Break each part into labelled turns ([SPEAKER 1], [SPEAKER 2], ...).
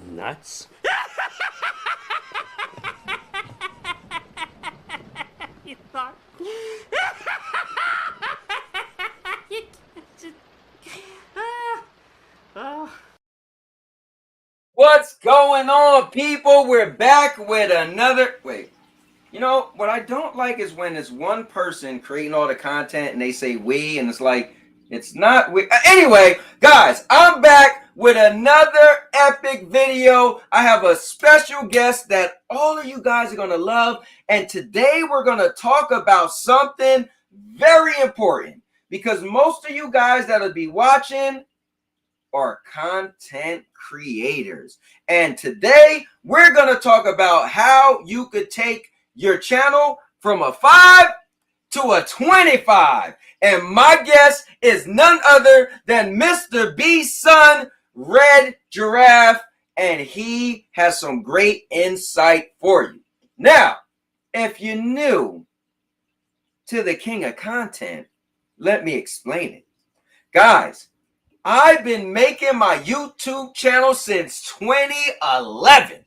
[SPEAKER 1] Nuts. You thought?
[SPEAKER 2] What's going on, people? We're back with another. Wait, you know what I don't like is when it's one person creating all the content and they say we, and it's like it's not we. Anyway, guys, I'm back with another epic video. I have a special guest that all of you guys are going to love. And today we're going to talk about something very important because most of you guys that'll be watching are content creators. And today we're going to talk about how you could take your channel from a 5 to a 25. And my guest is none other than Mr. B's son, Red Giraffe, and he has some great insight for you. Now, if you're new to the king of content, let me explain it. Guys, I've been making my YouTube channel since 2011.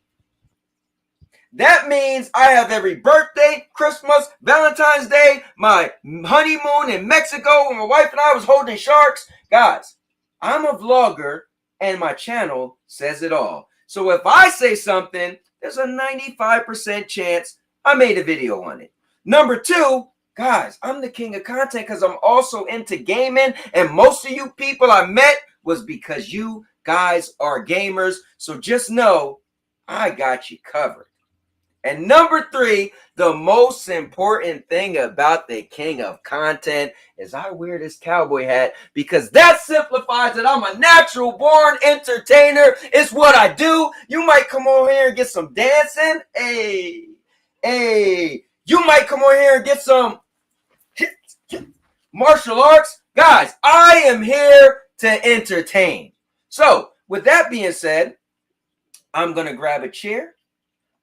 [SPEAKER 2] That means I have every birthday, Christmas, Valentine's Day, my honeymoon in Mexico when my wife and I was holding sharks. Guys, I'm a vlogger and my channel says it all. So if I say something, there's a 95% chance I made a video on it. Number two, guys, I'm the king of content because I'm also into gaming. And most of you people I met was because you guys are gamers. So just know I got you covered. And number three, the most important thing about the king of content is I wear this cowboy hat because that simplifies it. I'm a natural born entertainer. It's what I do. You might come over here and get some dancing. Hey. You might come over here and get some martial arts. Guys, I am here to entertain. So with that being said, I'm going to grab a chair.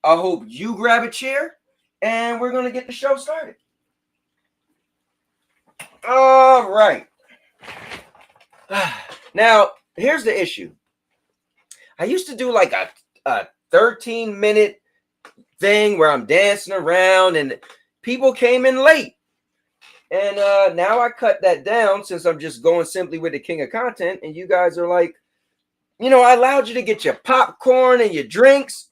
[SPEAKER 2] I hope you grab a chair, and we're going to get the show started. All right. Now, here's the issue. I used to do like a 13-minute thing where I'm dancing around, and people came in late. And now I cut that down since I'm just going simply with the king of content, and you guys are like, you know, I allowed you to get your popcorn and your drinks.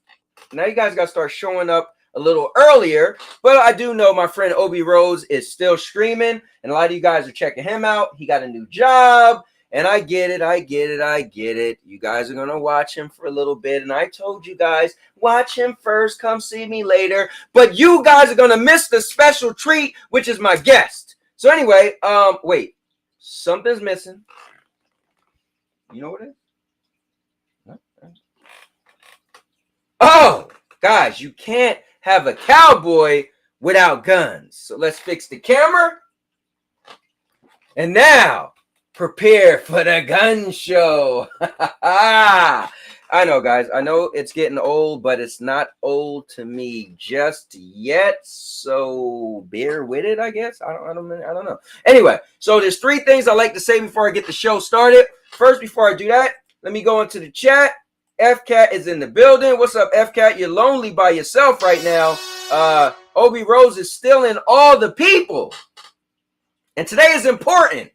[SPEAKER 2] Now you guys got to start showing up a little earlier, but I do know my friend Obi Rose is still streaming, and a lot of you guys are checking him out. He got a new job, and I get it. You guys are going to watch him for a little bit, and I told you guys, watch him first, come see me later, but you guys are going to miss the special treat, which is my guest. So anyway, wait, something's missing. You know what it is? Oh, guys, you can't have a cowboy without guns. So let's fix the camera. And now, prepare for the gun show. I know, guys. I know it's getting old, but it's not old to me just yet. So bear with it, I guess. I don't know. Anyway, so there's three things I like to say before I get the show started. First, before I do that, let me go into the chat. F-Cat is in the building. What's up, F-Cat? You're lonely by yourself right now. Obi Rose is still in all the people. And today is important.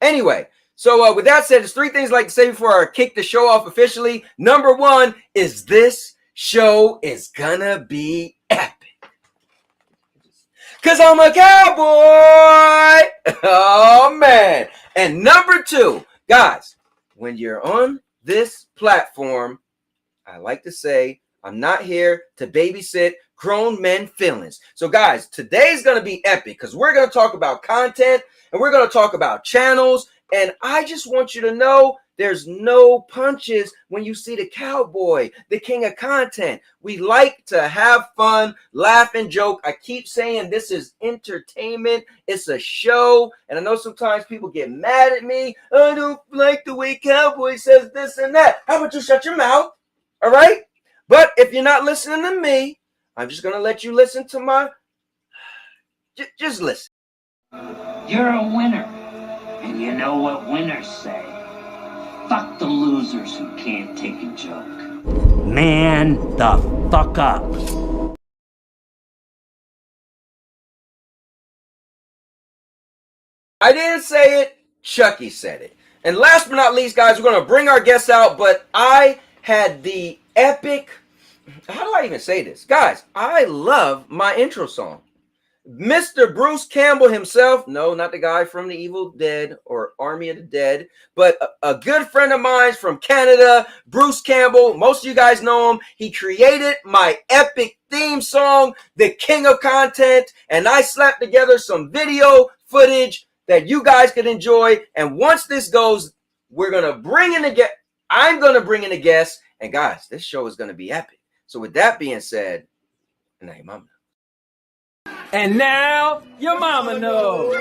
[SPEAKER 2] Anyway, so with that said, there's 3 things I'd like to say before I kick the show off officially. Number 1 is this show is gonna be epic. Because I'm a cowboy. Oh, man. And number 2, guys, when you're on this platform, I like to say I'm not here to babysit grown men feelings. So, guys, today's going to be epic because we're going to talk about content and we're going to talk about channels. And I just want you to know there's no punches when you see the cowboy, the king of content. We like to have fun, laugh, and joke. I keep saying this is entertainment. It's a show. And I know sometimes people get mad at me. I don't like the way Cowboy says this and that. How about you shut your mouth? All right? But if you're not listening to me, I'm just going to let you listen to my... Just listen.
[SPEAKER 3] You're a winner. And you know what winners say. Fuck the losers who can't take a joke.
[SPEAKER 1] Man the fuck up.
[SPEAKER 2] I didn't say it. Chucky said it. And last but not least, guys, we're going to bring our guests out. But I had the epic... How do I even say this? Guys, I love my intro song. Mr. Bruce Campbell himself, no, not the guy from the Evil Dead or Army of the Dead, but a good friend of mine from Canada, Bruce Campbell. Most of you guys know him. He created my epic theme song, The King of Content, and I slapped together some video footage that you guys could enjoy. And once this goes, we're going to bring in a guest. I'm going to bring in a guest. And guys, this show is going to be epic. So with that being said, and now your mama knows.
[SPEAKER 4] And now your mama knows.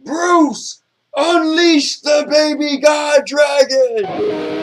[SPEAKER 2] Bruce, unleash the baby god dragon!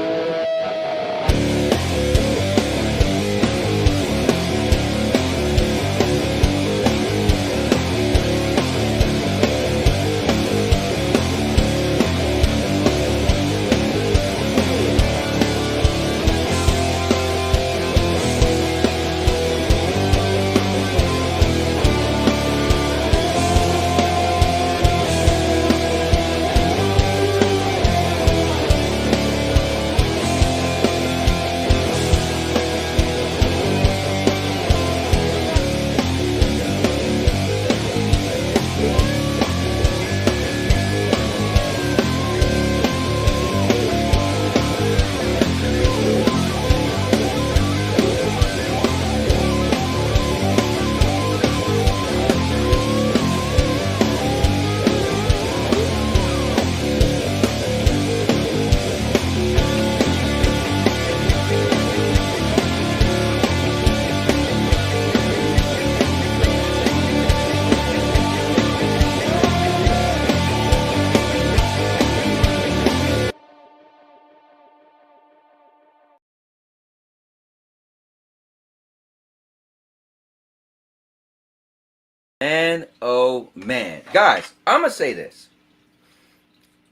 [SPEAKER 2] Man, oh man. Guys, I'm going to say this.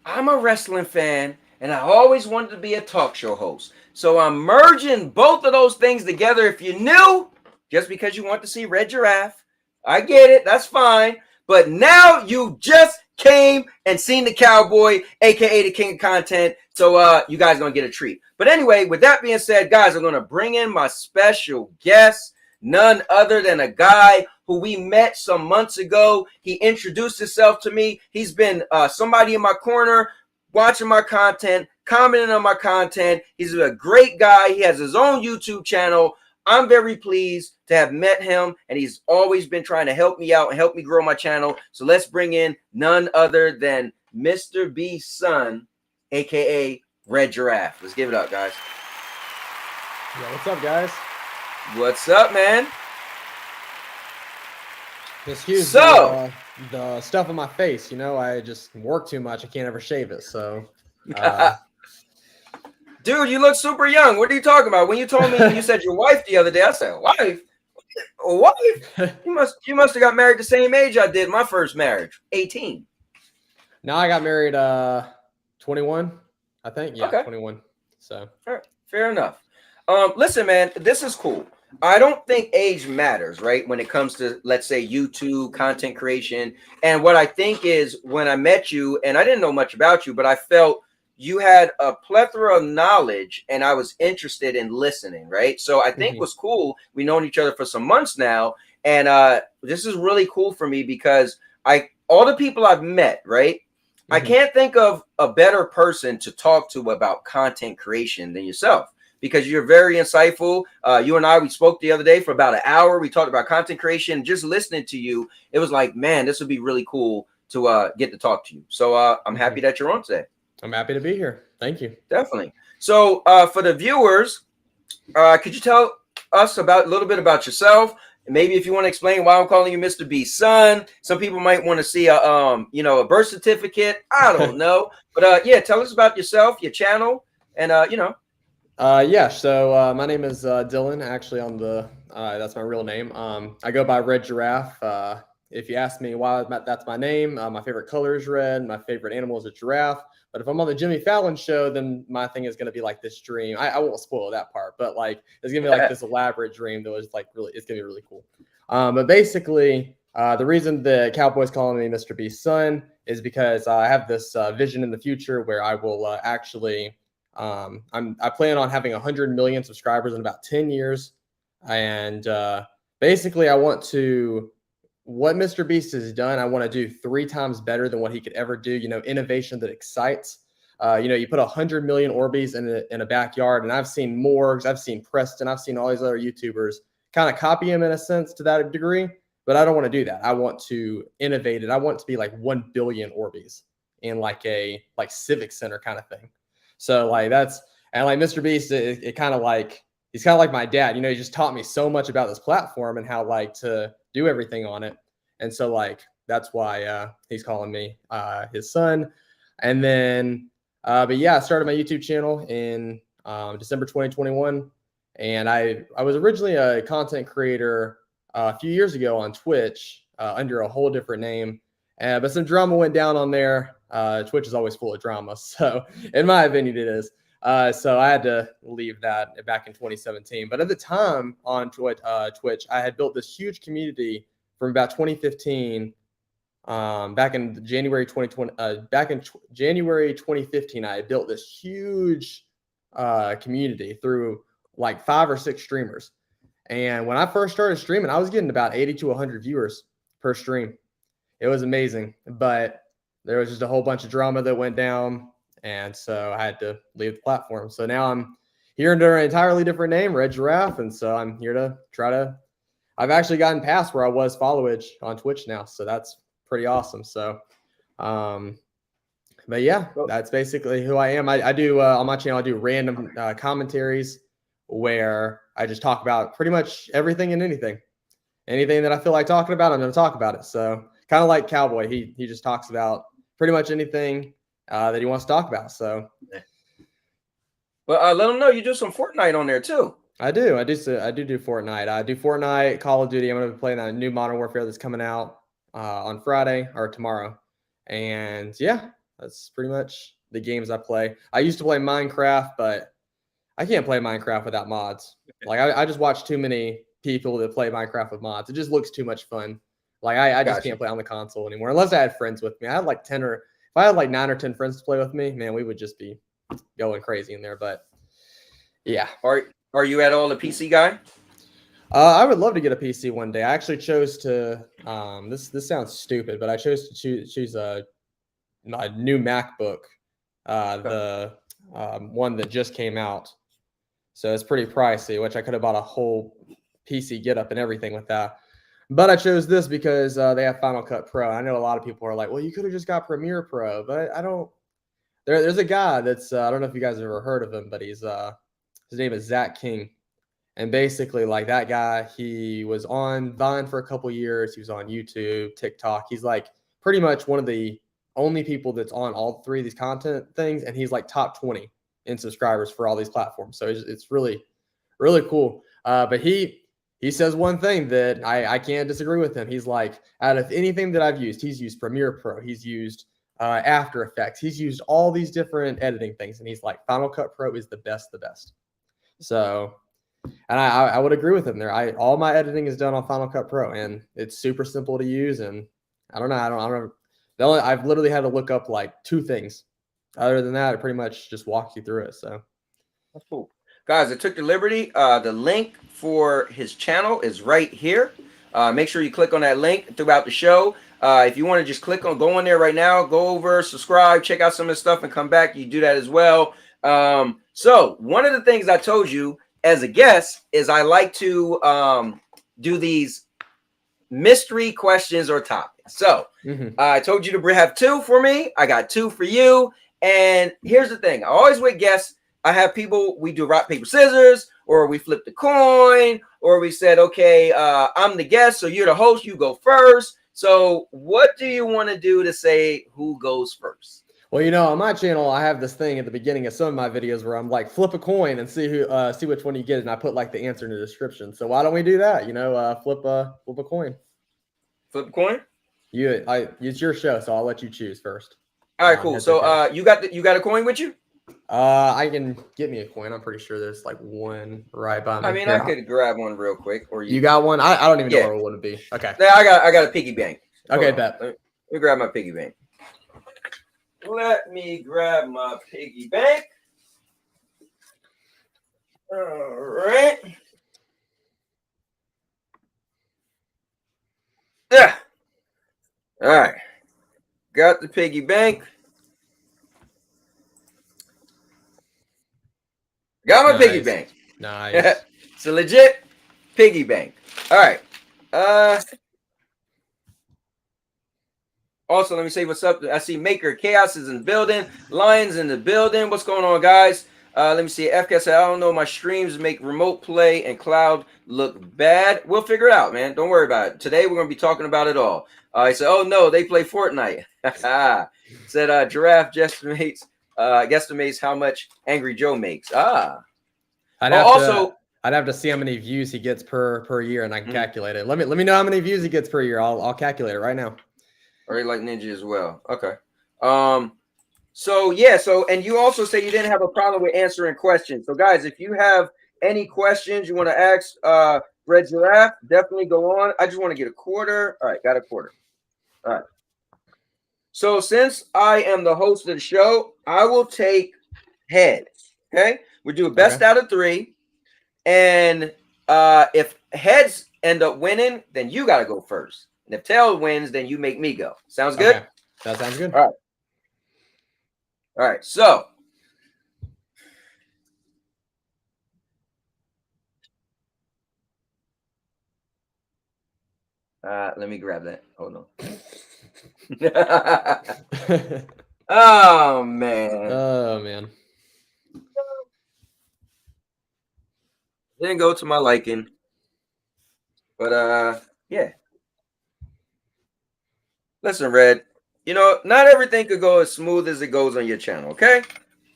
[SPEAKER 2] I'm a wrestling fan, and I always wanted to be a talk show host. So I'm merging both of those things together. If you're new, just because you want to see Red Giraffe, I get it. That's fine. But now you just came and seen the cowboy, a.k.a. the king of content. So you guys are going to get a treat. But anyway, with that being said, guys, I'm going to bring in my special guest. None other than a guy who we met some months ago. He introduced himself to me. He's been somebody in my corner, watching my content, commenting on my content. He's a great guy. He has his own YouTube channel. I'm very pleased to have met him, and he's always been trying to help me out and help me grow my channel. So let's bring in none other than Mr. B's son, a.k.a. Red Giraffe. Let's give it up, guys.
[SPEAKER 5] Yeah, what's up, guys?
[SPEAKER 2] What's up, man?
[SPEAKER 5] Excuse the stuff on my face. You know, I just work too much. I can't ever shave it. So,
[SPEAKER 2] dude, you look super young. What are you talking about? When you told me you said your wife the other day, I said, wife? A wife? You must have got married the same age I did my first marriage, 18.
[SPEAKER 5] No, I got married 21. I think. Yeah,
[SPEAKER 2] Okay.
[SPEAKER 5] 21. So
[SPEAKER 2] All right. Fair enough. Listen, man, this is cool. I don't think age matters, right? When it comes to, let's say, YouTube content creation. And what I think is, when I met you, and I didn't know much about you, but I felt you had a plethora of knowledge and I was interested in listening, right? So I think what's cool, we've known each other for some months now. And this is really cool for me because all the people I've met, right? I can't think of a better person to talk to about content creation than yourself, because you're very insightful. You and I, we spoke the other day for about an hour. We talked about content creation. Just listening to you, it was like, man, this would be really cool to get to talk to you. So I'm happy that you're on today.
[SPEAKER 5] I'm happy to be here. Thank you.
[SPEAKER 2] Definitely. So for the viewers, could you tell us a little bit about yourself? Maybe if you want to explain why I'm calling you Mr. B's son. Some people might want to see a birth certificate. I don't know. But yeah, tell us about yourself, your channel, and
[SPEAKER 5] Yeah, so my name is Dylan. Actually, that's my real name. I go by Red Giraffe. If you ask me why that's my name, my favorite color is red. My favorite animal is a giraffe. But if I'm on the Jimmy Fallon show, then my thing is going to be like this dream. I won't spoil that part, but like it's going to be like this elaborate dream that was like really, it's going to be really cool. But basically, the reason the Cowboys calling me Mr. B's son is because I have this vision in the future where I will actually, I plan on having 100 million subscribers in about 10 years. And basically, I want to, what Mr. Beast has done, I want to do 3 times better than what he could ever do. You know, innovation that excites. You put 100 million Orbeez in a backyard, and I've seen Morgs, I've seen Preston, I've seen all these other YouTubers kind of copy him in a sense to that degree, but I don't want to do that. I want to innovate it. I want it to be like 1 billion Orbeez in like a civic center kind of thing. So like Mr. Beast, it kind of like, he's kind of like my dad. You know, he just taught me so much about this platform and how like to do everything on it. And so like, that's why he's calling me his son. And then, but yeah, I started my YouTube channel in December 2021. And I was originally a content creator a few years ago on Twitch under a whole different name. But some drama went down on there. Twitch is always full of drama. So in my opinion, it is. So I had to leave that back in 2017. But at the time on Twitch, I had built this huge community from about 2015. Back in January 2020, January 2015, I had built this huge community through like 5 or 6 streamers. And when I first started streaming, I was getting about 80 to 100 viewers per stream. It was amazing, but there was just a whole bunch of drama that went down. And so I had to leave the platform. So now I'm here under an entirely different name, Red Giraffe. And so I'm here to I've actually gotten past where I was followage on Twitch now. So that's pretty awesome. So, but yeah, that's basically who I am. I do, on my channel, I do random commentaries where I just talk about pretty much everything and anything. Anything that I feel like talking about, I'm going to talk about it. So kind of like Cowboy, he just talks about pretty much anything that he wants to talk about. So,
[SPEAKER 2] well, let them know you do some Fortnite on there too.
[SPEAKER 5] I do do Fortnite. I do Fortnite, Call of Duty. I'm going to be playing that new Modern Warfare that's coming out on Friday or tomorrow. And yeah, that's pretty much the games I play. I used to play Minecraft, but I can't play Minecraft without mods. Like I just watch too many people that play Minecraft with mods. It just looks too much fun. Like I just can't play on the console anymore unless I had friends with me. I had like 10 or if I had like 9 or 10 friends to play with me, man, we would just be going crazy in there. But yeah.
[SPEAKER 2] Are you at all a PC guy?
[SPEAKER 5] I would love to get a PC one day. I actually chose to this sounds stupid, but I chose to choose a new MacBook, the one that just came out. So it's pretty pricey, which I could have bought a whole PC getup and everything with that. But I chose this because they have Final Cut Pro. I know a lot of people are like, well, you could have just got Premiere Pro, but I don't. There's a guy that's I don't know if you guys have ever heard of him, but his name is Zach King. And basically, like that guy, he was on Vine for a couple years. He was on YouTube, TikTok. He's like pretty much one of the only people that's on all 3 of these content things. And he's like top 20 in subscribers for all these platforms. So it's really, really cool. But he says one thing that I can't disagree with him. He's like, out of anything that I've used, he's used Premiere Pro. He's used After Effects. He's used all these different editing things, and he's like, Final Cut Pro is the best. So, and I would agree with him there. All my editing is done on Final Cut Pro, and it's super simple to use. And I don't know. I've literally had to look up like 2 things. Other than that, it pretty much just walks you through it. So
[SPEAKER 2] that's cool. Guys, I took the liberty. The link for his channel is right here. Make sure you click on that link throughout the show. If you want to just go on there right now, go over, subscribe, check out some of the stuff, and come back. You do that as well. So one of the things I told you as a guest is I like to do these mystery questions or topics. So I told you to have 2 for me. I got 2 for you. And here's the thing. I always with guests, I have people, we do rock, paper, scissors, or we flip the coin, or we said, okay, I'm the guest, so you're the host, you go first. So what do you want to do to say who goes first?
[SPEAKER 5] Well, on my channel, I have this thing at the beginning of some of my videos where I'm like, flip a coin and see which one you get, and I put like the answer in the description. So why don't we do that? Flip a coin.
[SPEAKER 2] Flip a coin?
[SPEAKER 5] It's your show, so I'll let you choose first.
[SPEAKER 2] All right, cool. So you got a coin with you?
[SPEAKER 5] I can get me a coin. I'm pretty sure there's like one right by me.
[SPEAKER 2] I mean, I could grab one real quick. Or
[SPEAKER 5] you got one? I don't even know where it would be. Okay.
[SPEAKER 2] Yeah, I got a piggy bank.
[SPEAKER 5] Okay, bet.
[SPEAKER 2] Let me grab my piggy bank. Let me grab my piggy bank. All right. Yeah. All right. Got the piggy bank. Got my piggy bank.
[SPEAKER 5] Nice.
[SPEAKER 2] It's a legit piggy bank. All right. Also, let me say what's up. I see Maker Chaos is in the building. Lions in the building. What's going on, guys? Let me see. FK said, I don't know. My streams make remote play and cloud look bad. We'll figure it out, man. Don't worry about it. Today, we're going to be talking about it all. He said, oh, no, they play Fortnite. Said, Giraffe guesstimates how much Angry Joe makes.
[SPEAKER 5] I'd have to see how many views he gets per year, and I can calculate it. Let me know how many views he gets per year. I'll calculate it right now.
[SPEAKER 2] Or like Ninja as well. Okay. So and you also say you didn't have a problem with answering questions. So guys, if you have any questions you want to ask Red Giraffe, definitely go on. I just want to get a quarter. All right, got a quarter. All right. So since I am the host of the show, I will take heads. Okay, we do a best out of 3, and if heads end up winning, then you got to go first. And if tail wins, then you make me go. Sounds good?
[SPEAKER 5] Okay. That sounds good.
[SPEAKER 2] All right. All right. So let me grab that. Hold on. Oh man.
[SPEAKER 5] Oh man.
[SPEAKER 2] Didn't go to my liking. But yeah. Listen, Red, not everything could go as smooth as it goes on your channel, okay?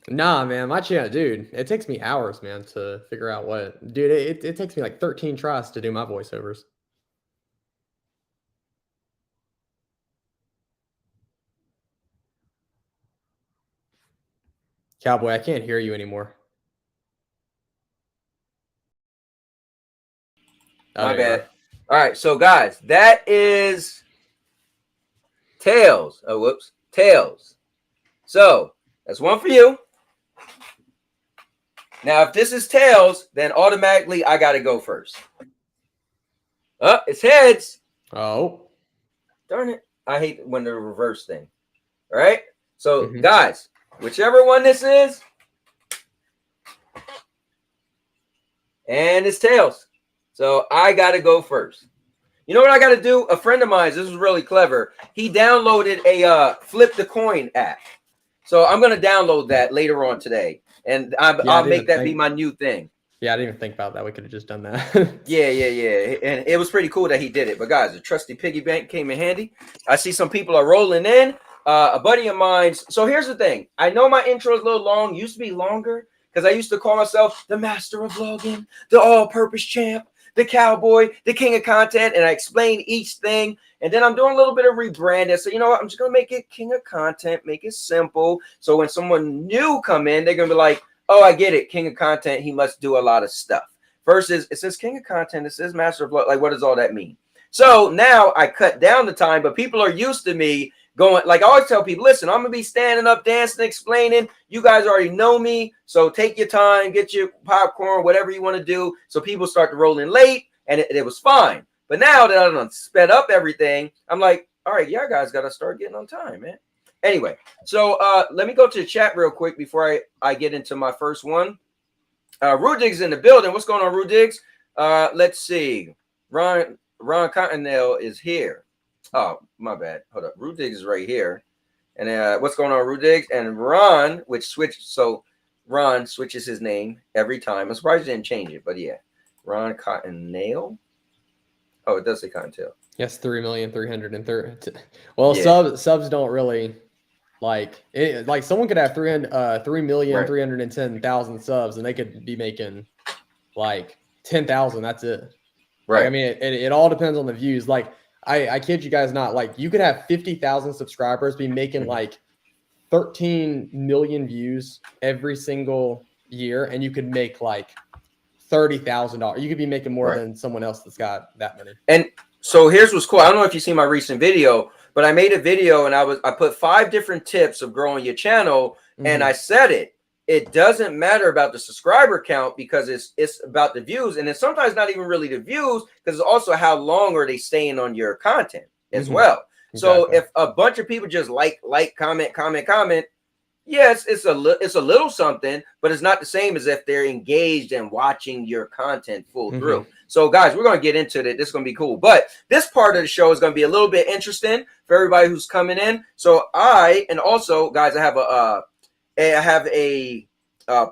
[SPEAKER 5] Nah, man, my channel, dude, it takes me hours, man, to figure out what. Dude, it takes me like 13 tries to do my voiceovers. Cowboy, I can't hear you anymore.
[SPEAKER 2] My bad. All right, so guys, that is tails. Oh, whoops. Tails. So that's one for you. Now, if this is tails, then automatically I got to go first. It's heads.
[SPEAKER 5] Oh.
[SPEAKER 2] Darn it. I hate when the reverse thing. All right. So, guys, whichever one this is, and it's tails. So I got to go first. You know what I got to do? A friend of mine, this was really clever. He downloaded a Flip the Coin app. So I'm going to download that later on today. And I'll make that be my new thing.
[SPEAKER 5] Yeah, I didn't even think about that. We could have just done that.
[SPEAKER 2] Yeah. And it was pretty cool that he did it. But guys, the trusty piggy bank came in handy. I see some people are rolling in. A buddy of mine. So here's the thing. I know my intro is a little long. Used to be longer because I used to call myself the master of vlogging, the all-purpose champ, the cowboy, the king of content, and I explain each thing. And then I'm doing a little bit of rebranding. So, you know what? I'm just going to make it king of content, make it simple. So when someone new come in, they're going to be like, oh, I get it. King of content, he must do a lot of stuff. Versus it says king of content, it says master of love. Like, what does all that mean? So now I cut down the time, but people are used to me going, like I always tell people, listen, I'm going to be standing up, dancing, explaining. You guys already know me. So take your time, get your popcorn, whatever you want to do. So people start to roll in late, and it was fine. But now that I done sped up everything, I'm like, all right, y'all guys got to start getting on time, man. Anyway, so let me go to the chat real quick before I get into my first one. Rudig's in the building. What's going on, Rudigs? Let's see. Ron Cottonelle is here. Oh, my bad. Hold up. Rudig's is right here. And what's going on, Rudig's? And Ron, Ron switches his name every time. I'm surprised he didn't change it, but yeah. Ron Cottonelle. Oh, it does say Cottontail.
[SPEAKER 5] Yes, 3,330. Well,
[SPEAKER 2] Yeah.
[SPEAKER 5] subs don't really like it. Like someone could have 3,310,000 subs, and they could be making like 10,000. That's it.
[SPEAKER 2] Right.
[SPEAKER 5] Like, I mean, it all depends on the views. Like I kid you guys not. Like you could have 50,000 subscribers, be making like 13 million views every single year, and you could make like $30,000. You could be making more than someone else that's got that many.
[SPEAKER 2] And so here's what's cool. I don't know if you see my recent video, but I made a video and I put 5 different tips of growing your channel, and I said it doesn't matter about the subscriber count because it's about the views, and it's sometimes not even really the views because it's also how long are they staying on your content as well. So if a bunch of people just like, comment, yes, it's a little something, but it's not the same as if they're engaged and watching your content full through. So guys, we're going to get into it. This is going to be cool. But this part of the show is going to be a little bit interesting for everybody who's coming in. So and also guys, I have a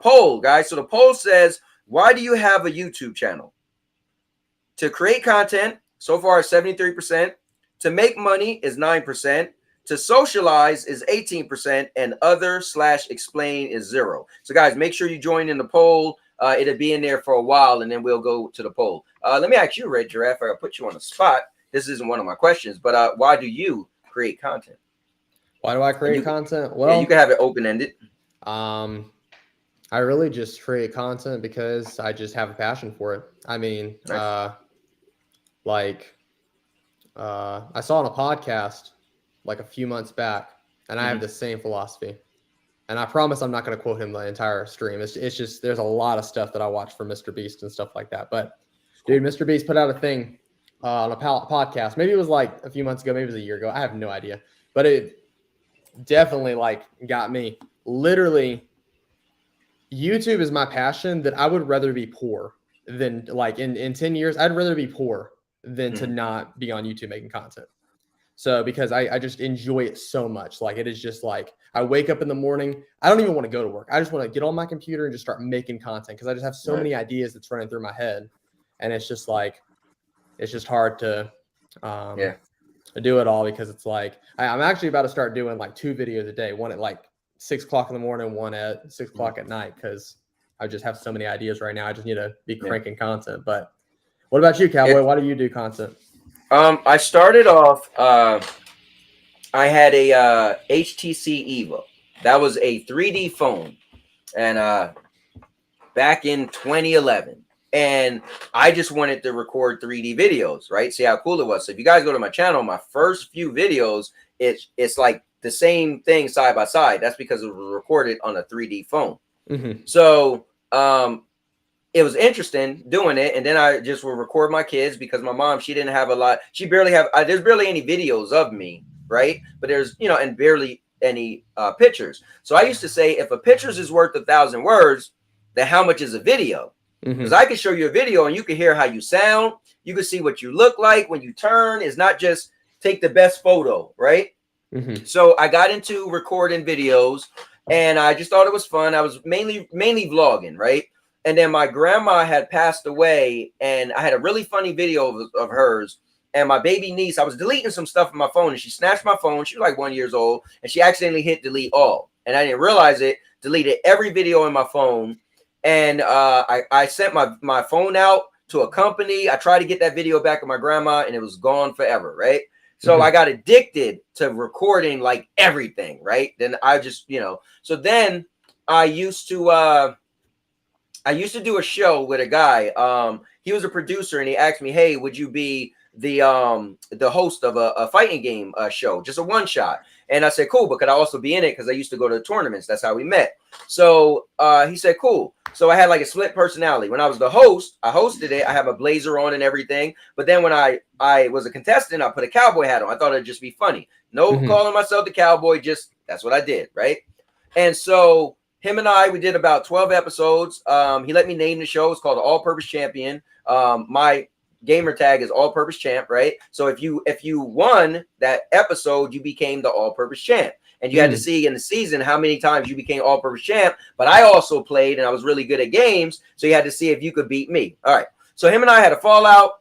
[SPEAKER 2] poll, guys. So the poll says, why do you have a YouTube channel? To create content, so far 73%. To make money is 9%. To socialize is 18%, and other/explain is 0. So guys, make sure you join in the poll. It'll be in there for a while, and then we'll go to the poll. Let me ask you, Red Giraffe. I put you on the spot. This isn't one of my questions, but why do you create content?
[SPEAKER 5] Why do I create content? Well,
[SPEAKER 2] yeah, you can have it open-ended.
[SPEAKER 5] I really just create content because I just have a passion for it. I mean, I saw on a podcast like a few months back, and I have the same philosophy. And I promise I'm not going to quote him the entire stream. It's just there's a lot of stuff that I watch from Mr. Beast and stuff like that. But dude, Mr. Beast put out a thing on a podcast. Maybe it was like a few months ago, maybe it was a year ago. I have no idea. But it definitely like got me. Literally, YouTube is my passion that I would rather be poor than like in 10 years, I'd rather be poor than to not be on YouTube making content. So because I just enjoy it so much. Like it is just like I wake up in the morning. I don't even want to go to work. I just want to get on my computer and just start making content because I just have so many ideas that's running through my head. And it's just like, it's just hard to do it all because it's like, I'm actually about to start doing like 2 videos a day. One at like 6 o'clock in the morning, one at 6 o'clock at night because I just have so many ideas right now. I just need to be cranking content. But what about you, Cowboy? Why do you do content?
[SPEAKER 2] I started off, I had a HTC Evo. That was a 3D phone. And back in 2011. And I just wanted to record 3D videos, right? See how cool it was. So if you guys go to my channel, my first few videos, it's like the same thing side by side. That's because it was recorded on a 3D phone. So it was interesting doing it. And then I just would record my kids because my mom, she didn't have a lot. She barely have, there's barely any videos of me, right? But there's, you know, and barely any pictures. So I used to say, if a pictures is worth 1,000 words, then how much is a video? Because I can show you a video and you can hear how you sound. You can see what you look like when you turn. It's not just take the best photo, right? So I got into recording videos and I just thought it was fun. I was mainly vlogging, right? And then my grandma had passed away and I had a really funny video of hers. And my baby niece, I was deleting some stuff on my phone and she snatched my phone. She was like 1 year old and she accidentally hit delete all. And I didn't realize it, deleted every video in my phone. And I sent my phone out to a company. I tried to get that video back of my grandma and it was gone forever, right? So I got addicted to recording like everything, right? Then I just, so then I used to do a show with a guy. He was a producer and he asked me, hey, would you be the host of a fighting game show, just a one shot? And I said, cool, but could I also be in it? Because I used to go to the tournaments. That's how we met. So he said, cool. So I had like a split personality. When I was the host, I hosted it. I have a blazer on and everything. But then when I was a contestant, I put a cowboy hat on. I thought it'd just be funny. No calling myself the cowboy, just that's what I did, right? And so him and we did about 12 episodes. He let me name the show. It's called the All Purpose Champion. My gamer tag is All Purpose Champ, right? So if you won that episode, you became the All Purpose Champ. And you had to see in the season how many times you became All Purpose Champ. But I also played and I was really good at games. So you had to see if you could beat me. All right. So him and I had a fallout.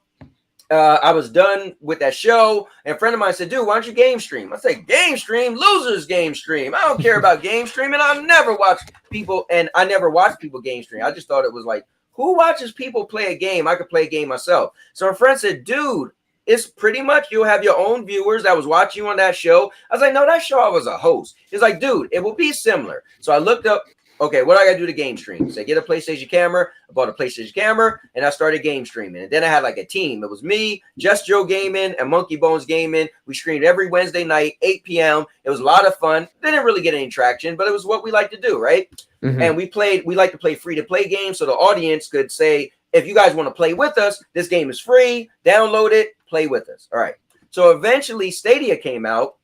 [SPEAKER 2] I was done with that show. And a friend of mine said, dude, why don't you game stream? I said, game stream? Losers game stream. I don't care about game streaming. I never watched people. And I never watched people game stream. I just thought it was like, who watches people play a game? I could play a game myself. So a friend said, dude, it's pretty much you'll have your own viewers that was watching you on that show. I was like, no, that show I was a host. It's like, dude, it will be similar. So I looked up, okay, what do I got to do to game stream? So I get a PlayStation camera. I bought a PlayStation camera, and I started game streaming. And then I had like a team. It was me, Just Joe Gaming, and Monkey Bones Gaming. We streamed every Wednesday night, 8 p.m. It was a lot of fun. Didn't really get any traction, but it was what we like to do, right? And we like to play free-to-play games so the audience could say, if you guys want to play with us, this game is free. Download it, play with us. All right. So eventually Stadia came out,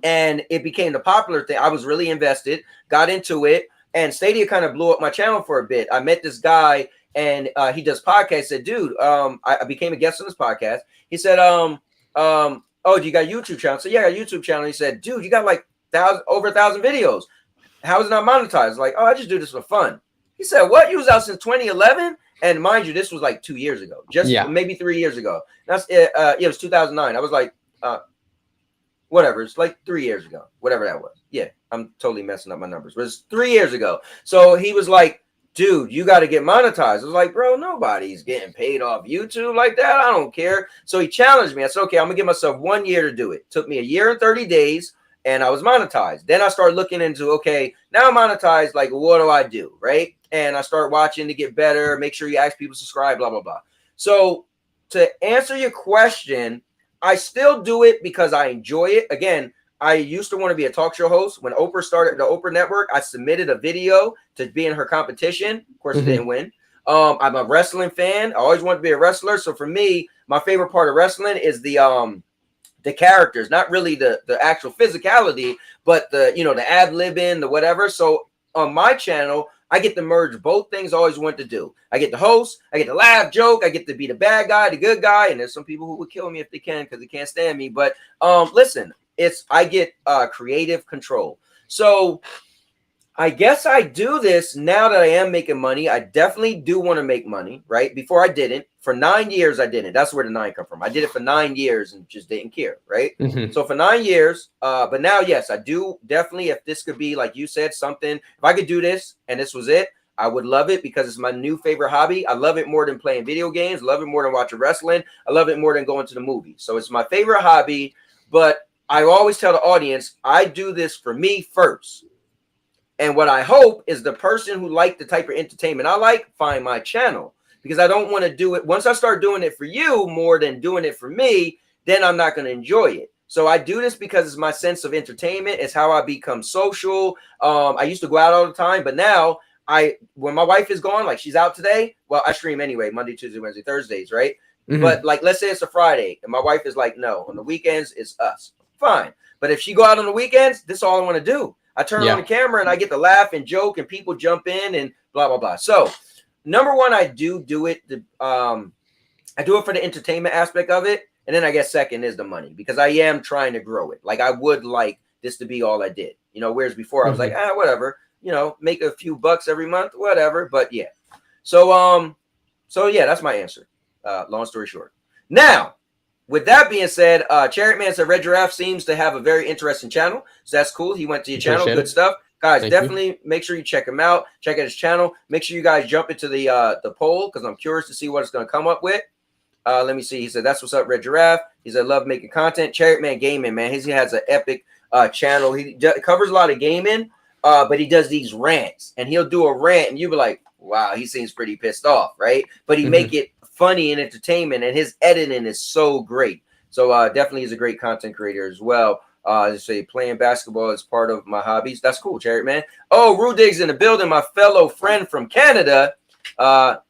[SPEAKER 2] and it became the popular thing. I was really invested, got into it. And Stadia kind of blew up my channel for a bit. I met this guy, and he does podcasts. Said, dude, I became a guest on this podcast. He said, oh, do you got a YouTube channel? So yeah, I got a YouTube channel. He said, dude, you got like over 1,000 videos. How is it not monetized? Like, oh, I just do this for fun. He said, what? You was out since 2011? And mind you, this was like 2 years ago, maybe 3 years ago. That's it was 2009. I was like, whatever. It's like 3 years ago, whatever that was. Yeah, I'm totally messing up my numbers. But it's 3 years ago. So he was like, dude, you got to get monetized. I was like, bro, nobody's getting paid off YouTube like that. I don't care. So he challenged me. I said, okay, I'm going to give myself 1 year to do it. Took me a year and 30 days, and I was monetized. Then I started looking into, okay, now I'm monetized. Like, what do I do, right? And I start watching to get better. Make sure you ask people to subscribe, blah, blah, blah. So to answer your question, I still do it because I enjoy it. Again, I used to want to be a talk show host. When Oprah started the Oprah Network, I submitted a video to be in her competition. Of course, it didn't win. I'm a wrestling fan. I always wanted to be a wrestler. So for me, my favorite part of wrestling is the characters, not really the actual physicality, but the ad-libbing, the whatever. So on my channel, I get to merge both things I always wanted to do. I get to host, I get to laugh, joke, I get to be the bad guy, the good guy, and there's some people who would kill me if they can because they can't stand me. But listen, I get creative control. So I guess I do this now that I am making money. I definitely do want to make money, right? Before I didn't. For 9 years, I didn't. That's where the 9 come from. I did it for 9 years and just didn't care, right? So for 9 years, but now, yes, I do definitely, if this could be, like you said, something, if I could do this and this was it, I would love it because it's my new favorite hobby. I love it more than playing video games. I love it more than watching wrestling. I love it more than going to the movies. So it's my favorite hobby, but I always tell the audience, I do this for me first. And what I hope is the person who liked the type of entertainment I like, find my channel. Because I don't want to do it. Once I start doing it for you more than doing it for me, then I'm not going to enjoy it. So I do this because it's my sense of entertainment. It's how I become social. I used to go out all the time, but now when my wife is gone, like she's out today, well, I stream anyway, Monday, Tuesday, Wednesday, Thursdays, right? But like, let's say it's a Friday and my wife is like, no, on the weekends it's us. Fine. But if she go out on the weekends, this is all I want to do. I turn on the camera and I get to laugh and joke and people jump in and blah, blah, blah. So number one, I do it. I do it for the entertainment aspect of it. And then I guess second is the money because I am trying to grow it. Like I would like this to be all I did, whereas before I was like, whatever, make a few bucks every month, whatever. But yeah. So yeah, that's my answer. Long story short. Now, with that being said, Chariot Man said Red Giraffe seems to have a very interesting channel. So that's cool. He went to your channel. Good stuff. guys,
[SPEAKER 5] Thank
[SPEAKER 2] definitely make sure you check him out. Check out his channel. Make sure you guys jump into the poll because I'm curious to see what it's going to come up with. Let me see. He said, "That's what's up, Red Giraffe." He said, "Love making content." Cherry Man Gaming, man. He has an epic channel. He covers a lot of gaming, but he does these rants, and he'll do a rant, and you'll be like, "Wow, he seems pretty pissed off," right? But he make it funny and entertainment, and his editing is so great. So definitely he's a great content creator as well. They say playing basketball is part of my hobbies. That's cool, Cherry Man. Oh, Rudig's in the building, my fellow friend from Canada.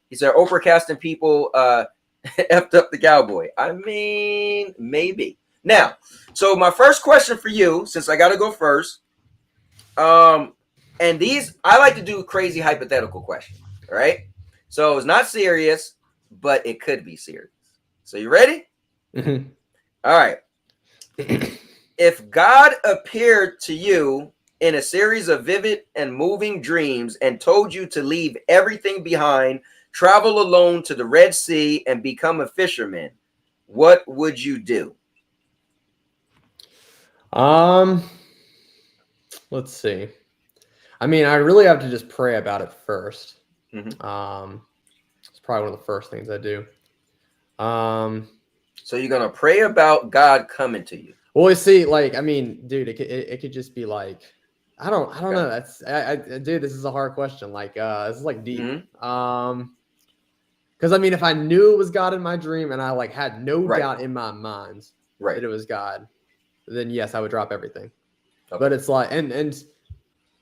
[SPEAKER 2] He said, Oprah casting people effed up the cowboy. I mean, maybe. Now, so my first question for you, since I got to go first, and these, I like to do crazy hypothetical questions, all right? So it's not serious, but it could be serious. So you ready? All right. If God appeared to you in a series of vivid and moving dreams and told you to leave everything behind, travel alone to the Red Sea, and become a fisherman, what would you do?
[SPEAKER 5] Let's see. I mean, I really have to just pray about it first. It's probably one of the first things I do.
[SPEAKER 2] So you're gonna pray about God coming to you.
[SPEAKER 5] Well, you see, like, I mean, dude, it could just be like, I don't know. That's dude, this is a hard question. Like, this is like deep. Because I mean, if I knew it was God in my dream and I like had no doubt in my mind that it was God, then yes, I would drop everything. But it's like, and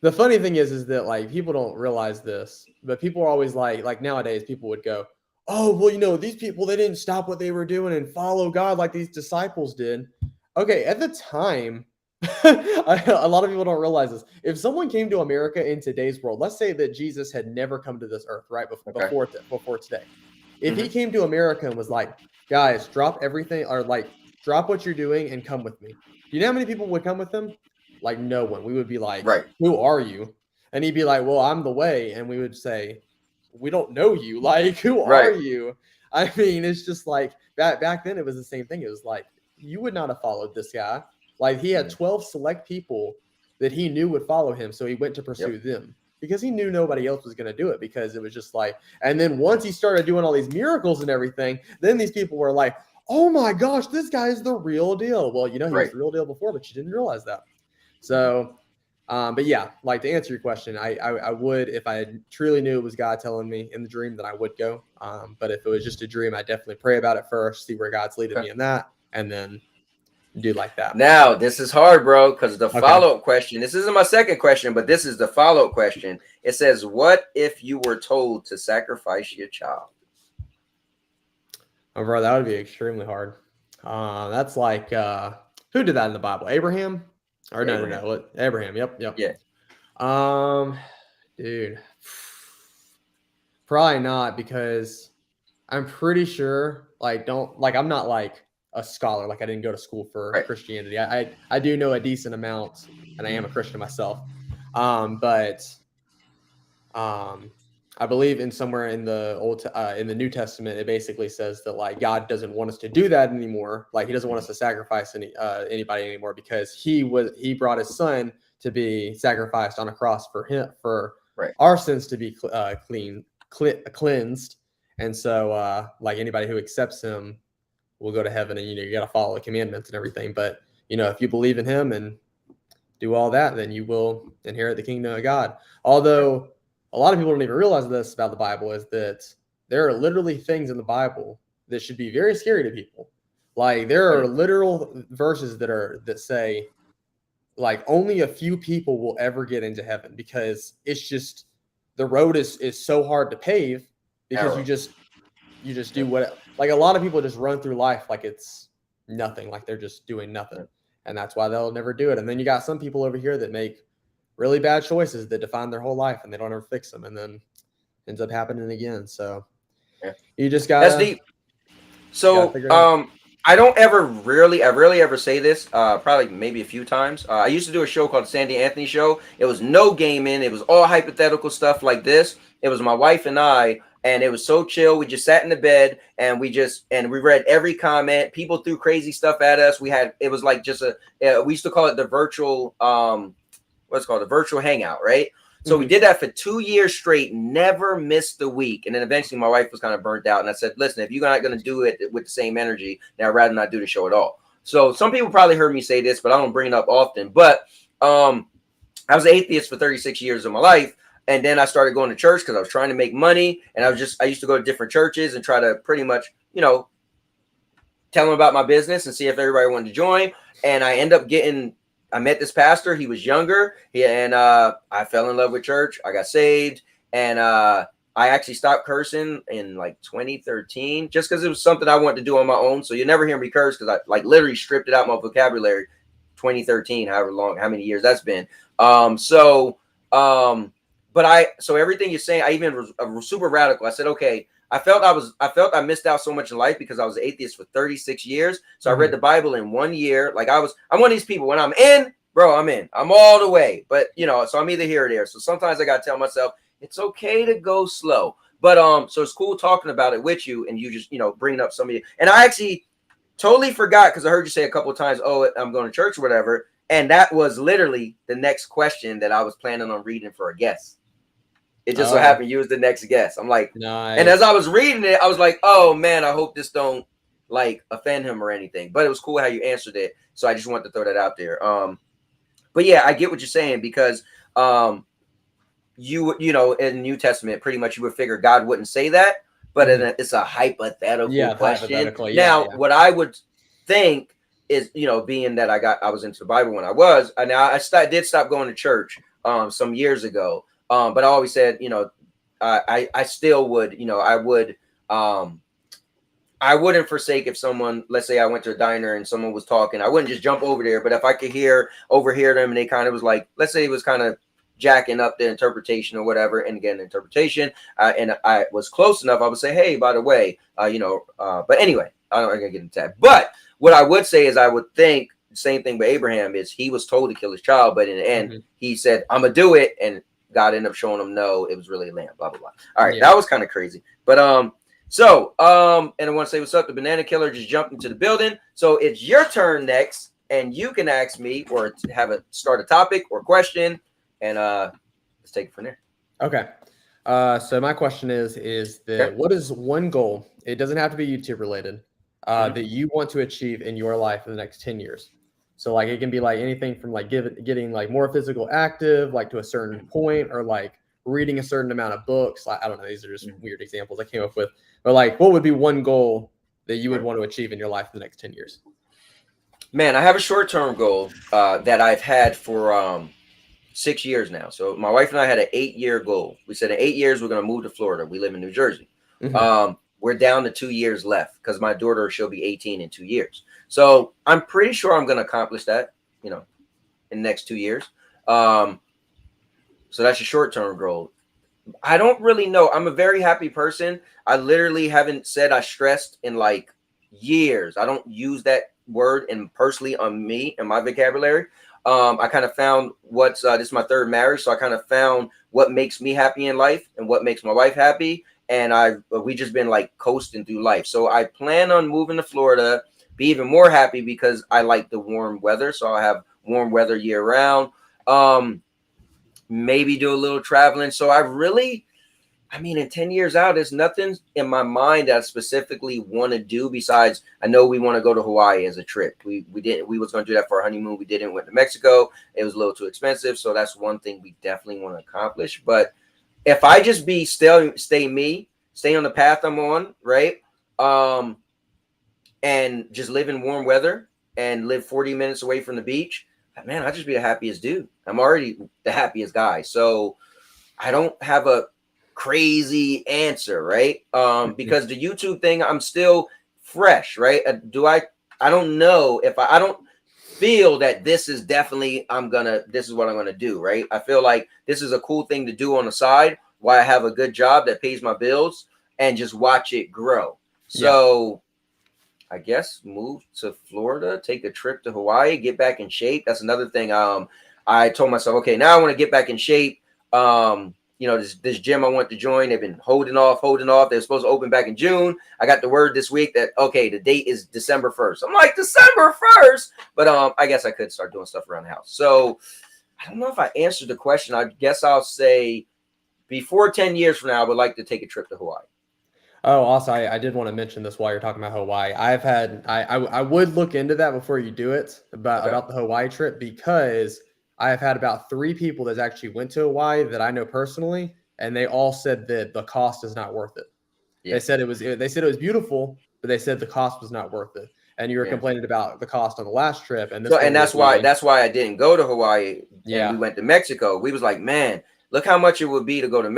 [SPEAKER 5] the funny thing is that like people don't realize this, but people are always like nowadays people would go, oh, well, you know, these people, they didn't stop what they were doing and follow God like these disciples did. Okay, at the time, a lot of people don't realize this. If someone came to America in today's world, let's say that Jesus had never come to this earth, right, before today. If he came to America and was like, guys, drop everything, or like, drop what you're doing and come with me. Do you know how many people would come with him? Like, no one. We would be like, who are you? And he'd be like, well, I'm the way. And we would say, we don't know you. Like, who are you? I mean, it's just like, back then it was the same thing. It was like, you would not have followed this guy. Like, he had 12 select people that he knew would follow him. So he went to pursue them because he knew nobody else was going to do it, because it was just like, and then once he started doing all these miracles and everything, then these people were like, oh my gosh, this guy is the real deal. Well, you know, he was the real deal before, but you didn't realize that. So, but yeah, like to answer your question, I would, if I truly knew it was God telling me in the dream, then I would go. But if it was just a dream, I definitely pray about it first, see where God's leading me in that, and then do like that.
[SPEAKER 2] Now, this is hard, bro, because the follow-up question, this isn't my second question, but this is the follow-up question. It says, what if you were told to sacrifice your child?
[SPEAKER 5] Oh, bro, that would be extremely hard. That's like, who did that in the Bible? Abraham? Or no. Abraham. Yep. Yeah. Dude, probably not, because I'm pretty sure, like, I'm not like a scholar. Like, I didn't go to school for Christianity. I do know a decent amount, and I am a Christian myself. But I believe in somewhere in the in the New Testament, it basically says that like God doesn't want us to do that anymore. Like, he doesn't want us to sacrifice anybody anymore, because he brought his son to be sacrificed on a cross for our sins to be cleansed. And so like anybody who accepts him will go to heaven, and you got to follow the commandments and everything. But if you believe in him and do all that, then you will inherit the kingdom of God. Although a lot of people don't even realize this about the Bible, is that there are literally things in the Bible that should be very scary to people. Like, there are literal verses that say like only a few people will ever get into heaven, because it's just, the road is so hard to pave, because you just do what, like, a lot of people just run through life like it's nothing, like they're just doing nothing. And that's why they'll never do it. And then you got some people over here that make really bad choices that define their whole life, and they don't ever fix them, and then ends up happening again. So you just got,
[SPEAKER 2] that's deep. So I rarely ever say this, probably maybe a few times. I used to do a show called Sandy Anthony Show. It was no gaming. It was all hypothetical stuff like this. It was my wife and I, and it was so chill. We just sat in the bed, and we read every comment. People threw crazy stuff at us. It was like just we used to call it the virtual, what's called a virtual hangout, right? So we did that for 2 years straight, never missed a week. And then eventually my wife was kind of burnt out. And I said, listen, if you're not going to do it with the same energy, then I'd rather not do the show at all. So some people probably heard me say this, but I don't bring it up often. But I was an atheist for 36 years of my life. And then I started going to church because I was trying to make money. And I used to go to different churches and try to pretty much, you know, tell them about my business and see if everybody wanted to join. And I met this pastor. He was younger. I fell in love with church. I got saved. And I actually stopped cursing in like 2013 just because it was something I wanted to do on my own. So you never hear me curse because I like literally stripped it out my vocabulary 2013, how many years that's been. So everything you're saying, I even was super radical. I said, okay, I felt I missed out so much in life because I was an atheist for 36 years. So I read the Bible in 1 year. Like I'm one of these people, when I'm in, bro, I'm in. I'm all the way. But you know, so I'm either here or there. So sometimes I gotta tell myself it's okay to go slow. But so it's cool talking about it with you, and you just, you know, bringing up some of you. And I actually totally forgot because I heard you say a couple of times, oh, I'm going to church or whatever. And that was literally the next question that I was planning on reading for a guest. It just so happened you was the next guest. I'm like, nice. And as I was reading it, I was like, oh man, I hope this don't like offend him or anything. But it was cool how you answered it. So I just wanted to throw that out there. But yeah, I get what you're saying because you know, in the New Testament, pretty much you would figure God wouldn't say that, but it's a hypothetical question. What I would think is, you know, being that I was into the Bible when I did stop going to church some years ago. But I always said, you know, I still would, you know, I wouldn't forsake if someone, let's say I went to a diner and someone was talking, I wouldn't just jump over there. But if I could overhear them and they kind of was like, let's say it was kind of jacking up the interpretation or whatever, and again, interpretation, and I was close enough, I would say, hey, by the way, you know, but anyway, I'm not gonna get into that. But what I would say is I would think the same thing with Abraham is he was told to kill his child, but in the end, he said, I'm gonna do it, and God ended up showing him no, it was really a lamb, blah, blah, blah. All right, that was kind of crazy. But and I want to say what's up. The banana killer just jumped into the building. So it's your turn next, and you can ask me or start a topic or question, and let's take it from there.
[SPEAKER 5] Okay. So my question is what is one goal? It doesn't have to be YouTube related that you want to achieve in your life in the next 10 years. So like it can be like anything from like getting like more physical active, like to a certain point, or like reading a certain amount of books. Like, I don't know. These are just weird examples I came up with. But like, what would be one goal that you would want to achieve in your life in the next 10 years?
[SPEAKER 2] Man, I have a short-term goal that I've had for 6 years now. So my wife and I had an 8-year goal. We said in 8 years, we're going to move to Florida. We live in New Jersey. We're down to 2 years left because my daughter, she'll be 18 in 2 years. So I'm pretty sure I'm going to accomplish that, you know, in the next 2 years. So that's a short-term goal. I don't really know. I'm a very happy person. I literally haven't said I stressed in like years. I don't use that word personally on me and my vocabulary. I kind of found this is my third marriage. So I kind of found what makes me happy in life and what makes my wife happy. And we just been like coasting through life. So I plan on moving to Florida, be even more happy because I like the warm weather. So I'll have warm weather year round. Maybe do a little traveling. So in 10 years out, there's nothing in my mind that I specifically want to do besides I know we want to go to Hawaii as a trip. We was going to do that for our honeymoon. We didn't. Went to Mexico. It was a little too expensive. So that's one thing we definitely want to accomplish. But if I just stay me, stay on the path I'm on, right? And just live in warm weather and live 40 minutes away from the beach, man, I'd just be the happiest dude. I'm already the happiest guy. So I don't have a crazy answer, right? Because the YouTube thing, I'm still fresh, right? I don't know if I don't feel that this is definitely this is what I'm gonna do, right? I feel like this is a cool thing to do on the side while I have a good job that pays my bills and just watch it grow. So I guess move to Florida, take a trip to Hawaii, get back in shape. That's another thing. I told myself, okay, now I want to get back in shape. You know, this gym I want to join, they've been holding off. They're supposed to open back in June. I got the word this week that, okay, the date is December 1st. I'm like, December 1st? But I guess I could start doing stuff around the house. So I don't know if I answered the question. I guess I'll say before 10 years from now, I would like to take a trip to Hawaii.
[SPEAKER 5] Oh, also, I did want to mention this while you're talking about Hawaii. I would look into that before you do it about the Hawaii trip, because I have had about 3 people that actually went to Hawaii that I know personally, and they all said that the cost is not worth it. Yeah. They said it was beautiful, but they said the cost was not worth it. And you were complaining about the cost on the last trip, and
[SPEAKER 2] that's why I didn't go to Hawaii. Yeah, and we went to Mexico. We was like, man, look how much it would be to go to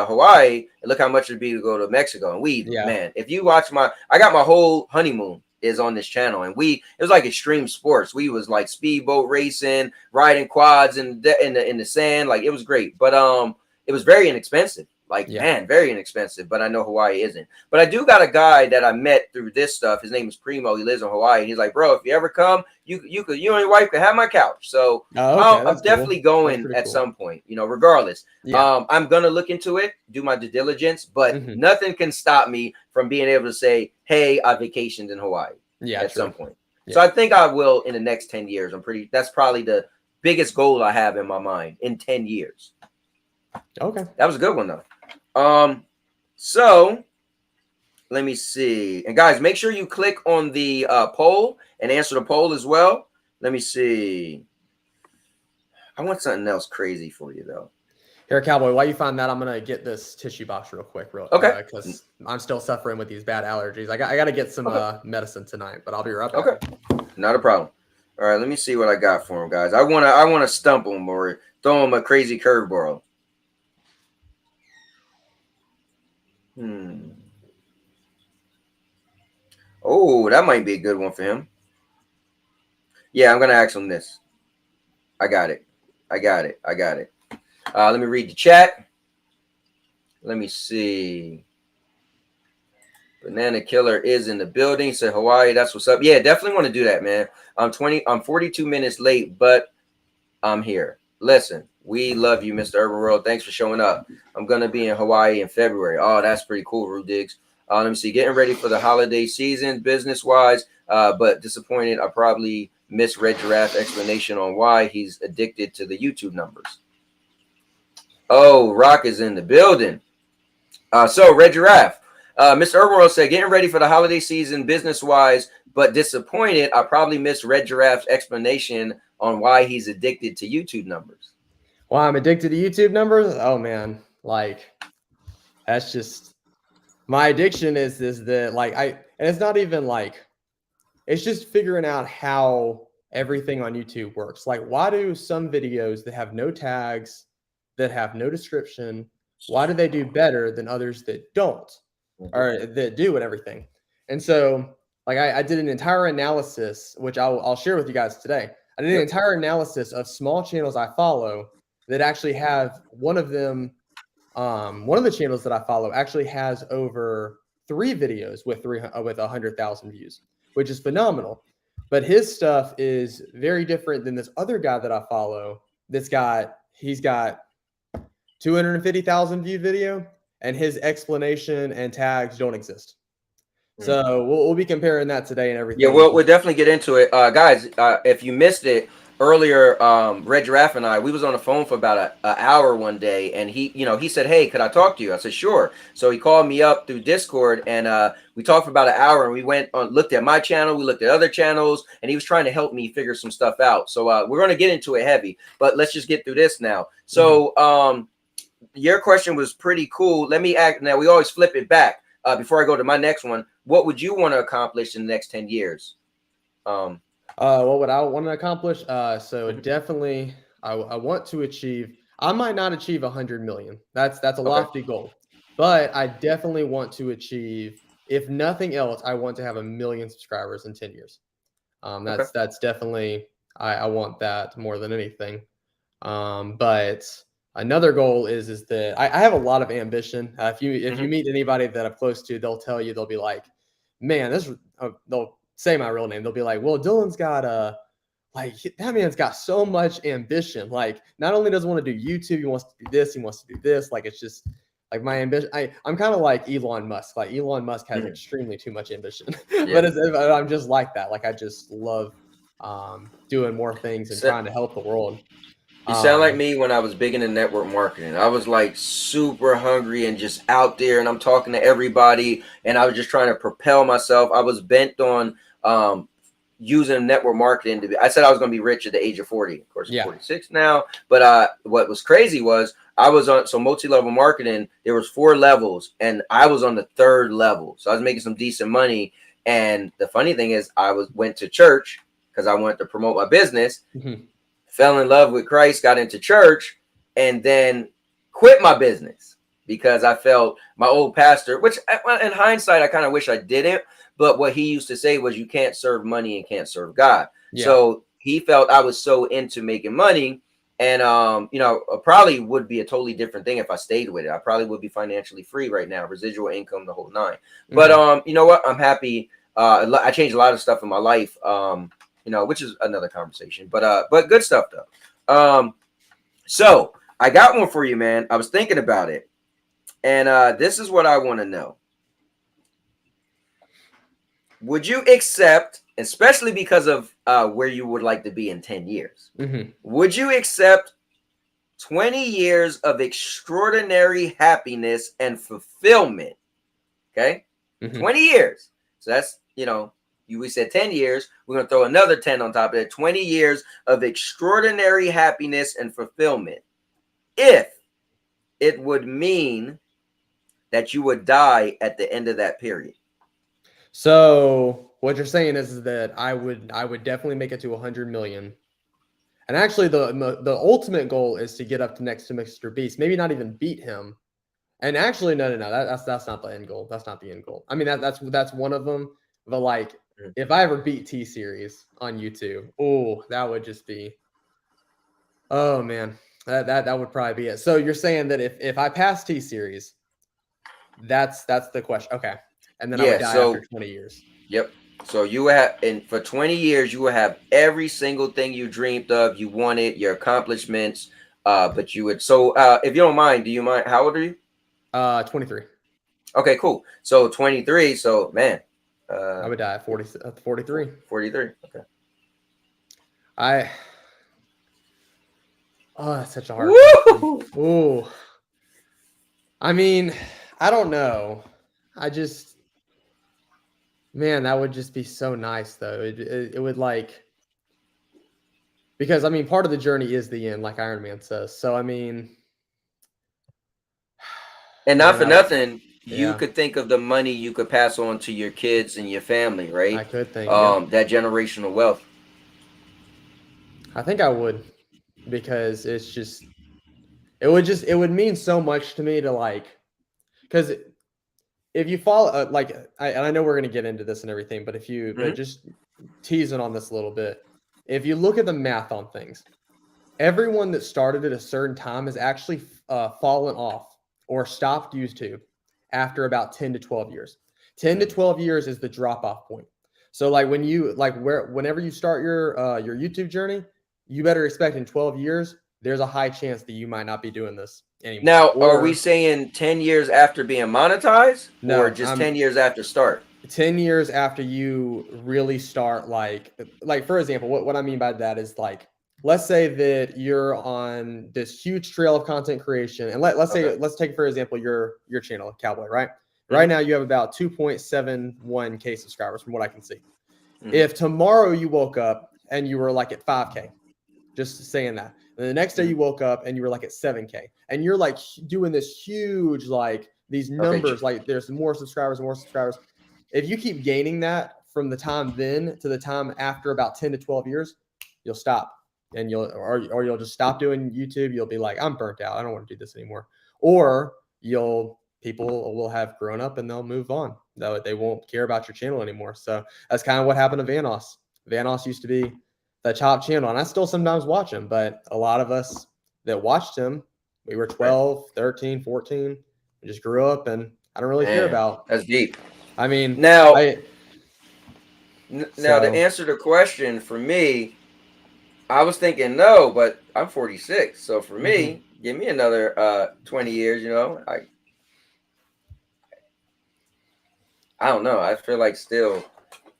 [SPEAKER 2] Hawaii, and look how much it'd be to go to Mexico. And man, if you watch I got my whole honeymoon is on this channel, and it was like extreme sports. We was like speedboat racing, riding quads in the sand. Like, it was great, but it was very inexpensive. Like, man, very inexpensive, but I know Hawaii isn't. But I do got a guy that I met through this stuff. His name is Primo. He lives in Hawaii. And he's like, bro, if you ever come, you and your wife can have my couch. So I'm definitely going at some point, regardless. Yeah. I'm going to look into it, do my due diligence, but nothing can stop me from being able to say, hey, I vacationed in Hawaii at some point. Yeah. So I think I will in the next 10 years. That's probably the biggest goal I have in my mind in 10 years. Okay. That was a good one, though. So let me see. And guys, make sure you click on the poll and answer the poll as well. Let me see. I want something else crazy for you, though.
[SPEAKER 5] Here, Cowboy, while you find that, I'm going to get this tissue box real quick. Okay. Because I'm still suffering with these bad allergies. I got to get some medicine tonight, but I'll be right back.
[SPEAKER 2] Okay. Not a problem. All right, let me see what I got for him, guys. I want to stump him or throw him a crazy curveball. Oh, that might be a good one for him. Yeah, I'm going to ask him this. I got it. Let me read the chat. Let me see. Banana Killer is in the building. Said Hawaii, that's what's up. Yeah, definitely want to do that, man. I'm 42 minutes late, but I'm here. Listen, we love you, Mr. Urban World. Thanks for showing up. I'm going to be in Hawaii in February. Oh, that's pretty cool, Rue Diggs. Let me see. Getting ready for the holiday season, business-wise, but disappointed. I probably missed Red Giraffe explanation on why he's addicted to the YouTube numbers. Oh, Rock is in the building. So, Red Giraffe. Mr. Urban World said, getting ready for the holiday season, business-wise, but disappointed. I probably missed Red Giraffe's explanation on why he's addicted to YouTube numbers.
[SPEAKER 5] Why I'm addicted to YouTube numbers? Oh, man. Like, that's just... My addiction is that, like, and it's not even like, it's just figuring out how everything on YouTube works. Like, why do some videos that have no tags, that have no description, why do they do better than others that don't, or that do and everything? And so, like, I did an entire analysis, which I'll share with you guys today. I did an entire analysis of small channels I follow that actually have one of them. One of the channels that I follow actually has over 3 videos with 100,000 views, which is phenomenal. But his stuff is very different than this other guy that I follow. He's got 250,000 view video, and his explanation and tags don't exist. So we'll be comparing that today and everything.
[SPEAKER 2] Yeah, we'll definitely get into it, guys. If you missed it earlier, Red Giraffe and I, we was on the phone for about an hour one day, and he said, hey, could I talk to you? I said, sure. So he called me up through Discord, and we talked for about an hour, and we looked at my channel, we looked at other channels, and he was trying to help me figure some stuff out. So we're going to get into it heavy, but let's just get through this now. So your question was pretty cool. Let me act now. We always flip it back. Before I go to my next one, what would you want to accomplish in the next 10 years?
[SPEAKER 5] What would I want to accomplish? So definitely, I want to achieve. I might not achieve 100 million. That's a lofty goal, but I definitely want to achieve. If nothing else, I want to have 1 million subscribers in 10 years. That's definitely. I want that more than anything. But another goal is that I have a lot of ambition. If you meet anybody that I'm close to, they'll tell you, they'll be like, man, they'll say my real name. They'll be like, well, Dylan's got that man's got so much ambition. Like, not only does he want to do YouTube, he wants to do this, he wants to do this. Like, it's just like my ambition. I'm kind of like Elon Musk. Like, Elon Musk has extremely too much ambition, but I'm just like that. Like, I just love doing more things and trying to help the world.
[SPEAKER 2] You sound like me when I was big into network marketing. I was like super hungry and just out there, and I'm talking to everybody, and I was just trying to propel myself. I was bent on using network marketing to be. I said I was going to be rich at the age of 40. Of course, I'm 46 now. But what was crazy was I was on multi-level marketing. There was 4 levels, and I was on the 3rd level, so I was making some decent money. And the funny thing is, went to church because I wanted to promote my business. Fell in love with Christ, got into church, and then quit my business because I felt my old pastor, which in hindsight, I kind of wish I didn't. But what he used to say was, you can't serve money and can't serve God. So he felt I was so into making money. And, probably would be a totally different thing if I stayed with it. I probably would be financially free right now, residual income, the whole 9. But, you know what? I'm happy. I changed a lot of stuff in my life. Which is another conversation, but good stuff though. So I got one for you, man. I was thinking about it, and this is what I want to know. Would you accept, especially because of where you would like to be in 10 years, would you accept 20 years of extraordinary happiness and fulfillment? Okay. 20 years. So that's, we said 10 years. We're going to throw another 10 on top of it. 20 years of extraordinary happiness and fulfillment. If it would mean that you would die at the end of that period.
[SPEAKER 5] So what you're saying is that I would definitely make it to 100 million. And actually the ultimate goal is to get up to next to Mr. Beast. Maybe not even beat him. And actually, no. That's not the end goal. That's not the end goal. I mean, that's one of them. But like, if I ever beat T-Series on YouTube, that would just be, oh man, that would probably be it. So you're saying that if I pass T-Series, that's the question. Okay. And then I would die after 20 years.
[SPEAKER 2] Yep. So you have, and for 20 years, you will have every single thing you dreamed of, you wanted, your accomplishments. But you would, so if you don't mind, how old are you?
[SPEAKER 5] 23.
[SPEAKER 2] Okay, cool. So 23. So man,
[SPEAKER 5] I would die at 43.
[SPEAKER 2] 43. Okay.
[SPEAKER 5] That's such a hard question. Ooh. I mean, I don't know. Man, that would just be so nice though. It would because I mean, part of the journey is the end, like Iron Man says. So I mean,
[SPEAKER 2] and not for nothing, you could think of the money you could pass on to your kids and your family, right?
[SPEAKER 5] I could think
[SPEAKER 2] that generational wealth.
[SPEAKER 5] I think I would, because it would mean so much to me to because if you follow and I know we're going to get into this and everything, but but just teasing on this a little bit, if you look at the math on things, everyone that started at a certain time has actually fallen off or stopped YouTube after about 10 to 12 years. 10 to 12 years is the drop off point. So whenever you start your YouTube journey, you better expect in 12 years, there's a high chance that you might not be doing this anymore.
[SPEAKER 2] Now, are we saying 10 years after being monetized, or just 10 years after start?
[SPEAKER 5] 10 years after you really start, like for example, what I mean by that is let's say that you're on this huge trail of content creation, and let's take for example your channel, Cowboy, right? Right now you have about 2.71K subscribers from what I can see. If tomorrow you woke up and you were at 5K, just saying that, and the next day you woke up and you were at 7K, and you're doing this huge these numbers, there's more subscribers and more subscribers. If you keep gaining that from the time then to the time after about 10 to 12 years, you'll stop, and you'll just stop doing YouTube. You'll be like, I'm burnt out. I don't want to do this anymore. Or people will have grown up and they'll move on. They won't care about your channel anymore. So that's kind of what happened to Vanos. Vanos used to be the top channel, and I still sometimes watch him, but a lot of us that watched him, we were 12, 13, 14, we just grew up, and I don't really care about.
[SPEAKER 2] That's deep.
[SPEAKER 5] I mean,
[SPEAKER 2] now to answer the question, for me, I was thinking no, but I'm 46. So for me, give me another 20 years, I don't know. I feel like still,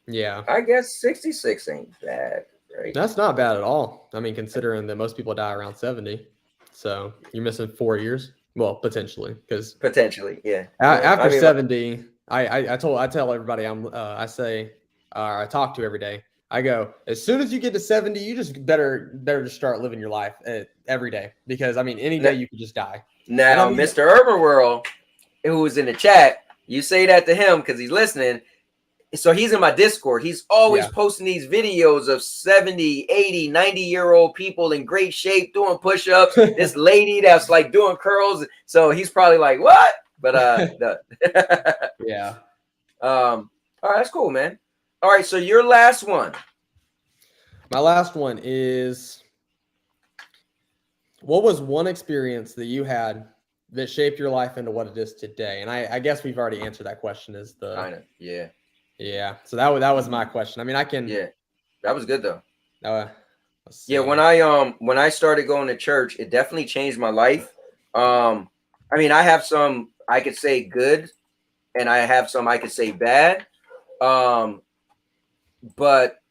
[SPEAKER 2] I guess 66 ain't bad. right?
[SPEAKER 5] That's not bad at all. I mean, considering that most people die around 70. So you're missing 4 years. Well, potentially, because
[SPEAKER 2] Potentially, yeah.
[SPEAKER 5] after
[SPEAKER 2] I mean,
[SPEAKER 5] 70, I tell everybody I talk to every day. I go, as soon as you get to 70, you just better just start living your life every day, because I mean, any day you could just die. And I
[SPEAKER 2] now,
[SPEAKER 5] mean,
[SPEAKER 2] Mr. Urban World, who was in the chat, you say that to him because he's listening. So he's in my Discord. He's always posting these videos of 70, 80, 90-year-old people in great shape doing push-ups. This lady that's like doing curls. So he's probably like, what? But
[SPEAKER 5] yeah.
[SPEAKER 2] all right, that's cool, man. All right, so your last one.
[SPEAKER 5] My last one is, what was one experience that you had that shaped your life into what it is today? And I guess we've already answered that question.
[SPEAKER 2] Kind of, yeah.
[SPEAKER 5] Yeah. So that was my question. I mean, I can.
[SPEAKER 2] Yeah, that was good though.
[SPEAKER 5] Let's see.
[SPEAKER 2] Yeah, when I started going to church, it definitely changed my life. I mean, I have some I could say good, and I have some I could say bad. But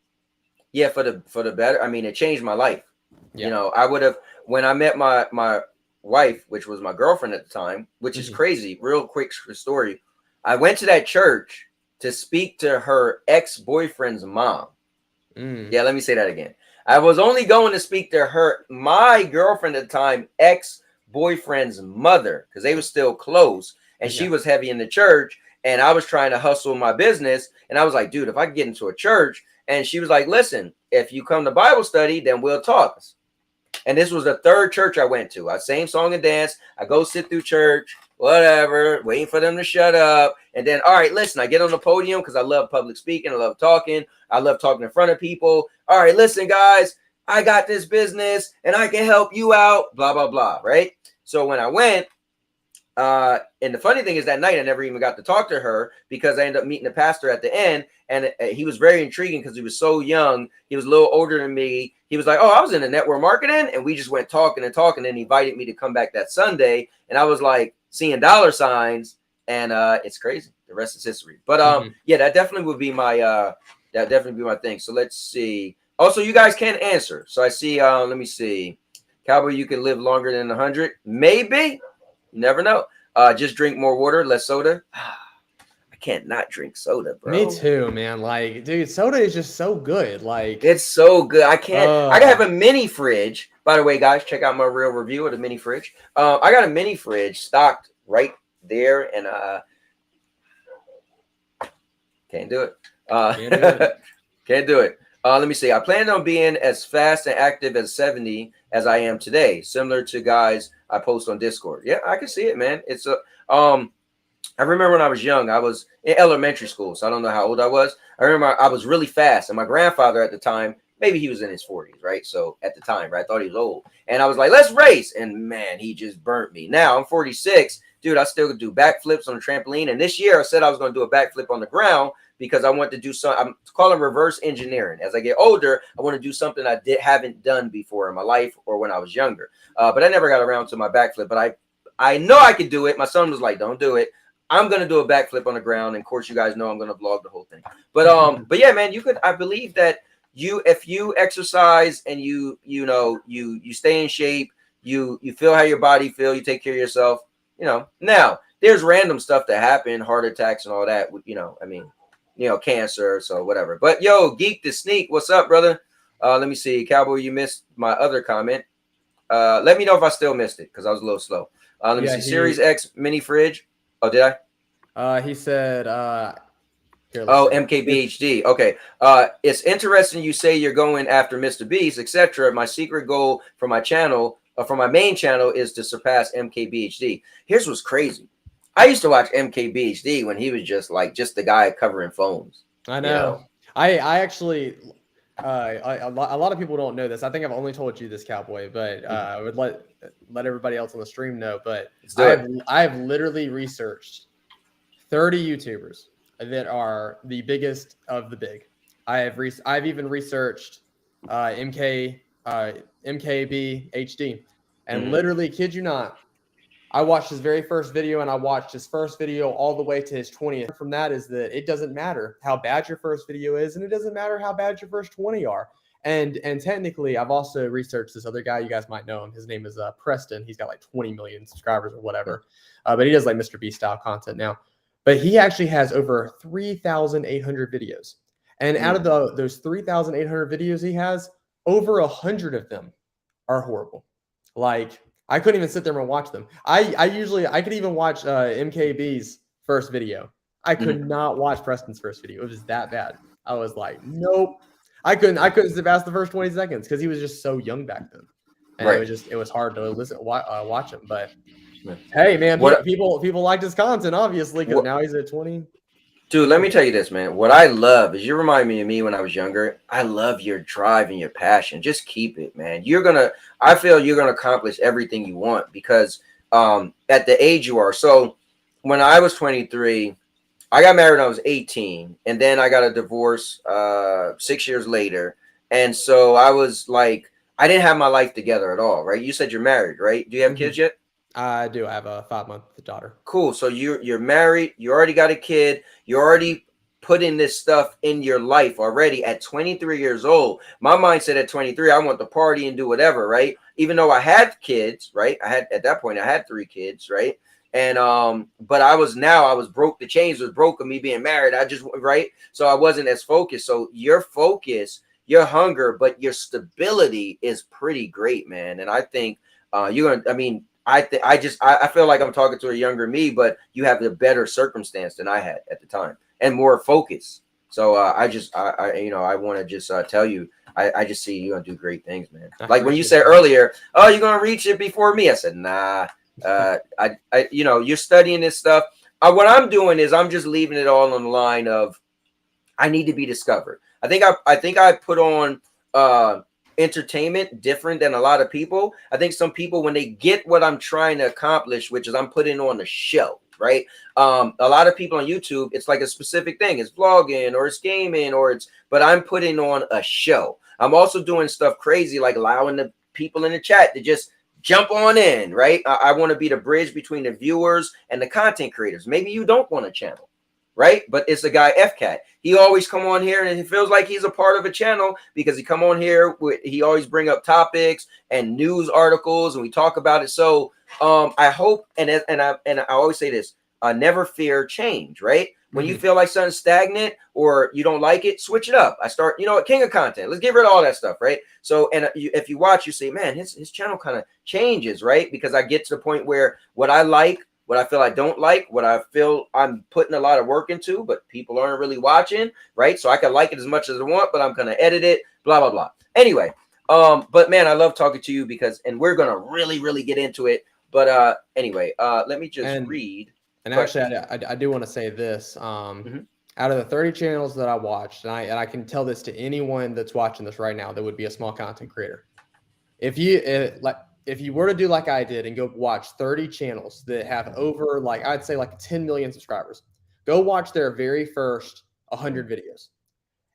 [SPEAKER 2] yeah, for the better. I mean, it changed my life.
[SPEAKER 5] Yeah.
[SPEAKER 2] You know, I would have when I met my wife, which was my girlfriend at the time, which is crazy. Real quick story. I went to that church to speak to her ex-boyfriend's mom. Yeah, let me say that again. I was only going to speak to my girlfriend at the time, ex-boyfriend's mother, because they were still close, and she was heavy in the church, and I was trying to hustle my business, and I was like, dude, if I get into a church, and she was like, listen, if you come to Bible study, then we'll talk. And this was the third church I went to. I same song and dance. I go sit through church, whatever, waiting for them to shut up. And then, all right, listen, I get on the podium because I love public speaking. I love talking. I love talking in front of people. All right, listen, guys, I got this business and I can help you out, blah, blah, blah, right? So when I went, and the funny thing is that night I never even got to talk to her because I ended up meeting the pastor at the end, and he was very intriguing because he was so young. He was a little older than me. He was like, oh, I was in the network marketing, and we just went talking and talking, and he invited me to come back that Sunday, and I was like seeing dollar signs, and it's crazy. The rest is history. But yeah, that definitely would be my thing. So let's see. Also, you guys can answer. So I see. Let me see. Cowboy, you can live longer than 100, maybe. You never know. Just drink more water, less soda. I can't not drink soda, bro.
[SPEAKER 5] Me too, man. Like, dude, soda is just so good. Like,
[SPEAKER 2] it's so good. I can't. I gotta have a mini fridge. By the way, guys, check out my real review of the mini fridge. I got a mini fridge stocked right there, and can't do it. Can't do it. Let me see. I plan on being as fast and active as 70 as I am today, similar to guys I post on Discord. Yeah, I can see it, man. It's a I remember when I was young, I was in elementary school, so I don't know how old I was. I remember I was really fast, and my grandfather at the time, maybe he was in his 40s, right? So at the time, right, I thought he was old, and I was like, let's race, and man, he just burnt me. Now I'm 46, dude. I still do backflips on the trampoline, and this year I said I was going to do a backflip on the ground because I want to do some. I'm calling reverse engineering. As I get older, I want to do something I haven't done before in my life or when I was younger. But I never got around to my backflip. But I know I could do it. My son was like, "Don't do it." I'm gonna do a backflip on the ground, and of course, you guys know I'm gonna vlog the whole thing. But yeah, man, you could. I believe that if you exercise and you stay in shape, you feel how your body feel, you take care of yourself. Now there's random stuff that happen, heart attacks and all that. Cancer, so whatever. But yo, Geek the Sneak, what's up, brother? Let me see. Cowboy, you missed my other comment. Let me know if I still missed it because I was a little slow. Let me see. Series X mini fridge. Oh, did
[SPEAKER 5] I? He said
[SPEAKER 2] MKBHD. Okay. It's interesting you say you're going after Mr. Beast, etc. My secret goal for my channel, for my main channel, is to surpass MKBHD. Here's what's crazy. I used to watch MKBHD when he was just the guy covering phones.
[SPEAKER 5] I know. I actually, a lot of people don't know this. I think I've only told you this, Cowboy, but I would let everybody else on the stream know. But I have literally researched 30 YouTubers that are the biggest of the big. I've even researched MKBHD, and literally, kid you not, I watched his very first video, and I watched his first video all the way to his 20th. From that is that it doesn't matter how bad your first video is, and it doesn't matter how bad your first 20 are. And technically, I've also researched this other guy. You guys might know him. His name is Preston. He's got like 20 million subscribers or whatever. But he does like Mr. Beast style content now. But he actually has over 3,800 videos. And out of those 3,800 videos he has, over 100 of them are horrible. Like, I couldn't even sit there and watch them. I could even watch MKB's first video. I could not watch Preston's first video. It was that bad. I was like, nope. I couldn't sit past the first 20 seconds because he was just so young back then. And it was hard to watch him. But hey, man, people liked his content, obviously, because now he's at 20.
[SPEAKER 2] Dude, let me tell you this, man. What I love is you remind me of me when I was younger. I love your drive and your passion. Just keep it, man. I feel you're gonna accomplish everything you want because at the age you are. So when I was 23, I got married when I was 18, and then I got a divorce 6 years later. And so I was like, I didn't have my life together at all, right? You said you're married, right? Do you have kids yet?
[SPEAKER 5] I do. I have a 5-month daughter.
[SPEAKER 2] Cool. So you're married. You already got a kid. You're already putting this stuff in your life already at 23 years old. My mindset at 23, I want to party and do whatever, right? Even though I had kids, right? At that point, I had 3 kids, right? And but I was broke. The chains was broke of me being married. Right? So I wasn't as focused. So your focus, your hunger, but your stability is pretty great, man. And I think you're gonna. I mean, I feel like I'm talking to a younger me, but you have a better circumstance than I had at the time and more focus. So I want to just tell you, I just see you gonna do great things, man. Like when you said earlier, oh, you're gonna reach it before me. I said, nah. You're studying this stuff. What I'm doing is I'm just leaving it all on the line of I need to be discovered. I think I put on entertainment different than a lot of people. I think some people, when they get what I'm trying to accomplish, which is I'm putting on a show, right? A lot of people on YouTube, it's like a specific thing. It's vlogging or it's gaming but I'm putting on a show. I'm also doing stuff crazy, like allowing the people in the chat to just jump on in, right? I want to be the bridge between the viewers and the content creators. Maybe you don't want a channel, right? But it's a guy, FCAT. He always come on here and it feels like he's a part of a channel because he come on here. He always bring up topics and news articles and we talk about it. So I hope, and I always say this, never fear change, right? When you feel like something's stagnant or you don't like it, switch it up. I start, king of content. Let's get rid of all that stuff, right? So, and if you watch, you say, man, his channel kind of changes, right? Because I get to the point where what I like, what I feel I don't like, what I feel I'm putting a lot of work into, but people aren't really watching, right? So I can like it as much as I want, but I'm going to edit it, blah, blah, blah. Anyway, but man, I love talking to you and we're going to really, really get into it. But anyway, let me just read.
[SPEAKER 5] And actually, I do want to say this. Out of the 30 channels that I watched, and I can tell this to anyone that's watching this right now that would be a small content creator. If you were to do like I did and go watch 30 channels that have over, like, I'd say like 10 million subscribers, go watch their very first 100 videos.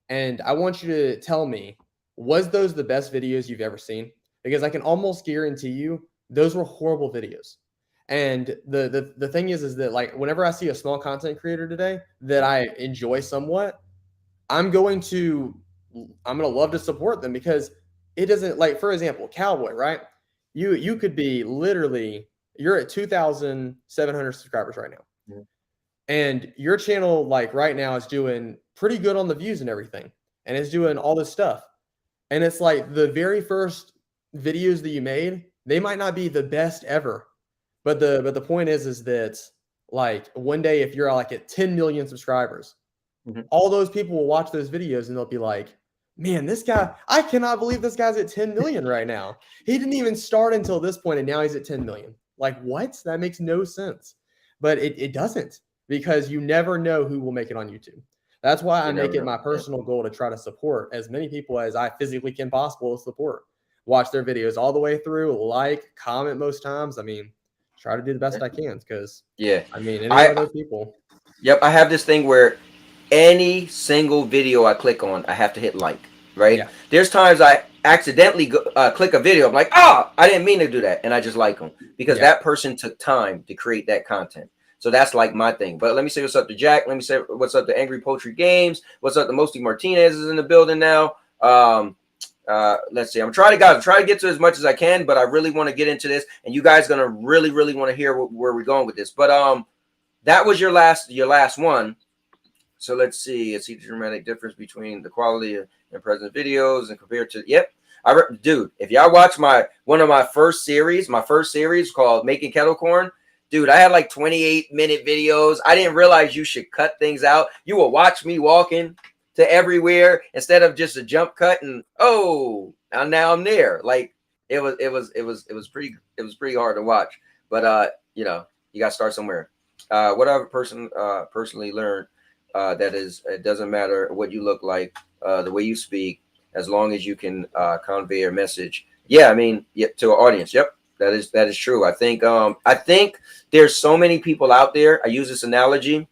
[SPEAKER 5] And I want you to tell me, was those the best videos you've ever seen? Because I can almost guarantee you those were horrible videos. And the thing is that, like, whenever I see a small content creator today that I enjoy somewhat, I'm going to love to support them because it doesn't, like, for example, Cowboy, right? You could be literally, you're at 2,700 subscribers right now. And your channel, like, right now is doing pretty good on the views and everything. And it's doing all this stuff. And it's like the very first videos that you made, they might not be the best ever. But the point is that, like, one day if you're like at 10 million subscribers, all those people will watch those videos and they'll be like, man, this guy, I cannot believe this guy's at 10 million right now. He didn't even start until this point and now he's at 10 million. Like, what? That makes no sense. But it doesn't, because you never know who will make it on YouTube. That's why I make it my personal goal to try to support as many people as I physically can possible support. Watch their videos all the way through, like, comment most times. I mean, try to do the best I can because, I mean, any of those people.
[SPEAKER 2] Yep, I have this thing where any single video I click on, I have to hit like, right? Yeah. There's times I accidentally click a video. I'm like, I didn't mean to do that. And I just like them because that person took time to create that content. So that's like my thing. But let me say what's up to Jack. Let me say what's up to Angry Poultry Games. What's up to Mosty Martinez is in the building now. let's see. I'm trying to get to as much as I can, but I really want to get into this, and you guys gonna really want to hear where we're going with this. But that was your last one. So let's see. It's the dramatic difference between the quality and present videos and compared to dude. If y'all watch one of my first series called Making Kettle Corn, dude, I had like 28-minute videos. I didn't realize you should cut things out. You will watch me walking to everywhere instead of just a jump cut and now I'm there. Like it was pretty hard to watch. But you know, you gotta start somewhere. What I've personally learned that is, it doesn't matter what you look like, the way you speak, as long as you can convey a message. Yeah, I mean, to an audience. Yep, that is true. I think there's so many people out there. I use this analogy,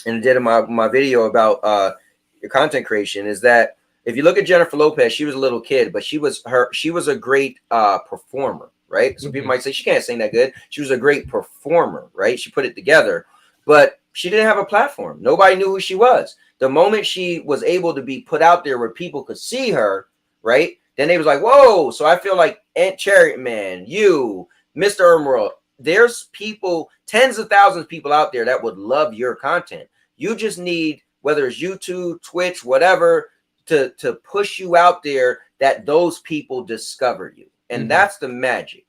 [SPEAKER 2] and I did in my video about your content creation, is that if you look at Jennifer Lopez, she was a little kid, but she was a great performer, right? Some people might say she can't sing that good. She was a great performer, right? She put it together, but she didn't have a platform. Nobody knew who she was. The moment she was able to be put out there where people could see her, right? Then they was like, whoa. So I feel like Aunt Chariot Man, you, Mr. Emerald, there's people, tens of thousands of people out there that would love your content. You just need, whether it's YouTube, Twitch, whatever, to push you out there that those people discover you. And that's the magic,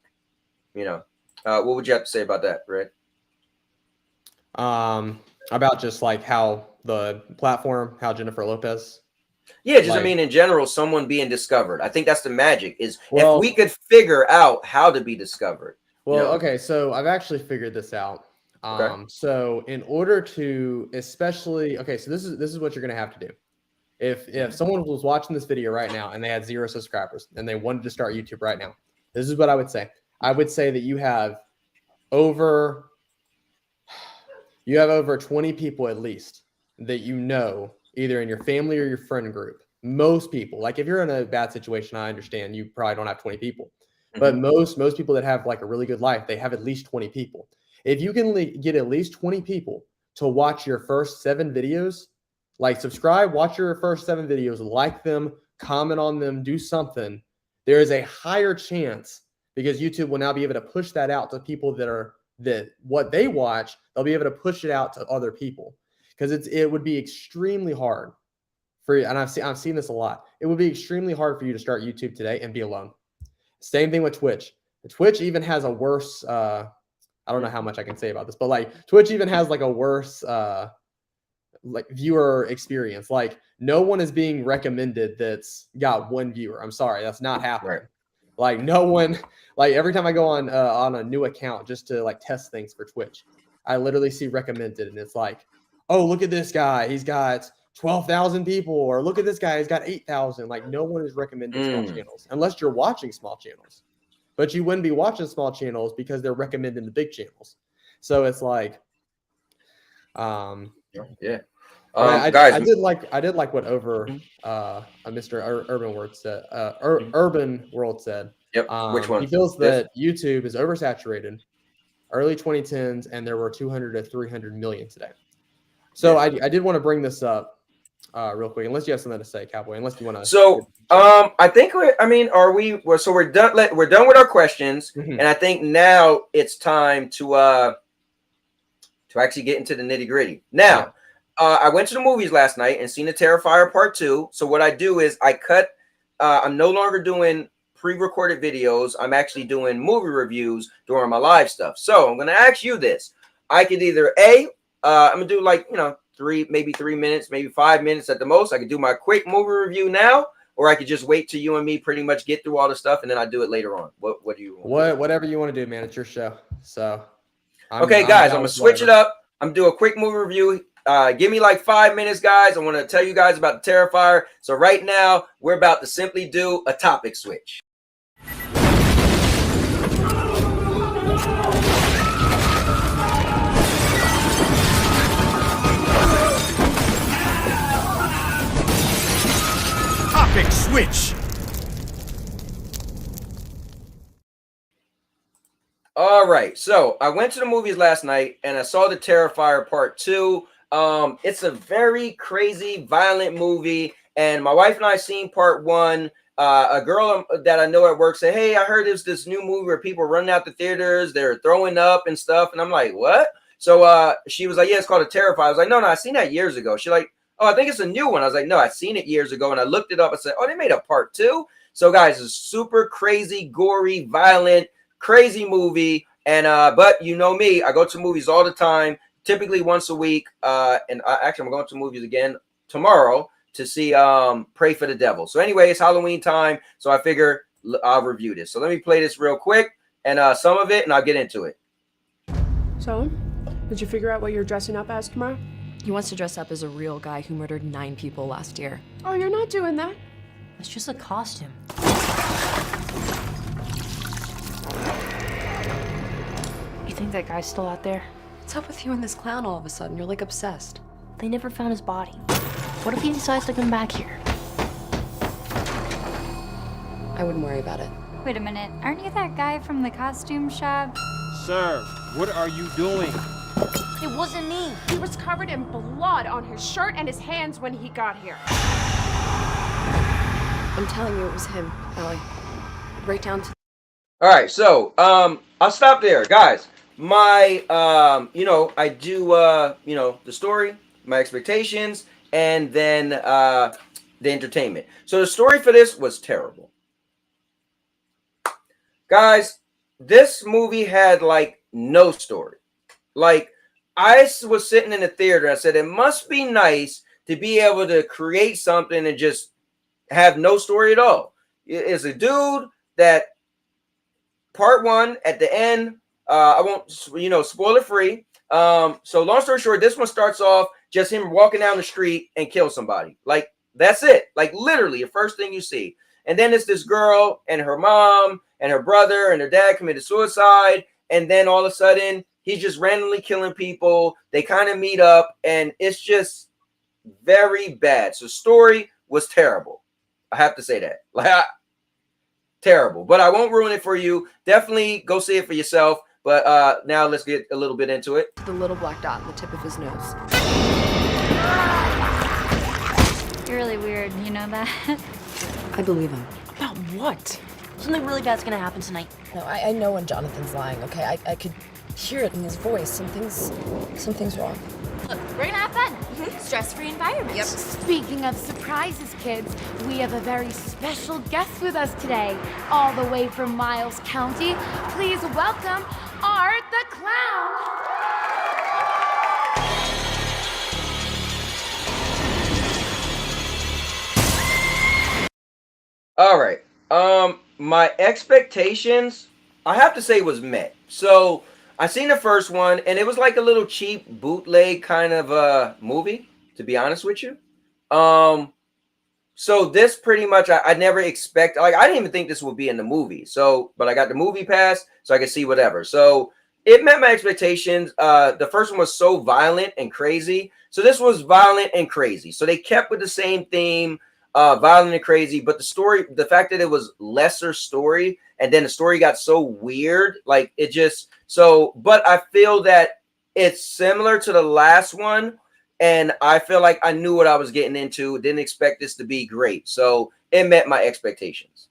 [SPEAKER 2] you know. What would you have to say about that, Red?
[SPEAKER 5] About just like how the platform, how Jennifer Lopez.
[SPEAKER 2] Yeah, just I mean, in general, someone being discovered. I think that's the magic, is
[SPEAKER 5] well,
[SPEAKER 2] if we could figure out how to be discovered.
[SPEAKER 5] Well,
[SPEAKER 2] you know?
[SPEAKER 5] Okay, so I've actually figured this out. So in order to, especially, so this is what you're gonna have to do. If someone was watching this video right now and they had 0 subscribers and they wanted to start YouTube right now, this is what I would say. I would say that you have over 20 people at least that you know, either in your family or your friend group. Most people, like if you're in a bad situation, I understand you probably don't have 20 people, but most people that have like a really good life, they have at least 20 people. If you can get at least 20 people to watch your first 7 videos, like subscribe, watch your first 7 videos, like them, comment on them, do something, there is a higher chance, because YouTube will now be able to push that out to people that what they watch, they'll be able to push it out to other people. Because it would be extremely hard for you, and I've seen this a lot. It would be extremely hard for you to start YouTube today and be alone. Same thing with Twitch. Twitch even has a worse, I don't know how much I can say about this, but like Twitch even has like a worse like viewer experience. Like no one is being recommended that's got 1 viewer. I'm sorry, that's not happening. Right. Like no one, like every time I go on a new account just to like test things for Twitch, I literally see recommended, and it's like, oh, look at this guy, he's got 12,000 people, or look at this guy, he's got 8,000. Like no one is recommending small channels unless you're watching small channels, but you wouldn't be watching small channels because they're recommending the big channels. So it's like,
[SPEAKER 2] guys,
[SPEAKER 5] I did like what Mr. Urban World said. Urban World said.
[SPEAKER 2] Yep. Which one?
[SPEAKER 5] He feels that YouTube is oversaturated. Early 2010s, and there were 200 to 300 million today. So I did want to bring this up real quick, unless you have something to say, Cowboy. Unless you want to.
[SPEAKER 2] So I think we're done. We're done with our questions, and I think now it's time to actually get into the nitty gritty. Now, I went to the movies last night and seen the Terrifier Part 2. So what I do is I cut. I'm no longer doing pre-recorded videos. I'm actually doing movie reviews during my live stuff. So I'm going to ask you this. I could either I'm going to do like, 3 minutes, maybe 5 minutes at the most. I could do my quick movie review now, or I could just wait till you and me pretty much get through all the stuff, and then I do it later on. What do you want?
[SPEAKER 5] Whatever you want to do, man. It's your show. So
[SPEAKER 2] okay, guys, I'm going to switch it up. I'm going to do a quick movie review. Give me like 5 minutes, guys. I want to tell you guys about the Terrifier. So right now, we're about to simply do a topic switch.
[SPEAKER 1] Topic switch.
[SPEAKER 2] All right, so I went to the movies last night and I saw the Terrifier Part 2. It's a very crazy, violent movie, and my wife and I seen Part 1 a girl that I know at work said, "Hey, I heard there's this new movie where people running out the theaters, they're throwing up and stuff." And I'm like, "What?" So she was like, "Yeah, it's called a Terrifier." I was like, "No, I seen that years ago." She's like, "Oh, I think it's a new one." I was like, "No, I've seen it years ago." And I looked it up. I said, "Oh, they made a part 2." So guys, it's a super crazy, gory, violent, crazy movie. And but you know me, I go to movies all the time, typically once a week. Actually, I'm going to movies again tomorrow to see Pray for the Devil. So anyway, it's Halloween time, so I figure I'll review this. So let me play this real quick and some of it, and I'll get into it.
[SPEAKER 6] So, did you figure out what you're dressing up as tomorrow?
[SPEAKER 7] He wants to dress up as a real guy who murdered 9 people last year.
[SPEAKER 6] Oh, you're not doing that.
[SPEAKER 8] It's just a costume. You think that guy's still out there?
[SPEAKER 7] What's up with you and this clown all of a sudden? You're like obsessed.
[SPEAKER 8] They never found his body. What if he decides to come back here?
[SPEAKER 7] I wouldn't worry about it.
[SPEAKER 9] Wait a minute, aren't you that guy from the costume shop?
[SPEAKER 4] Sir, what are you doing?
[SPEAKER 8] It wasn't me.
[SPEAKER 6] He was covered in blood on his shirt and his hands when he got here.
[SPEAKER 7] I'm telling you, it was him, Ellie. Right down to...
[SPEAKER 2] All right, so I'll stop there, guys. My I do the story, my expectations, and then the entertainment. So the story for this was terrible. Guys, this movie had like no story. Like, I was sitting in the theater, I said it must be nice to be able to create something and just have no story at all. It's a dude that part 1 at the end, I won't spoiler free. So long story short, this one starts off just him walking down the street and kill somebody. Like, that's it. Like, literally the first thing you see. And then it's this girl and her mom and her brother and her dad committed suicide. And then all of a sudden he's just randomly killing people. They kind of meet up and it's just very bad. So story was terrible. I have to say that. Like, terrible. But I won't ruin it for you. Definitely go see it for yourself. But now let's get a little bit into it.
[SPEAKER 7] The little black dot on the tip of his nose.
[SPEAKER 9] You're really weird, you know that?
[SPEAKER 7] I believe him.
[SPEAKER 8] About what? Something really bad's gonna happen tonight.
[SPEAKER 7] No, I know when Jonathan's lying, okay? I could hear it in his voice. Something's wrong.
[SPEAKER 10] Look, we're gonna have fun. Stress-free environment.
[SPEAKER 7] Yep.
[SPEAKER 10] Speaking of surprises, kids, we have a very special guest with us today, all the way from Miles County. Please welcome Art the Clown.
[SPEAKER 2] All right. My expectations, I have to say, was met. So I seen the first one, and it was like a little cheap bootleg kind of movie, to be honest with you. So this pretty much, I never expect, like, I didn't even think this would be in the movie. So, but I got the movie pass, so I could see whatever. So it met my expectations. The first one was so violent and crazy. So this was violent and crazy. So they kept with the same theme, violent and crazy. But the story, the fact that it was lesser story, and then the story got so weird, like it just, so, but I feel that it's similar to the last one. And I feel like I knew what I was getting into. Didn't expect this to be great. So it met my expectations.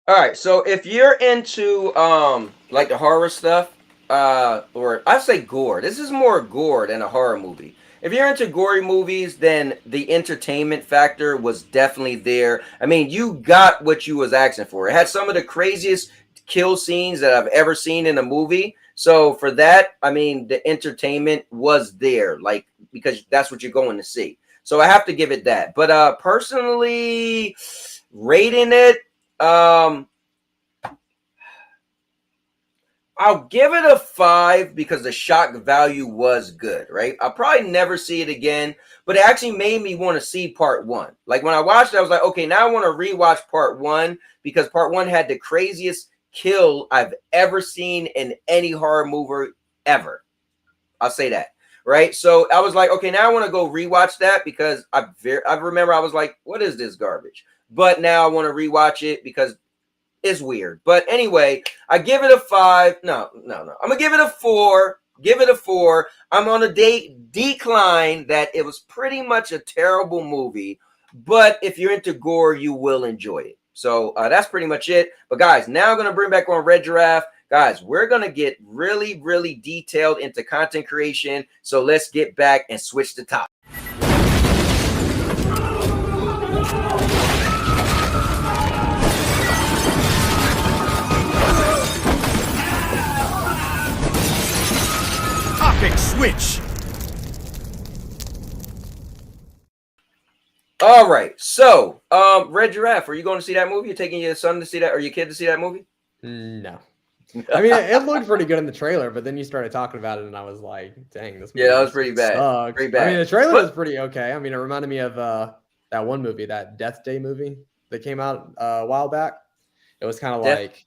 [SPEAKER 2] All right, so if you're into like the horror stuff, or I say gore, this is more gore than a horror movie. If you're into gory movies, then the entertainment factor was definitely there. I mean, you got what you was asking for. It had some of the craziest kill scenes that I've ever seen in a movie. So for that, I mean, the entertainment was there, like, because that's what you're going to see. So I have to give it that. But personally, rating it, I I'll give it a 5 because the shock value was good, right? I'll probably never see it again, but it actually made me want to see part 1. Like when I watched it, I was like, okay, now I want to rewatch part 1 because part 1 had the craziest kill I've ever seen in any horror movie ever. I'll say that, right? So I was like, okay, now I want to go rewatch that because I remember I was like, what is this garbage? But now I want to rewatch it because it's weird. But anyway, I give it a 5. No. I'm gonna give it a 4. Give it a 4. I'm on a decline that it was pretty much a terrible movie. But if you're into gore, you will enjoy it. So that's pretty much it. But guys, now I'm gonna bring back on Red Giraffe. Guys, we're gonna get really, really detailed into content creation. So let's get back and switch the topic.
[SPEAKER 1] Topic switch.
[SPEAKER 2] All right, so Red Giraffe, are you going to see that movie? You're taking your son to see that, or your kid to see that movie?
[SPEAKER 5] No. I mean, it looked pretty good in the trailer, but then you started talking about it, and I was like, "Dang, this movie
[SPEAKER 2] that was pretty bad.
[SPEAKER 5] sucks."
[SPEAKER 2] Pretty bad.
[SPEAKER 5] I mean, the trailer was pretty okay. I mean, it reminded me of that one movie, that Death Day movie that came out a while back. It was kind of like,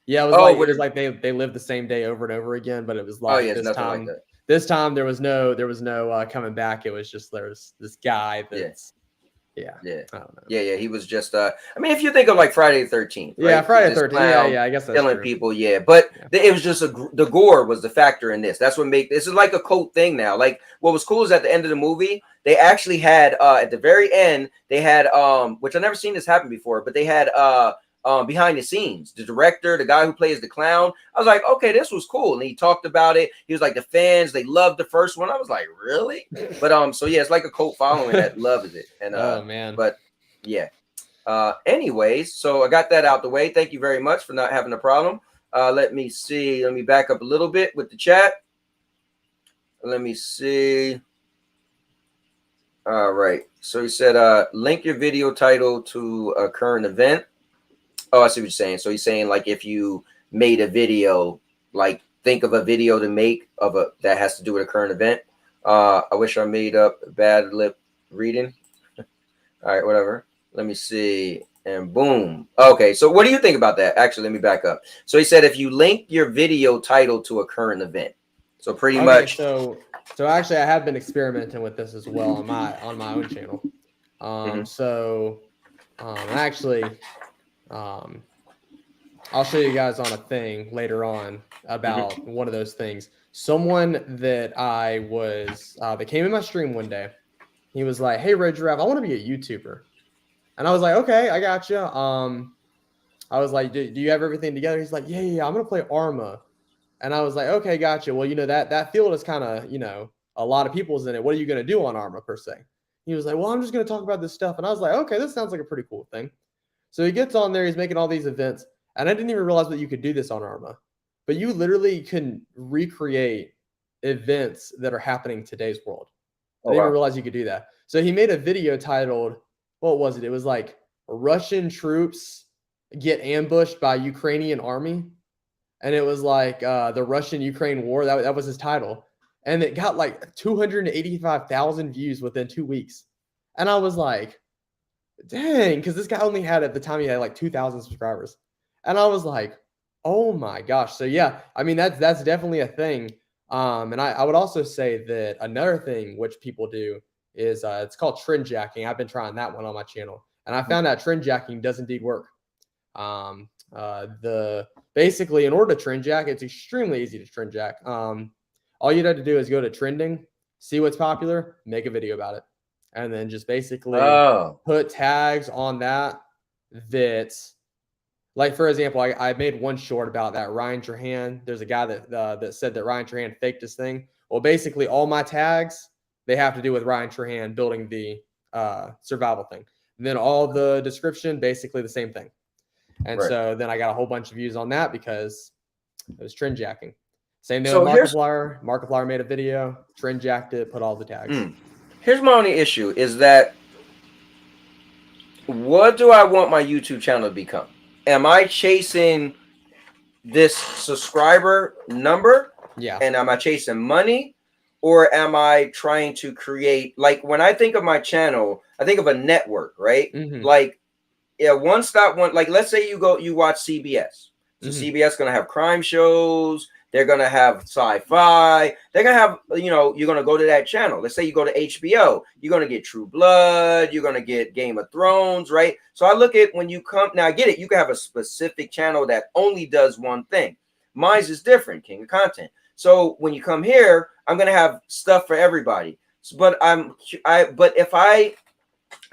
[SPEAKER 5] yeah, it was like they lived the same day over and over again, but it was like this time there was no coming back. It was just there was this guy that's. Yeah. I don't know.
[SPEAKER 2] Yeah. He was just. I mean, if you think of like Friday the 13th. Right?
[SPEAKER 5] Yeah, Friday the 13th. Yeah. I guess that's
[SPEAKER 2] killing
[SPEAKER 5] true.
[SPEAKER 2] people. Yeah, but it was just the gore was the factor in this. That's what this is like a cult thing now. Like what was cool is at the end of the movie they actually had at the very end they had which I've never seen this happen before, but they had behind the scenes, the director, the guy who plays the clown. I was like, okay, this was cool. And he talked about it. He was like, the fans, they loved the first one. I was like, really? But so yeah, it's like a cult following that loves it. And
[SPEAKER 5] oh man.
[SPEAKER 2] But yeah. Anyways, so I got that out the way. Thank you very much for not having a problem. Let me see. Let me back up a little bit with the chat. Let me see. All right. So he said, link your video title to a current event. Oh, I see what you're saying. So he's saying like if you made a video, like think of a video to make of that has to do with a current event. I wish I made up bad lip reading. All right, whatever. Let me see. And boom. Okay, so what do you think about that? Actually, let me back up. So he said if you link your video title to a current event. So pretty much.
[SPEAKER 5] So actually I have been experimenting with this as well on my own channel. Actually I'll show you guys on a thing later on about one of those things. Someone that that came in my stream one day, he was like, "Hey, Red Giraffe, I want to be a YouTuber." And I was like, "Okay, I got you." I was like, do you have everything together? He's like, yeah, I'm going to play Arma. And I was like, okay, gotcha. Well, that field is kind of, a lot of people's in it. What are you going to do on Arma per se? He was like, well, I'm just going to talk about this stuff. And I was like, okay, this sounds like a pretty cool thing. So he gets on there, he's making all these events, and I didn't even realize that you could do this on Arma. But you literally can recreate events that are happening in today's world. I didn't even realize you could do that. So he made a video titled, what was it? It was like Russian troops get ambushed by Ukrainian army. And it was like the Russian-Ukraine war. That was his title. And it got like 285,000 views within 2 weeks. And I was like, dang, because this guy only had, at the time, he had like 2,000 subscribers. And I was like, oh my gosh. So yeah, I mean, that's definitely a thing. And I would also say that another thing which people do is it's called trend jacking. I've been trying that one on my channel. And I found that trend jacking does indeed work. Basically, in order to trend jack, it's extremely easy to trend jack. All you'd have to do is go to trending, see what's popular, make a video about it, and then just basically put tags on that. Like, for example, I made one short about that Ryan Trahan. There's a guy that said that Ryan Trahan faked his thing. Well, basically, all my tags, they have to do with Ryan Trahan building the survival thing. And then all the description, basically the same thing. And so then I got a whole bunch of views on that because it was trend jacking. Same thing with Markiplier. Markiplier made a video, trend jacked it, put all the tags.
[SPEAKER 2] Here's my only issue is that what do I want my YouTube channel to become? Am I chasing this subscriber number?
[SPEAKER 5] Yeah.
[SPEAKER 2] And am I chasing money? Or am I trying to create, like when I think of my channel, I think of a network, right?
[SPEAKER 5] Mm-hmm.
[SPEAKER 2] Like, yeah, like let's say you watch CBS. So
[SPEAKER 5] Mm-hmm.
[SPEAKER 2] CBS gonna have crime shows, they're gonna have sci-fi, they're gonna have, you're gonna go to that channel. Let's say you go to HBO, you're gonna get True Blood, you're gonna get Game of Thrones, right? So I look at when you come, now I get it, you can have a specific channel that only does one thing. Mine's is different, King of Content. So when you come here, I'm gonna have stuff for everybody. But if I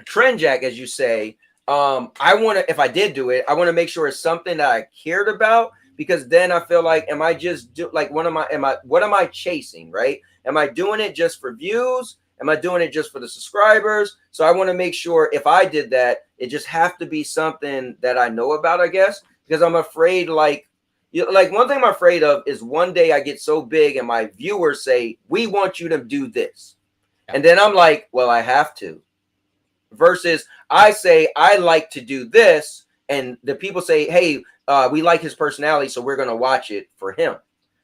[SPEAKER 2] trend jack, as you say, I want to, if I did do it, I want to make sure it's something that I cared about, because then I feel like, am I just what am I chasing, right? Am I doing it just for views? Am I doing it just for the subscribers? So I want to make sure if I did that, it just have to be something that I know about, I guess, because I'm afraid, like one thing I'm afraid of is one day I get so big and my viewers say, we want you to do this. And then I'm like, well, I have to. Versus I say, I like to do this. And the people say, hey, we like his personality, so we're going to watch it for him.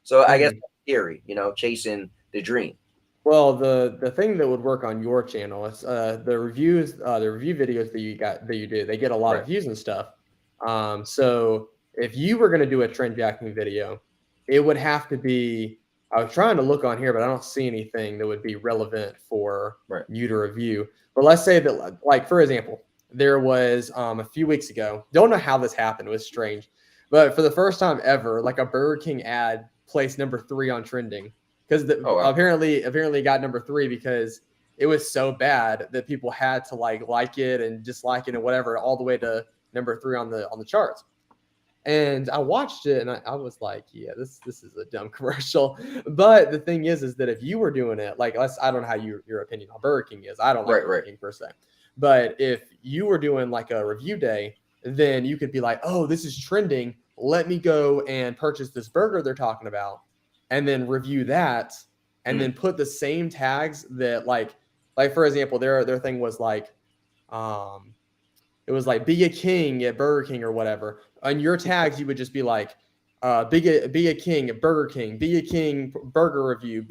[SPEAKER 2] So I guess that's theory, chasing the dream.
[SPEAKER 5] Well, the thing that would work on your channel is the review videos that you do. They get a lot of views and stuff. So if you were going to do a trend jacking video, it would have to be. I was trying to look on here, but I don't see anything that would be relevant for you to review. But let's say that, like, for example, there was a few weeks ago. Don't know how this happened. It was strange, but for the first time ever, like a Burger King ad placed number 3 on trending. Because apparently it got number 3 because it was so bad that people had to like it and dislike it and whatever, all the way to number 3 on the charts. And I watched it and I was like, yeah, this is a dumb commercial. But the thing is that if you were doing it, like, I don't know how your opinion on Burger King is. I don't like Burger King per se. But if you were doing like a review day, then you could be like, oh, this is trending. Let me go and purchase this burger they're talking about, and then review that, and then put the same tags that like for example, their thing was like, it was like, be a king at Burger King or whatever. On your tags, you would just be like, be a king at Burger King, be a king burger review,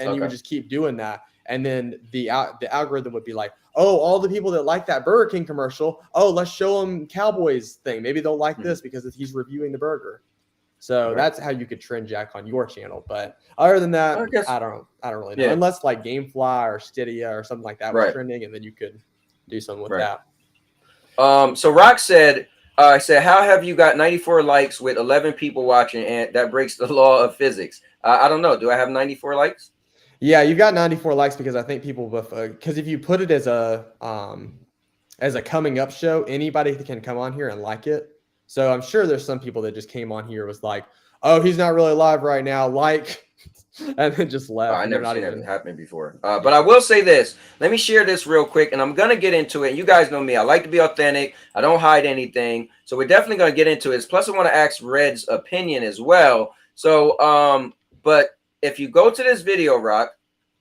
[SPEAKER 5] and you would just keep doing that. And then the algorithm would be like, oh, all the people that like that Burger King commercial, oh, let's show them Cowboys thing. Maybe they'll like this because he's reviewing the burger. So that's how you could trend jack on your channel. But other than that, I don't really know. Unless like Gamefly or Stydia or something like that was trending, and then you could do something with that.
[SPEAKER 2] So Rock said, I said, how have you got 94 likes with 11 people watching, and that breaks the law of physics? I don't know. Do I have 94 likes?
[SPEAKER 5] Yeah, you got 94 likes because I think people, because if you put it as a coming up show, anybody can come on here and like it. So I'm sure there's some people that just came on here was like, oh, he's not really live right now, like, and then just left.
[SPEAKER 2] I never seen that happen before. But I will say this. Let me share this real quick, and I'm going to get into it. You guys know me. I like to be authentic. I don't hide anything. So we're definitely going to get into it. Plus, I want to ask Red's opinion as well. So, but if you go to this video, Rock,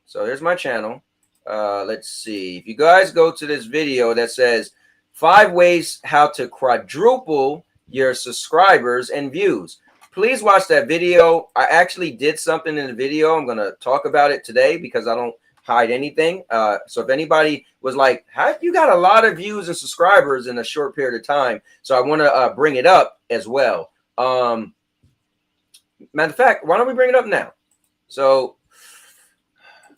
[SPEAKER 2] so there's my channel. Let's see. If you guys go to this video that says 5 ways how to quadruple your subscribers and views, please watch that video. I actually did something in the video. I'm going to talk about it today because I don't hide anything. So if anybody was like, how you got a lot of views and subscribers in a short period of time, so I want to bring it up as well. Matter of fact, why don't we bring it up now? So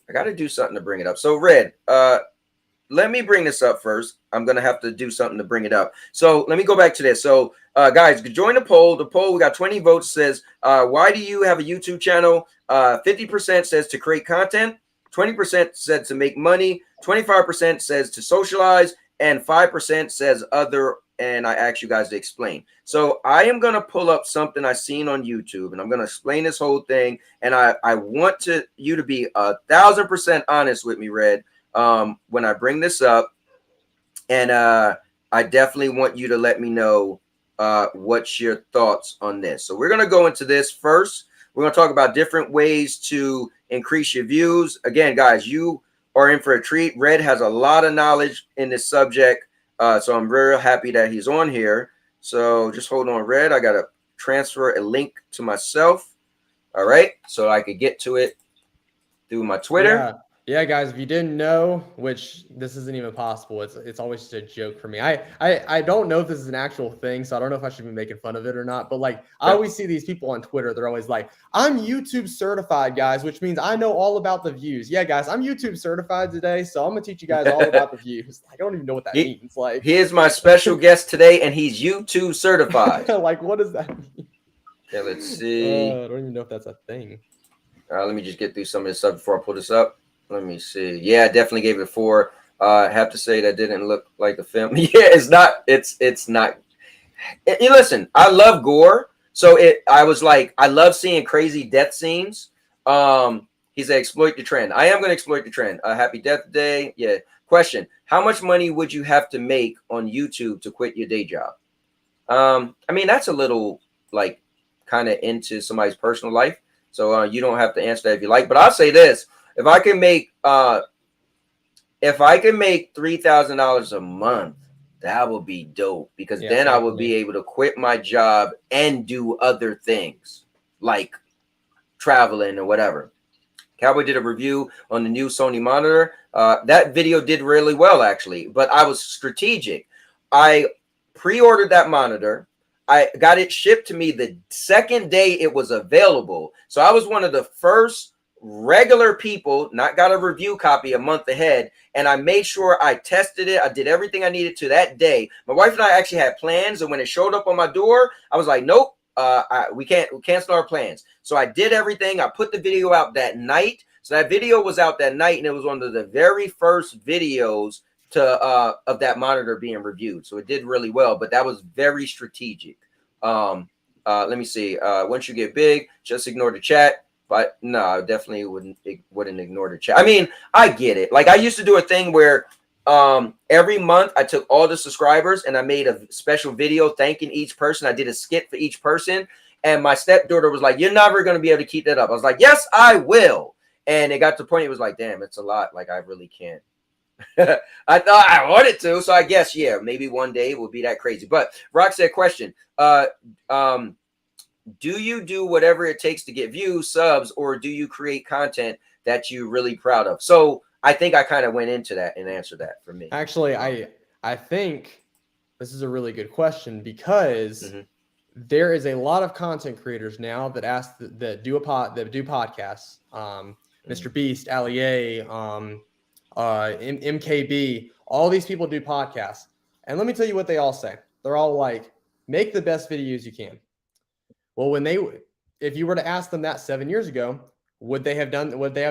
[SPEAKER 2] I got to do something to bring it up. So Red, let me bring this up first. I'm going to have to do something to bring it up. So let me go back to this. So guys, join the poll. The poll, we got 20 votes, says, why do you have a YouTube channel? 50% says to create content. 20% said to make money. 25% says to socialize. And 5% says other. And I asked you guys to explain. So I am going to pull up something I seen on YouTube, and I'm going to explain this whole thing. And I want you to be 1,000% honest with me, Red, when I bring this up. And I definitely want you to let me know what's your thoughts on this. So we're going to go into this first. We're going to talk about different ways to increase your views. Again, guys, you are in for a treat. Red has a lot of knowledge in this subject. So I'm very happy that he's on here. So just hold on, Red. I got to transfer a link to myself. All right, so I could get to it through my Twitter.
[SPEAKER 5] Yeah, guys, if you didn't know, which this isn't even possible, it's always just a joke for me. I don't know if this is an actual thing, so I don't know if I should be making fun of it or not. But like, I always see these people on Twitter. They're always like, "I'm YouTube certified, guys," which means I know all about the views. Yeah, guys, I'm YouTube certified today, so I'm gonna teach you guys all about the views. I don't even know what that means. Like,
[SPEAKER 2] here's my special guest today, and he's YouTube certified.
[SPEAKER 5] Like, what does that mean?
[SPEAKER 2] Yeah, let's see.
[SPEAKER 5] I don't even know if that's a thing.
[SPEAKER 2] All right, let me just get through some of this stuff before I pull this up. Let me see. Yeah, I definitely gave it 4. I have to say that didn't look like the film. Yeah, it's not. It's not. Listen, I love gore, so I was like, I love seeing crazy death scenes. He said, exploit the trend. I am going to exploit the trend. Happy Death Day. Yeah. Question: how much money would you have to make on YouTube to quit your day job? I mean, that's a little like kind of into somebody's personal life, so you don't have to answer that if you like. But I'll say this. If I can make $3,000 a month, that would be dope, because then I would be able to quit my job and do other things like traveling or whatever. Cowboy did a review on the new Sony monitor. That video did really well, actually, but I was strategic. I pre-ordered that monitor. I got it shipped to me the second day it was available. So I was one of the first regular people, not got a review copy a month ahead, and I made sure I tested it. I did everything I needed to that day. My wife and I actually had plans, and when it showed up on my door, I was like, nope, we cancel our plans. So I did everything. I put the video out that night. So that video was out that night, and it was one of the very first videos of that monitor being reviewed. So it did really well, but that was very strategic. Let me see. Once you get big, just ignore the chat. But no, I definitely wouldn't ignore the chat. I mean, I get it. Like, I used to do a thing where every month I took all the subscribers and I made a special video thanking each person. I did a skit for each person. And my stepdaughter was like, "You're never going to be able to keep that up." I was like, "Yes, I will." And it got to the point, it was like, damn, it's a lot. Like, I really can't. I thought I wanted to. So I guess, yeah, maybe one day it will be that crazy. But Rock said, question, do you do whatever it takes to get views, subs, or do you create content that you're really proud of? So I think I kind of went into that and answered that for me.
[SPEAKER 5] Actually, I think this is a really good question, because there is a lot of content creators now that do podcasts. Mr. Beast, Ali A, MKB, all these people do podcasts. And let me tell you what they all say. They're all like, make the best videos you can. Well, if you were to ask them that 7 years ago, would they have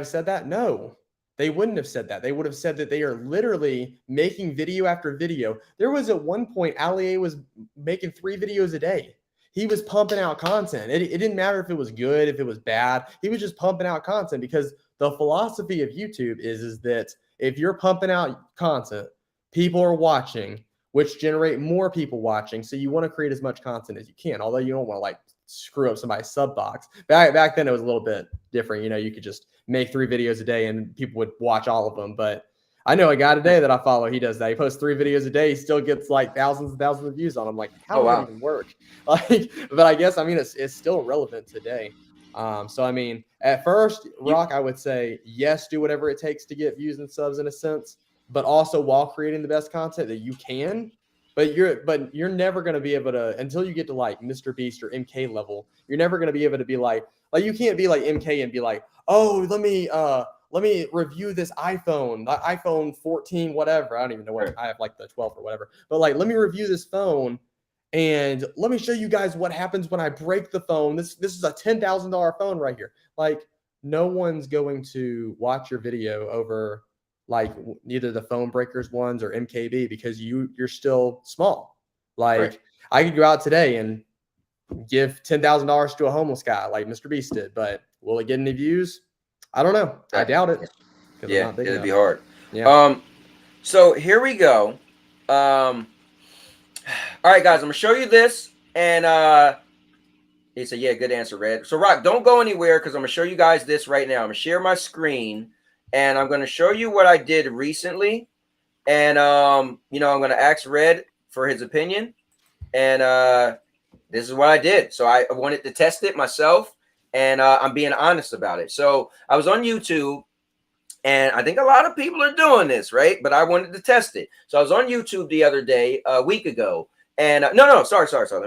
[SPEAKER 5] said that? No, they wouldn't have said that. They would have said that they are literally making video after video. There was at one point, Ali A was making 3 videos a day. He was pumping out content. It didn't matter if it was good, if it was bad. He was just pumping out content, because the philosophy of YouTube is that if you're pumping out content, people are watching, which generate more people watching. So you want to create as much content as you can, although you don't want to like screw up somebody's sub box. Back then it was a little bit different. You know, you could just make 3 videos a day and people would watch all of them. But I know a guy today that I follow, he does that. He posts 3 videos a day. He still gets like thousands and thousands of views on them. Like, how does that even work? Like, but I guess, I mean, it's still relevant today. So, I mean, at first, Rock, I would say, yes, do whatever it takes to get views and subs in a sense, but also while creating the best content that you can. But you're never going to be able to, until you get to like Mr. Beast or MK level, you're never going to be able to be like you can't be like MK and be like, oh, let me review this iPhone, the iPhone 14, whatever. I don't even know what I have, like the 12 or whatever. But like, let me review this phone and let me show you guys what happens when I break the phone. This is a $10,000 phone right here. Like, no one's going to watch your video over like neither the phone breakers ones or MKB, because you're still small. Like, I could go out today and give $10,000 to a homeless guy like Mr. Beast did, but will it get any views? I don't know. I doubt it.
[SPEAKER 2] Yeah, it'd be hard.
[SPEAKER 5] Yeah.
[SPEAKER 2] So here we go. All right, guys, I'm gonna show you this, and he said, "Yeah, good answer, Red." So, Rock, don't go anywhere, because I'm gonna show you guys this right now. I'm gonna share my screen, and I'm gonna show you what I did recently, and you know, I'm gonna ask Red for his opinion, and this is what I did. So I wanted to test it myself, and I'm being honest about it. So I was on YouTube, and I think a lot of people are doing this, right? But I wanted to test it. So I was on YouTube the other day, a week ago. And sorry.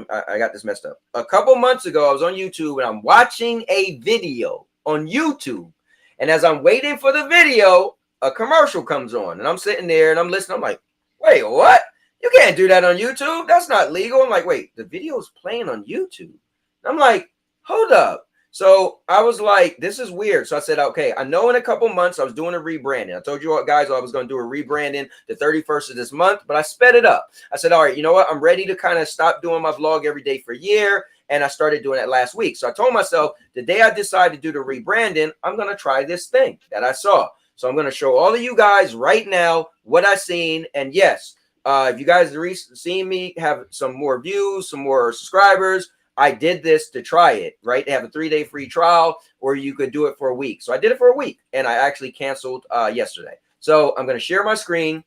[SPEAKER 2] I got this messed up. A couple months ago, I was on YouTube and I'm watching a video on YouTube. And as I'm waiting for the video, a commercial comes on. And I'm sitting there and I'm listening. I'm like, wait, what? You can't do that on YouTube. That's not legal. I'm like, wait, the video's playing on YouTube. And I'm like, hold up. So I was like, this is weird. So I said, okay, I know in a couple months I was doing a rebranding. I told you all guys I was going to do a rebranding the 31st of this month, but I sped it up. I said, all right, you know what? I'm ready to kind of stop doing my vlog every day for a year. And I started doing it last week. So I told myself the day I decide to do the rebranding, I'm going to try this thing that I saw. So I'm going to show all of you guys right now what I seen. And yes, if you guys seen me have some more views, some more subscribers, I did this to try it, right? They have a 3-day free trial, or you could do it for a week. So I did it for a week, and I actually canceled yesterday. So I'm going to share my screen,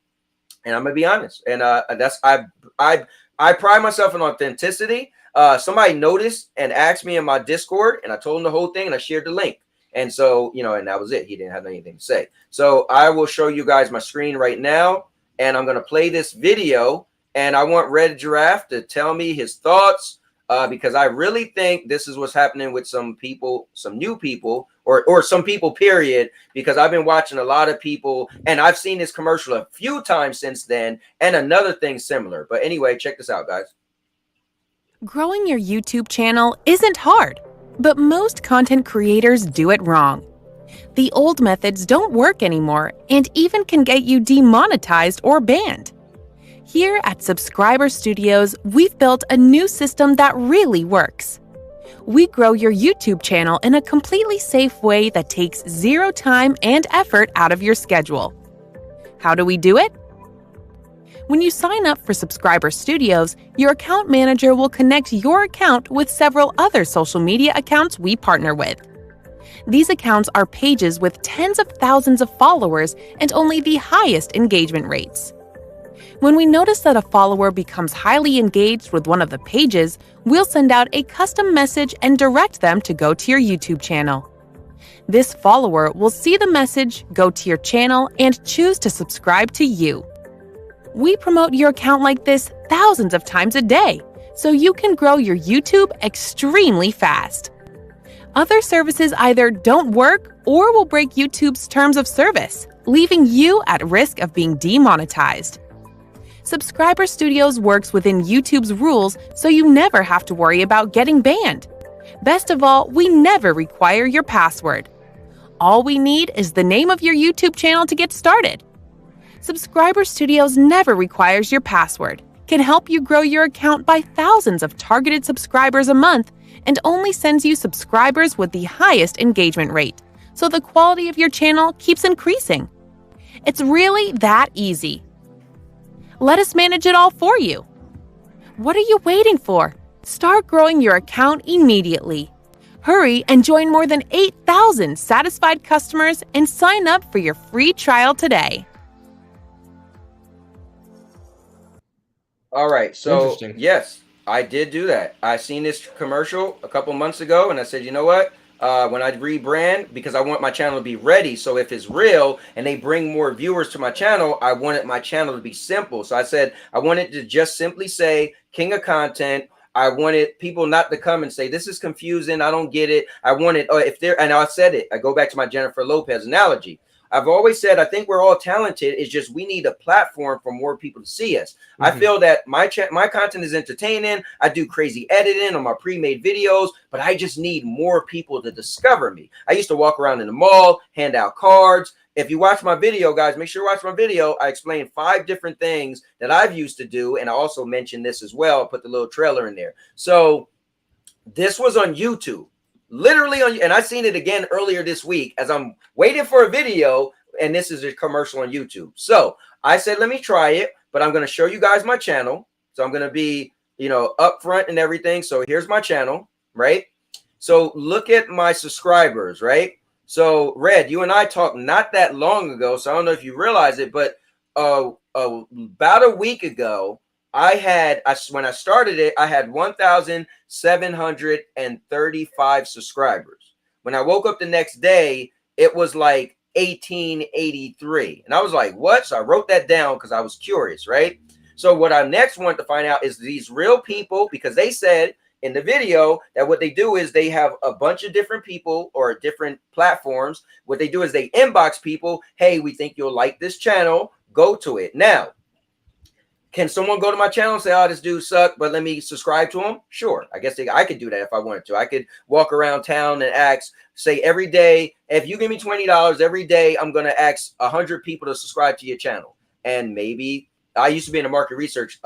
[SPEAKER 2] and I'm going to be honest. And I pride myself on authenticity. Somebody noticed and asked me in my Discord, and I told him the whole thing, and I shared the link. And so, and that was it. He didn't have anything to say. So I will show you guys my screen right now, and I'm going to play this video, and I want Red Giraffe to tell me his thoughts. Because I really think this is what's happening with some people, some new people, or some people, period, because I've been watching a lot of people, and I've seen this commercial a few times since then, and another thing similar. But anyway, check this out, guys.
[SPEAKER 11] Growing your YouTube channel isn't hard, but most content creators do it wrong. The old methods don't work anymore and even can get you demonetized or banned. Here at Subscriber Studios, we've built a new system that really works. We grow your YouTube channel in a completely safe way that takes zero time and effort out of your schedule. How do we do it? When you sign up for Subscriber Studios, your account manager will connect your account with several other social media accounts we partner with. These accounts are pages with tens of thousands of followers and only the highest engagement rates. When we notice that a follower becomes highly engaged with one of the pages, we'll send out a custom message and direct them to go to your YouTube channel. This follower will see the message, go to your channel, and choose to subscribe to you. We promote your account like this thousands of times a day, so you can grow your YouTube extremely fast. Other services either don't work or will break YouTube's terms of service, leaving you at risk of being demonetized. Subscriber Studios works within YouTube's rules, so you never have to worry about getting banned. Best of all, we never require your password. All we need is the name of your YouTube channel to get started. Subscriber Studios never requires your password, can help you grow your account by thousands of targeted subscribers a month, and only sends you subscribers with the highest engagement rate, so the quality of your channel keeps increasing. It's really that easy. Let us manage it all for you. What are you waiting for? Start growing your account immediately. Hurry and join more than 8,000 satisfied customers and sign up for your free trial today.
[SPEAKER 2] All right. So, yes, I did do that. I seen this commercial a couple months ago, and I said, you know what? When I rebrand, because I want my channel to be ready. So if it's real and they bring more viewers to my channel, I wanted my channel to be simple. So I said, I wanted to just simply say King of Content. I wanted people not to come and say, this is confusing, I don't get it. I wanted, and I said it, I go back to my Jennifer Lopez analogy. I've always said, I think we're all talented. It's just we need a platform for more people to see us. I feel that my content is entertaining. I do crazy editing on my pre-made videos, but I just need more people to discover me. I used to walk around in the mall, hand out cards. If you watch my video, guys, make sure you watch my video. I explain 5 different things that I've used to do, and I also mentioned this as well. I put the little trailer in there. So this was on YouTube. Literally on, and I seen it again earlier this week as I'm waiting for a video, and this is a commercial on YouTube. So I said, let me try it, but I'm going to show you guys my channel. So I'm going to be, upfront and everything. So here's my channel, right? So look at my subscribers, right? So Red, you and I talked not that long ago. So I don't know if you realize it, but about a week ago, when I started it, I had 1,735 subscribers. When I woke up the next day, it was like 1883. And I was like, what? So I wrote that down because I was curious, right? So what I next wanted to find out is these real people, because they said in the video that what they do is they have a bunch of different people or different platforms. What they do is they inbox people. Hey, we think you'll like this channel. Go to it. Now, can someone go to my channel and say, oh, this dude sucked, but let me subscribe to him? Sure. I guess I could do that if I wanted to. I could walk around town and say every day, if you give me $20 every day, I'm going to ask 100 people to subscribe to your channel. And maybe I used to be in the market research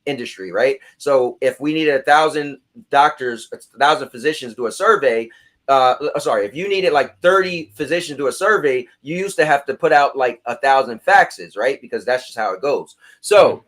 [SPEAKER 2] industry, right? So if we needed 1,000 doctors, 1,000 physicians do a survey, if you needed like 30 physicians do a survey, you used to have to put out like 1,000 faxes, right? Because that's just how it goes. So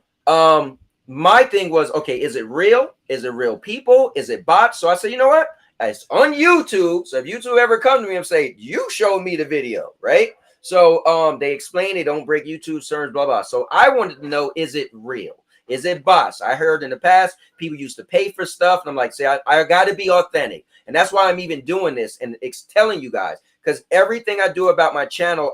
[SPEAKER 2] my thing was, okay, is it real? Is it real people? Is it bots? So I said, you know what? It's on YouTube. So if YouTube ever come to me and say, you show me the video, right? So they explain they don't break YouTube terms, blah, blah. So I wanted to know, is it real? Is it bots? I heard in the past people used to pay for stuff. And I'm like, I got to be authentic. And that's why I'm even doing this and it's telling you guys, because everything I do about my channel,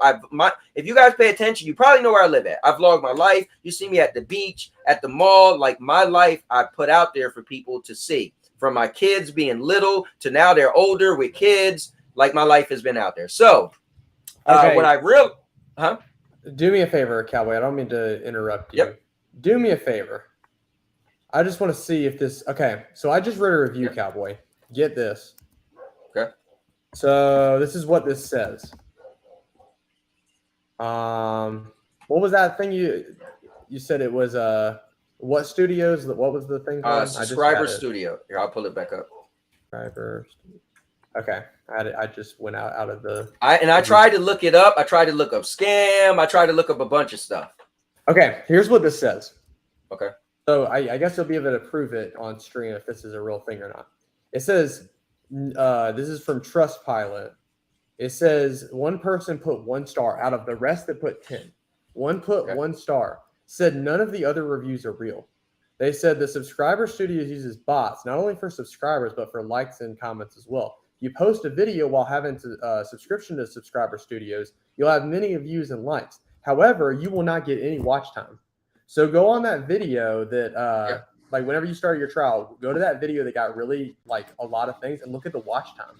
[SPEAKER 2] if you guys pay attention, you probably know where I live at. I vlog my life. You see me at the beach, at the mall, like my life I put out there for people to see. From my kids being little to now they're older with kids, like my life has been out there. So what I really,
[SPEAKER 5] do me a favor, Cowboy. I don't mean to interrupt you.
[SPEAKER 2] Yep.
[SPEAKER 5] Do me a favor. I just want to see if this. Okay, so I just read a review, Cowboy. Get this.
[SPEAKER 2] Okay.
[SPEAKER 5] So this is what this says. What was that thing you said it was? What studios? What was the thing?
[SPEAKER 2] Subscriber Studio. Here, I'll pull it back up.
[SPEAKER 5] Subscriber. Okay, I just went out of the.
[SPEAKER 2] I tried to look it up. I tried to look up scam. I tried to look up a bunch of stuff.
[SPEAKER 5] Okay, here's what this says.
[SPEAKER 2] Okay.
[SPEAKER 5] So I guess you'll be able to prove it on stream if this is a real thing or not. It says, this is from Trustpilot. It says one person put 1 star out of the rest that put 10. One put 1 star. Said none of the other reviews are real. They said the Subscriber Studios uses bots, not only for subscribers, but for likes and comments as well. You post a video while having a subscription to Subscriber Studios, you'll have many views and likes. However, you will not get any watch time. So go on that video that, like whenever you start your trial, go to that video that got really like a lot of things and look at the watch time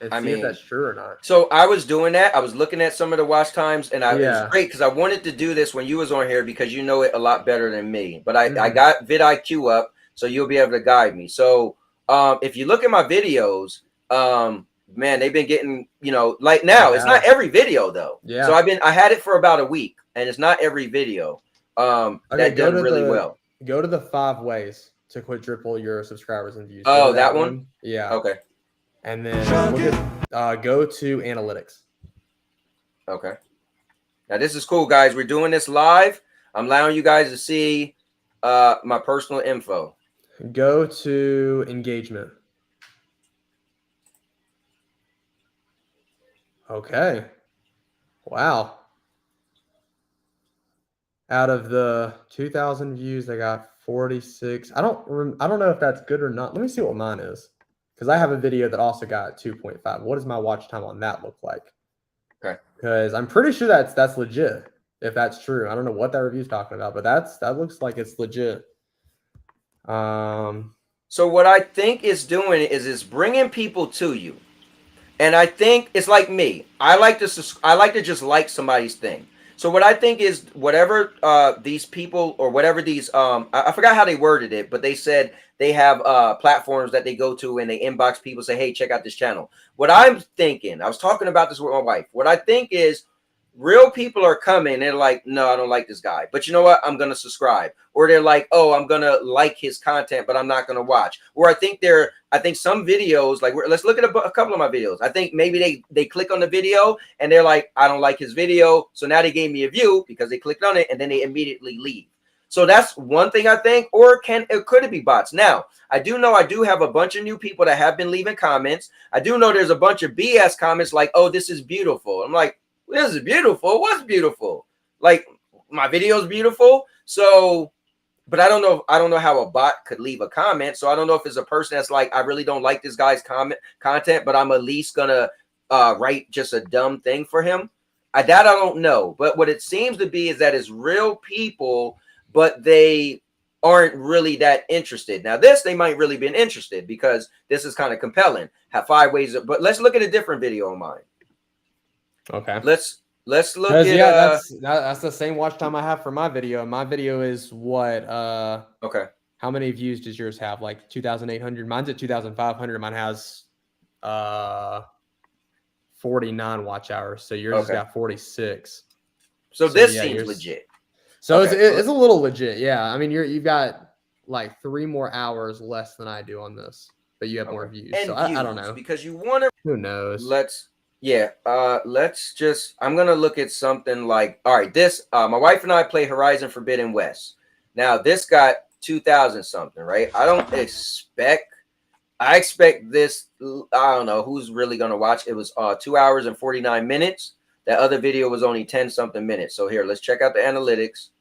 [SPEAKER 5] and see if that's true or not.
[SPEAKER 2] So I was doing that. I was looking at some of the watch times and it was great because I wanted to do this when you was on here because you know it a lot better than me. But I got vidIQ up so you'll be able to guide me. So if you look at my videos, man, they've been getting, like now it's not every video though. Yeah. So I had it for about a week and it's not every video that done really well.
[SPEAKER 5] Go to the 5 ways to quadruple your subscribers and views.
[SPEAKER 2] Oh, that one?
[SPEAKER 5] Yeah.
[SPEAKER 2] Okay.
[SPEAKER 5] And then go to analytics.
[SPEAKER 2] Okay. Now this is cool, guys. We're doing this live. I'm allowing you guys to see my personal info.
[SPEAKER 5] Go to engagement. Okay. Wow. Out of the 2,000 views, they got 46. I don't know if that's good or not. Let me see what mine is, because I have a video that also got 2.5. What does my watch time on that look like?
[SPEAKER 2] Okay.
[SPEAKER 5] Because I'm pretty sure that's legit. If that's true, I don't know what that review is talking about, but that looks like it's legit.
[SPEAKER 2] So what I think it's doing is it's bringing people to you, and I think it's like me. I like to just like somebody's thing. So what I think is whatever these people or whatever these I forgot how they worded it, but they said they have platforms that they go to and they inbox people, say, hey, check out this channel. What I'm thinking, I was talking about this with my wife. What I think is real people are coming and they're like, no, I don't like this guy, but you know what? I'm going to subscribe. Or they're like, oh, I'm going to like his content, but I'm not going to watch. Or I think some videos, like let's look at a couple of my videos. I think maybe they click on the video and they're like, I don't like his video. So now they gave me a view because they clicked on it and then they immediately leave. So that's one thing I think, or could it be bots? Now, I do have a bunch of new people that have been leaving comments. I do know there's a bunch of BS comments like, oh, this is beautiful. I'm like, this is beautiful. What's beautiful? Like, my video is beautiful. So but I don't know. I don't know how a bot could leave a comment. So I don't know if it's a person that's like, I really don't like this guy's content, but I'm at least gonna write just a dumb thing for him. That I don't know. But what it seems to be is that it's real people, but they aren't really that interested. Now this, they might really been interested because this is kind of compelling. Have 5 ways of, but let's look at a different video of mine.
[SPEAKER 5] Okay.
[SPEAKER 2] Let's look at
[SPEAKER 5] that's the same watch time I have for my video. My video is what
[SPEAKER 2] okay.
[SPEAKER 5] How many views does yours have? Like 2,800. Mine's at 2,500. Mine has 49 watch hours. So yours has got 46.
[SPEAKER 2] So this seems legit.
[SPEAKER 5] So it's a little legit. Yeah. I mean, you've got like 3 more hours less than I do on this, but you have more views.
[SPEAKER 2] And
[SPEAKER 5] so
[SPEAKER 2] views,
[SPEAKER 5] I don't know.
[SPEAKER 2] Because you want to,
[SPEAKER 5] who knows?
[SPEAKER 2] Let's just, I'm going to look at something like, all right, this, my wife and I play Horizon Forbidden West. Now this got 2,000 something, right? I expect this, I don't know who's really going to watch. It was 2 hours and 49 minutes. That other video was only 10 something minutes. So here, let's check out the analytics.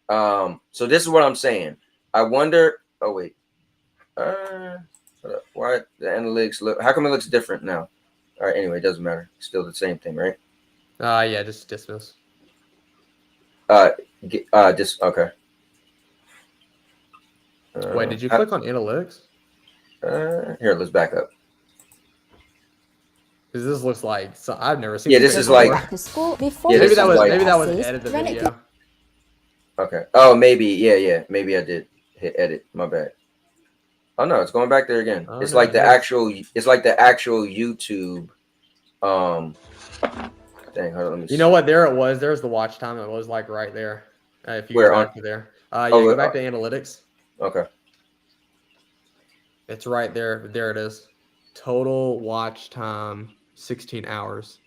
[SPEAKER 2] So this is what I'm saying. I wonder, oh wait, why the analytics look, how come it looks different now? All right, anyway, it doesn't matter. It's still the same thing, right?
[SPEAKER 5] Yeah, just dismiss.
[SPEAKER 2] Okay.
[SPEAKER 5] Wait, did you click on analytics?
[SPEAKER 2] Here, let's back up.
[SPEAKER 5] Because this looks like, so I've never seen.
[SPEAKER 2] Yeah, this is like.
[SPEAKER 5] Yeah, maybe that was edit the video.
[SPEAKER 2] Okay. Oh, maybe. Yeah. Maybe I did hit edit. My bad. Oh no, it's going back there again.
[SPEAKER 5] Oh,
[SPEAKER 2] it's
[SPEAKER 5] no,
[SPEAKER 2] like the actual. It's like the actual YouTube. Dang, hold on, let me see.
[SPEAKER 5] You know what? There it was. There's the watch time. It was like right there. If you
[SPEAKER 2] Where
[SPEAKER 5] go
[SPEAKER 2] on?
[SPEAKER 5] back to there. Yeah, go back to analytics.
[SPEAKER 2] Okay.
[SPEAKER 5] It's right there. There it is. Total watch time 16 hours.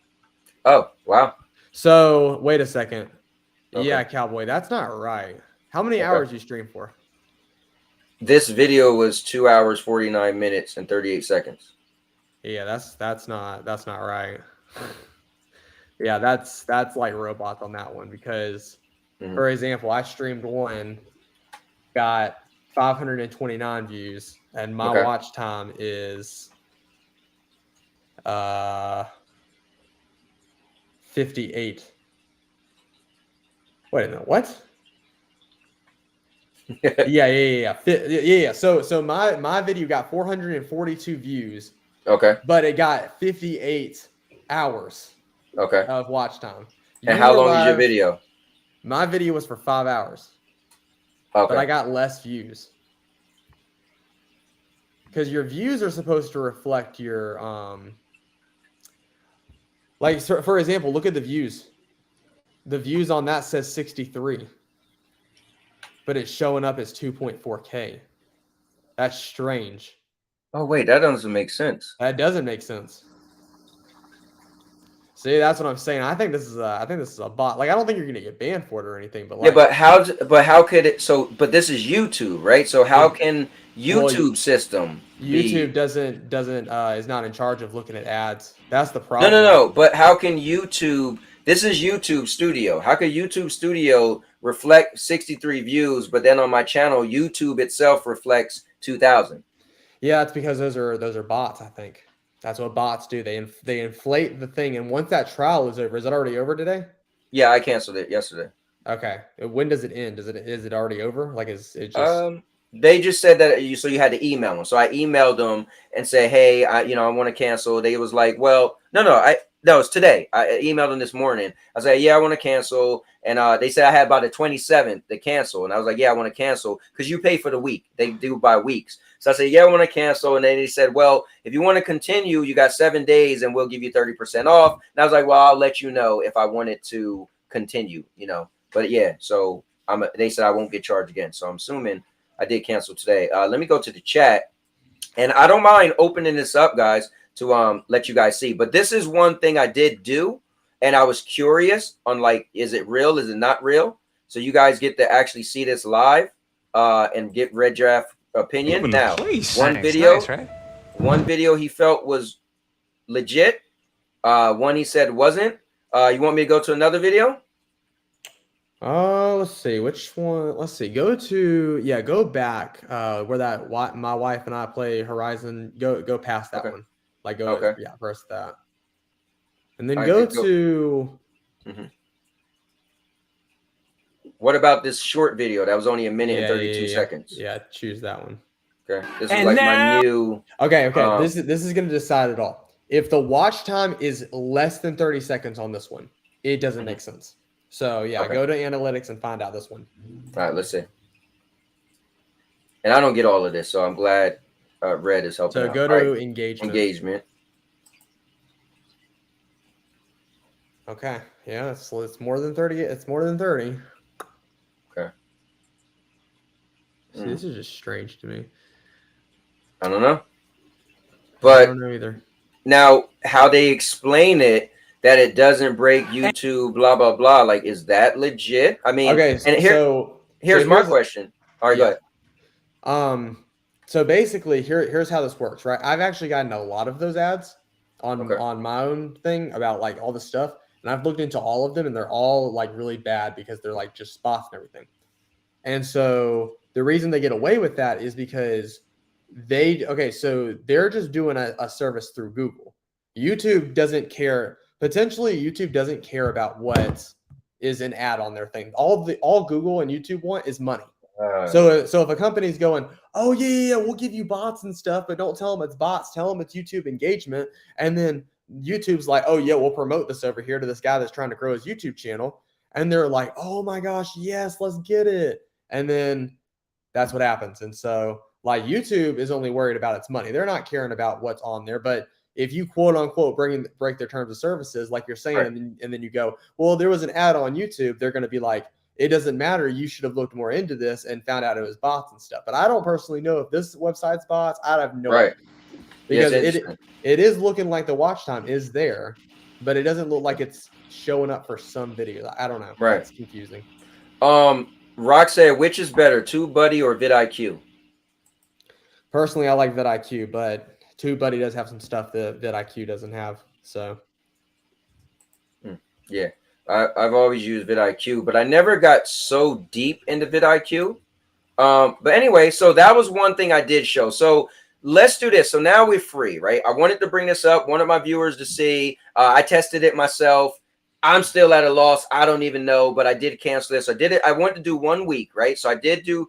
[SPEAKER 2] Oh wow.
[SPEAKER 5] So wait a second.
[SPEAKER 2] Okay.
[SPEAKER 5] Yeah, Cowboy, that's not right. How many hours you stream for?
[SPEAKER 2] This video was 2 hours 49 minutes and 38 seconds.
[SPEAKER 5] Yeah, that's not right. Yeah, that's like robots on that one because, for example, I streamed one, got 529 views, and my watch time is 58. Wait a minute, what? Yeah. So my video got 442 views.
[SPEAKER 2] Okay.
[SPEAKER 5] But it got 58 hours.
[SPEAKER 2] Okay.
[SPEAKER 5] Of watch time.
[SPEAKER 2] And how long is your video?
[SPEAKER 5] My video was for 5 hours.
[SPEAKER 2] Okay.
[SPEAKER 5] But I got less views. Because your views are supposed to reflect your like, for example, look at the views. The views on that says 63. But it's showing up as 2.4K. That's strange.
[SPEAKER 2] Oh wait, that doesn't make sense.
[SPEAKER 5] That doesn't make sense. See, that's what I'm saying. I think this is a bot. Like, I don't think you're gonna get banned for it or anything. But like,
[SPEAKER 2] yeah, but how could it? So, but this is YouTube, right? So how can YouTube system?
[SPEAKER 5] YouTube is not in charge of looking at ads. That's the problem.
[SPEAKER 2] No. But how can YouTube? This is YouTube Studio. How could YouTube Studio reflect 63 views, but then on my channel, YouTube itself reflects 2,000?
[SPEAKER 5] Yeah, it's because those are bots. I think that's what bots do. They inflate the thing, and once that trial is over, is it already over today?
[SPEAKER 2] Yeah, I canceled it yesterday.
[SPEAKER 5] Okay, when does it end? Is it already over? Like, is it just?
[SPEAKER 2] They just said that you had to email them. So I emailed them and said, hey, I want to cancel. They was like, well, no, it's today. I emailed them this morning. I said, yeah, I want to cancel. And they said I had about the 27th to cancel. And I was like, yeah, I want to cancel because you pay for the week. They do by weeks. So I said, yeah, I want to cancel. And then they said, well, if you want to continue, you got 7 days and we'll give you 30% off. And I was like, well, I'll let you know if I wanted to continue, But yeah, so they said I won't get charged again. So I'm assuming I did cancel today. Let me go to the chat. And I don't mind opening this up, guys, to let you guys see. But this is one thing I did do. And I was curious on, like, is it real? Is it not real? So you guys get to actually see this live and get Red Giraffe opinion. Now, one video he felt was legit. One he said wasn't. You want me to go to another video?
[SPEAKER 5] Let's see which one. Let's see. Go back. Where my wife and I play Horizon. Go past that one. Like go first that, and then go to.
[SPEAKER 2] What about this short video that was only a minute and 32 seconds?
[SPEAKER 5] Yeah, choose that one.
[SPEAKER 2] Okay, this is like my new.
[SPEAKER 5] Okay. This is gonna decide it all. If the watch time is less than 30 seconds on this one, it doesn't make sense. So go to analytics and find out this one.
[SPEAKER 2] All right, let's see. And I don't get all of this, so I'm glad Red is helping.
[SPEAKER 5] So go to engagement.
[SPEAKER 2] Engagement.
[SPEAKER 5] Okay. Yeah, it's more than 30. It's more than 30.
[SPEAKER 2] Okay.
[SPEAKER 5] See, this is just strange to me.
[SPEAKER 2] I don't know. But
[SPEAKER 5] I don't know either.
[SPEAKER 2] Now, how they explain it, that it doesn't break YouTube, blah, blah, blah. Like, is that legit? I mean,
[SPEAKER 5] okay.
[SPEAKER 2] And here's my question. All right, go ahead.
[SPEAKER 5] So basically, here's how this works, right? I've actually gotten a lot of those ads on my own thing about like all this stuff, and I've looked into all of them, and they're all like really bad because they're like just spots and everything. And so the reason they get away with that is because so they're just doing a service through Google. YouTube doesn't care. Potentially, YouTube doesn't care about what is an ad on their thing. All Google and YouTube want is money. So if a company's going, oh yeah, we'll give you bots and stuff, but don't tell them it's bots. Tell them it's YouTube engagement, and then YouTube's like, oh yeah, we'll promote this over here to this guy that's trying to grow his YouTube channel, and they're like, oh my gosh, yes, let's get it, and then that's what happens. And so like YouTube is only worried about its money. They're not caring about what's on there, but if you quote unquote break their terms of services, like you're saying, and then you go, well, there was an ad on YouTube, they're going to be like, it doesn't matter. You should have looked more into this and found out it was bots and stuff. But I don't personally know if this website's bots. I have no idea. Because it is looking like the watch time is there, but it doesn't look like it's showing up for some videos. I don't know.
[SPEAKER 2] Right.
[SPEAKER 5] It's confusing.
[SPEAKER 2] Rock said, which is better, TubeBuddy or vidIQ?
[SPEAKER 5] Personally, I like vidIQ, but TubeBuddy does have some stuff that vidIQ doesn't have. So,
[SPEAKER 2] yeah, I've always used vidIQ, but I never got so deep into vidIQ. But anyway, so that was one thing I did show. So let's do this. So now we're free, right? I wanted to bring this up. One of my viewers to see. I tested it myself. I'm still at a loss. I don't even know, but I did cancel this. I did it. I wanted to do 1 week, right? So I did do.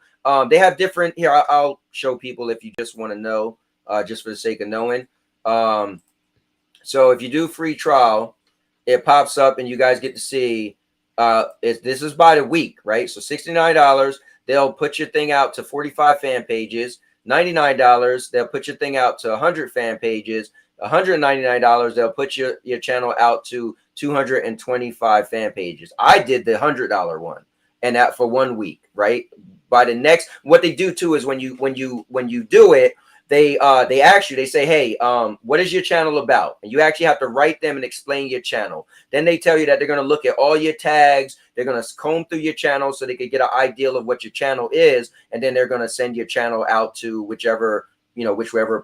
[SPEAKER 2] They have different here. I'll show people if you just want to know. Just for the sake of knowing. So if you do free trial, it pops up and you guys get to see this is by the week, right? So $69, they'll put your thing out to 45 fan pages. $99, they'll put your thing out to 100 fan pages. $199, they'll put your channel out to 225 fan pages. I did the $100 one, and that for 1 week, right? By the next, what they do too is when you do it, they ask you, they say, hey, what is your channel about? And you actually have to write them and explain your channel. Then they tell you that they're going to look at all your tags. They're going to comb through your channel so they can get an idea of what your channel is. And then they're going to send your channel out to whichever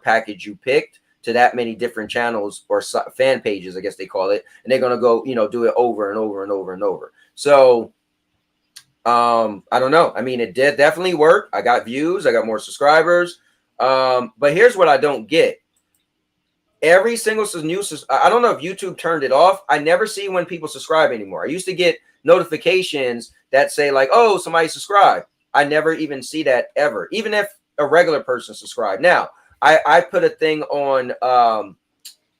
[SPEAKER 2] package you picked, to that many different channels or fan pages, I guess they call it. And they're going to go, do it over and over and over and over. So I don't know. I mean, it did definitely work. I got views. I got more subscribers. But here's what I don't get. Every single I don't know if YouTube turned it off. I never see when people subscribe anymore. I used to get notifications that say like, oh, somebody subscribed. I never even see that ever, even if a regular person subscribed. Now, I put a thing on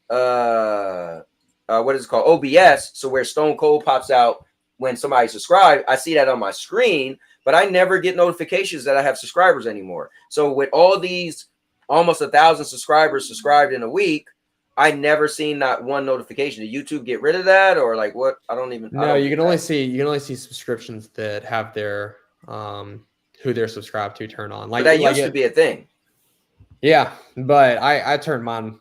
[SPEAKER 2] what is it called? OBS. So where Stone Cold pops out when somebody subscribed, I see that on my screen, but I never get notifications that I have subscribers anymore. So with all these almost 1,000 subscribers subscribed in a week, I never seen not one notification. Did YouTube get rid of that, or like what? I don't even.
[SPEAKER 5] No, you can only see subscriptions that have their who they're subscribed to turn on. Like
[SPEAKER 2] but that used to be a thing.
[SPEAKER 5] Yeah, but I turned mine,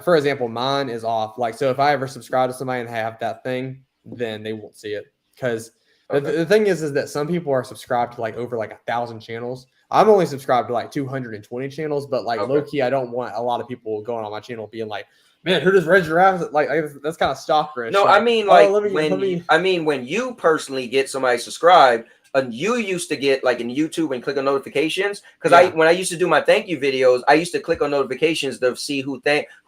[SPEAKER 5] for example, mine is off. Like, so if I ever subscribe to somebody and have that thing, then they won't see it. Because the thing is that some people are subscribed to like over like 1,000 channels. I'm only subscribed to like 220 channels, but like low key, I don't want a lot of people going on my channel being like, Man, who does Red Giraffe like? That's kind of stalkerish.
[SPEAKER 2] No,
[SPEAKER 5] like,
[SPEAKER 2] I mean like
[SPEAKER 5] when
[SPEAKER 2] you personally get somebody subscribed, and you used to get like in YouTube and click on notifications. Because when I used to do my thank you videos, I used to click on notifications to see who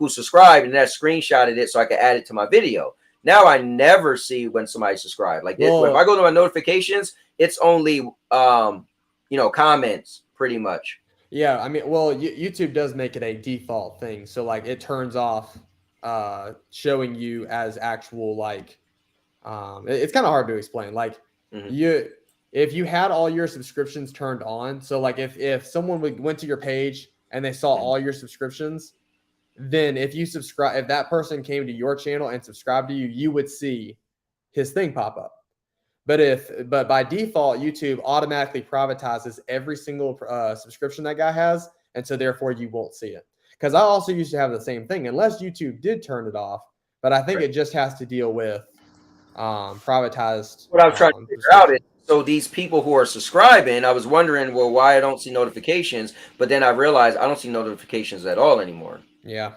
[SPEAKER 2] subscribed, and that screenshotted it so I could add it to my video. Now I never see when somebody subscribed. Like if I go to my notifications, it's only comments pretty much.
[SPEAKER 5] Yeah, I mean, well, YouTube does make it a default thing, so like it turns off showing you as actual like it's kind of hard to explain. Like if you had all your subscriptions turned on, so like if someone went to your page and they saw all your subscriptions, then if that person came to your channel and subscribed to you, you would see his thing pop up. But by default, YouTube automatically privatizes every single subscription that guy has, and so therefore you won't see it. Because I also used to have the same thing, unless YouTube did turn it off. But I think it just has to deal with privatized.
[SPEAKER 2] What I was trying to figure out is, so these people who are subscribing, I was wondering, well, why I don't see notifications, but then I realized I don't see notifications at all anymore.
[SPEAKER 5] Yeah.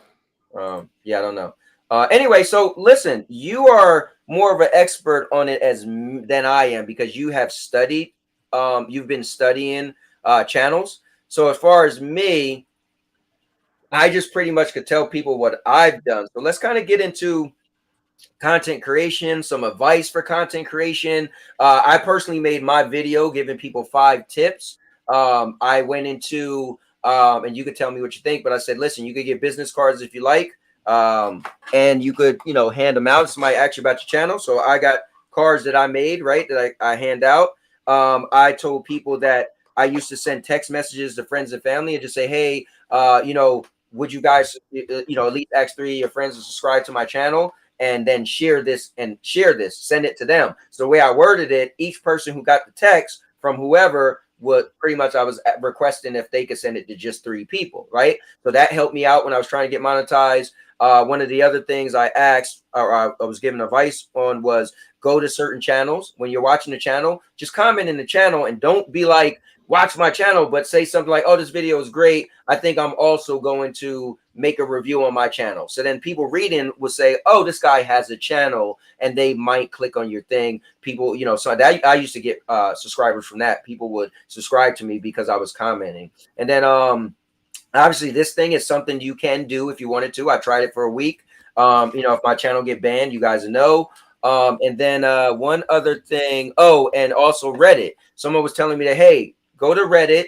[SPEAKER 2] I don't know. Anyway, so listen, you are more of an expert on it than I am, because you have studied. You've been studying channels. So as far as me, I just pretty much could tell people what I've done. So let's kind of get into content creation, some advice for content creation. I personally made my video giving people 5 tips. I went into, and you could tell me what you think, but I said, listen, you could get business cards if you like. And you could, hand them out. Somebody asked you about your channel. So I got cards that I made, right, that I hand out. I told people that I used to send text messages to friends and family and just say, hey, would you guys, at least ask 3 of your friends to subscribe to my channel, and then share this, send it to them. So the way I worded it, each person who got the text from whoever would pretty much, I was requesting if they could send it to just 3 people, right? So that helped me out when I was trying to get monetized. One of the other things I asked, or I was giving advice on, was go to certain channels. When you're watching the channel, just comment in the channel, and don't be like, watch my channel, but say something like, oh, this video is great. I think I'm also going to make a review on my channel. So then people reading will say, oh, this guy has a channel, and they might click on your thing. People, so that I used to get subscribers from that. People would subscribe to me because I was commenting. And then obviously this thing is something you can do if you wanted to. I tried it for a week. If my channel get banned, you guys know. And then one other thing. Oh, and also Reddit. Someone was telling me that, hey, go to Reddit,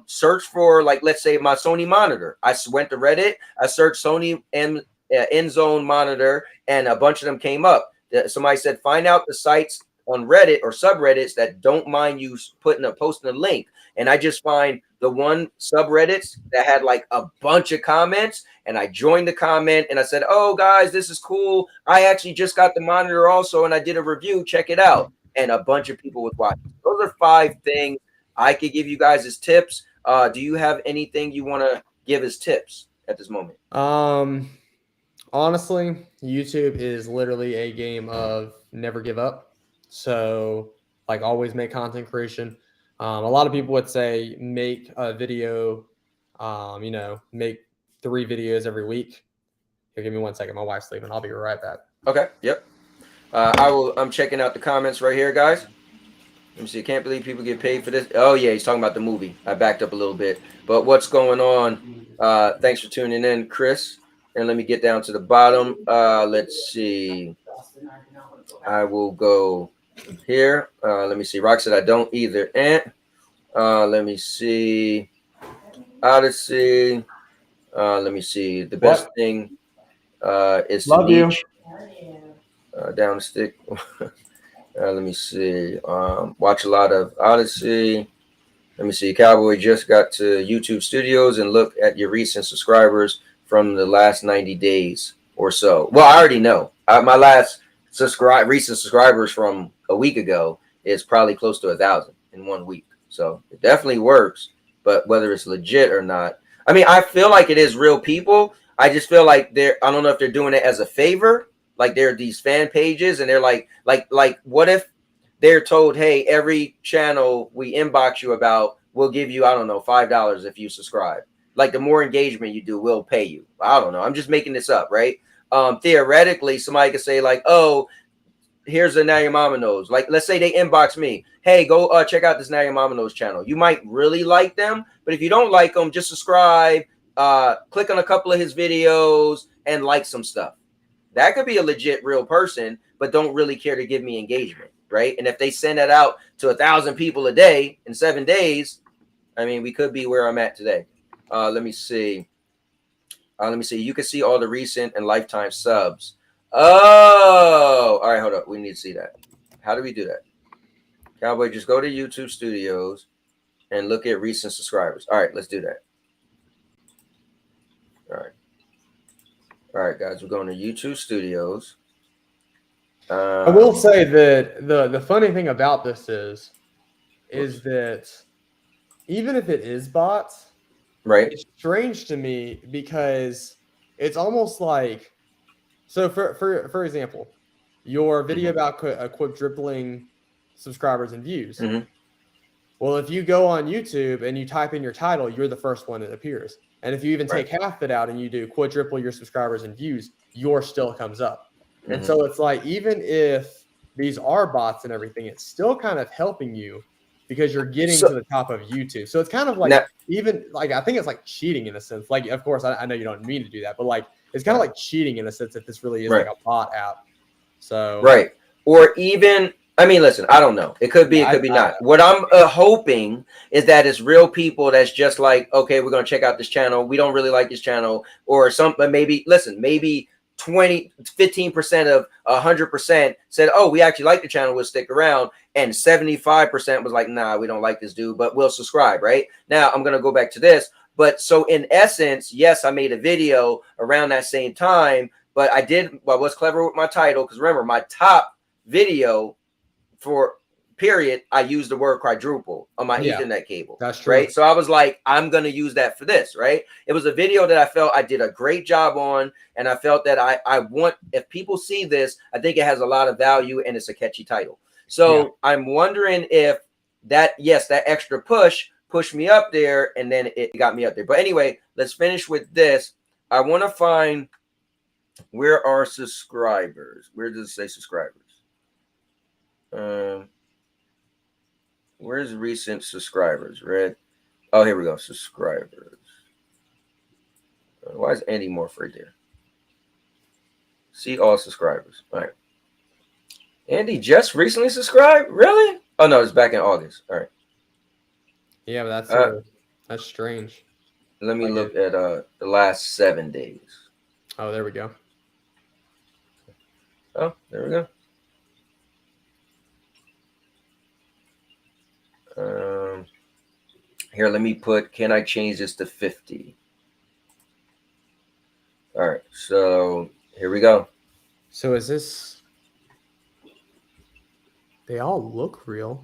[SPEAKER 2] search for, like, let's say my Sony monitor. I went to Reddit, I searched Sony end-zone monitor, and a bunch of them came up. Somebody said, find out the sites on Reddit or subreddits that don't mind you posting a link. And I just find the one subreddits that had like a bunch of comments, and I joined the comment and I said, oh guys, this is cool. I actually just got the monitor also, and I did a review, check it out. And a bunch of people was watching. Those are 5 things I could give you guys as tips. Do you have anything you want to give as tips at this moment?
[SPEAKER 5] Honestly, YouTube is literally a game of never give up. So, like, always make content creation. A lot of people would say make a video, make 3 videos every week. Here, give me 1 second. My wife's leaving. I'll be right back.
[SPEAKER 2] Okay. Yep. I'm checking out the comments right here, guys. Let me see. I can't believe people get paid for this. Oh, yeah. He's talking about the movie. I backed up a little bit. But what's going on? Thanks for tuning in, Chris. And let me get down to the bottom. Let's see. I will go here. Let me see. Rock said I don't either. And let me see. Odyssey. Let me see. The best thing is
[SPEAKER 12] Love you.
[SPEAKER 2] Down the stick. Let me see. Watch a lot of Odyssey. Let me see. Cowboy just got to YouTube Studios and look at your recent subscribers from the last 90 days or so. Well, I already know. My last recent subscribers from a week ago is probably close to 1,000 in 1 week. So it definitely works. But whether it's legit or not, I mean, I feel like it is real people. I just feel like I don't know if they're doing it as a favor. Like, there are these fan pages, and they're like, what if they're told, hey, every channel we inbox you about, we'll give you, I don't know, $5 if you subscribe. like the more engagement you do, we'll pay you. I don't know. I'm just making this up, right? Theoretically, somebody could say like, oh, here's a Now Your Mama Knows. Like, let's say they inbox me. Hey, go check out this Now Your Mama Knows channel. You might really like them, but if you don't like them, just subscribe, click on a couple of his videos, and like some stuff. That could be a legit real person, but don't really care to give me engagement, right? And if they send that out to 1,000 people a day in 7 days, I mean, we could be where I'm at today. Let me see. You can see all the recent and lifetime subs. Oh, all right. Hold up. We need to see that. How do we do that? Cowboy, just go to YouTube Studios and look at recent subscribers. All right, let's do that. All right, guys. We're going to YouTube Studios.
[SPEAKER 5] I will say that the funny thing about this is that even if it is bots,
[SPEAKER 2] right,
[SPEAKER 5] it's strange to me because it's almost like, so for example, your video about quadrupling subscribers and views. Well, if you go on YouTube and you type in your title, you're the first one that appears. And if you even take half it out and you do quadruple your subscribers and views, yours still comes up. And so it's like, even if these are bots and everything, it's still kind of helping you because you're getting to the top of YouTube. So it's kind of like, even like, I think it's like cheating in a sense. Like, of course, I know you don't mean to do that, but like, it's kind of like cheating in a sense if this really is like a bot app. So
[SPEAKER 2] or even, I mean, listen, I don't know. It could be, it could be not. What I'm hoping is that it's real people that's just like, okay, we're going to check out this channel. We don't really like this channel, or something. Maybe, listen, maybe 15% of 100% said, oh, we actually like the channel, we'll stick around. And 75% was like, nah, we don't like this dude, but we'll subscribe. Right now, I'm going to go back to this. But so in essence, yes, I made a video around that same time, but I was clever with my title. Because remember, my top video for period, I used the word quadruple on my Ethernet cable.
[SPEAKER 5] That's true.
[SPEAKER 2] Right. So I was like, I'm going to use that for this. Right. It was a video that I felt I did a great job on. And I felt that I want, if people see this, I think it has a lot of value and it's a catchy title. So I'm wondering if that, that extra push pushed me up there and then it got me up there. But anyway, let's finish with this. I want to find, where are subscribers? Where does it say subscribers? Where's recent subscribers? Red. Oh, here we go. Subscribers. Why is Andy Morph right there? See all subscribers. All right. Andy just recently subscribed? Really? Oh no, it's back in August. All right.
[SPEAKER 5] Yeah, but that's strange.
[SPEAKER 2] Let me look at the last 7 days.
[SPEAKER 5] Oh, there we go.
[SPEAKER 2] Oh, there we go. Here, let me put, can I change this to 50? All right, so here we go.
[SPEAKER 5] So is this, they all look real.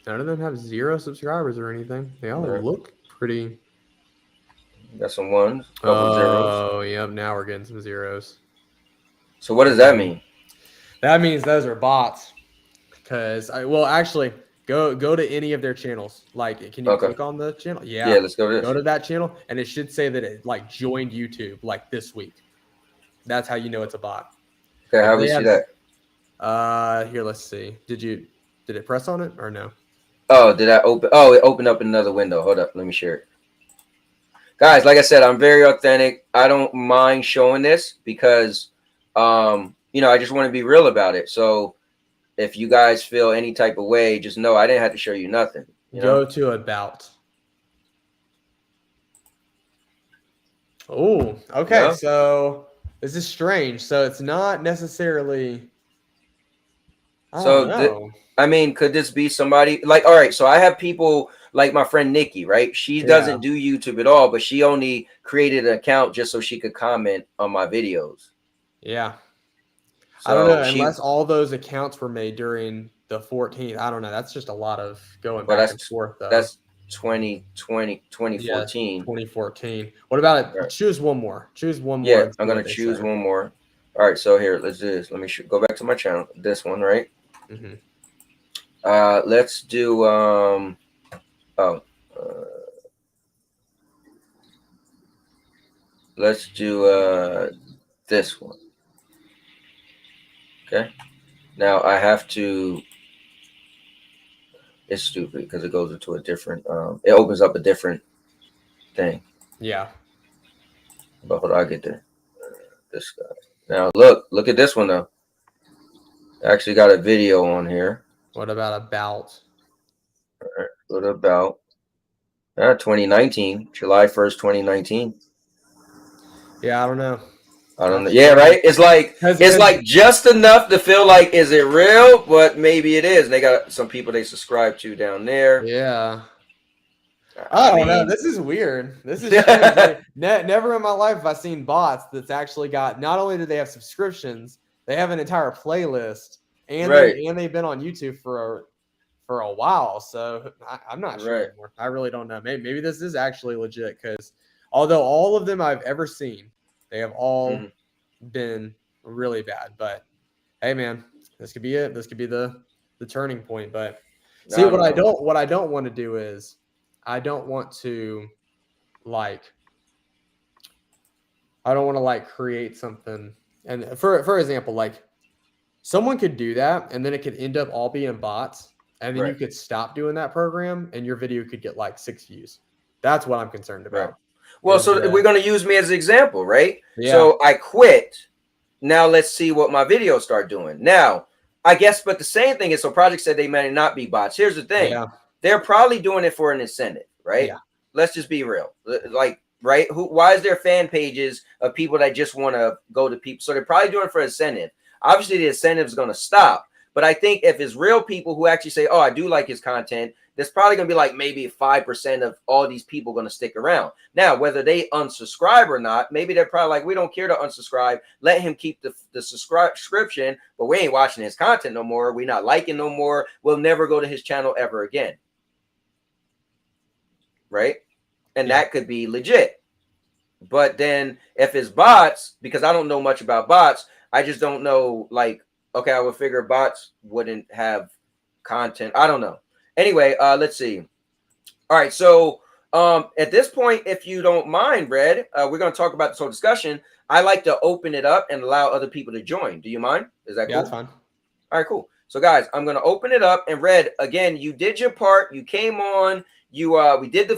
[SPEAKER 5] None of them have 0 subscribers or anything. They all look pretty.
[SPEAKER 2] Got some ones, couple zeros.
[SPEAKER 5] Oh, yep, now we're getting some zeros.
[SPEAKER 2] So what does that mean?
[SPEAKER 5] That means those are bots. Because well, actually, go to any of their channels. Like, can you click on the channel? Yeah,
[SPEAKER 2] let's go to this.
[SPEAKER 5] Go to that channel, and it should say that it like joined YouTube like this week. That's how you know it's a bot.
[SPEAKER 2] Okay, how do we see
[SPEAKER 5] that? Here, let's see. Did it press on it or no?
[SPEAKER 2] Oh, did I open? Oh, it opened up another window. Hold up, let me share it. Guys, like I said, I'm very authentic. I don't mind showing this because, you know, I just want to be real about it. So if you guys feel any type of way, just know I didn't have to show you nothing. You know?
[SPEAKER 5] Go to about. Oh, okay. Yeah. So this is strange. So it's not necessarily.
[SPEAKER 2] I mean, could this be somebody like, all right, so I have people like my friend Nikki, right? She doesn't do YouTube at all, but she only created an account just so she could comment on my videos.
[SPEAKER 5] Yeah.
[SPEAKER 2] So
[SPEAKER 5] I don't know, unless all those accounts were made during the 14th. I don't know. That's just a lot of going back and forth, though.
[SPEAKER 2] That's 2014.
[SPEAKER 5] Yeah, 2014. What about it? Choose one more. Choose one more.
[SPEAKER 2] Yeah, I'm going to choose one more. All right, so here, let's do this. Let me go back to my channel. This one, right?
[SPEAKER 5] Mm-hmm.
[SPEAKER 2] Let's do let's do this one. Okay. Now I have to. It's stupid because it goes into a different. It opens up a different thing.
[SPEAKER 5] Yeah.
[SPEAKER 2] But hold on, I get there. This guy. Now look at this one though. I actually got a video on here.
[SPEAKER 5] What about?
[SPEAKER 2] All right, what about 2019, July 1st, 2019?
[SPEAKER 5] Yeah, I don't know.
[SPEAKER 2] I don't know. Yeah, right. It's like just enough to feel like, is it real? But maybe it is. And they got some people they subscribe to down there.
[SPEAKER 5] Yeah. I don't know. This is weird. This is strange. Like, never in my life have I seen bots that's actually got. Not only do they have subscriptions, they have an entire playlist, and they've been on YouTube for a while. So I'm not sure anymore. I really don't know. Maybe this is actually legit, because although all of them I've ever seen, they have all been really bad. But hey, man, this could be it. This could be the turning point. But see, what I don't want to do is, I don't want to create something. And for example, like someone could do that and then it could end up all being bots, and then you could stop doing that program and your video could get like 6 views. That's what I'm concerned about.
[SPEAKER 2] Well, so we're going to use me as an example, right?
[SPEAKER 5] Yeah.
[SPEAKER 2] So I quit. Now let's see what my videos start doing. Now, I guess, but the same thing is, so Project said they may not be bots. Here's the thing. Yeah. They're probably doing it for an incentive, right? Yeah. Let's just be real. Like, right? Why is there fan pages of people that just want to go to people? So they're probably doing it for incentive. Obviously, the incentive is going to stop. But I think if it's real people who actually say, oh, I do like his content, there's probably going to be like maybe 5% of all these people going to stick around. Now, whether they unsubscribe or not, maybe they're probably like, we don't care to unsubscribe. Let him keep the subscription, but we ain't watching his content no more. We're not liking no more. We'll never go to his channel ever again. Right? And that could be legit. But then if it's bots, because I don't know much about bots, I just don't know, like, okay, I would figure bots wouldn't have content. I don't know. Anyway, let's see. All right, so at this point, if you don't mind, Red, we're going to talk about this whole discussion. I like to open it up and allow other people to join. Do you mind? Is that cool?
[SPEAKER 5] Yeah, that's fine.
[SPEAKER 2] All right, cool. So, guys, I'm going to open it up. And Red, again, you did your part. You came on. We did the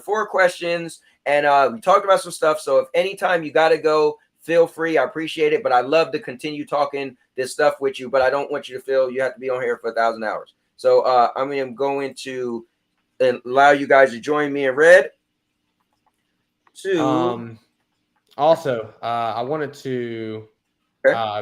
[SPEAKER 2] four questions, and we talked about some stuff. So if anytime you got to go, feel free. I appreciate it. But I love to continue talking this stuff with you. But I don't want you to feel you have to be on here for 1,000 hours. So I am going to allow you guys to join me in Red.
[SPEAKER 5] Also, I wanted to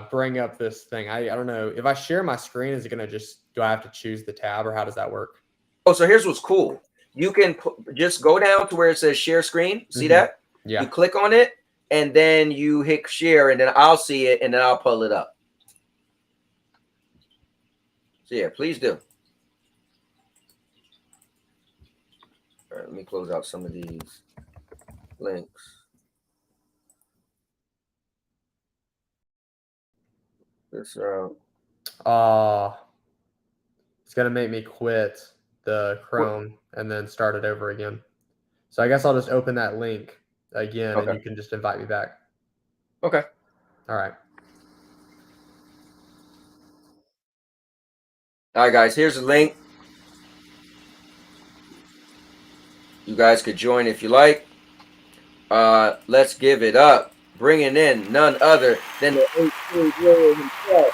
[SPEAKER 5] bring up this thing. I don't know if I share my screen, is it going to do I have to choose the tab, or how does that work?
[SPEAKER 2] Oh, so here's what's cool. You can just go down to where it says share screen. See that?
[SPEAKER 5] Yeah.
[SPEAKER 2] You click on it, and then you hit share, and then I'll see it, and then I'll pull it up. So yeah, please do. All right, let me close out some of these links. This
[SPEAKER 5] it's gonna make me quit the Chrome and then start it over again. So I guess I'll just open that link again, and you can just invite me back.
[SPEAKER 2] Okay.
[SPEAKER 5] All right.
[SPEAKER 2] All right, guys, here's the link. You guys could join if you like. Let's give it up. Bringing in none other than the 8-year-old himself.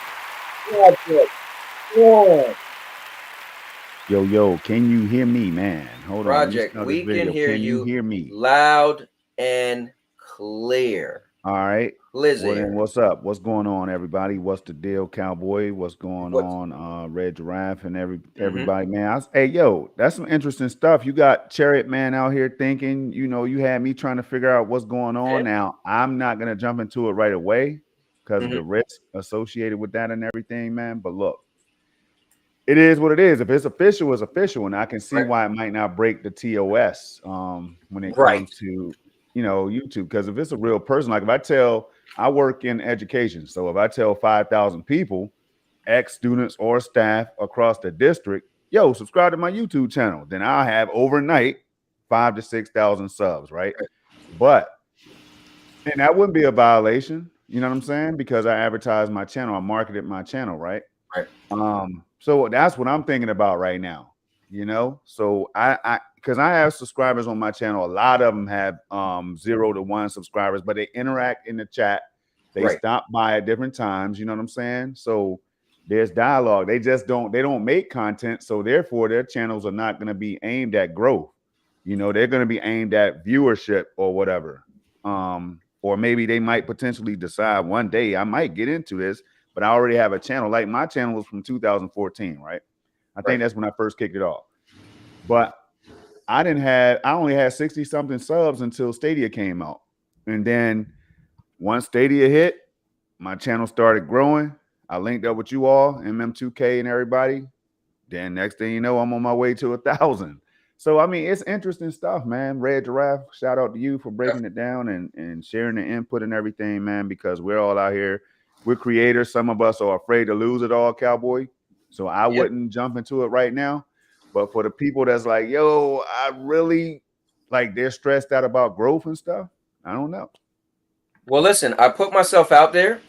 [SPEAKER 12] Yo, can you hear me, man? Hold
[SPEAKER 2] Project,
[SPEAKER 12] on.
[SPEAKER 2] we can hear you.
[SPEAKER 12] Can you hear me?
[SPEAKER 2] Loud and clear.
[SPEAKER 12] All right.
[SPEAKER 2] Lizzie.
[SPEAKER 12] Well, then what's up? What's going on, everybody? What's the deal, Cowboy? What's going on, Red Giraffe and everybody, man? Hey, yo, that's some interesting stuff. You got Chariot Man out here thinking, you had me trying to figure out what's going on. Now, I'm not going to jump into it right away because of the risk associated with that and everything, man. But look, it is what it is. If it's official, it's official. And I can see why it might not break the TOS when it comes to, YouTube. Because if it's a real person, like if I work in education. So if I tell 5,000 people, ex-students or staff across the district, yo, subscribe to my YouTube channel, then I'll have overnight 5,000 to 6,000 subs, right? But And that wouldn't be a violation. You know what I'm saying? Because I advertised my channel, I marketed my channel, right?
[SPEAKER 2] Right.
[SPEAKER 12] So that's what I'm thinking about right now. You know, so because I have subscribers on my channel. A lot of them have 0 to 1 subscribers, but they interact in the chat. They
[SPEAKER 2] Right.
[SPEAKER 12] stop by at different times. You know what I'm saying? So there's dialogue. They don't make content, so therefore their channels are not going to be aimed at growth. You know, they're going to be aimed at viewership or whatever. Or maybe they might potentially decide one day I might get into this, but I already have a channel. Like my channel was from 2014, right? I think that's when I first kicked it off. But I only had 60 something subs until Stadia came out. And then once Stadia hit, my channel started growing. I linked up with you all, MM2K and everybody. Then next thing you know, I'm on my way to 1,000. So, I mean, it's interesting stuff, man. Red Giraffe, shout out to you for breaking it down and sharing the input and everything, man, because we're all out here. We're creators. Some of us are afraid to lose it all, cowboy. So I wouldn't jump into it right now. But for the people that's like, yo, I really like they're stressed out about growth and stuff. I don't know.
[SPEAKER 2] Well, listen, I put myself out there.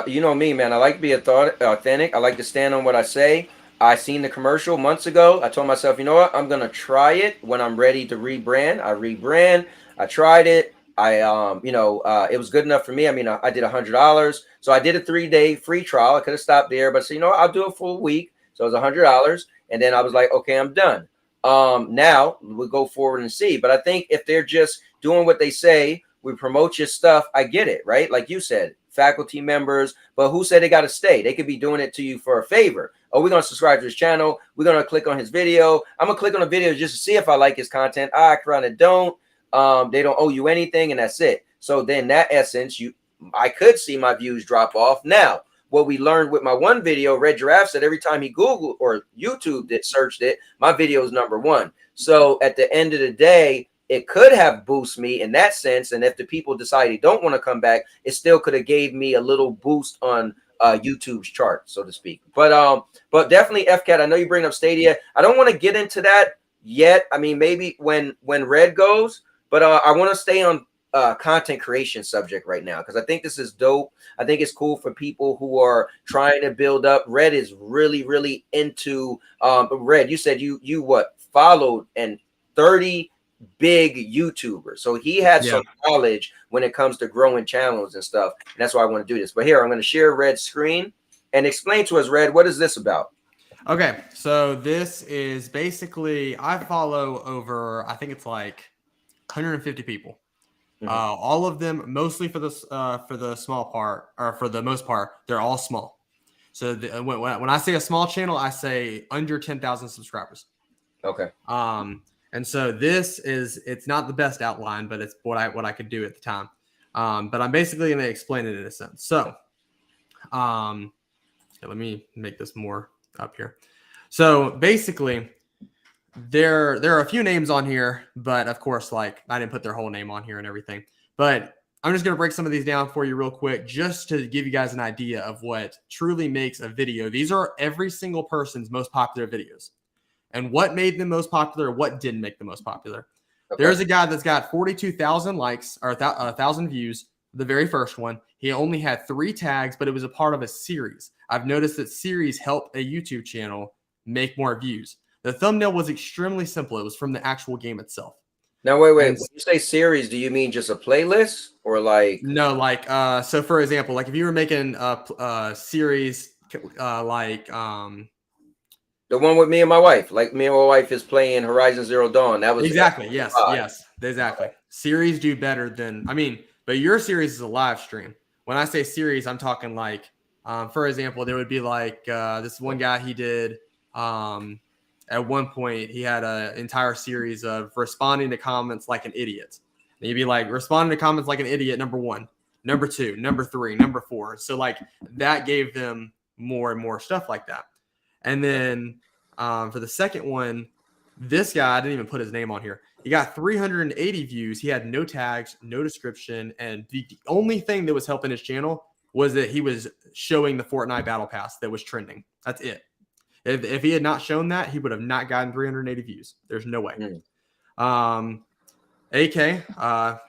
[SPEAKER 2] You know me, man. I like to be authentic. I like to stand on what I say. I seen the commercial months ago. I told myself, you know what? I'm gonna try it when I'm ready to rebrand. I rebrand. I tried it. It was good enough for me. I mean, I did $100, so I did a 3-day free trial. I could have stopped there, but so you know, I'll do a full week. So it was $100, and then I was like, okay, I'm done. Now we'll go forward and see. But I think if they're just doing what they say, we promote your stuff, I get it, right? Like you said, faculty members, but who said they got to stay? They could be doing it to you for a favor. Oh, we're going to subscribe to his channel. We're going to click on his video. I'm going to click on the video just to see if I like his content. I kind of don't. They don't owe you anything, and that's it. So then that essence, I could see my views drop off. Now, what we learned with my one video, Red Giraffe said every time he Googled or YouTube searched it, my video is #1. So at the end of the day, it could have boosted me in that sense. And if the people decide they don't want to come back, it still could have gave me a little boost on YouTube's chart, so to speak. But definitely FCAT, I know you bring up Stadia. I don't want to get into that yet. I mean, maybe when Red goes, but I want to stay on content creation subject right now, because I think this is dope. I think it's cool for people who are trying to build up. Red is really, really into Red. You said you followed and 30 big YouTubers, so he had some knowledge when it comes to growing channels and stuff, and that's why I want to do this. But here I'm going to share Red's screen and explain to us, Red, what is this about?
[SPEAKER 5] Okay, so this is basically, I follow over, I think it's like 150 people. All of them, mostly for the small part, or for the most part, they're all small. So when I say a small channel, I say under 10,000 subscribers.
[SPEAKER 2] Okay.
[SPEAKER 5] And so it's not the best outline, but it's what I could do at the time. But I'm basically going to explain it in a sense. So, let me make this more up here. So basically, there are a few names on here, but of course, like I didn't put their whole name on here and everything. But I'm just going to break some of these down for you real quick, just to give you guys an idea of what truly makes a video. These are every single person's most popular videos. And what made them most popular, what didn't make them most popular. Okay. There's a guy that's got 42,000 likes or 1,000 views, the very first one. He only had 3 tags, but it was a part of a series. I've noticed that series help a YouTube channel make more views. The thumbnail was extremely simple. It was from the actual game itself.
[SPEAKER 2] Now, wait. When you say series, do you mean just a playlist or like?
[SPEAKER 5] No, like, so for example, like if you were making a series like,
[SPEAKER 2] the one with me and my wife, like me and my wife is playing Horizon Zero Dawn. That was
[SPEAKER 5] exactly. Yes, exactly. Series do better than, but your series is a live stream. When I say series, I'm talking like, for example, there would be like this one guy, he did, at one point, he had an entire series of responding to comments like an idiot. And he'd be like, responding to comments like an idiot, #1, #2, #3, #4. So like that gave them more and more stuff like that. And then for the second one, this guy, I didn't even put his name on here. He got 380 views. He had no tags, no description. And the only thing that was helping his channel was that he was showing the Fortnite Battle Pass that was trending. That's it. If he had not shown that, he would have not gotten 380 views. There's no way. AK,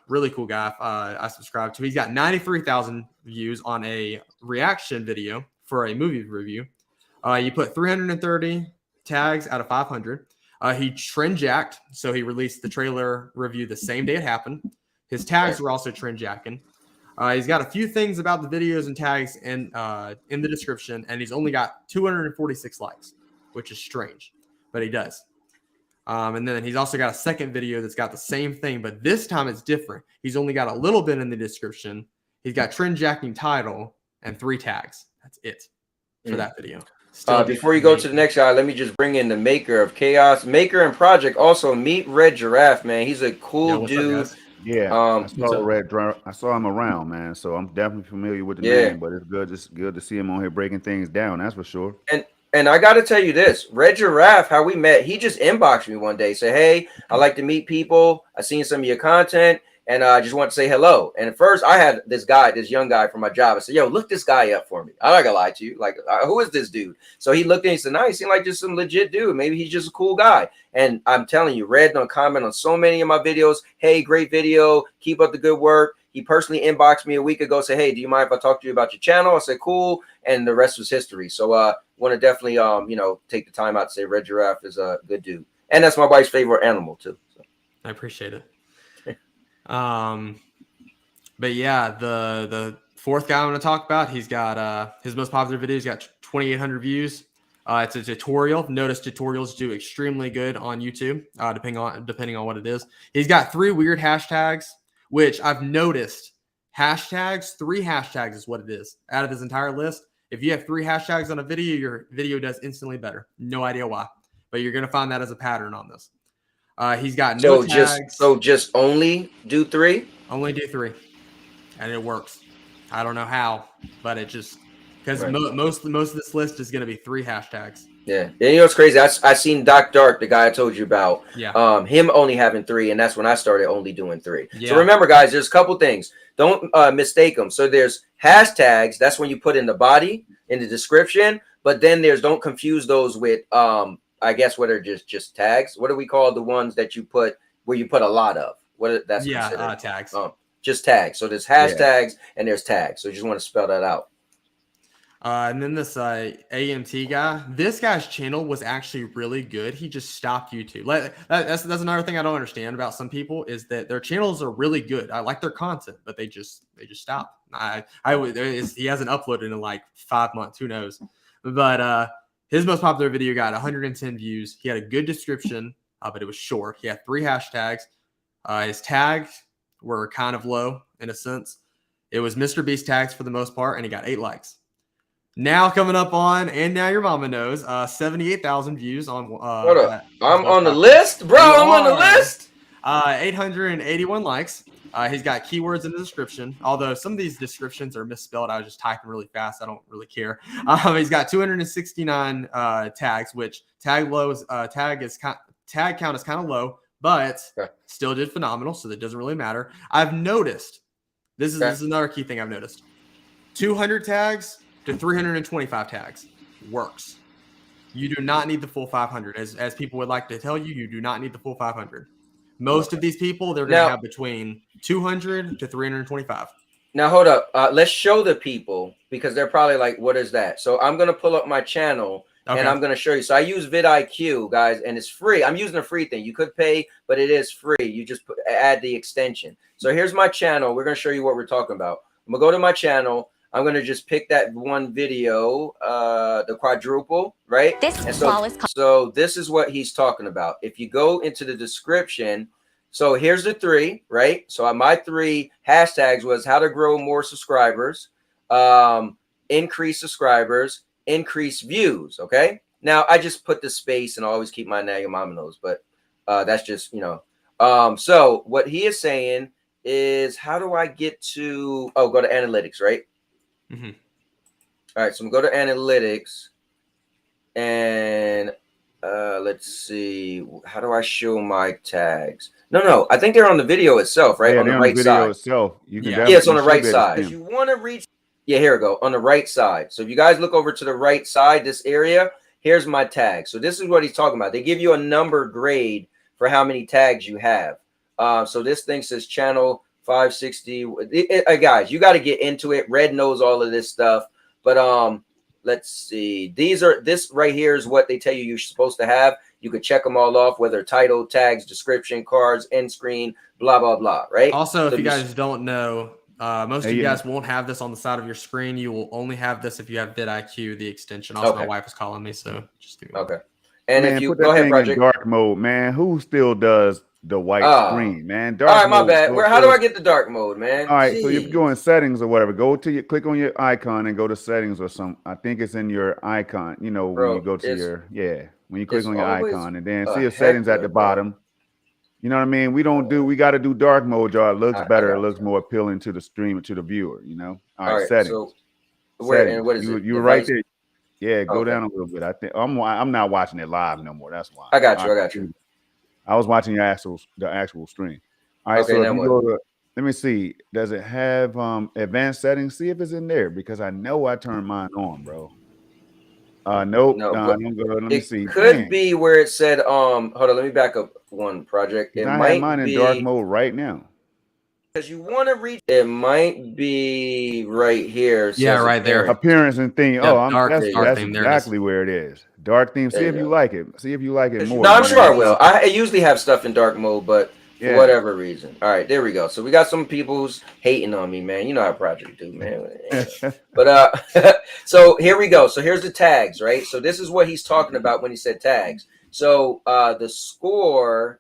[SPEAKER 5] really cool guy. I subscribe to. He's got 93,000 views on a reaction video for a movie review. You put 330 tags out of 500. He trend jacked, so he released the trailer review the same day it happened. His tags were also trend jacking. He's got a few things about the videos and tags in the description, and he's only got 246 likes, which is strange, but he does. And then he's also got a second video that's got the same thing, but this time it's different. He's only got a little bit in the description. He's got trend jacking title and 3 tags. That's it for that video.
[SPEAKER 2] Before you go to the next guy, let me just bring in the maker of Chaos, maker and project. Also, meet Red Giraffe, man. He's a cool dude.
[SPEAKER 12] I saw him around, man. So I'm definitely familiar with the name, but it's good to see him on here breaking things down. That's for sure.
[SPEAKER 2] And I got to tell you this, Red Giraffe, how we met, he just inboxed me one day, said, hey, I like to meet people. I seen some of your content, and I just want to say hello. And at first, I had this young guy from my job. I said, yo, look this guy up for me. I'm not going to lie to you. Like, who is this dude? So he looked and he said, no, he seemed like just some legit dude. Maybe he's just a cool guy. And I'm telling you, Red don't comment on so many of my videos. Hey, great video. Keep up the good work. He personally inboxed me a week ago, said, hey, do you mind if I talk to you about your channel? I said, cool. And the rest was history. So want to definitely, take the time out to say Red Giraffe is a good dude. And that's my wife's favorite animal, too. So.
[SPEAKER 5] I appreciate it. But yeah, the fourth guy I'm going to talk about, he's got his most popular video. He's got 2,800 views. It's a tutorial. Notice tutorials do extremely good on YouTube, depending on what it is. He's got 3 weird hashtags, which I've noticed. 3 hashtags is what it is out of his entire list. If you have 3 hashtags on a video, your video does instantly better. No idea why, but you're going to find that as a pattern on this. He's got no tags.
[SPEAKER 2] Just only do 3?
[SPEAKER 5] Only do 3, and it works. I don't know how, but it just because most of this list is going to be 3 hashtags.
[SPEAKER 2] Yeah, and you know what's crazy? I seen Doc Dark, the guy I told you about.
[SPEAKER 5] Yeah.
[SPEAKER 2] Him only having 3, and that's when I started only doing 3.
[SPEAKER 5] Yeah.
[SPEAKER 2] So remember, guys, there's a couple things. Don't mistake them. So there's hashtags. That's when you put in the body, in the description. But then don't confuse those with I guess what are just tags. What do we call the ones that you put where you put a lot of? That's considered?
[SPEAKER 5] Tags.
[SPEAKER 2] Just tags. So there's hashtags and there's tags. So you just want to spell that out.
[SPEAKER 5] And then this AMT guy, this guy's channel was actually really good. He just stopped YouTube. That's another thing I don't understand about some people is that their channels are really good. I like their content, but they just stop. He hasn't uploaded in like 5 months. Who knows? But his most popular video got 110 views. He had a good description, but it was short. He had 3 hashtags. His tags were kind of low in a sense. It was Mr. Beast tags for the most part, and he got 8 likes. Now coming up on And Now Your Mama Knows, 78,000 views on.
[SPEAKER 2] Hold up. I'm on the list, bro. I'm on the list.
[SPEAKER 5] 881 likes. He's got keywords in the description, although some of these descriptions are misspelled. I was just typing really fast. I don't really care. He's got 269 tags, which tag count is kind of low, but still did phenomenal, so that doesn't really matter. I've noticed, this is another key thing I've noticed. 200 tags to 325 tags works. You do not need the full 500. As people would like to tell you, you do not need the full 500. Most of these people, they're going to have between 200 to 325.
[SPEAKER 2] Now, hold up. Let's show the people because they're probably like, what is that? So I'm going to pull up my channel and I'm going to show you. So I use vidIQ, guys, and it's free. I'm using a free thing. You could pay, but it is free. You just add the extension. So here's my channel. We're going to show you what we're talking about. I'm going to go to my channel. I'm going to just pick that one video, the quadruple, right? So this is what he's talking about. If you go into the description, so here's the 3, right? So my 3 hashtags was how to grow more subscribers, increase subscribers, increase views, okay? Now, I just put the space and I always keep my Now Your Mama Knows, but that's just, so what he is saying is how do I get to, go to analytics, right?
[SPEAKER 5] Mm-hmm.
[SPEAKER 2] All right, so I'm going to go to analytics and let's see. How do I show my tags? No, I think they're on the video itself, right?
[SPEAKER 12] Yeah,
[SPEAKER 2] on the right side.
[SPEAKER 12] Itself. You can
[SPEAKER 2] it's on the right side. If you want to reach, here we go, on the right side. So if you guys look over to the right side, this area, here's my tag. So this is what he's talking about. They give you a number grade for how many tags you have. So this thing says channel 560. Guys, you got to get into it. Red knows all of this stuff, but let's see. This right here is what they tell you you're supposed to have. You could check them all off, whether title, tags, description, cards, end screen, blah blah blah. Right.
[SPEAKER 5] Also,
[SPEAKER 2] so
[SPEAKER 5] if you guys don't know, most of you guys won't have this on the side of your screen. You will only have this if you have vidIQ, the extension. Also, my wife is calling me, so just give me
[SPEAKER 2] okay. And
[SPEAKER 12] man,
[SPEAKER 2] if you
[SPEAKER 12] put that
[SPEAKER 2] go ahead,
[SPEAKER 12] thing
[SPEAKER 2] Project.
[SPEAKER 12] in dark mode, man. Who still does the white screen, man? Dark
[SPEAKER 2] all right, my
[SPEAKER 12] mode
[SPEAKER 2] bad. How do I get the dark mode, man?
[SPEAKER 12] All right,
[SPEAKER 2] Jeez.
[SPEAKER 12] so if you go in settings or whatever, click on your icon and go to settings or something. I think it's in your icon. You know, when you go to when you click on your icon and then see your settings at the bottom. You know what I mean? We got to do dark mode, y'all. It looks better. It looks more appealing to the streamer, to the viewer. You know. All right, settings.
[SPEAKER 2] So where and what is
[SPEAKER 12] it? You were right there. Yeah, go down a little bit. I think I'm not watching it live no more. That's why.
[SPEAKER 2] I got you.
[SPEAKER 12] I was watching the actual stream. All right, so if you go to, let me see. Does it have advanced settings? See if it's in there, because I know I turned mine on, bro. Nope. No, let me see.
[SPEAKER 2] It could be where it said hold on, let me back up one, Project. It
[SPEAKER 12] I
[SPEAKER 2] might
[SPEAKER 12] have mine in dark mode right now.
[SPEAKER 2] Because you want to reach, it might be right here.
[SPEAKER 5] Yeah, right there.
[SPEAKER 12] Appearance and theme.
[SPEAKER 5] Yep,
[SPEAKER 12] That's exactly where it is. Dark theme. See if you like it. See if you like it more.
[SPEAKER 2] No, I'm sure I will. I usually have stuff in dark mode, but for whatever reason. All right, there we go. So we got some people who's hating on me, man. You know how Project do, man. But so here we go. So here's the tags, right? So this is what he's talking about when he said tags. So the score,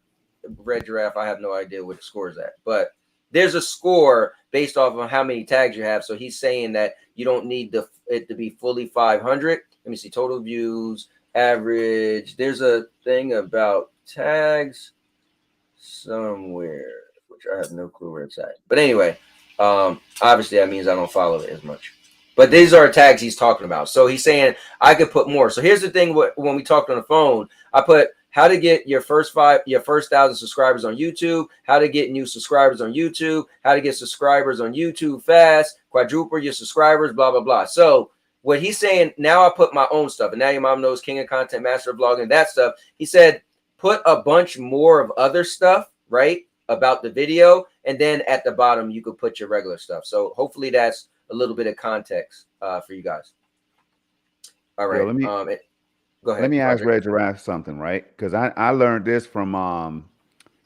[SPEAKER 2] Red Giraffe, I have no idea what the score is at, but there's a score based off of how many tags you have. So he's saying that you don't need it to be fully 500. Let me see, total views, average. There's a thing about tags somewhere, which I have no clue where it's at. But anyway, obviously that means I don't follow it as much. But these are tags he's talking about. So he's saying I could put more. So here's the thing: when we talked on the phone, I put how to get your first 1,000 subscribers on YouTube, how to get new subscribers on YouTube, how to get subscribers on YouTube fast, quadruple your subscribers, blah, blah, blah. So what he's saying, now I put my own stuff, and now your mom knows, king of content, master of vlogging, that stuff. He said, put a bunch more of other stuff, right, about the video, and then at the bottom, you could put your regular stuff. So hopefully that's a little bit of context for you guys. All right.
[SPEAKER 12] Yo,
[SPEAKER 2] go ahead.
[SPEAKER 12] Let me ask Red Giraffe something, right? Because I learned this from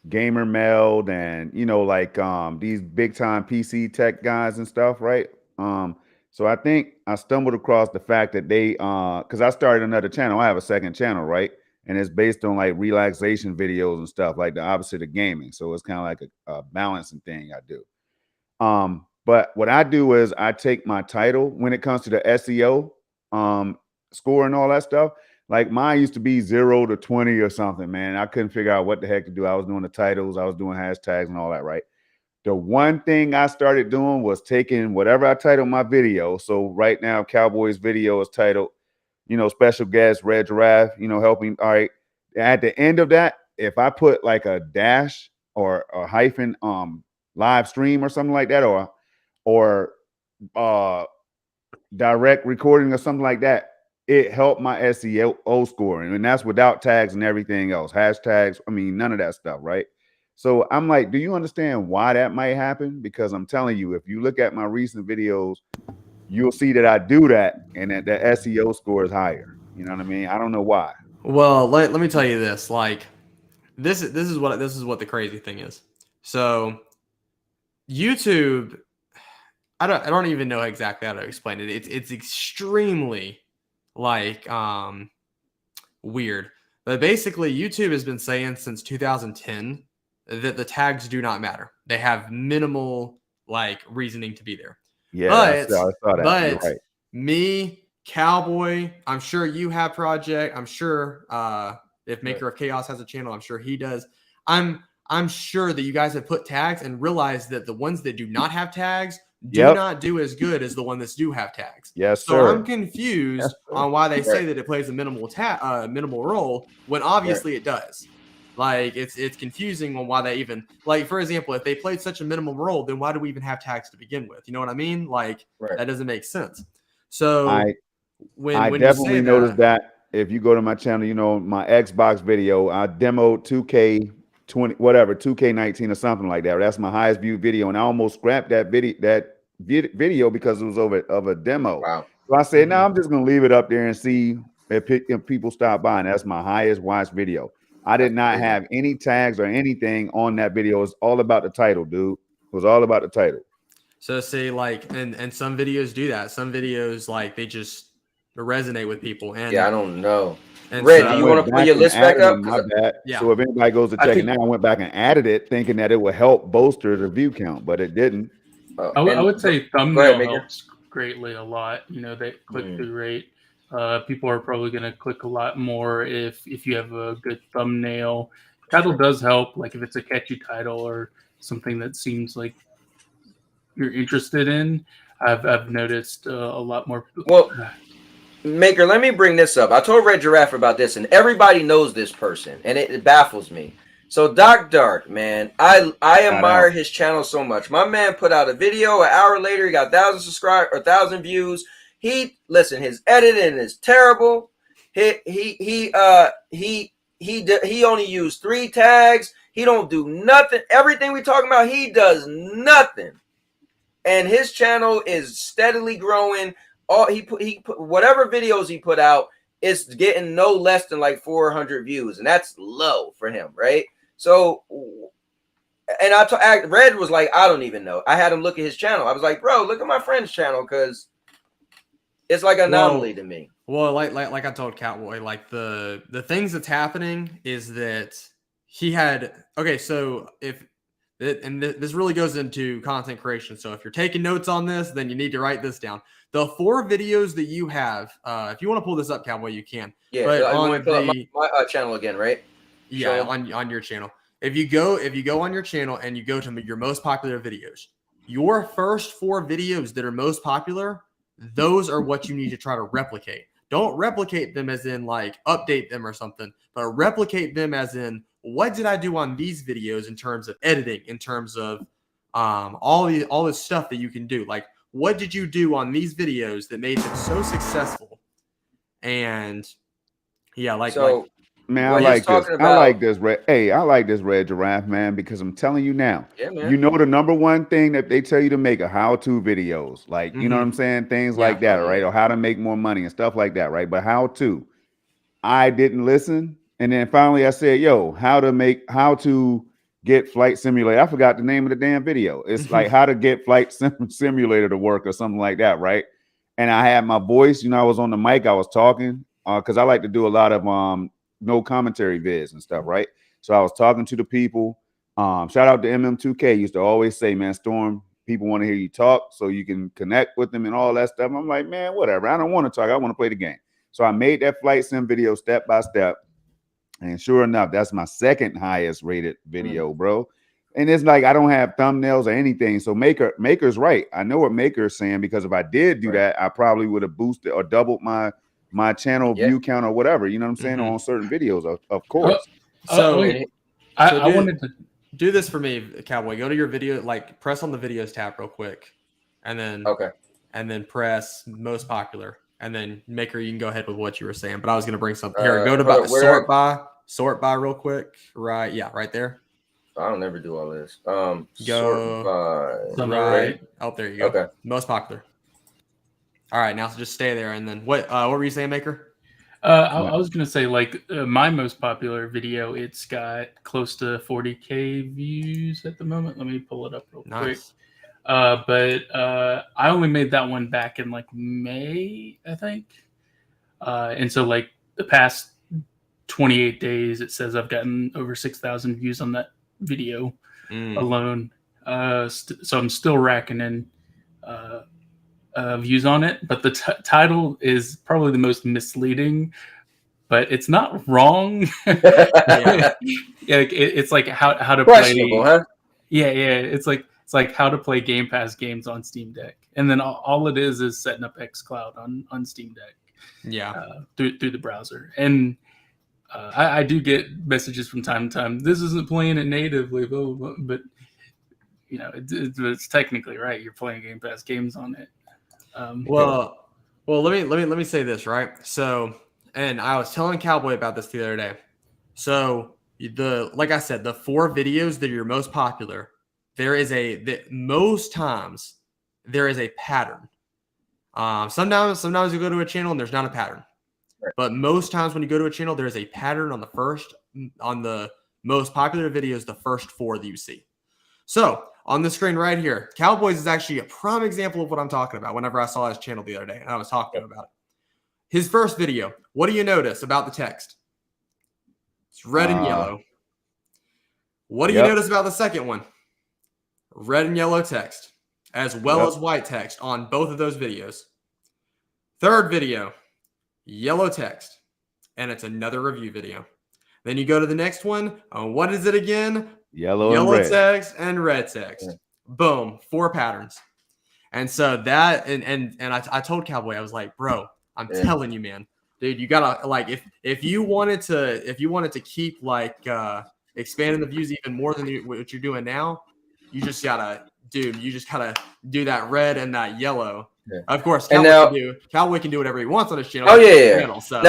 [SPEAKER 12] Gamer Meld and, you know, like these big time PC tech guys and stuff, right? So I think I stumbled across the fact that they, because I started another channel. I have a second channel, right? And it's based on like relaxation videos and stuff, like the opposite of gaming. So it's kind of like a balancing thing I do. But what I do is I take my title when it comes to the SEO score and all that stuff. Like mine used to be 0 to 20 or something, man. I couldn't figure out what the heck to do. I was doing the titles, I was doing hashtags and all that, right? The one thing I started doing was taking whatever I titled my video. So right now, Cowboy's video is titled, you know, special guest Red Giraffe, you know, helping. All right. At the end of that, if I put like a dash or a hyphen live stream or something like that, or direct recording or something like that, it helped my SEO scoring, and that's without tags and everything else, hashtags. I mean, none of that stuff, right? So I'm like, do you understand why that might happen? Because I'm telling you, if you look at my recent videos, you'll see that I do that, and that the SEO score is higher. You know what I mean? I don't know why.
[SPEAKER 5] Well, let me tell you this. Like, this is what the crazy thing is. So, YouTube, I don't even know exactly how to explain it. It's extremely like weird. But basically, YouTube has been saying since 2010 that the tags do not matter. They have minimal like reasoning to be there.
[SPEAKER 12] Yeah,
[SPEAKER 5] but
[SPEAKER 12] I saw that.
[SPEAKER 5] But
[SPEAKER 12] right.
[SPEAKER 5] Me, Cowboy, I'm sure you have Project. I'm sure if Maker of Chaos has a channel, I'm sure he does. I'm sure that you guys have put tags and realized that the ones that do not have tags do not do as good as the one that do have tags.
[SPEAKER 12] Yes,
[SPEAKER 5] so
[SPEAKER 12] sir.
[SPEAKER 5] I'm confused on why they say that it plays a minimal role when obviously it does. Like it's confusing on why they even, like, for example, if they played such a minimal role, then why do we even have tags to begin with? You know what I mean? Like that doesn't make sense. So
[SPEAKER 12] I
[SPEAKER 5] when
[SPEAKER 12] definitely
[SPEAKER 5] you say
[SPEAKER 12] noticed that if you go to my channel, you know, my Xbox video, I demoed 20 whatever 2K19 or something like that. That's my highest viewed video, and I almost scrapped that video because it was of a demo.
[SPEAKER 2] Wow.
[SPEAKER 12] So I said, no, I'm just gonna leave it up there and see if people stop by. And that's my highest watched video. I did not have any tags or anything on that video. It was all about the title, dude. It was all about the title.
[SPEAKER 5] So see, like, and some videos do that. Some videos, like, they just resonate with people. And
[SPEAKER 2] yeah, I don't know.
[SPEAKER 5] And
[SPEAKER 2] Red,
[SPEAKER 5] so,
[SPEAKER 2] do you want to pull your list back up?
[SPEAKER 12] My bad.
[SPEAKER 5] Yeah.
[SPEAKER 12] So if anybody goes to check it now, I went back and added it, thinking that it would help bolster the view count, but it didn't.
[SPEAKER 13] I would say thumbnail helps greatly a lot. You know, the click-through rate. People are probably going to click a lot more if you have a good thumbnail. Title does help, like if it's a catchy title or something that seems like you're interested in. I've noticed a lot more.
[SPEAKER 2] Well, Maker, let me bring this up. I told Red Giraffe about this, and everybody knows this person, and it baffles me. So Doc Dark, man, I admire his channel so much. My man put out a video. An hour later, he got 1,000 subscribers or 1,000 views. Listen, his editing is terrible. He only used 3 tags. He don't do nothing. Everything we talking about, he does nothing. And his channel is steadily growing. He put whatever videos he put out, it's getting no less than like 400 views, and that's low for him, right? So, and Red was like, I don't even know. I had him look at his channel. I was like, bro, look at my friend's channel, because it's like an anomaly to me.
[SPEAKER 5] Well, like I told Catboy, like the things that's happening is that he had so this really goes into content creation. So if you're taking notes on this, then you need to write this down. The 4 videos that you have, if you want to pull this up, Cowboy, you can.
[SPEAKER 2] Yeah,
[SPEAKER 5] but
[SPEAKER 2] I want to pull up my channel again, right?
[SPEAKER 5] Yeah, on your channel. If you go on your channel and you go to your most popular videos, your first 4 videos that are most popular, those are what you need to try to replicate. Don't replicate them as in like update them or something, but replicate them as in what did I do on these videos in terms of editing, in terms of all this stuff that you can do. Like, what did you do on these videos that made them so successful? And yeah,
[SPEAKER 12] man, I like this. I like this red. Hey, I like this Red Giraffe, man, because I'm telling you now.
[SPEAKER 2] Yeah, man.
[SPEAKER 12] You know the number one thing that they tell you to make are how-to videos, like you know what I'm saying, things like that, right? Or how to make more money and stuff like that, right? But how to? I didn't listen, and then finally I said, "Yo, how to get Flight Simulator?" I forgot the name of the damn video. It's like how to get Flight Simulator to work or something like that, right? And I had my voice, you know, I was on the mic, I was talking, because I like to do a lot of no commentary vids and stuff, right? So I was talking to the people. Shout out to MM2K. Used to always say, man, Storm, people want to hear you talk so you can connect with them and all that stuff. I'm like, man, whatever. I don't want to talk. I want to play the game. So I made that flight sim video step by step. And sure enough, that's my second highest rated video, bro. And it's like I don't have thumbnails or anything. So Maker's right. I know what Maker's saying, because if I did do that, I probably would have boosted or doubled my channel view count or whatever, you know what I'm saying, on certain videos, of course.
[SPEAKER 13] I wanted to
[SPEAKER 5] do this for me, Cowboy. Go to your video, like press on the videos tab real quick, and then and then press most popular, and then Maker, you can go ahead with what you were saying. But I was going to bring something here. Go to sort by real quick, right? Yeah, right there.
[SPEAKER 2] I don't ever do all this.
[SPEAKER 5] Go
[SPEAKER 2] sort by,
[SPEAKER 5] right. Oh, there you go.
[SPEAKER 2] Okay.
[SPEAKER 5] Most popular. All right, now so just stay there, and then what were you saying, Maker?
[SPEAKER 13] I was gonna say, like, my most popular video, it's got close to 40K views at the moment. Let me pull it up real quick. But I only made that one back in like May, I think. And so like the past 28 days, it says I've gotten over 6,000 views on that video alone. So I'm still racking in views on it, but the title is probably the most misleading, but it's not wrong. It's like how to play.
[SPEAKER 2] Huh?
[SPEAKER 13] Yeah, it's like how to play Game Pass games on Steam Deck, and then all it is setting up xCloud on Steam Deck.
[SPEAKER 5] Yeah,
[SPEAKER 13] through the browser, and I do get messages from time to time. This isn't playing it natively, but you know it's technically right. You're playing Game Pass games on it.
[SPEAKER 5] Well, let me say this, right? So, and I was telling Cowboy about this the other day. So like I said, the 4 videos that are your most popular, most times there is a pattern. Sometimes you go to a channel and there's not a pattern, but most times when you go to a channel, there is a pattern on the most popular videos, the first 4 that you see. So on the screen right here, Cowboys is actually a prime example of what I'm talking about. Whenever I saw his channel the other day and I was talking to him about it, his first video, what do you notice about the text? It's red and yellow. What do you notice about the second one? Red and yellow text, as well as white text on both of those videos. Third video, yellow text, and it's another review video. Then you go to the next one. What is it again? Yellow text and red text. Yeah. Boom, 4 patterns. And so that, and I told Cowboy, I was like, bro, I'm telling you, man, dude, you gotta, like, if you wanted to keep like expanding the views even more than what you're doing now, you just gotta do that red and that yellow. Yeah. Of course, Cowboy can do whatever he wants on his channel.
[SPEAKER 2] Oh yeah.
[SPEAKER 5] Channel, so.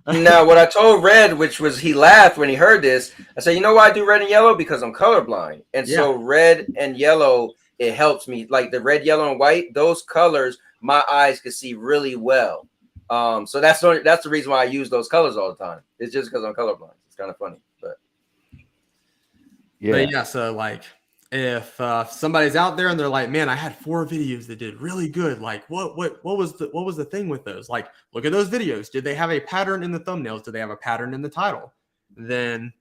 [SPEAKER 2] Now, what I told Red, which was he laughed when he heard this, I said, you know why I do red and yellow? Because I'm colorblind, and so red and yellow, it helps me. Like the red, yellow, and white, those colors, my eyes can see really well. So that's the reason why I use those colors all the time. It's just because I'm colorblind. It's kind of funny, but
[SPEAKER 5] yeah. So like, if somebody's out there and they're like, man, I had 4 videos that did really good. Like, what was the thing with those? Like, look at those videos. Did they have a pattern in the thumbnails? Did they have a pattern in the title? Then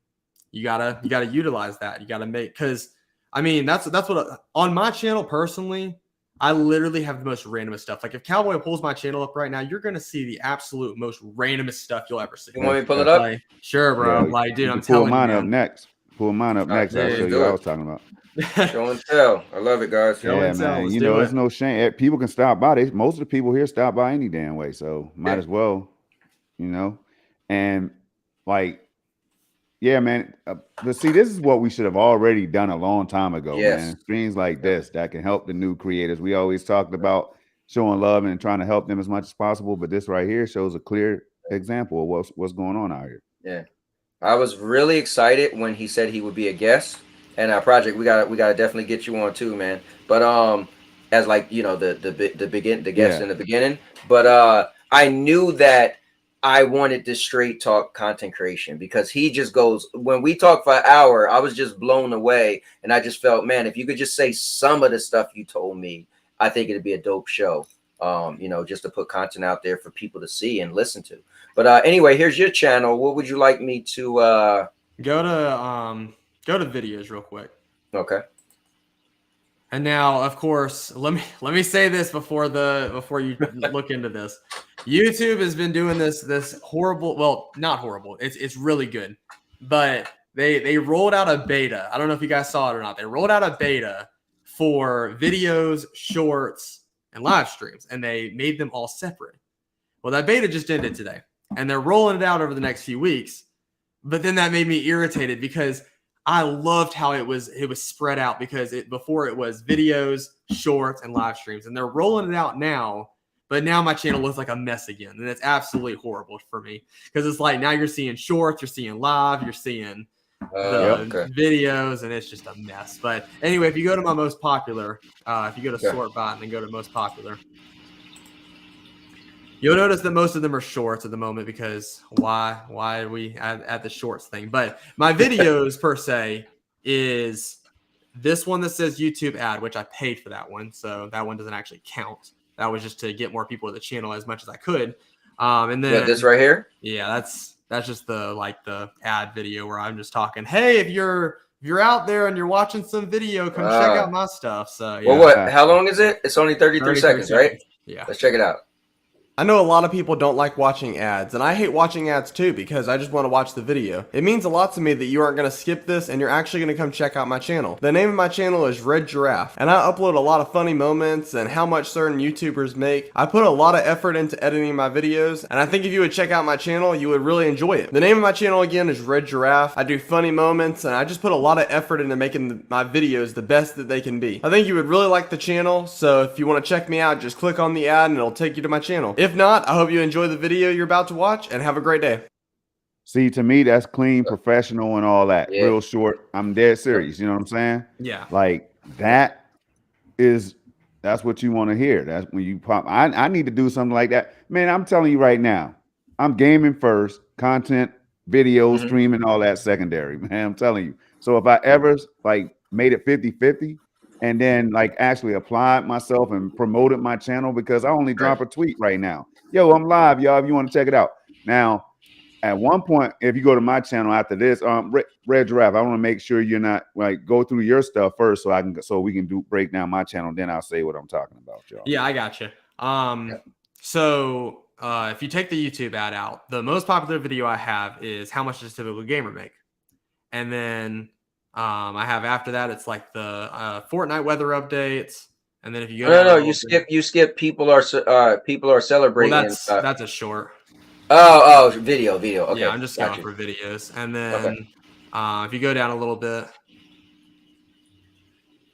[SPEAKER 5] you gotta utilize that. You gotta make, because I mean that's what on my channel personally, I literally have the most randomest stuff. Like if Cowboy pulls my channel up right now, you're gonna see the absolute most randomest stuff you'll ever see.
[SPEAKER 2] You want me to pull it up?
[SPEAKER 5] Like, sure, bro.
[SPEAKER 12] Yeah,
[SPEAKER 5] like, dude, I'm telling you.
[SPEAKER 12] Pull mine up next. I'll show you what I was talking about.
[SPEAKER 2] Show and tell. I love it, guys.
[SPEAKER 12] Yeah, man. You know, there's no shame. People can stop by. Most of the people here stop by any damn way, so might as well, you know. And like, yeah, man. But see, this is what we should have already done a long time ago, man. Streams like this that can help the new creators. We always talked about showing love and trying to help them as much as possible, but this right here shows a clear example of what's going on out here.
[SPEAKER 2] Yeah, I was really excited when he said he would be a guest. And our project, we gotta definitely get you on too, man. But as like, you know, the guest in the beginning. But I knew that I wanted this straight talk content creation, because he just goes, when we talk for an hour, I was just blown away, and I just felt, man, if you could just say some of the stuff you told me, I think it'd be a dope show. You know, just to put content out there for people to see and listen to. But anyway, here's your channel. What would you like me to
[SPEAKER 5] Go to videos real quick.
[SPEAKER 2] Okay.
[SPEAKER 5] And now, of course, let me say this before you look into this. YouTube has been doing this horrible. Well, not horrible. It's really good, but they rolled out a beta. I don't know if you guys saw it or not. They rolled out a beta for videos, shorts, and live streams, and they made them all separate. Well, that beta just ended today, and they're rolling it out over the next few weeks. But then that made me irritated, because I loved how it was spread out, because before it was videos, shorts, and live streams, and they're rolling it out now. But now my channel looks like a mess again, and it's absolutely horrible for me, because it's like now you're seeing shorts, you're seeing live, you're seeing the videos, and it's just a mess. But anyway, if you go to my most popular, if you go to sort by and then go to most popular, you'll notice that most of them are shorts at the moment, because why are we at the shorts thing? But my videos per se is this one that says YouTube ad, which I paid for that one, so that one doesn't actually count. That was just to get more people to the channel as much as I could. And then
[SPEAKER 2] this right here,
[SPEAKER 5] that's just the ad video where I'm just talking. Hey, if you're out there and you're watching some video, come check out my stuff. So
[SPEAKER 2] well, what? How long is it? It's only 33 seconds, right?
[SPEAKER 5] Yeah.
[SPEAKER 2] Let's check it out.
[SPEAKER 14] I know a lot of people don't like watching ads, and I hate watching ads too, because I just want to watch the video. It means a lot to me that you aren't going to skip this and you're actually going to come check out my channel. The name of my channel is Red Giraffe, and I upload a lot of funny moments and how much certain YouTubers make. I put a lot of effort into editing my videos, and I think if you would check out my channel, you would really enjoy it. The name of my channel again is Red Giraffe. I do funny moments, and I just put a lot of effort into making my videos the best that they can be. I think you would really like the channel, so if you want to check me out, just click on the ad and it'll take you to my channel. If not, I hope you enjoy the video you're about to watch, and have a great day.
[SPEAKER 12] See, to me, that's clean, professional, and all that.
[SPEAKER 2] Yeah.
[SPEAKER 12] Real short. I'm dead serious. You know what I'm saying?
[SPEAKER 14] Yeah.
[SPEAKER 12] Like that's what you want to hear. That's when you pop. I need to do something like that. Man, I'm telling you right now, I'm gaming first, content, video, streaming, all that secondary, man. I'm telling you. So if I ever like made it 50-50 and then like actually applied myself and promoted my channel, because I only drop a tweet right now. Yo, I'm live, y'all, if you want to check it out. Now, at one point, if you go to my channel after this, Red Giraffe, I want to make sure you're not like go through your stuff first, so we can break down my channel. Then I'll say what I'm talking about, y'all.
[SPEAKER 14] Yeah, I got you. So if you take the YouTube ad out, the most popular video I have is how much does a typical gamer make, and then I have after that it's like the Fortnite weather updates, and then if you go
[SPEAKER 2] you skip people are celebrating.
[SPEAKER 14] Well, that's a short.
[SPEAKER 2] Oh, video. Okay.
[SPEAKER 14] Yeah, I'm just going for videos. And then if you go down a little bit,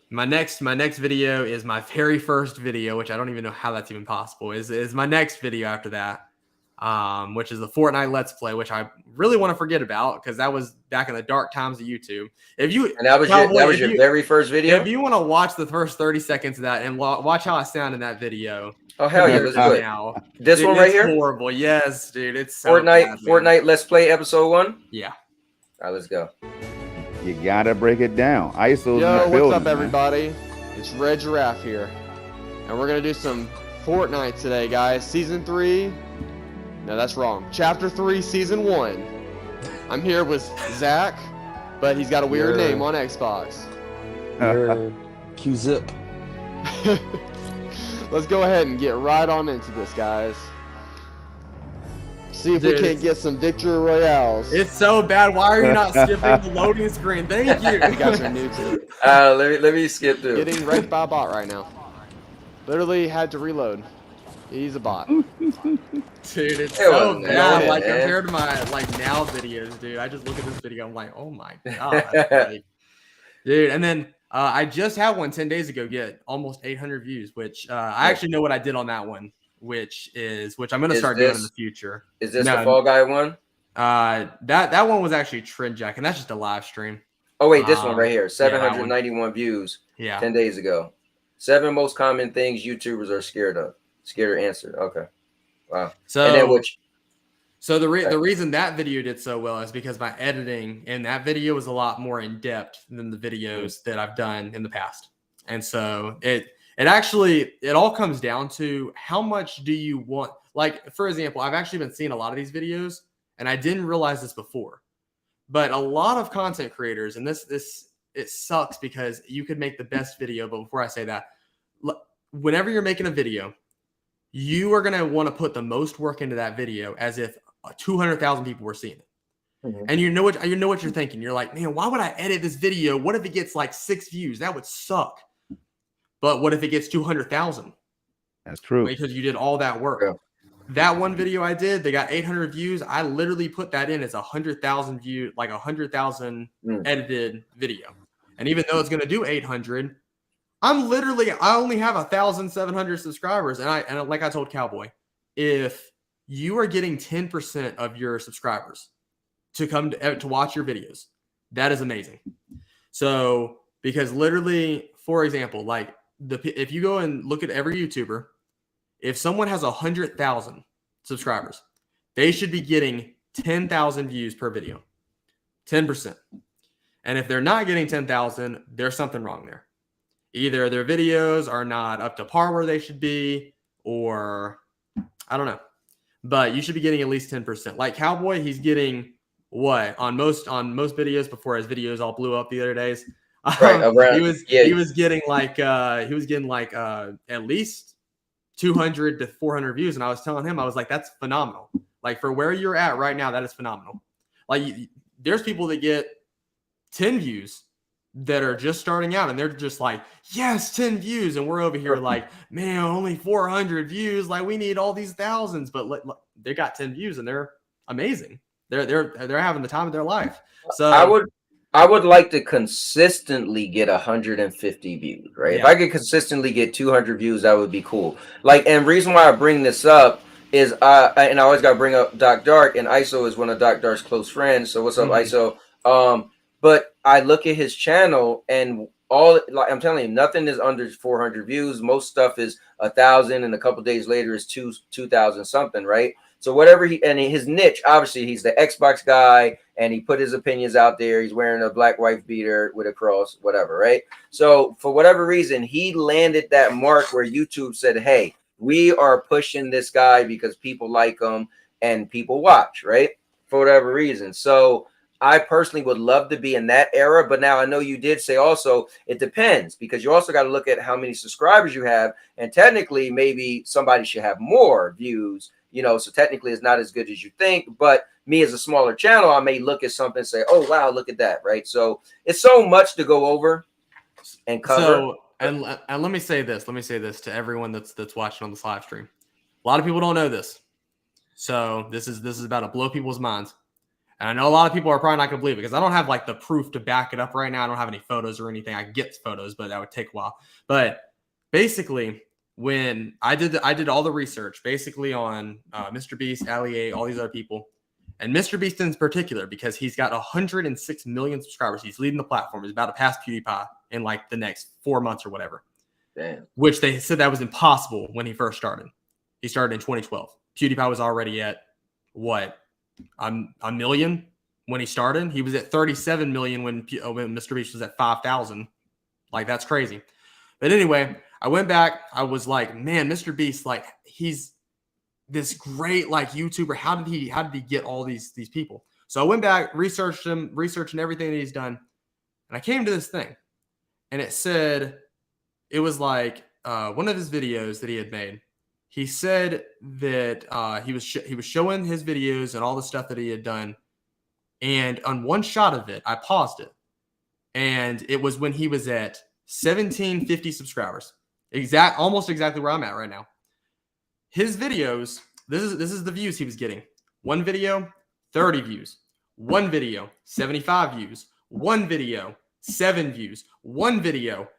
[SPEAKER 14] my next video is my very first video, which I don't even know how that's even possible, is my next video after that, which is the Fortnite Let's Play, which I really want to forget about because that was back in the dark times of YouTube.
[SPEAKER 2] That was your very first video?
[SPEAKER 14] If you want to watch the first 30 seconds of that and watch how I sound in that video.
[SPEAKER 2] Oh, hell yeah, let's do it.
[SPEAKER 14] Now.
[SPEAKER 2] This
[SPEAKER 14] dude,
[SPEAKER 2] one right here?
[SPEAKER 14] Horrible. Yes, dude. It's so
[SPEAKER 2] Fortnite Let's Play episode 1?
[SPEAKER 14] Yeah.
[SPEAKER 2] All right, let's go.
[SPEAKER 12] You gotta break it down. ISO's
[SPEAKER 14] Yo,
[SPEAKER 12] in the
[SPEAKER 14] what's
[SPEAKER 12] building,
[SPEAKER 14] up, everybody? It's Red Giraffe here. And we're going to do some Fortnite today, guys. Season 3. No, that's wrong. Chapter 3, Season 1. I'm here with Zach, but he's got a weird name on Xbox.
[SPEAKER 15] Q-Zip.
[SPEAKER 14] Let's go ahead and get right on into this, guys. See if we can't get some victory royales. It's so bad. Why are you not skipping the loading screen? Thank you. You guys are new to it.
[SPEAKER 2] Let me skip through.
[SPEAKER 14] Getting wrecked by a bot right now. Literally had to reload. He's a bot. Dude, it's so bad. Like compared to my now videos, dude. I just look at this video. I'm like, oh my god, dude. And then I just had one 10 days ago get almost 800 views, which I actually know what I did on that one, which I'm gonna start doing in the future.
[SPEAKER 2] Is this the Fall Guy one?
[SPEAKER 14] That one was actually Trend Jack, and that's just a live stream.
[SPEAKER 2] Oh wait, this one right here, 791 views.
[SPEAKER 14] Yeah,
[SPEAKER 2] 10 days ago. 7 most common things YouTubers are scared of. Scared to answer. Okay. Wow.
[SPEAKER 14] So,
[SPEAKER 2] and then
[SPEAKER 14] the reason that video did so well is because my editing in that video was a lot more in depth than the videos that I've done in the past. And so it all comes down to how much do you want. Like, for example, I've actually been seeing a lot of these videos and I didn't realize this before, but a lot of content creators, and it sucks because you could make the best video. But before I say that, whenever you're making a video, you are going to want to put the most work into that video as if 200,000 people were seeing it. And you know what you're thinking. You're like, man, why would I edit this video? What if it gets like 6 views? That would suck. But what if it gets 200,000?
[SPEAKER 12] That's true.
[SPEAKER 14] Because you did all that work.
[SPEAKER 2] Yeah.
[SPEAKER 14] That one video I did, they got 800 views. I literally put that in as 100,000 view, like 100,000 edited video. And even though it's going to do 800, I only have 1,700 subscribers. And like I told Cowboy, if you are getting 10% of your subscribers to come to watch your videos, that is amazing. So, because literally, for example, like if you go and look at every YouTuber, if someone has 100,000 subscribers, they should be getting 10,000 views per video, 10%. And if they're not getting 10,000, there's something wrong there. Either their videos are not up to par where they should be, or I don't know. But you should be getting at least 10%. Like Cowboy, he's getting what on most videos before his videos all blew up the other days.
[SPEAKER 2] Right,
[SPEAKER 14] he was getting like at least 200 to 400 views, and I was telling him, I was like, that's phenomenal. Like for where you're at right now, that is phenomenal. Like there's people that get 10 views that are just starting out, and they're just like, yes, 10 views, and we're over here like, man, only 400 views. Like we need all these thousands, but they got 10 views, and they're amazing. They're having the time of their life. So
[SPEAKER 2] I would like to consistently get 150 views, right? Yeah. If I could consistently get 200 views, that would be cool. Like, and reason why I bring this up is and I always got to bring up Doc Dark, and ISO is one of Doc Dark's close friends. So what's up, ISO? But I look at his channel, and all, like I'm telling you, nothing is under 400 views. Most stuff is 1,000, and a couple days later is 2,000 something, right? So whatever his niche, obviously he's the Xbox guy, and he put his opinions out there. He's wearing a black wife beater with a cross, whatever, right? So for whatever reason, he landed that mark where YouTube said, hey, we are pushing this guy because people like him and people watch, right? For whatever reason. So I personally would love to be in that era, but now I know you did say also it depends, because you also got to look at how many subscribers you have, and technically maybe somebody should have more views, you know, so technically it's not as good as you think. But me as a smaller channel, I may look at something and say, oh wow, look at that, right? So it's so much to go over and cover.
[SPEAKER 5] So and let me say this to everyone that's watching on this live stream. A lot of people don't know this, so this is about to blow people's minds. And I know a lot of people are probably not going to believe it because I don't have like the proof to back it up right now. I don't have any photos or anything. I can get photos, but that would take a while. But basically, when I did all the research basically on Mr. Beast, Ali A, all these other people, and Mr. Beast in particular, because he's got 106 million subscribers. He's leading the platform. He's about to pass PewDiePie in like the next 4 months or whatever.
[SPEAKER 2] Damn.
[SPEAKER 5] Which they said that was impossible when he first started. He started in 2012. PewDiePie was already at what? A million when he started. He was at 37 million when Mr. Beast was at 5,000. Like, that's crazy. But anyway, I went back. I was like, man, Mr. Beast, like, he's this great like YouTuber. How did he get all these people? So I went back, researched him, researching everything that he's done, and I came to this thing, and it said it was like one of his videos that he had made. He said that he was showing his videos and all the stuff that he had done, and on one shot of it, I paused it, and it was when he was at 1,750 subscribers, almost exactly where I'm at right now. His videos, this is the views he was getting. One video, 30 views. One video, 75 views. One video, 7 views. One video,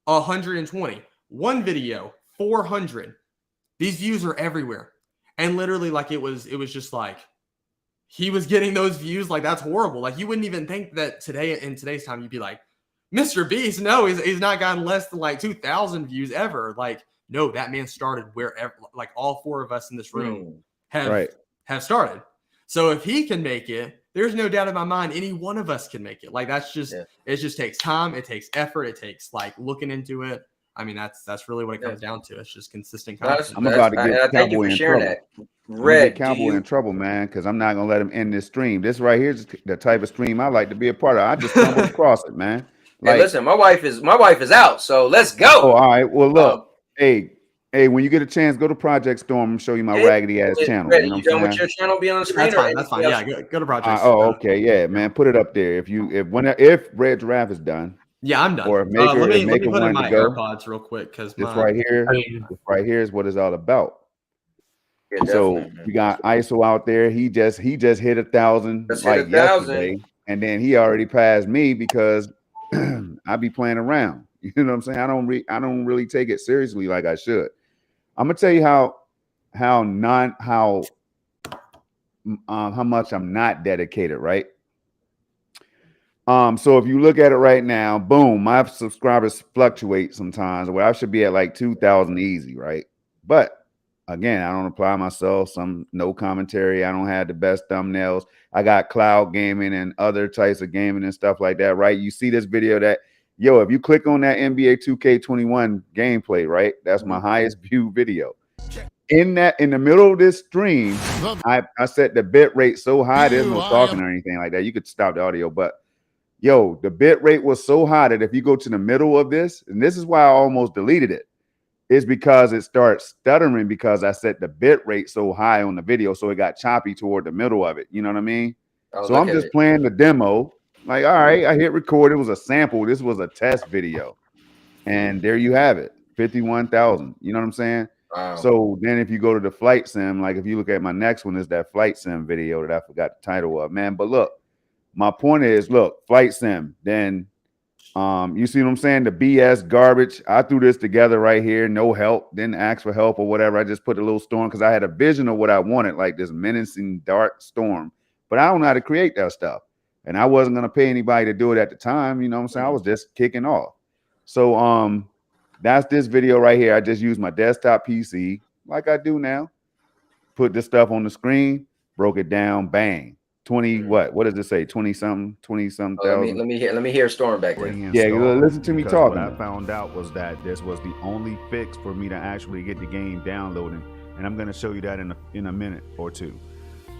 [SPEAKER 5] 120. One video, 400. These views are everywhere. And literally, like, it was just like he was getting those views. Like, that's horrible. Like, you wouldn't even think that in today's time, you'd be like, Mr. Beast, no, he's not gotten less than like 2,000 views ever. Like, no, that man started wherever, like all 4 of us in this room have started. So if he can make it, there's no doubt in my mind any one of us can make it. Like, that's just, it just takes time. It takes effort. It takes like looking into it. I mean, that's really what it comes down to. It's just consistent content.
[SPEAKER 12] I'm about to get Cowboy in trouble. Red Cowboy in trouble, man, because I'm not gonna let him end this stream. This right here is the type of stream I like to be a part of. I just stumbled across it, man.
[SPEAKER 2] Like, hey, listen, my wife is out, so let's go.
[SPEAKER 12] Oh, all right. Well, look, hey, when you get a chance, go to Project Storm and show you my raggedy ass channel.
[SPEAKER 2] You know what done with your channel being on the screen?
[SPEAKER 5] That's fine. Yeah, go to Project.
[SPEAKER 12] Okay, yeah, man. Put it up there. If Red Giraffe is done.
[SPEAKER 5] Yeah, I'm done.
[SPEAKER 12] Or let me
[SPEAKER 5] put in my AirPods real quick because
[SPEAKER 12] this right here is what it's all about. Yeah, so we got ISO out there. He just hit 1,000 like yesterday, and then he already passed me because I be playing around. You know what I'm saying? I don't really take it seriously like I should. I'm gonna tell you how much I'm not dedicated, right? So if you look at it right now, boom, my subscribers fluctuate sometimes where I should be at like 2,000 easy, right? But again, I don't apply myself, no commentary. I don't have the best thumbnails. I got cloud gaming and other types of gaming and stuff like that, right? You see this video that, if you click on that NBA 2K21 gameplay, right? That's my highest view video. In the middle of this stream, I set the bit rate so high, there's no talking or anything like that. You could stop the audio, but the bit rate was so high that if you go to the middle of this, and this is why I almost deleted it, is because it starts stuttering because I set the bit rate so high on the video, so it got choppy toward the middle of it. You know what I mean? So I'm just playing the demo. Like, all right, I hit record. It was a sample. This was a test video. And there you have it, 51,000. You know what I'm saying? Wow. So then if you go to the flight sim, like if you look at my next one, is that flight sim video that I forgot the title of, man. But look, my point is, look, flight sim, then You see what I'm saying? The BS garbage. I threw this together right here. No help. Didn't ask for help or whatever. I just put a little storm because I had a vision of what I wanted, like this menacing dark storm. But I don't know how to create that stuff. And I wasn't going to pay anybody to do it at the time. You know what I'm saying? I was just kicking off. So that's this video right here. I just used my desktop PC like I do now. Put this stuff on the screen, broke it down, bang. 20 what does it say? 20 something thousand.
[SPEAKER 2] Let me hear Storm back there.
[SPEAKER 12] Yeah, listen to me talking.
[SPEAKER 15] What I found out was that this was the only fix for me to actually get the game downloading, and I'm going to show you that in a minute or two.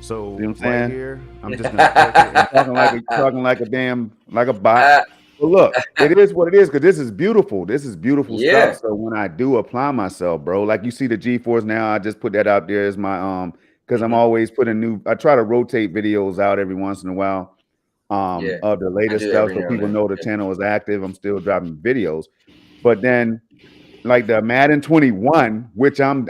[SPEAKER 15] So right here, I'm just gonna
[SPEAKER 12] talking like a bot. But look, it is what it is because this is beautiful. This is beautiful stuff. So when I do apply myself, bro, like you see the G-Force now, I just put that out there as my because I'm always putting I try to rotate videos out every once in a while of the latest stuff so people know the channel is active. I'm still dropping videos. But then like the Madden 21, which I'm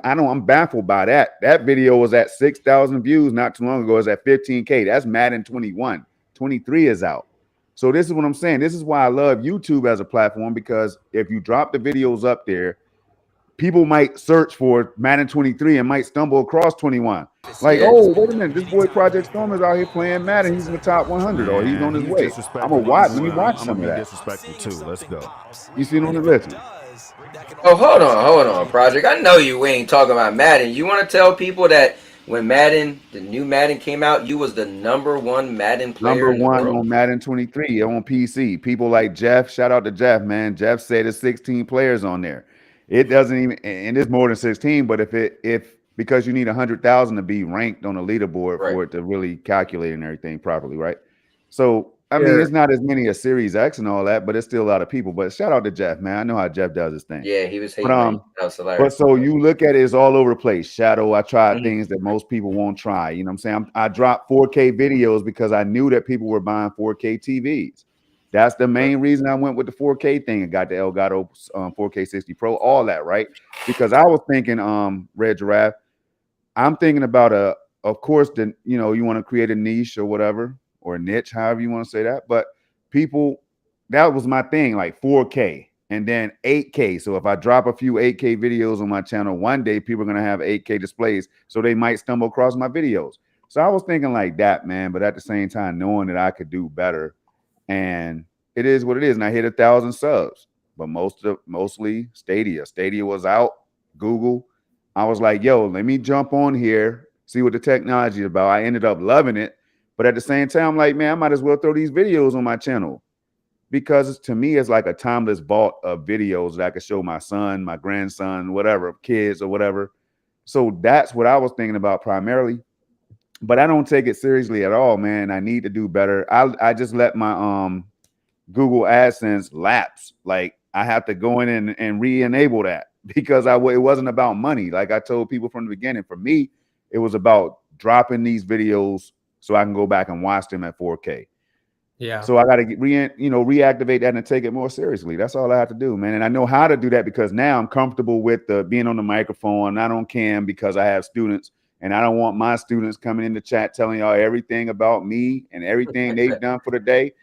[SPEAKER 12] baffled by that. That video was at 6,000 views not too long ago. It's at 15K. That's Madden 21. 23 is out. So this is what I'm saying. This is why I love YouTube as a platform, because if you drop the videos up there, people might search for Madden 23 and might stumble across 21. Like, oh, wait a minute, this boy Project Storm is out here playing Madden. He's in the top 100, or he's on his way. I'm gonna watch. Let me watch some of that.
[SPEAKER 15] Disrespectful too. Let's go.
[SPEAKER 12] You see on the list.
[SPEAKER 2] Oh, hold on, Project. I know you ain't talking about Madden. You want to tell people that when the new Madden came out, you was the #1 Madden player.
[SPEAKER 12] #1 on Madden 23 on PC. People like Jeff, shout out to Jeff, man. Jeff said there's 16 players on there. It doesn't even, and it's more than 16. But if because you need 100,000 to be ranked on the leaderboard for it to really calculate and everything properly, right? So I mean, it's not as many as Series X and all that, but it's still a lot of people. But shout out to Jeff, man. I know how Jeff does his thing.
[SPEAKER 2] Yeah, he was hating. That was hilarious.
[SPEAKER 12] But so you look at it, it's all over the place. Shadow, I tried things that most people won't try. You know what I'm saying? I dropped 4K videos because I knew that people were buying 4K TVs. That's the main reason I went with the 4K thing and got the Elgato 4K 60 Pro, all that, right? Because I was thinking, Red Giraffe, I'm thinking about of course, you want to create a niche or whatever, or a niche, however you want to say that. But people, that was my thing, like 4K and then 8K. So if I drop a few 8K videos on my channel, one day people are going to have 8K displays, so they might stumble across my videos. So I was thinking like that, man. But at the same time, knowing that I could do better, and it is what it is. And I hit 1,000 subs, but mostly Stadia. Stadia was out, Google. I was like, yo, let me jump on here, see what the technology is about. I ended up loving it. But at the same time, I'm like, man, I might as well throw these videos on my channel, because to me, it's like a timeless vault of videos that I could show my son, my grandson, whatever, kids or whatever. So that's what I was thinking about primarily. But I don't take it seriously at all, man. I need to do better. I just let my Google AdSense lapse. Like I have to go in and re-enable that, because it wasn't about money. Like I told people from the beginning, for me, it was about dropping these videos so I can go back and watch them at 4K.
[SPEAKER 5] Yeah.
[SPEAKER 12] So I got to reactivate that and take it more seriously. That's all I have to do, man. And I know how to do that because now I'm comfortable with being on the microphone, not on cam, because I have students, and I don't want my students coming in the chat telling y'all everything about me and everything they've done for the day.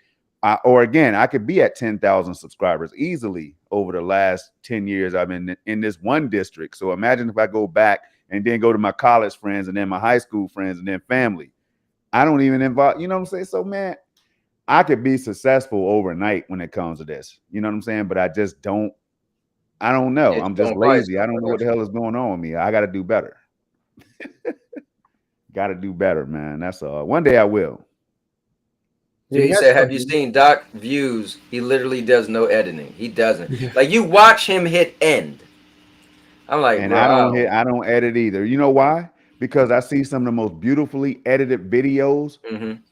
[SPEAKER 12] Or again, I could be at 10,000 subscribers easily over the last 10 years I've been in this one district. So imagine if I go back and then go to my college friends and then my high school friends and then family. I don't even involve, you know what I'm saying? So, man, I could be successful overnight when it comes to this. You know what I'm saying? But I just don't. I don't know. I'm just lazy. I don't know what the hell is going on with me. I got to do better. Got to do better, man. That's all. One day I will.
[SPEAKER 2] So he said, have you seen Doc Views? He literally does no editing. He doesn't. Like, you watch him hit end. I'm like,
[SPEAKER 12] and I don't edit either. You know why? Because I see some of the most beautifully edited videos,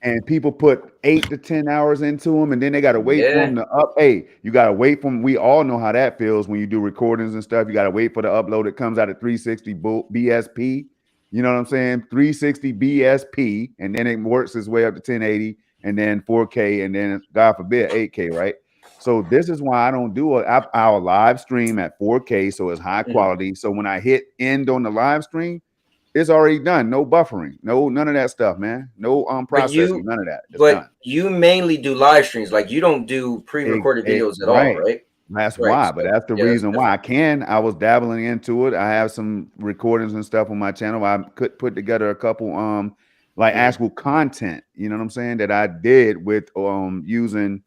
[SPEAKER 12] and people put 8 to 10 hours into them, and then they got to wait for them to up. Hey, you got to wait for them. We all know how that feels when you do recordings and stuff. You got to wait for the upload. It comes out at 360 BSP. You know what I'm saying? 360 BSP, and then it works its way up to 1080, and then 4K, and then God forbid 8K, right? So this is why I don't do our live stream at 4K, so it's high quality. So when I hit end on the live stream, It's already done. No buffering. No, none of that stuff, man. No processing. None of that. It's done.
[SPEAKER 2] You mainly do live streams. Like you don't do pre-recorded videos at all, right?
[SPEAKER 12] That's
[SPEAKER 2] Right,
[SPEAKER 12] why.
[SPEAKER 2] so,
[SPEAKER 12] But that's the reason why I was dabbling into it. I have some recordings and stuff on my channel. I could put together a couple like actual content. You know what I'm saying? That I did with using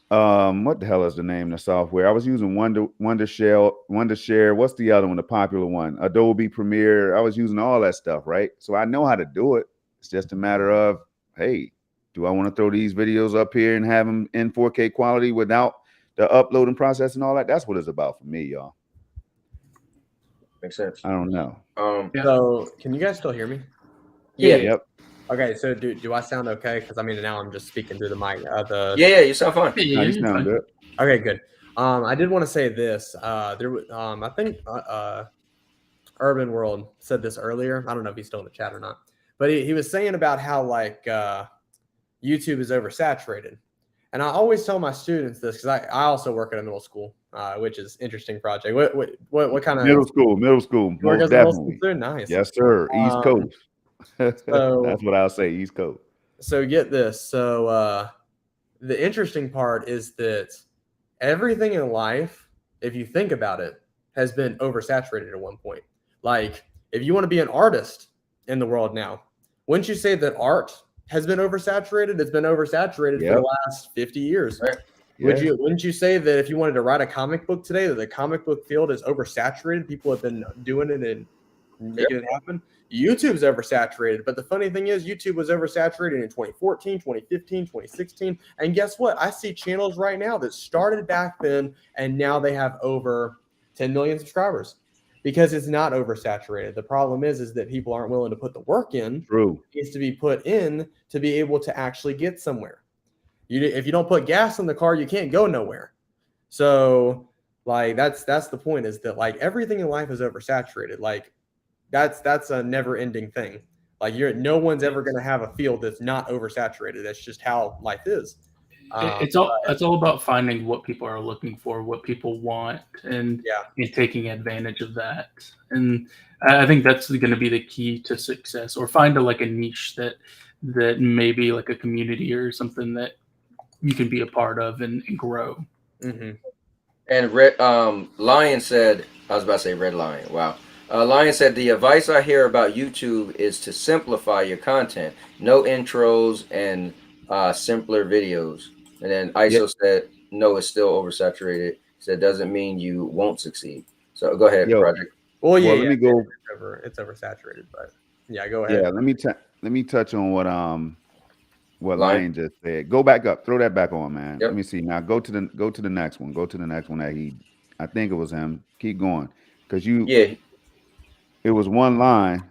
[SPEAKER 12] what the hell is the name of the software? I was using Wondershare. What's the other one? The popular one, Adobe Premiere. I was using all that stuff, right? So I know how to do it. It's just a matter of, hey, do I want to throw these videos up here and have them in 4K quality without the uploading process and all that? That's what it's about for me, y'all.
[SPEAKER 2] Makes sense.
[SPEAKER 12] I don't know.
[SPEAKER 5] So can you guys still hear me?
[SPEAKER 2] Yeah.
[SPEAKER 12] Yep.
[SPEAKER 5] Okay, so do I sound okay? Because I mean, now I'm just speaking through the mic.
[SPEAKER 2] Yeah, you sound fine.
[SPEAKER 12] No, you sound good.
[SPEAKER 5] Okay, good. I did want to say this. There was, I think, Urban World said this earlier. I don't know if he's still in the chat or not, but he was saying about how like YouTube is oversaturated, and I always tell my students this because I also work at a middle school, which is interesting project. What kind of
[SPEAKER 12] middle school? Most definitely.
[SPEAKER 5] Nice.
[SPEAKER 12] Yes, sir. East Coast.
[SPEAKER 5] So,
[SPEAKER 12] that's what I'll say. East Coast.
[SPEAKER 5] So get this. So the interesting part is that everything in life, if you think about it, has been oversaturated at one point. Like if you want to be an artist in the world now, wouldn't you say that art has been oversaturated? It's been oversaturated for the last 50 years.
[SPEAKER 2] Right.
[SPEAKER 5] Wouldn't you say that if you wanted to write a comic book today, that the comic book field is oversaturated? People have been doing it and making it happen. YouTube's oversaturated, but the funny thing is YouTube was oversaturated in 2014, 2015, 2016. And guess what? I see channels right now that started back then and now they have over 10 million subscribers because it's not oversaturated. The problem is that people aren't willing to put the work in.
[SPEAKER 12] True.
[SPEAKER 5] It needs to be put in to be able to actually get somewhere. If you don't put gas in the car, you can't go nowhere. So like that's the point, is that like everything in life is oversaturated. Like that's a never-ending thing. Like no one's ever going to have a field that's not oversaturated. That's just how life is.
[SPEAKER 13] It's all about finding what people are looking for, what people want, and taking advantage of that. And I think that's going to be the key to success. Or find a niche that maybe like a community or something that you can be a part of and grow.
[SPEAKER 5] Mm-hmm.
[SPEAKER 2] And Lion said, I was about to say Red Lion. Wow. Lion said, the advice I hear about YouTube is to simplify your content. No intros and simpler videos. And then ISO said, no, it's still oversaturated. So it doesn't mean you won't succeed. So go ahead, Project.
[SPEAKER 5] Well,
[SPEAKER 12] let me go.
[SPEAKER 5] It's oversaturated, but go ahead.
[SPEAKER 12] Yeah, let me touch on what Lion just said. Go back up. Throw that back on, man. Let me see. Now go to the next one. Go to the next one that I think it was him. Keep going. Because it was one line.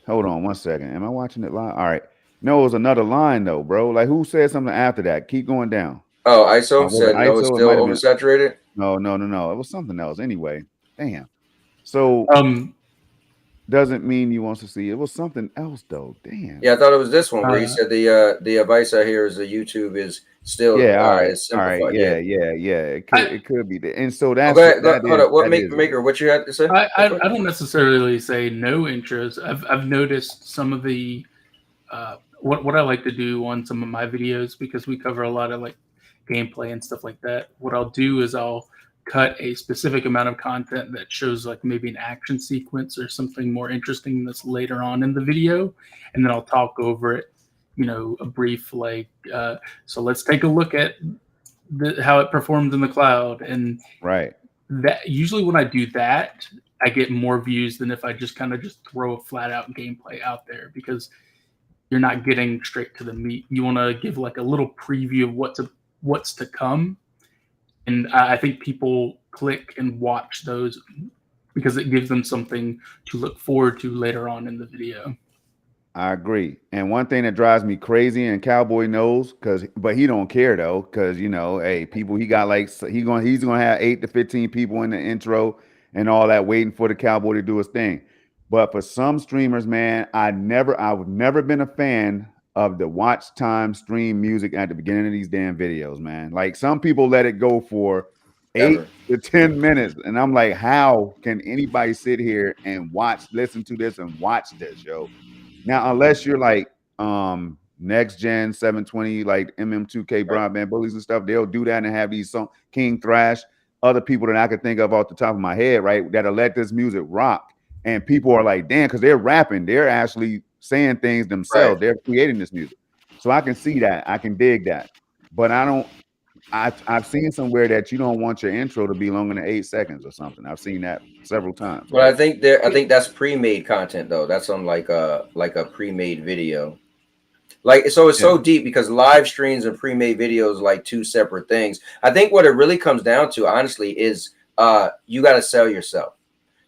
[SPEAKER 12] Hold on 1 second. Am I watching it live? All right. No, it was another line though, bro. Like who said something after that? Keep going down.
[SPEAKER 2] Oh, ISO said no, it's still oversaturated.
[SPEAKER 12] No. It was something else. Anyway, damn. So doesn't mean you want to see. It was something else though. Damn.
[SPEAKER 2] Yeah, I thought it was this one where you said the advice I hear is that YouTube is still
[SPEAKER 12] all right.
[SPEAKER 2] It's simplified.
[SPEAKER 12] All right. Yeah. It could be. And so that's
[SPEAKER 2] hold up. What Maker? What you had to say?
[SPEAKER 13] I don't necessarily say no intros. I've noticed some of the what I like to do on some of my videos, because we cover a lot of like gameplay and stuff like that. What I'll do is I'll cut a specific amount of content that shows like maybe an action sequence or something more interesting that's later on in the video, and then I'll talk over it, a brief so let's take a look at how it performed in the cloud. And that usually when I do that, I get more views than if I just kind of throw a flat out gameplay out there, because you're not getting straight to the meat. You want to give like a little preview of what's to come. And I think people click and watch those because it gives them something to look forward to later on in the video.
[SPEAKER 12] I agree. And one thing that drives me crazy, and Cowboy knows, but he don't care though, because hey, people, he got he's gonna have 8 to 15 people in the intro and all that, waiting for the Cowboy to do his thing. But for some streamers, man, I've never been a fan of the watch time stream music at the beginning of these damn videos, man. Like some people let it go for 8 to 10 minutes. And I'm like, how can anybody sit here and listen to this and watch this, yo? Now, unless you're like next gen 720, like MM2K broadband bullies and stuff, they'll do that and have these songs, King Thrash, other people that I could think of off the top of my head, right? That'll let this music rock. And people are like, damn, because they're rapping, they're actually saying things themselves, they're creating this music. So I can see that, I can dig that. But I've seen somewhere that you don't want your intro to be longer than 8 seconds or something. I've seen that several times.
[SPEAKER 2] Well, I think that's pre-made content though. That's on like a pre-made video. Like, so it's so deep because live streams and pre-made videos are like two separate things. I think what it really comes down to, honestly, is you got to sell yourself.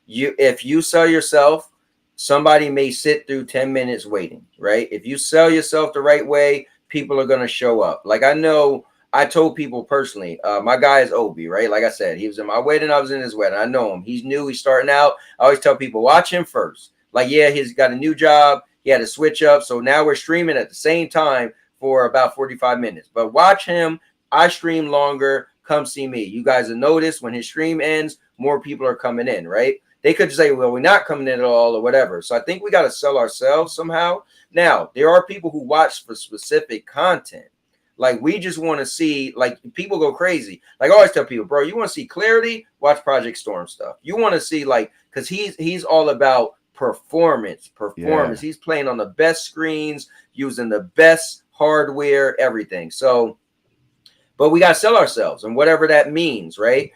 [SPEAKER 2] If you sell yourself, somebody may sit through 10 minutes waiting, right? If you sell yourself the right way, people are going to show up. Like, I told people personally, my guy is Obi, right? Like I said, he was in my wedding, I was in his wedding. I know him. He's new, he's starting out. I always tell people, watch him first. Like, yeah, he's got a new job. He had to switch up. So now we're streaming at the same time for about 45 minutes. But watch him. I stream longer. Come see me. You guys will notice when his stream ends, more people are coming in, right? They could say, well, we're not coming in at all or whatever. So I think we got to sell ourselves somehow. Now, there are people who watch for specific content. Like, we just want to see, like, people go crazy. Like, I always tell people, bro, you want to see clarity? Watch Project Storm stuff. You want to see, like, because he's all about performance. Yeah. He's playing on the best screens, using the best hardware, everything. So, but we got to sell ourselves, and whatever that means, right?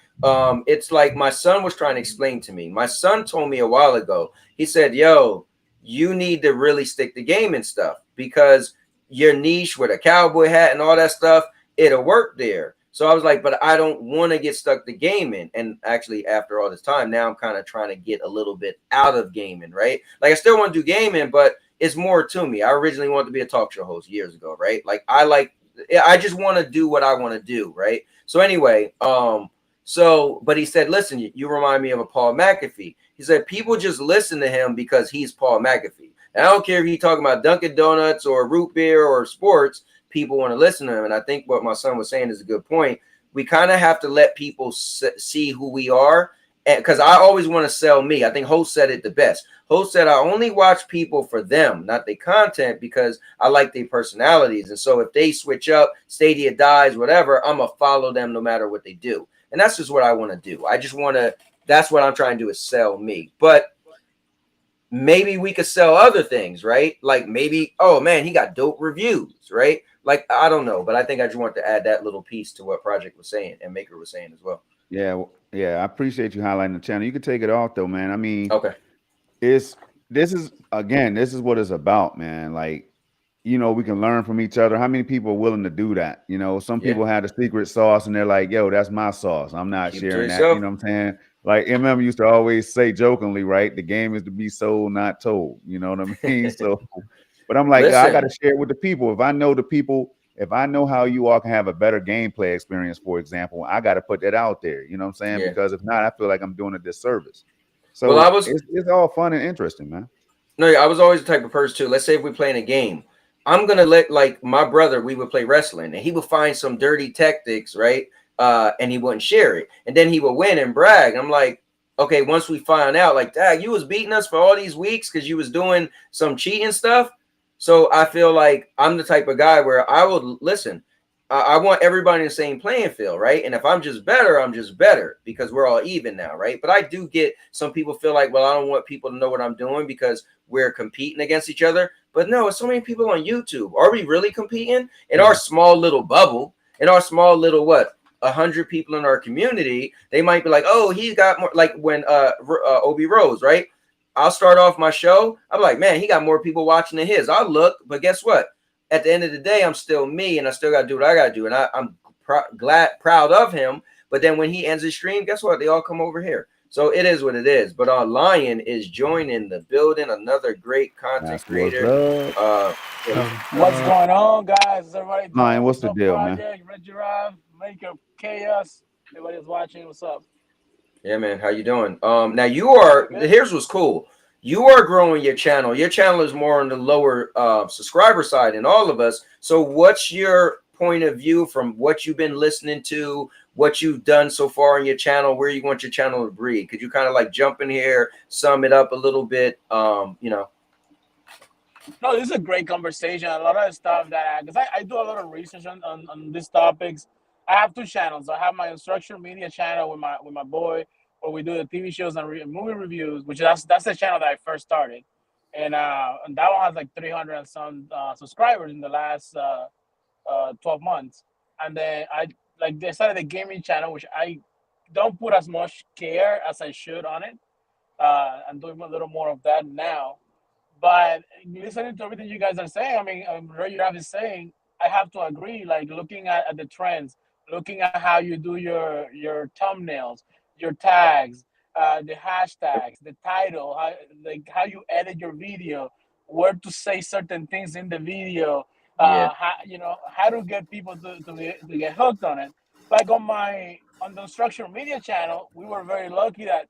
[SPEAKER 2] It's like my son was trying to explain to me. My son told me a while ago, he said, yo, you need to really stick to gaming stuff because your niche with a cowboy hat and all that stuff, it'll work there. So I was like, but I don't want to get stuck to gaming. And actually, after all this time, now I'm kind of trying to get a little bit out of gaming, right? Like, I still want to do gaming, but it's more to me. I originally wanted to be a talk show host years ago, right? Like, I just want to do what I want to do, right? So anyway, but he said, listen, you remind me of a Paul McAfee. He said, people just listen to him because he's Paul McAfee. And I don't care if you're talking about Dunkin' Donuts or root beer or sports, people want to listen to him. And I think what my son was saying is a good point. We kind of have to let people see who we are. And because I always want to sell me. I think Host said it the best. Host said, I only watch people for them, not their content, because I like their personalities. And so if they switch up, Stadia dies, whatever, I'm going to follow them no matter what they do. And that's just what I want to do. I just want to, that's what I'm trying to do, is sell me. But maybe we could sell other things, right? Like, maybe, oh man, he got dope reviews, right? Like, I don't know, but I think I just want to add that little piece to what Project was saying and Maker was saying as well.
[SPEAKER 12] Yeah, I appreciate you highlighting the channel. You can take it off though, man. I mean,
[SPEAKER 2] okay,
[SPEAKER 12] this is what it's about, man. Like, you know, we can learn from each other. How many people are willing to do that? You know, some people have the secret sauce and they're like, yo, that's my sauce, I'm not sharing that. You know what I'm saying? Like MM used to always say jokingly, right? The game is to be sold, not told. You know what I mean? So, but I'm like, I got to share it with the people. If I know how you all can have a better gameplay experience, for example, I got to put that out there. You know what I'm saying? Because if not, I feel like I'm doing a disservice. So it's all fun and interesting, man.
[SPEAKER 2] No, I was always the type of person too. Let's say if we're playing a game, I'm going to let, like, my brother, we would play wrestling and he would find some dirty tactics, right? And he wouldn't share it. And then he would win and brag. I'm like, okay, once we find out, like, dad, you was beating us for all these weeks because you was doing some cheating stuff. So I feel like I'm the type of guy where I would listen. I want everybody in the same playing field, right? And if I'm just better, I'm just better because we're all even now, right? But I do get some people feel like, well, I don't want people to know what I'm doing because we're competing against each other. But no, it's so many people on YouTube. Are we really competing in our small little bubble, in our small little 100 people in our community? They might be like, oh, he's got more, like when Obi Rose, right? I'll start off my show. I'm like, man, he got more people watching than his. I'll look, but guess what? At the end of the day, I'm still me, and I still got to do what I got to do. And I'm proud of him. But then when he ends his stream, guess what? They all come over here. So it is what it is. But Lion is joining the building, another great content creator.
[SPEAKER 16] What's going on, guys? Is everybody doing?
[SPEAKER 12] Lion, what's the deal, man?
[SPEAKER 16] Red Giraffe, Maker, Chaos. Everybody's watching. What's up?
[SPEAKER 2] Yeah, man. How you doing? Now you are. Here's what's cool. You are growing your channel. Your channel is more on the lower subscriber side than all of us. So what's your point of view from what you've been listening to, what you've done so far on your channel, where you want your channel to breed. Could you kind of like jump in here, sum it up a little bit? You know.
[SPEAKER 16] No, this is a great conversation. A lot of stuff that, because I do a lot of research on these topics. I have two channels. I have my instructional media channel with my boy, where we do the TV shows and movie reviews, which that's the channel that I first started, and that one has like 300 and some subscribers in the last 12 months. And then I decided the gaming channel, which I don't put as much care as I should on it. I'm doing a little more of that now. But listening to everything you guys are saying, I mean, Red Giraffe is saying, I have to agree. Like looking at the trends, looking at how you do your thumbnails, your tags, the hashtags, the title, how you edit your video, where to say certain things in the video, how to get people to get hooked on it. Like on the instructional media channel, we were very lucky that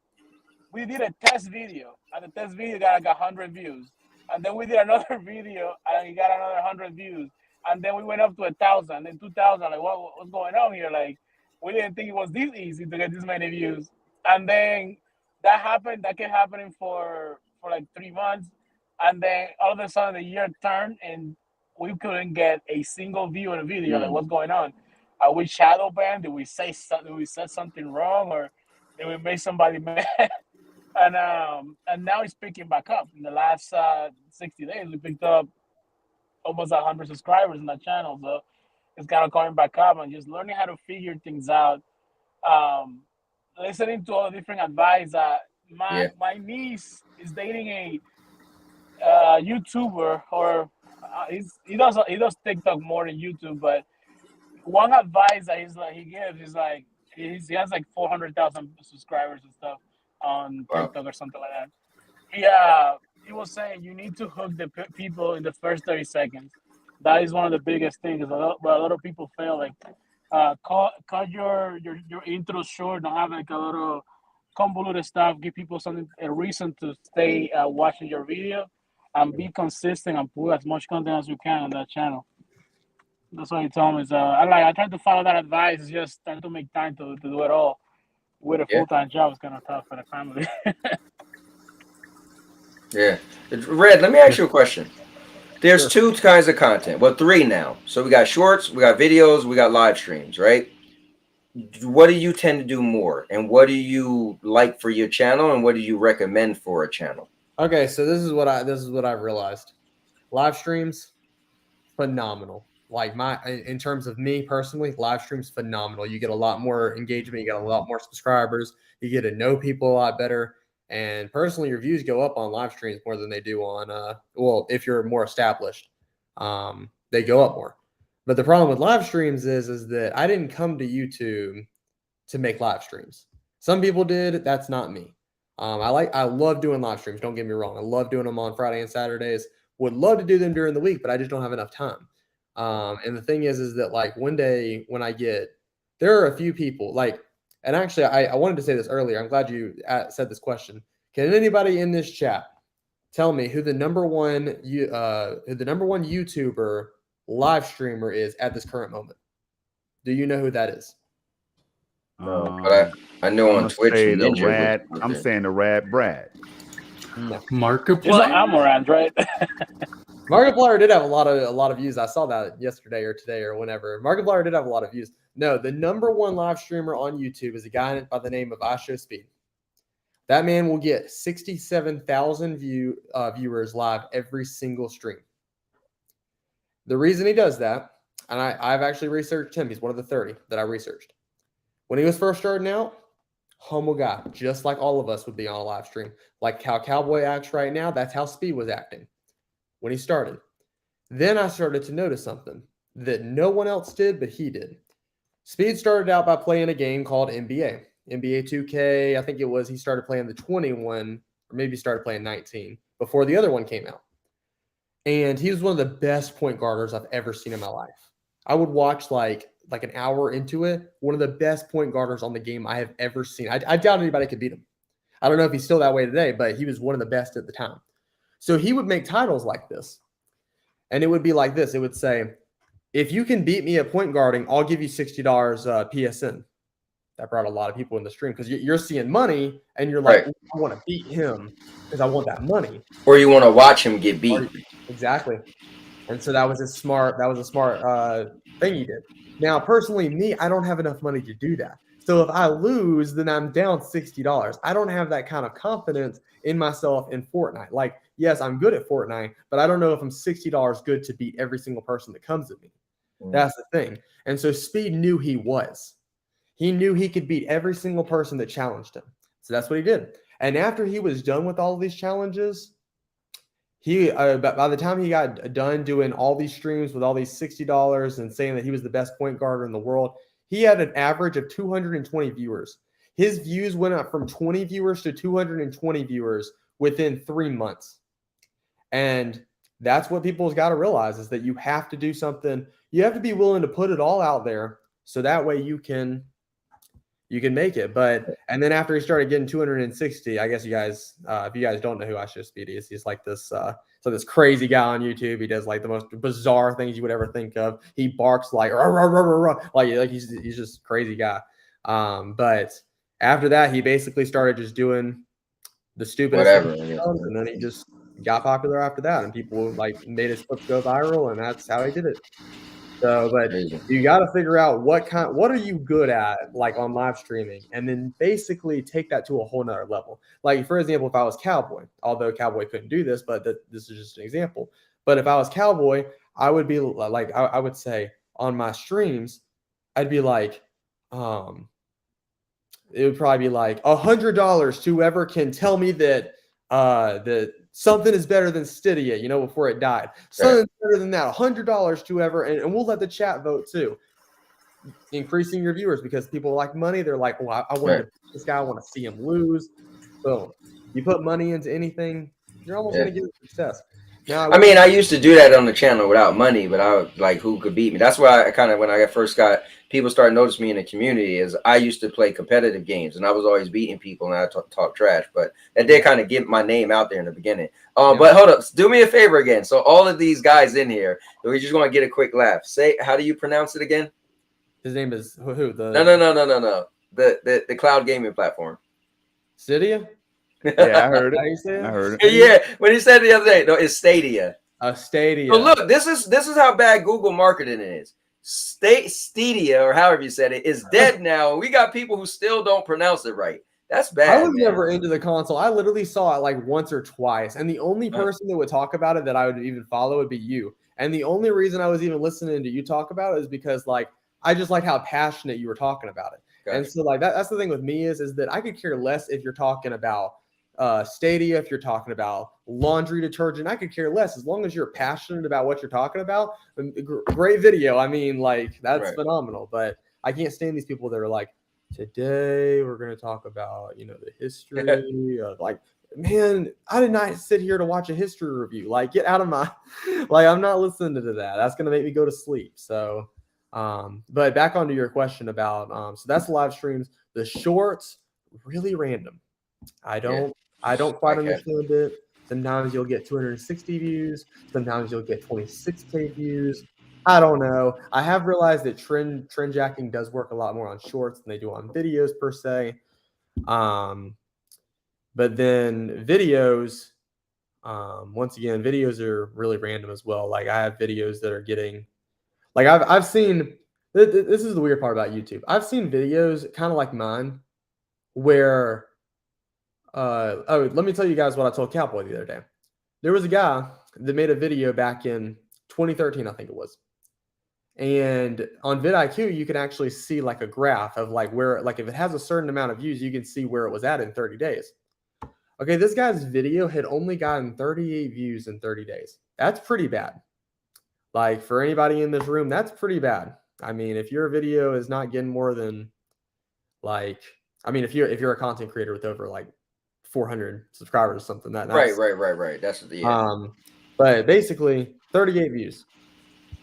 [SPEAKER 16] we did a test video, and the test video got like 100 views. And then we did another video, and it got another 100 views. And then we went up to 1,000, then 2,000. Like, what's going on here? Like, we didn't think it was this easy to get this many views. And then that happened. That kept happening for like 3 months. And then all of a sudden, the year turned, and we couldn't get a single view in a video. Like, what's going on? Are we shadow banned? Did we say something? Did we say something wrong, or did we make somebody mad? And now it's picking back up. In the last 60 days, we picked up almost 100 subscribers in that channel. So it's kind of coming back up and just learning how to figure things out. Listening to all the different advice. My niece is dating a YouTuber, or he does TikTok more than YouTube. But one advice that he gives is like he has like 400,000 subscribers and stuff on TikTok or something like that. He was saying you need to hook the people in the first 30 seconds. That is one of the biggest things. A lot of people fail. Like cut your intro short. Don't have like a lot of convoluted stuff. Give people a reason to stay watching your video, and be consistent and put as much content as you can on that channel. That's what he told me. So I try to follow that advice. It's just trying to make time to do it all. With a full-time job, it's kind of tough for the family.
[SPEAKER 2] Yeah. Red, let me ask you a question. There's two kinds of content. Well, three now. So we got shorts, we got videos, we got live streams, right? What do you tend to do more? And what do you like for your channel? And what do you recommend for a channel?
[SPEAKER 5] Okay, so this is what I've realized. Live streams, phenomenal. Like in terms of me personally, live streams phenomenal. You get a lot more engagement, you get a lot more subscribers, you get to know people a lot better. And personally, your views go up on live streams more than they do on well, if you're more established, they go up more. But the problem with live streams is that I didn't come to YouTube to make live streams. Some people did. That's not me. I love doing live streams. Don't get me wrong. I love doing them on Friday and Saturdays. Would love to do them during the week, but I just don't have enough time. And the thing is that like one day when there are a few people like, and actually I wanted to say this earlier. I'm glad you said this question. Can anybody in this chat tell me who the number one YouTuber live streamer is at this current moment? Do you know who that is?
[SPEAKER 2] No, but I know on Twitch.
[SPEAKER 15] I'm saying the Rad Brad.
[SPEAKER 5] No.
[SPEAKER 13] Markiplier.
[SPEAKER 16] Amaranth, right?
[SPEAKER 5] Markiplier did have a lot of views. I saw that yesterday or today or whenever. Markiplier did have a lot of views. No, the number one live streamer on YouTube is a guy by the name of iShowSpeed. That man will get 67,000 viewers live every single stream. The reason he does that, and I've actually researched him. He's one of the 30 that I researched. When he was first starting out, humble guy, just like all of us would be on a live stream. Like how Cowboy acts right now, that's how Speed was acting when he started. Then I started to notice something that no one else did, but he did. Speed started out by playing a game called NBA 2K. I think it was, he started playing the 21, or maybe started playing 19 before the other one came out. And he was one of the best point guarders I've ever seen in my life. I would watch like an hour into it. One of the best point guarders on the game I have ever seen. I doubt anybody could beat him. I don't know if he's still that way today, but he was one of the best at the time. So he would make titles like this. And it would be like this. It would say, if you can beat me at point guarding, I'll give you $60 PSN. That brought a lot of people in the stream because you're seeing money and you're like,
[SPEAKER 2] Right.
[SPEAKER 5] I want to beat him because I want that money.
[SPEAKER 2] Or you want to watch him get beat.
[SPEAKER 5] Exactly. And so that was a smart thing he did. Now, personally, me, I don't have enough money to do that. So if I lose, then I'm down $60. I don't have that kind of confidence in myself in Fortnite. Like, yes, I'm good at Fortnite, but I don't know if I'm $60 good to beat every single person that comes at me. That's the thing. And so Speed knew he was. He knew he could beat every single person that challenged him. So that's what he did. And after he was done with all of these challenges, he by the time he got done doing all these streams with all these $60 and saying that he was the best point guarder in the world, he had an average of 220 viewers. His views went up from 20 viewers to 220 viewers within 3 months. And that's what people's got to realize is that you have to do something. You have to be willing to put it all out there so that way you can make it. And then after he started getting 260, I guess you guys, if you guys don't know who Asha Speed is, he's like this, this crazy guy on YouTube. He does like the most bizarre things you would ever think of. He barks like, rah, rah, rah, rah, rah. Like he's just a crazy guy. But after that, he basically started just doing the stupidest things, and then he just got popular after that, and people like made his clips go viral, and that's how he did it. So, but you got to figure out what are you good at, like on live streaming, and then basically take that to a whole nother level. Like, for example, if I was Cowboy, although Cowboy couldn't do this, but this is just an example. But if I was Cowboy, I would be like, I would say on my streams, I'd be like, it would probably be like $100 to whoever can tell me that that something is better than Stydia, before it died. Something's better than that. $100 to whoever, and we'll let the chat vote too. Increasing your viewers because people like money. They're like, well, I want to beat this guy. I want to see him lose. Boom. You put money into anything, you're almost going to get success. Now,
[SPEAKER 2] I mean, I used to do that on the channel without money, but I was like, who could beat me? That's why I kind of, when I first got, people started noticing me in the community, is I used to play competitive games, and I was always beating people, and I talk trash, but that did kind of get my name out there in the beginning. But hold up, do me a favor again. So all of these guys in here, we just want to get a quick laugh. Say, how do you pronounce it again?
[SPEAKER 5] His name is who?
[SPEAKER 2] No. The cloud gaming platform.
[SPEAKER 5] Stydia?
[SPEAKER 12] Yeah, I heard it. I heard
[SPEAKER 2] it. Yeah, when he said it the other day, no, it's Stadia.
[SPEAKER 5] Stadia.
[SPEAKER 2] So look, this is how bad Google marketing is. Stadia, or however you said it, is dead now. We got people who still don't pronounce it right. That's bad.
[SPEAKER 5] I was never into the console. I literally saw it like once or twice, and the only person that would talk about it that I would even follow would be you. And the only reason I was even listening to you talk about it is because like I just like how passionate you were talking about it. Gotcha. And so like that's the thing with me is that I could care less if you're talking about Stadia, if you're talking about laundry detergent. I could care less as long as you're passionate about what you're talking about. Great video. I mean, like that's phenomenal. But I can't stand these people that are like, today we're going to talk about the history of like, man, I did not sit here to watch a history review. Like, get out of my like, I'm not listening to that. That's going to make me go to sleep. So but back onto your question about so that's live streams. The shorts, really random. I don't quite understand it. Sometimes you'll get 260 views. Sometimes you'll get 26K views. I don't know. I have realized that trend jacking does work a lot more on shorts than they do on videos per se. But then videos, once again, videos are really random as well. Like I have videos that are getting, like I've seen. This is the weird part about YouTube. I've seen videos kind of like mine where. Let me tell you guys what I told Cowboy the other day. There was a guy that made a video back in 2013, I think it was. And on vidIQ, you can actually see like a graph of like where, like if it has a certain amount of views, you can see where it was at in 30 days. Okay, this guy's video had only gotten 38 views in 30 days. That's pretty bad. Like for anybody in this room, that's pretty bad. I mean, if your video is not getting more than like, I mean, if you're a content creator with over like 400 subscribers or something, that's
[SPEAKER 2] right. That's the
[SPEAKER 5] but basically 38 views.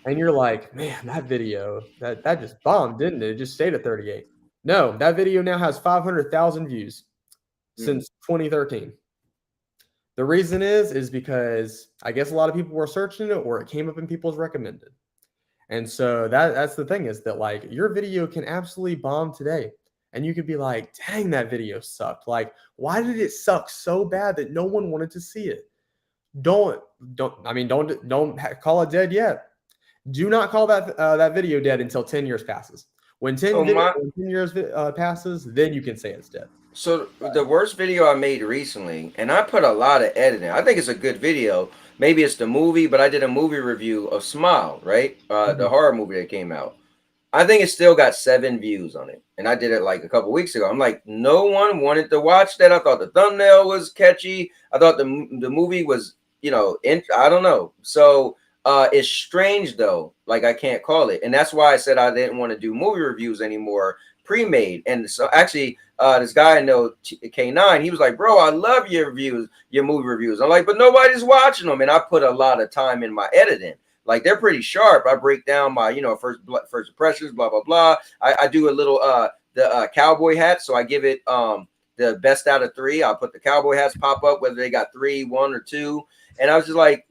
[SPEAKER 5] And you're like, man, that video, that just bombed, didn't it? It just stayed at 38. No, that video now has 500,000 views since 2013. The reason is because I guess a lot of people were searching it or it came up in people's recommended. And so that's the thing, is that like your video can absolutely bomb today. And you could be like, dang, that video sucked. Like, why did it suck so bad that no one wanted to see it? Don't call it dead yet. Do not call that video dead until 10 years passes. When 10 years passes, then you can say it's dead.
[SPEAKER 2] So the worst video I made recently, and I put a lot of editing. I think it's a good video. Maybe it's the movie, but I did a movie review of Smile, right? The horror movie that came out. I think it still got 7 views on it. And I did it like a couple weeks ago. I'm like, no one wanted to watch that. I thought the thumbnail was catchy. I thought the movie was, I don't know. So it's strange though. Like I can't call it. And that's why I said I didn't want to do movie reviews anymore, pre-made. And so actually this guy I know, K9, he was like, bro, I love your movie reviews. I'm like, but nobody's watching them. And I put a lot of time in my editing. Like they're pretty sharp. I break down my, first impressions, blah, blah, blah. I do a little, the cowboy hat. So I give it the best out of 3. I'll put the cowboy hats pop up, whether they got 3, 1 or 2. And I was just like,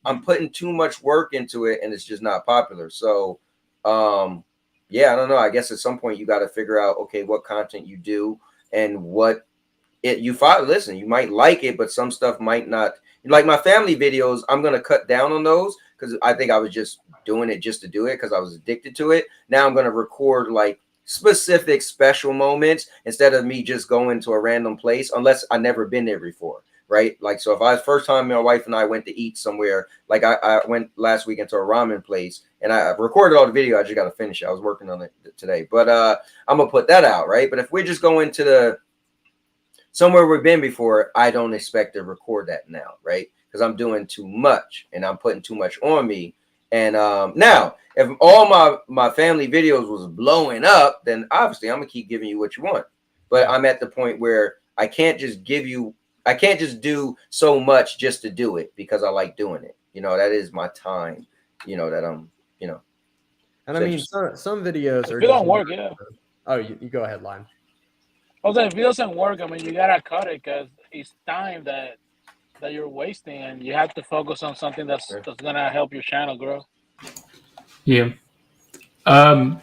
[SPEAKER 2] I'm putting too much work into it and it's just not popular. So, yeah, I don't know. I guess at some point you got to figure out, okay, what content you do and what you follow. Listen, you might like it, but some stuff might not. Like my family videos, I'm going to cut down on those because I think I was just doing it just to do it because I was addicted to it. Now I'm going to record like specific special moments instead of me just going to a random place unless I never been there before. Right. Like, so if I was first time my wife and I went to eat somewhere, like I went last week into a ramen place and I recorded all the video. I just got to finish it. I was working on it today, but I'm going to put that out. Right. But if we're just going to somewhere we've been before, I don't expect to record that now. Right. Because I'm doing too much and I'm putting too much on me. And now if all my family videos was blowing up, then obviously I'm going to keep giving you what you want. But I'm at the point where I can't just do so much just to do it because I like doing it. That is my time, that I'm,
[SPEAKER 5] And I mean, some videos are.
[SPEAKER 16] If it don't work, yeah.
[SPEAKER 5] Oh, you go ahead, Lime.
[SPEAKER 16] Also, if it doesn't work, I mean, you gotta cut it because it's time that you're wasting, and you have to focus on something that's gonna help your channel grow.
[SPEAKER 13] Yeah. I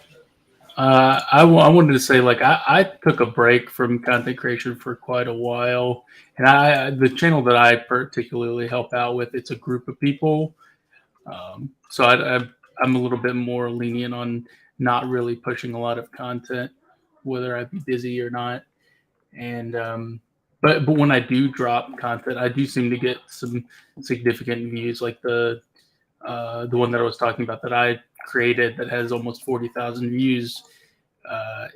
[SPEAKER 13] wanted to say, like, I took a break from content creation for quite a while, and the channel that I particularly help out with, it's a group of people, so I'm a little bit more lenient on not really pushing a lot of content, whether I be busy or not, and but when I do drop content, I do seem to get some significant views, like the one that I was talking about that I created that has almost 40,000 views. I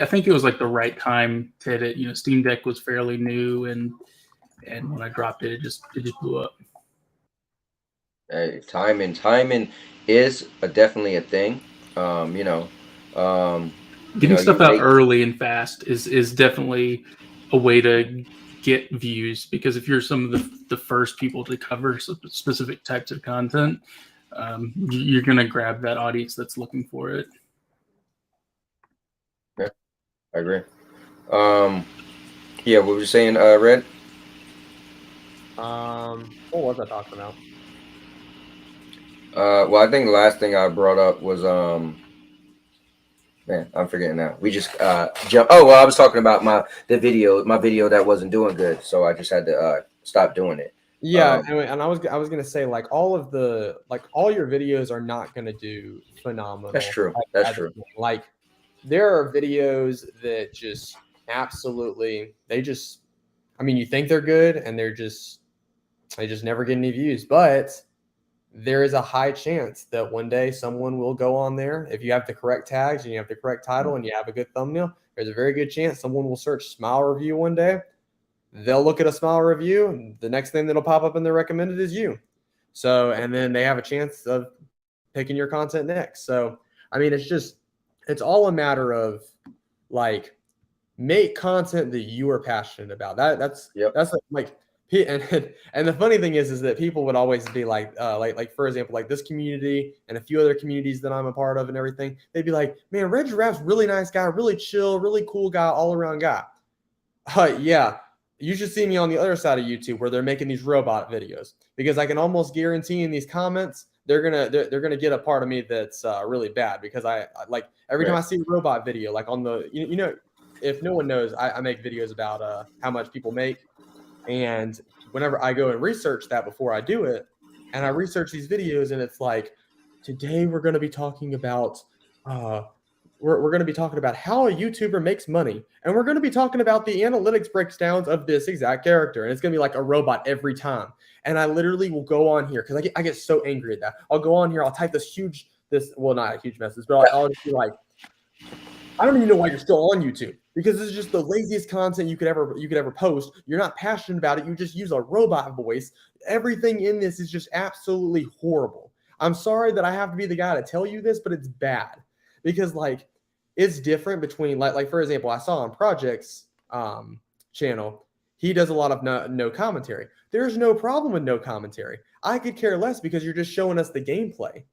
[SPEAKER 13] think it was like the right time to hit it. Steam Deck was fairly new, and when I dropped it, it just blew up.
[SPEAKER 2] Timing is definitely a thing.
[SPEAKER 13] Getting stuff out early and fast is definitely a way to get views, because if you're some of the first people to cover specific types of content, you're going to grab that audience that's looking for it.
[SPEAKER 2] Yeah, I agree. Yeah, what were you saying, Red?
[SPEAKER 5] What was I talking about?
[SPEAKER 2] Well, I think the last thing I brought up was man, I'm forgetting now. We just jump. Oh, well, I was talking about my video that wasn't doing good, so I just had to stop doing it.
[SPEAKER 5] Yeah, and I was gonna say, like, all your videos are not gonna do phenomenal.
[SPEAKER 2] That's true. That's true.
[SPEAKER 5] Like, there are videos that just absolutely, I mean, you think they're good and they just never get any views, but there is a high chance that one day someone will go on there. If you have the correct tags and you have the correct title and you have a good thumbnail, there's a very good chance someone will search Smile Review one day. They'll look at a Smile Review, and the next thing that'll pop up in their recommended is you. So, and then they have a chance of picking your content next. So, I mean, it's all a matter of, like, make content that you are passionate about. That's like and the funny thing is that people would always be like for example, like this community and a few other communities that I'm a part of and everything, they'd be like, man, Red Giraffe's really nice guy, really chill, really cool guy, all around guy. Yeah, you should see me on the other side of YouTube where they're making these robot videos, because I can almost guarantee in these comments they're gonna get a part of me that's really bad, because I like every time I see a robot video, like on the you know, if no one knows, I make videos about how much people make, and whenever I go and research that before I do it, and I research these videos, and it's like, today we're going to be talking about we're going to be talking about how a YouTuber makes money, and we're going to be talking about the analytics breakdowns of this exact character, and it's going to be like a robot every time. And I literally will go on here because I get so angry at that. I'll go on here, I'll type well, not a huge message, but I'll just be like, I don't even know why you're still on YouTube, because this is just the laziest content you could ever post. You're not passionate about it. You just use a robot voice. Everything in this is just absolutely horrible. I'm sorry that I have to be the guy to tell you this, but it's bad, because like it's different between like for example, I saw on Project's channel, he does a lot of no commentary. There's no problem with no commentary. I could care less, because you're just showing us the gameplay.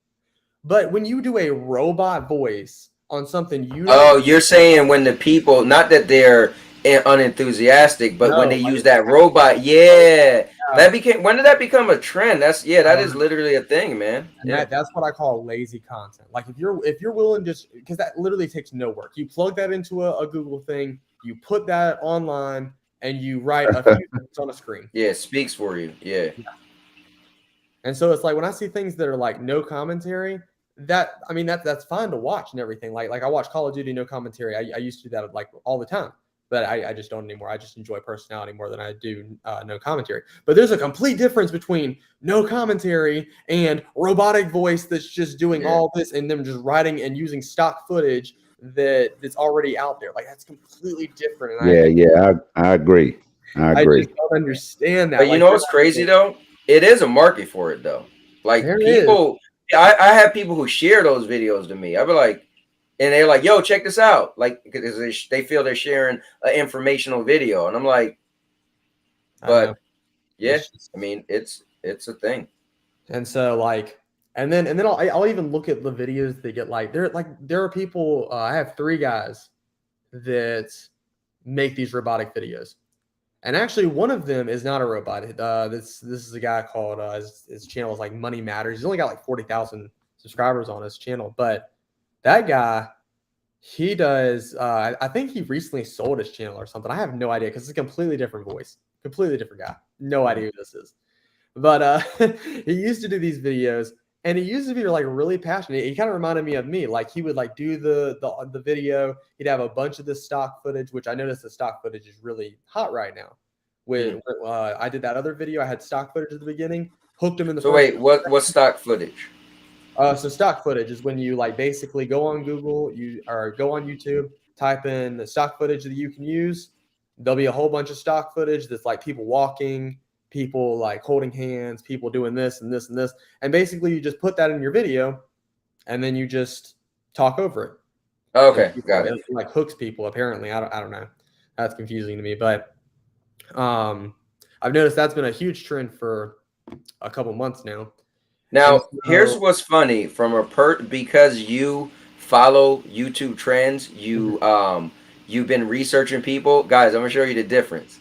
[SPEAKER 5] But when you do a robot voice on something you
[SPEAKER 2] you're saying when the people, not that they're unenthusiastic, but when they use that robot, that became, when did that become a trend? That is literally a thing, man.
[SPEAKER 5] And that's what I call lazy content. Like if you're willing, just because that literally takes no work. You plug that into a Google thing, you put that online, and you write a few things on a screen.
[SPEAKER 2] Yeah, it speaks for you. Yeah.
[SPEAKER 5] And so it's like when I see things that are like no commentary, that's fine to watch and everything. Like I watch Call of Duty no commentary. I used to do that like all the time, but I just don't anymore. I just enjoy personality more than I do no commentary. But there's a complete difference between no commentary and robotic voice that's just doing all this, and them just writing and using stock footage that's already out there. Like that's completely different. And
[SPEAKER 12] I agree. I
[SPEAKER 5] just don't understand that.
[SPEAKER 2] But you know what's crazy though? It is a market for it though. Like people. I have people who share those videos to me. I'll be like, and they're like, yo, check this out. Like, because they feel they're sharing an informational video. And I'm like, but yeah, I mean, it's a thing.
[SPEAKER 5] And so like, and then I'll even look at the videos that get like, there are people, I have 3 guys that make these robotic videos. And actually, one of them is not a robot. This is a guy called his channel is like Money Matters. He's only got like 40,000 subscribers on his channel, but that guy, he does. I think he recently sold his channel or something. I have no idea, because it's a completely different voice, completely different guy. No idea who this is, but he used to do these videos, and he used to be like really passionate. He kind of reminded me of me. Like he would like do the video. He'd have a bunch of this stock footage, which I noticed the stock footage is really hot right now. When I did that other video, I had stock footage at the beginning, hooked him in the.
[SPEAKER 2] So wait, what's stock footage?
[SPEAKER 5] So stock footage is when you like basically go on Google, or go on YouTube, type in the stock footage that you can use. There'll be a whole bunch of stock footage that's like people walking, people like holding hands, people doing this and this and this. And basically you just put that in your video, and then you just talk over it.
[SPEAKER 2] Okay, got it.
[SPEAKER 5] It like hooks people, apparently. I don't know. That's confusing to me. But I've noticed that's been a huge trend for a couple months now.
[SPEAKER 2] Now, here's what's funny because you follow YouTube trends, you've been researching people. Guys, I'm gonna show you the difference.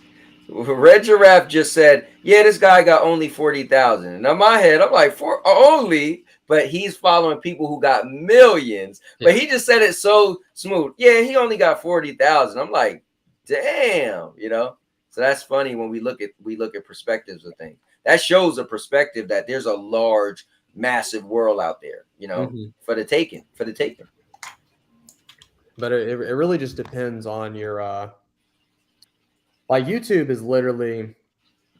[SPEAKER 2] Red Giraffe just said, yeah, this guy got only 40,000. And in my head, I'm like, for only, but he's following people who got millions. Yeah. But he just said it so smooth. Yeah, he only got 40,000. I'm like, damn, you know? So that's funny when we look at perspectives of things. That shows a perspective that there's a large, massive world out there, you know, for the taking.
[SPEAKER 5] But it really just depends on your like YouTube is literally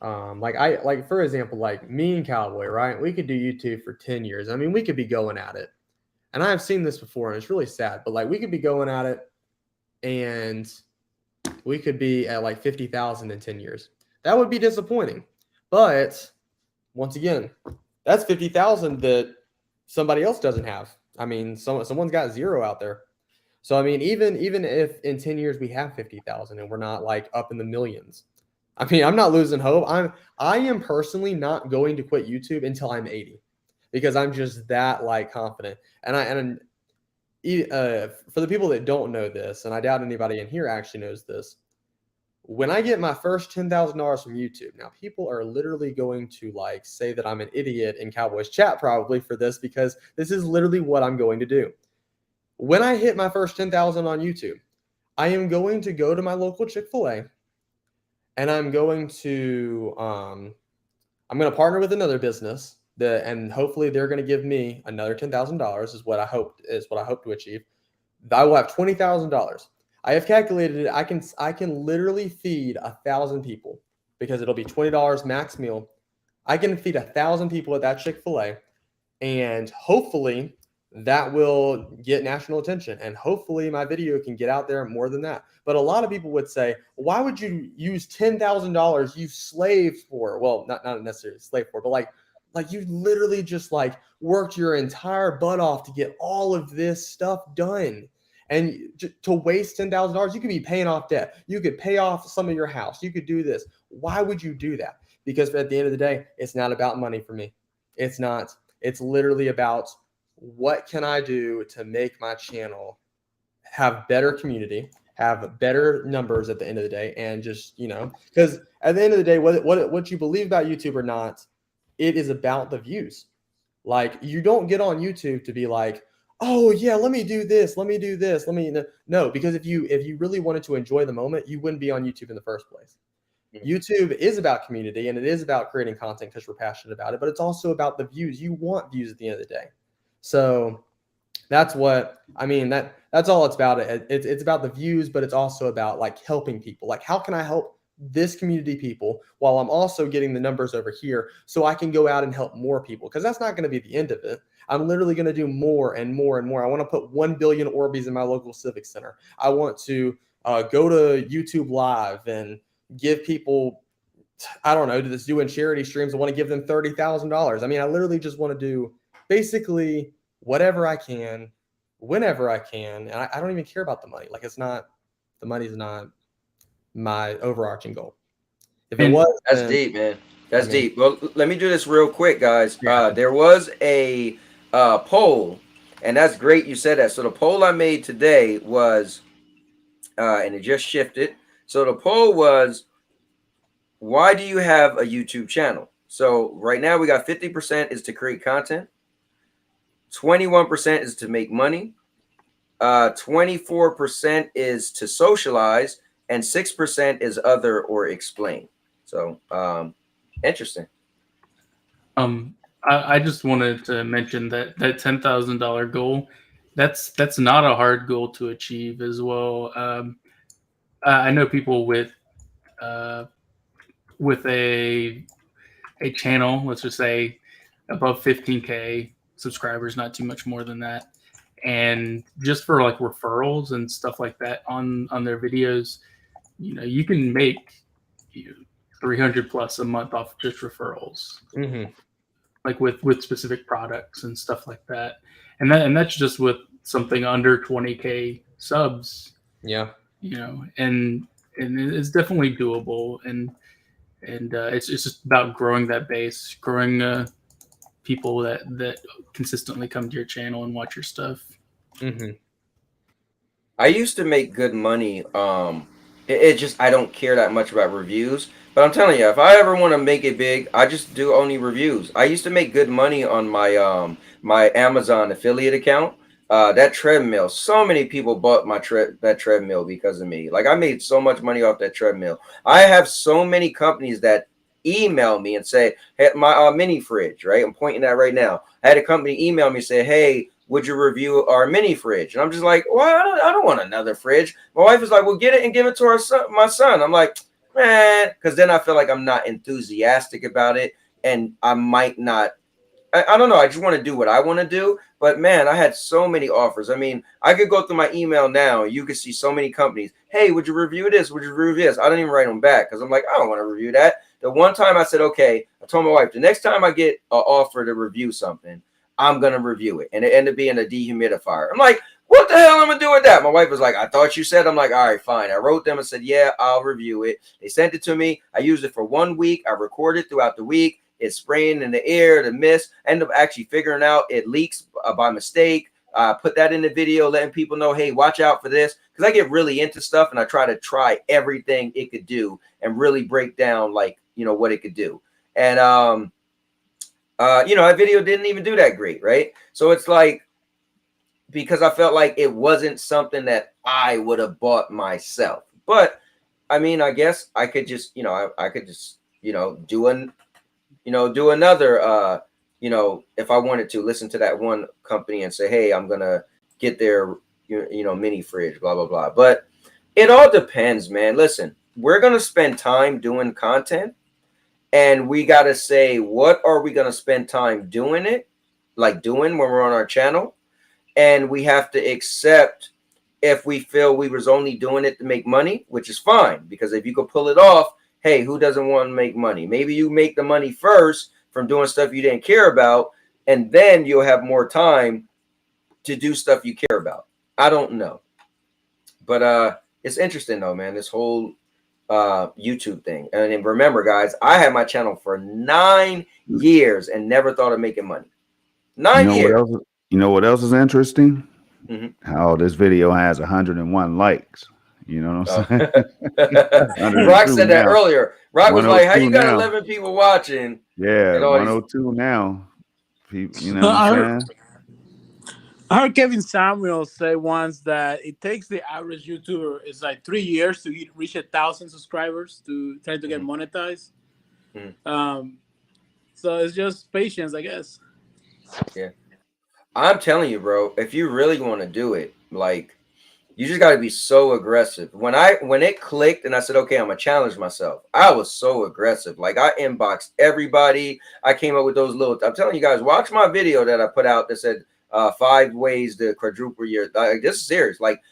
[SPEAKER 5] like for example, like me and Cowboy, right? We could do YouTube for 10 years. I mean, we could be going at it. And I've seen this before, and it's really sad, but like we could be going at it, and we could be at like 50,000 in 10 years. That would be disappointing. But once again, that's 50,000 that somebody else doesn't have. I mean, someone's got 0 out there. So I mean, even if in 10 years we have 50,000 and we're not like up in the millions, I mean, I'm not losing hope. I am personally not going to quit YouTube until I'm 80, because I'm just that like confident. And for the people that don't know this, and I doubt anybody in here actually knows this, when I get my first $10,000 from YouTube, now people are literally going to like say that I'm an idiot in Cowboys chat probably for this, because this is literally what I'm going to do. When I hit my first 10,000 on YouTube, I am going to go to my local Chick-fil-A, and I'm going to partner with another business and hopefully they're going to give me another $10,000 is what I hope to achieve. I will have $20,000. I have calculated it. I can literally feed 1,000 people because it'll be $20 max meal. I can feed 1,000 people at that Chick-fil-A, and hopefully that will get national attention, and hopefully my video can get out there more than that. But a lot of people would say, why would you use $10,000 you slaved for? Well, not necessarily slave for, but like you literally just like worked your entire butt off to get all of this stuff done. And to waste $10,000, you could be paying off debt. You could pay off some of your house. You could do this. Why would you do that? Because at the end of the day, it's not about money for me. It's not. It's literally about what can I do to make my channel have better community, have better numbers at the end of the day, and just, because at the end of the day, what you believe about YouTube or not, it is about the views. Like, you don't get on YouTube to be like, oh yeah, let me do this, no, because if you really wanted to enjoy the moment, you wouldn't be on YouTube in the first place. YouTube is about community, and it is about creating content because we're passionate about it, but it's also about the views. You want views at the end of the day. So that's what I mean. That's all it's about. It's about the views, but it's also about like helping people. Like, how can I help this community people while I'm also getting the numbers over here so I can go out and help more people? Because that's not going to be the end of it. I'm literally going to do more and more and more. I want to put 1 billion Orbeez in my local civic center. I want to go to YouTube Live and give people, I don't know, that's doing charity streams. I want to give them $30,000. I mean, I literally just want to do basically whatever I can, whenever I can. And I don't even care about the money. Like, the money's not my overarching goal. If it was,
[SPEAKER 2] that's deep, man. That's deep. Well, let me do this real quick, guys. There was a poll, and that's great you said that. So the poll I made today was, and it just shifted. So the poll was, why do you have a YouTube channel? So right now we got 50% is to create content, 21% is to make money, 24% is to socialize, and 6% is other or explain. So interesting.
[SPEAKER 13] I just wanted to mention that $10,000 goal, that's not a hard goal to achieve as well. I know people with a channel, let's just say above 15K subscribers, not too much more than that, and just for like referrals and stuff like that on their videos, you can make 300 plus a month off just referrals, like with specific products and stuff like that, and that's just with something under 20K subs.
[SPEAKER 5] Yeah.
[SPEAKER 13] And it's definitely doable, and it's just about growing that base, growing people that consistently come to your channel and watch your stuff.
[SPEAKER 2] I used to make good money. It just, I don't care that much about reviews, but I'm telling you, if I ever want to make it big, I just do only reviews. I used to make good money on my my Amazon affiliate account. That treadmill, so many people bought that treadmill because of me. Like, I made so much money off that treadmill. I have so many companies that email me and say, hey, my mini fridge, right? I'm pointing that right now. I had a company email me and say, hey, would you review our mini fridge? And I'm just like, well, I don't want another fridge. My wife is like, well, get it and give it to my son. I'm like, man, because then I feel like I'm not enthusiastic about it, and I might not. I don't know. I just want to do what I want to do. But man, I had so many offers. I mean, I could go through my email now. You could see so many companies. Hey, would you review this? Would you review this? I don't even write them back because I'm like, I don't want to review that. The one time I said, okay, I told my wife, the next time I get an offer to review something, I'm going to review it. And it ended up being a dehumidifier. I'm like, what the hell am I going to do with that? My wife was like, I thought you said. I'm like, all right, fine. I wrote them and said, yeah, I'll review it. They sent it to me. I used it for 1 week. I recorded throughout the week. It's spraying in the air, the mist. I ended up actually figuring out it leaks by mistake. put that in the video, letting people know, hey, watch out for this. Because I get really into stuff and I try everything it could do and really break down, like, you know, what it could do. And, you know, that video didn't even do that great, right? So it's like, because I felt like it wasn't something that I would have bought myself. But I mean, I guess I could just, you know, I could just, you know, do another, you know, if I wanted to listen to that one company and say, hey, I'm gonna get their, you know, mini fridge, blah blah blah. But it all depends, man. Listen, we're gonna spend time doing content, and we gotta say, what are we gonna spend time doing it, like doing when we're on our channel, and we have to accept if we feel we was only doing it to make money, which is fine, because if you could pull it off, hey, who doesn't want to make money? Maybe you make the money first from doing stuff you didn't care about, and then you'll have more time to do stuff you care about. I don't know. But it's interesting though, man, this whole YouTube thing. And then remember, guys, I had my channel for 9 years and never thought of making money. 9 years.
[SPEAKER 12] You know what else is interesting?
[SPEAKER 2] Mm-hmm.
[SPEAKER 12] How this video has 101 likes. You know what I'm saying?
[SPEAKER 2] Rock said that earlier. Rock was like, how you got
[SPEAKER 12] now.
[SPEAKER 2] 11 people watching?
[SPEAKER 12] Yeah, 102 now. People, you know what I'm saying?
[SPEAKER 16] I heard Kevin Samuel say once that it takes the average YouTuber, it's like 3 years to reach 1,000 subscribers to try to get monetized. So it's just patience, I guess.
[SPEAKER 2] Yeah. I'm telling you, bro, if you really want to do it, like, you just got to be so aggressive. When it clicked and I said, okay, I'm going to challenge myself, I was so aggressive. Like, I inboxed everybody. I came up with those little, I'm telling you guys, watch my video that I put out that said 5 ways to quadruple your, like, this is serious. Like,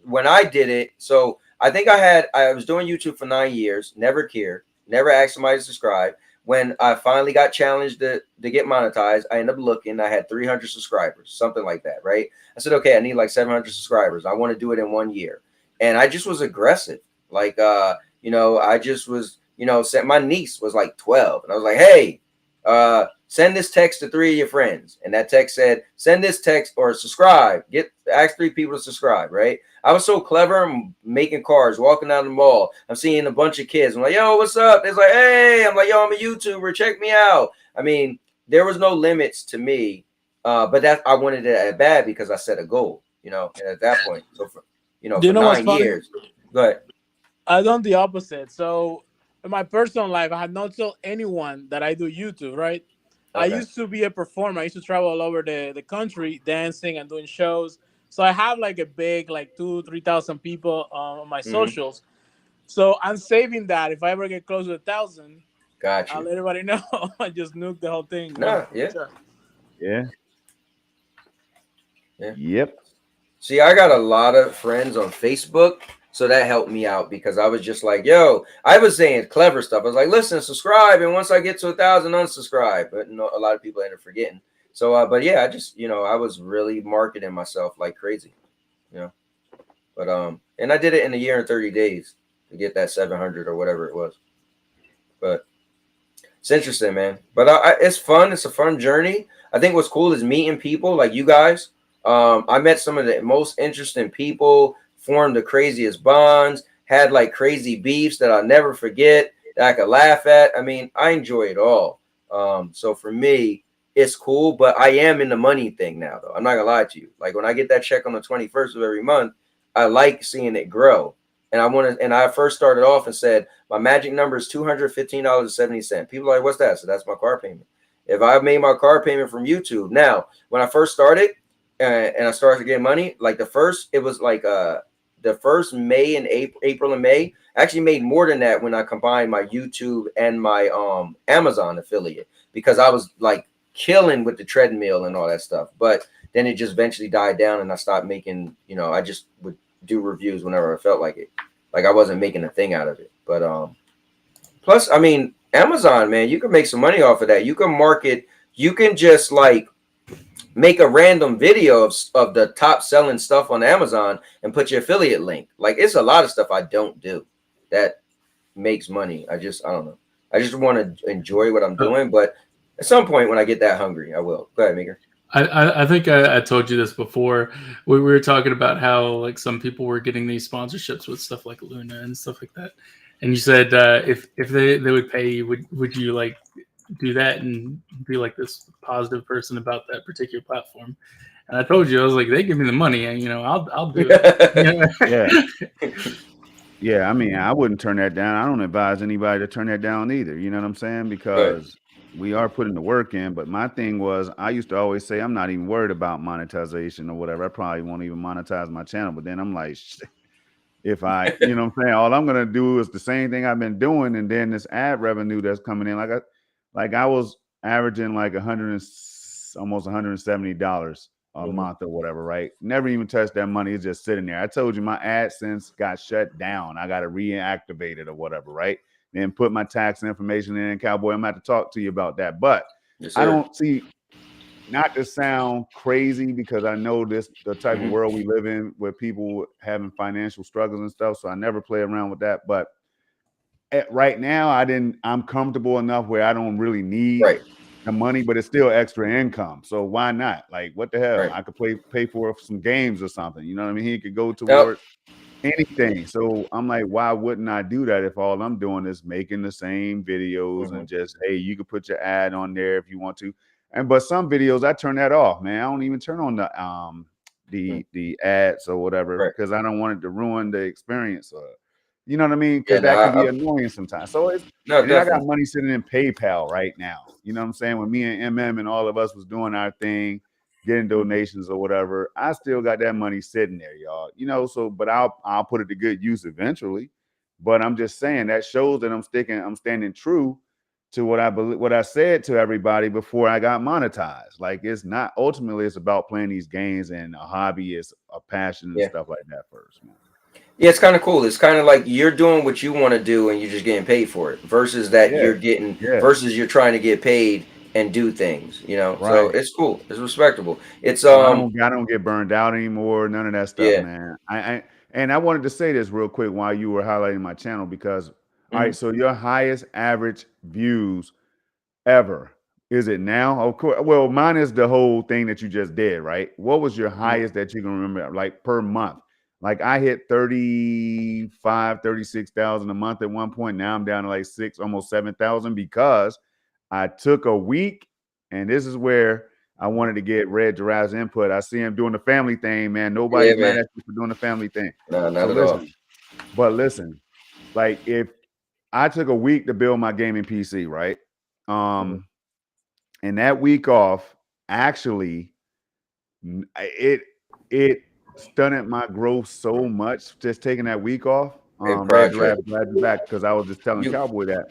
[SPEAKER 2] when I did it, so I think I was doing YouTube for 9 years, never cared, never asked somebody to subscribe. When I finally got challenged to get monetized, I ended up looking, I had 300 subscribers, something like that, right? I said, okay, I need like 700 subscribers. I want to do it in 1 year. And I just was aggressive. Like, you know, I just was, you know, my niece was like 12. And I was like, hey, send this text to 3 of your friends. And that text said, send this text or subscribe. Ask 3 people to subscribe, right? I was so clever. I'm making cars, walking down the mall. I'm seeing a bunch of kids. I'm like, yo, what's up? They're like, hey. I'm like, yo, I'm a YouTuber. Check me out. I mean, there was no limits to me. But that I wanted it bad because I set a goal, you know, and at that point, so for, you know, for 9 years. Go ahead.
[SPEAKER 16] I've done the opposite. So in my personal life, I had not told anyone that I do YouTube, right? Okay. I used to be a performer. I used to travel all over the country dancing and doing shows. So I have like a big, like 2,000-3,000 people on my socials. So I'm saving that. If I ever get close to 1,000, I'll let everybody know. I just nuke the whole thing.
[SPEAKER 2] No, yeah.
[SPEAKER 16] Sure.
[SPEAKER 12] Yeah.
[SPEAKER 2] Yeah.
[SPEAKER 12] Yep.
[SPEAKER 2] See, I got a lot of friends on Facebook, so that helped me out because I was just like, yo, I was saying clever stuff. I was like, listen, subscribe, and once I get to 1,000, unsubscribe. But no, a lot of people ended up forgetting. So, but yeah, I just, you know, I was really marketing myself like crazy, you know. But and I did it in a year and 30 days to get that 700 or whatever it was. But it's interesting, man. But it's fun. It's a fun journey. I think what's cool is meeting people like you guys. I met some of the most interesting people, formed the craziest bonds, had like crazy beefs that I'll never forget, that I could laugh at. I mean, I enjoy it all. So for me, it's cool, but I am in the money thing now, though. I'm not gonna lie to you. Like when I get that check on the 21st of every month, I like seeing it grow. And I first started off and said, my magic number is $215.70. People are like, what's that? So that's my car payment. If I made my car payment from YouTube. Now, when I first started, and I started to get money, like it was like the first May and April and May. I actually made more than that when I combined my YouTube and my Amazon affiliate, because I was like killing with the treadmill and all that stuff. But then it just eventually died down and I stopped making, you know, I just would do reviews whenever I felt like it. Like I wasn't making a thing out of it. But plus, I mean, Amazon, man, you can make some money off of that. You can market, you can just like make a random video of the top selling stuff on Amazon and put your affiliate link. Like it's a lot of stuff I don't do that makes money. I don't know. I just want to enjoy what I'm doing. But at some point when I get that hungry, I will. Go ahead, Meeker.
[SPEAKER 13] I think I told you this before. We were talking about how like some people were getting these sponsorships with stuff like Luna and stuff like that, and you said if they would pay you, would you like do that and be like this positive person about that particular platform? And I told you, I was like, they give me the money, and I'll do it.
[SPEAKER 12] Yeah. Yeah, I mean, I wouldn't turn that down. I don't advise anybody to turn that down either. You know what I'm saying? Because we are putting the work in. But my thing was, I used to always say, I'm not even worried about monetization or whatever. I probably won't even monetize my channel. But then I'm like, if I, you know what I'm saying? All I'm gonna do is the same thing I've been doing, and then this ad revenue that's coming in. Like I was averaging like almost $170 a month or whatever, right? Never even touched that money. It's just sitting there. I told you my AdSense got shut down. I got to reactivate it or whatever, right? Then put my tax information in. Cowboy, I'm going to have to talk to you about that. But I don't see, not to sound crazy, because I know the type of world we live in where people having financial struggles and stuff. So I never play around with that. But right now, I'm comfortable enough where I don't really need the money, but it's still extra income. So why not? Like, what the hell? I could pay for some games or something. You know what I mean? He could go toward anything. So I'm like, why wouldn't I do that if all I'm doing is making the same videos and just, hey, you could put your ad on there if you want to. But some videos I turn that off, man. I don't even turn on the ads or whatever, because I don't want it to ruin the experience. You know what I mean? Because that can be annoying sometimes. So and then I got money sitting in PayPal right now. You know what I'm saying? When me and MM and all of us was doing our thing, getting donations or whatever, I still got that money sitting there, y'all. You know, so but I'll put it to good use eventually. But I'm just saying that shows that I'm standing true to what I believe, what I said to everybody before I got monetized. Like, it's not ultimately, it's about playing these games, and a hobby is a passion and stuff like that first, man.
[SPEAKER 2] Yeah, it's kind of cool. It's kind of like you're doing what you want to do and you're just getting paid for it, versus that versus you're trying to get paid and do things, So it's cool. It's respectable. It's
[SPEAKER 12] so I don't get burned out anymore. None of that stuff, man. And I wanted to say this real quick while you were highlighting my channel, because all right, so your highest average views ever, is it now? Of course. Well, mine is the whole thing that you just did, right? What was your highest that you can remember, like per month? Like I hit 36,000 a month at one point. Now I'm down to like almost 7,000, because I took a week, and this is where I wanted to get Red Giraffe's input. I see him doing the family thing, man. Nobody's mad at you for doing the family thing.
[SPEAKER 2] No, not at all.
[SPEAKER 12] But listen, like if I took a week to build my gaming PC, right? And that week off, actually, it stunted my growth so much, just taking that week off. Red Giraffe, glad you're back, because I was just telling Cowboy that.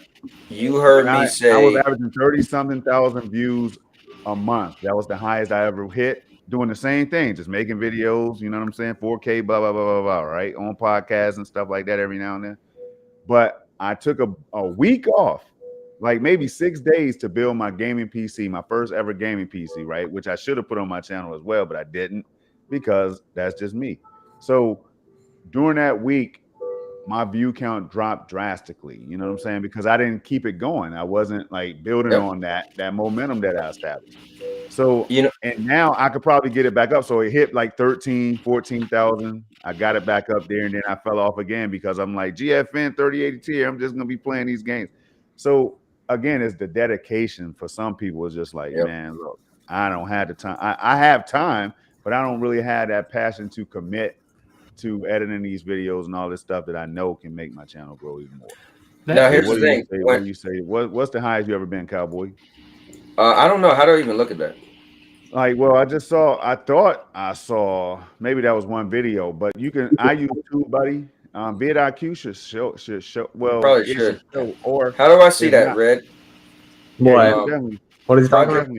[SPEAKER 2] You heard me say
[SPEAKER 12] I was averaging 30-something thousand views a month. That was the highest I ever hit, doing the same thing, just making videos, you know what I'm saying? 4K, blah, blah, blah, blah, blah, right? On podcasts and stuff like that every now and then. But I took a week off, like maybe 6 days, to build my gaming PC, my first ever gaming PC, right? Which I should have put on my channel as well, but I didn't, because that's just me. So during that week, my view count dropped drastically. You know what I'm saying? Because I didn't keep it going. I wasn't like building on that momentum that I established. So, and now I could probably get it back up. So it hit like 13, 14,000. I got it back up there, and then I fell off again, because I'm like, GFN 3080 tier, I'm just going to be playing these games. So again, it's the dedication. For some people, it's just like, man, look, I don't have the time. I have time, but I don't really have that passion to commit to editing these videos and all this stuff that I know can make my channel grow even more.
[SPEAKER 2] Now, here's the thing.
[SPEAKER 12] What do you say? What's the highest you ever been, Cowboy?
[SPEAKER 2] I don't know. How do I even look at that?
[SPEAKER 12] Like, well, I thought I saw, maybe that was one video, but you can, I use TubeBuddy. vidIQ should show. Well,
[SPEAKER 2] probably should.
[SPEAKER 12] Or
[SPEAKER 2] how do I see that, Red?
[SPEAKER 5] What? What is he talking about?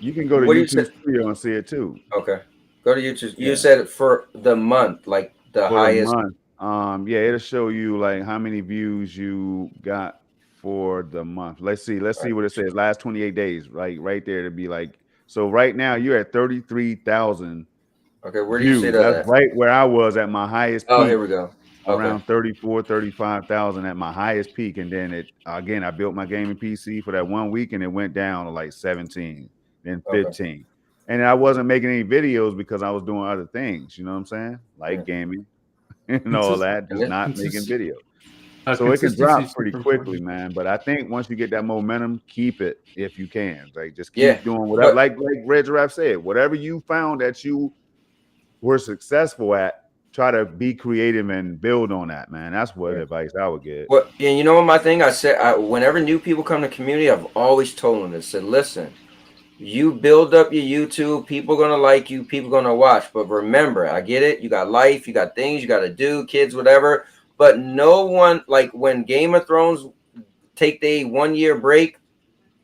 [SPEAKER 12] You can go to YouTube Studio and see it too.
[SPEAKER 2] Okay. Go to YouTube. You said for the month, like the highest.
[SPEAKER 12] The month. Yeah, it'll show you like how many views you got for the month. Let's see what it says. Last 28 days, like right there, to be like, so right now you're at 33,000.
[SPEAKER 2] Okay, where do you see that?
[SPEAKER 12] That's right where I was at my highest peak.
[SPEAKER 2] Oh, here we go.
[SPEAKER 12] Around 34, 35,000 at my highest peak. And then I built my gaming PC for that 1 week, and it went down to like 17. then
[SPEAKER 2] Okay.
[SPEAKER 12] 15. And I wasn't making any videos because I was doing other things, you know what I'm saying? Like gaming and all that, just not making videos. So it can drop pretty quickly, man. But I think once you get that momentum, keep it if you can. Like just keep doing whatever. Like Red Giraffe said, whatever you found that you were successful at, try to be creative and build on that, man. That's what advice I would get.
[SPEAKER 2] Well, and you know what my thing? I said, whenever new people come to community, I've always told them this. Said, listen, you build up your YouTube, people gonna like you, people gonna watch. But remember, I get it. You got life, you got things you got to do, kids, whatever. But no one, like when Game of Thrones take the 1 year break,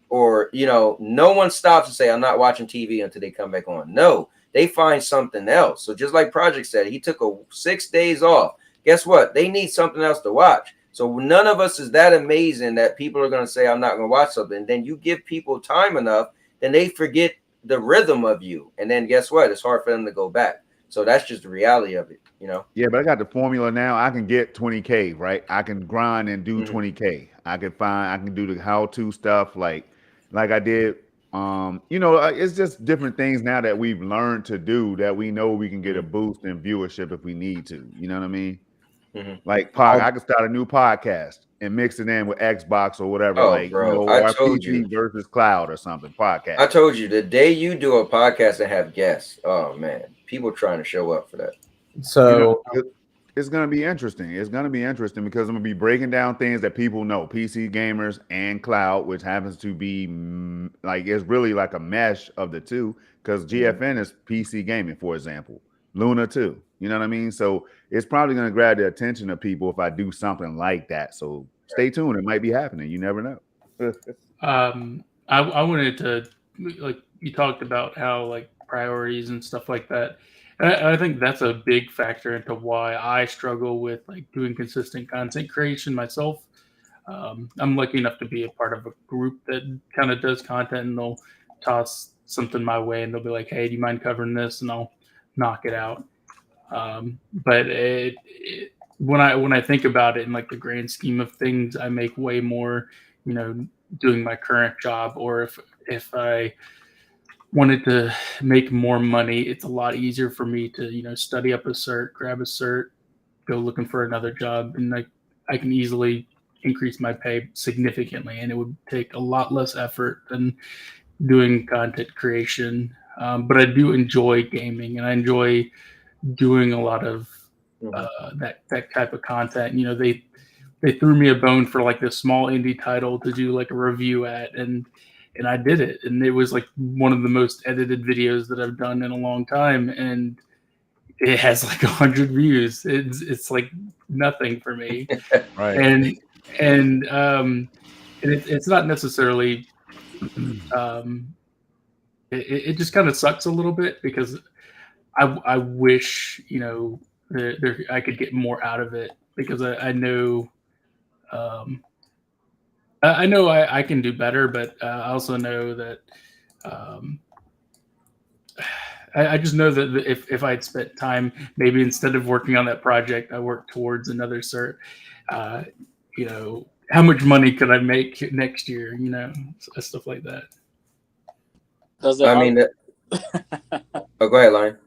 [SPEAKER 2] or no one stops and say, I'm not watching TV until they come back on. No, they find something else. So just like Project said, he took 6 days off. Guess what? They need something else to watch. So none of us is that amazing that people are going to say, I'm not going to watch something. Then you give people time enough, then they forget the rhythm of you. And then guess what? It's hard for them to go back. So that's just the reality of it,
[SPEAKER 12] Yeah, but I got the formula now. I can get 20K, right? I can grind and do 20K. I can do the how-to stuff like I did. It's just different things now that we've learned to do that we know we can get a boost in viewership if we need to. You know what I mean? Like I could start a new podcast and mix it in with Xbox or whatever, or PC versus cloud or something. Podcast.
[SPEAKER 2] I told you the day you do a podcast and have guests, oh man, people trying to show up for that.
[SPEAKER 5] So
[SPEAKER 12] it's going to be interesting. It's going to be interesting because I'm going to be breaking down things that people know, PC gamers and cloud, which happens to be it's really like a mesh of the two because GFN is PC gaming, for example, Luna too. You know what I mean? So it's probably going to grab the attention of people if I do something like that. So stay tuned. It might be happening. You never know.
[SPEAKER 13] I wanted to, like, you talked about how like priorities and stuff like that. I think that's a big factor into why I struggle with like doing consistent content creation myself. I'm lucky enough to be a part of a group that kind of does content, and they'll toss something my way and they'll be like, hey, do you mind covering this? And I'll knock it out. But when I think about it in like the grand scheme of things, I make way more, doing my current job, or if I wanted to make more money, it's a lot easier for me to, study up a cert, grab a cert, go looking for another job. And I can easily increase my pay significantly, and it would take a lot less effort than doing content creation. But I do enjoy gaming, and I enjoy doing a lot of that type of content. They threw me a bone for like this small indie title to do like a review at, and I did it, and it was like one of the most edited videos that I've done in a long time, and it has like 100 views. It's like nothing for me,
[SPEAKER 12] right?
[SPEAKER 13] And it's not necessarily. It just kind of sucks a little bit because I wish I could get more out of it, because I know. I know I can do better, but I also know that I just know that if I had spent time, maybe instead of working on that project, I worked towards another cert. How much money could I make next year? Stuff like that.
[SPEAKER 2] Go ahead, Lion.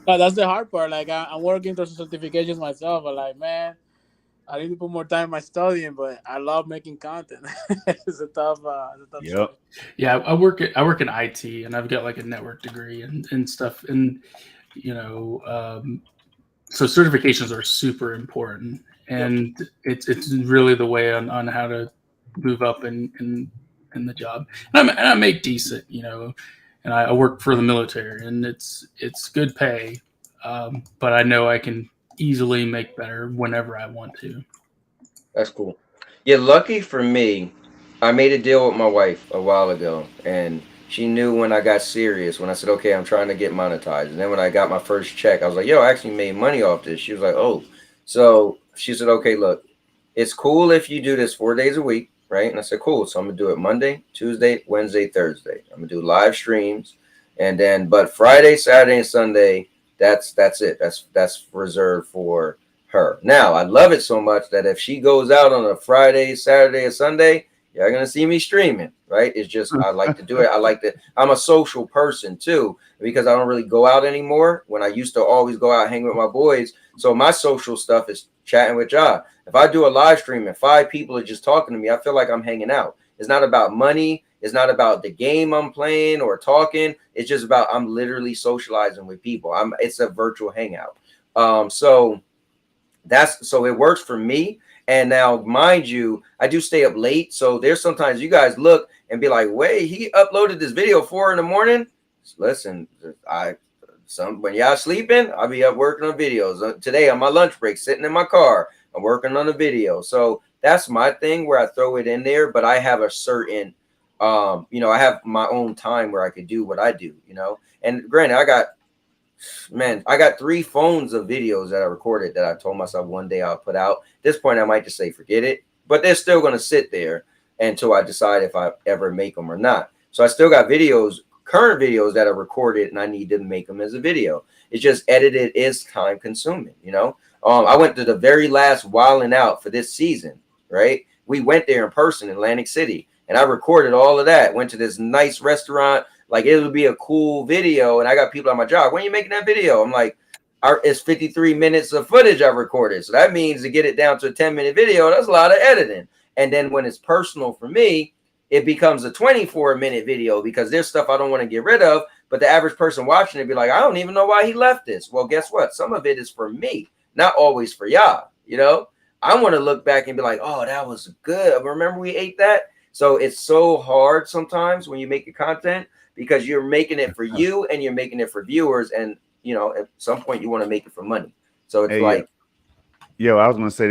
[SPEAKER 16] No, that's the hard part. Like I'm working towards certifications myself, but like, man, I need to put more time in my studying, but I love making content. It's a tough choice.
[SPEAKER 13] Yeah, I work in IT, and I've got like a network degree and stuff, and so certifications are super important, and it's really the way on how to move up in the job. And I make decent, and I work for the military, and it's good pay, but I know I can easily make better whenever I want to.
[SPEAKER 2] That's cool. Yeah, lucky for me, I made a deal with my wife a while ago, and she knew when I got serious, when I said, okay, I'm trying to get monetized. And then when I got my first check, I was like, yo, I actually made money off this. She was like, oh. So she said, okay, look, it's cool if you do this 4 days a week, right? And I said, cool. So I'm going to do it Monday, Tuesday, Wednesday, Thursday. I'm going to do live streams. And then, but Friday, Saturday, and Sunday, that's it. That's reserved for her. Now, I love it so much that if she goes out on a Friday, Saturday, or Sunday, You're gonna see me streaming, right? It's just I like to do it. I'm a social person too, because I don't really go out anymore. When I used to always go out, hang with my boys. So my social stuff is chatting with y'all. If I do a live stream and 5 people are just talking to me, I feel like I'm hanging out. It's not about money. It's not about the game I'm playing or talking. It's just about I'm literally socializing with people. It's a virtual hangout. So it works for me. And now, mind you, I do stay up late. So there's sometimes you guys look and be like, wait, he uploaded this video 4 in the morning. Listen, when y'all sleeping, I'll be up working on videos. Today on my lunch break, sitting in my car, I'm working on a video. So that's my thing where I throw it in there, but I have a certain, I have my own time where I could do what I do, and granted, I got 3 phones of videos that I recorded that I told myself one day I'll put out. At this point, I might just say, forget it, but they're still going to sit there until I decide if I ever make them or not. So I still got current videos that are recorded, and I need to make them as a video. It's just edited is time consuming, I went to the very last Wildin' Out for this season, right? We went there in person in Atlantic City, and I recorded all of that. Went to this nice restaurant. Like, it would be a cool video, and I got people at my job. When are you making that video? I'm like, it's 53 minutes of footage I recorded. So that means to get it down to a 10-minute video, that's a lot of editing. And then when it's personal for me, it becomes a 24-minute video because there's stuff I don't want to get rid of. But the average person watching it be like, I don't even know why he left this. Well, guess what? Some of it is for me, not always for y'all. I want to look back and be like, oh, that was good. Remember we ate that? So it's so hard sometimes when you make your content, because you're making it for you and you're making it for viewers. And, at some point you want to make it for money. So it's
[SPEAKER 15] I was going to say,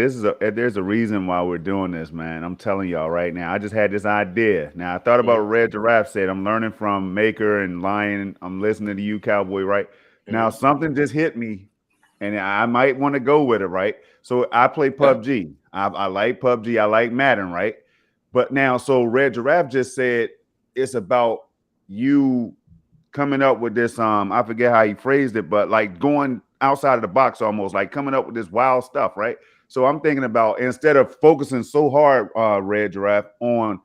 [SPEAKER 15] there's a reason why we're doing this, man. I'm telling y'all right now. I just had this idea. Now, I thought about what Red Giraffe said. I'm learning from Maker and Lion. I'm listening to you, Cowboy, right? Now, something just hit me, and I might want to go with it, right? So I play PUBG. I like PUBG. I like Madden, right? But now, so Red Giraffe just said it's about you coming up with this, I forget how he phrased it, but like going outside of the box, almost like coming up with this wild stuff, right? So I'm thinking about, instead of focusing so hard, Red Giraffe, on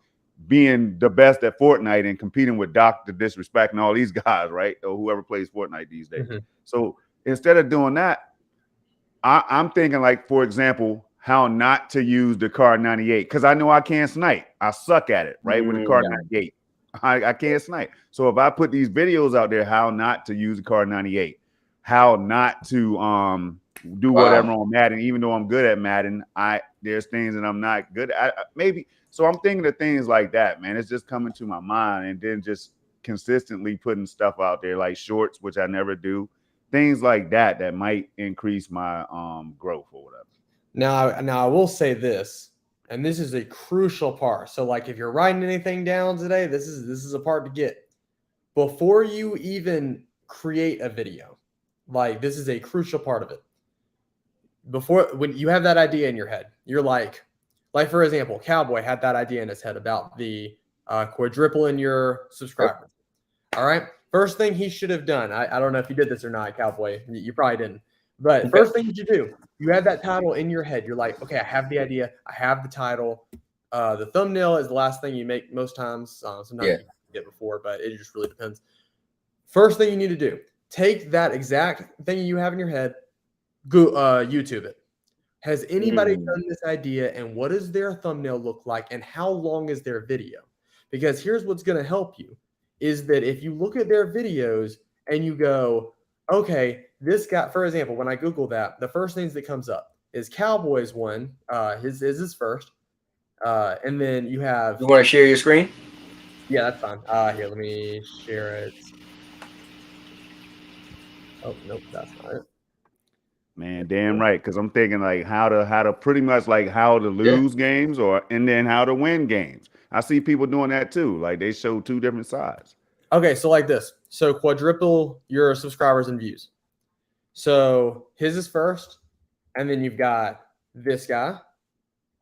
[SPEAKER 15] being the best at Fortnite and competing with Dr. Disrespect and all these guys, right? Or whoever plays Fortnite these days. So instead of doing that, I'm thinking, like, for example, how not to use the Car 98, because I know I can't snipe. I suck at it, right? With the Car 98. I can't snipe. So if I put these videos out there, how not to use the Car 98, how not to do whatever on Madden, even though I'm good at Madden, there's things that I'm not good at. Maybe. So I'm thinking of things like that, man. It's just coming to my mind, and then just consistently putting stuff out there, like shorts, which I never do. Things like that might increase my growth or whatever.
[SPEAKER 5] Now I will say this, and this is a crucial part. So, like, if you're writing anything down today, this is a part to get. Before you even create a video, like, this is a crucial part of it. When you have that idea in your head, you're like for example, Cowboy had that idea in his head about the quadrupling your subscribers. All right. First thing he should have done, I don't know if you did this or not, Cowboy. You probably didn't. But first thing you do, you have that title in your head. You're like, okay, I have the idea. I have the title. The thumbnail is the last thing you make most times. Sometimes you get before, but it just really depends. First thing you need to do, take that exact thing you have in your head, go YouTube it. Has anybody done this idea, and what does their thumbnail look like, and how long is their video? Because here's what's going to help you, is that if you look at their videos and you go, okay, this guy, for example, when I Google that, the first things that comes up is Cowboys one. His first. And then you have...
[SPEAKER 2] You want to share your screen?
[SPEAKER 5] Yeah, that's fine. Here, let me share it. Oh, nope, that's not it.
[SPEAKER 15] Man, damn right. Because I'm thinking, like, how to pretty much, like, how to lose games, and then how to win games. I see people doing that too. Like, they show 2 different sides.
[SPEAKER 5] Okay, so like this. So quadruple your subscribers and views. So his is first, and then you've got this guy,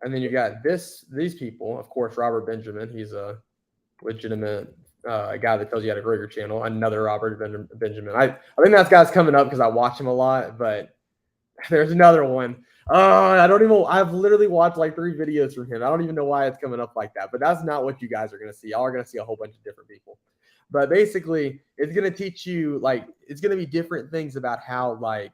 [SPEAKER 5] and then you've got these people. Of course, Robert Benjamin. He's a legitimate guy that tells you how to grow your channel. Another Robert Benjamin. I think that guy's coming up because I watch him a lot, but there's another one. I don't even. I've literally watched like 3 videos from him. I don't even know why it's coming up like that. But that's not what you guys are gonna see. Y'all are gonna see a whole bunch of different people. But basically, it's gonna teach you like it's gonna be different things about how like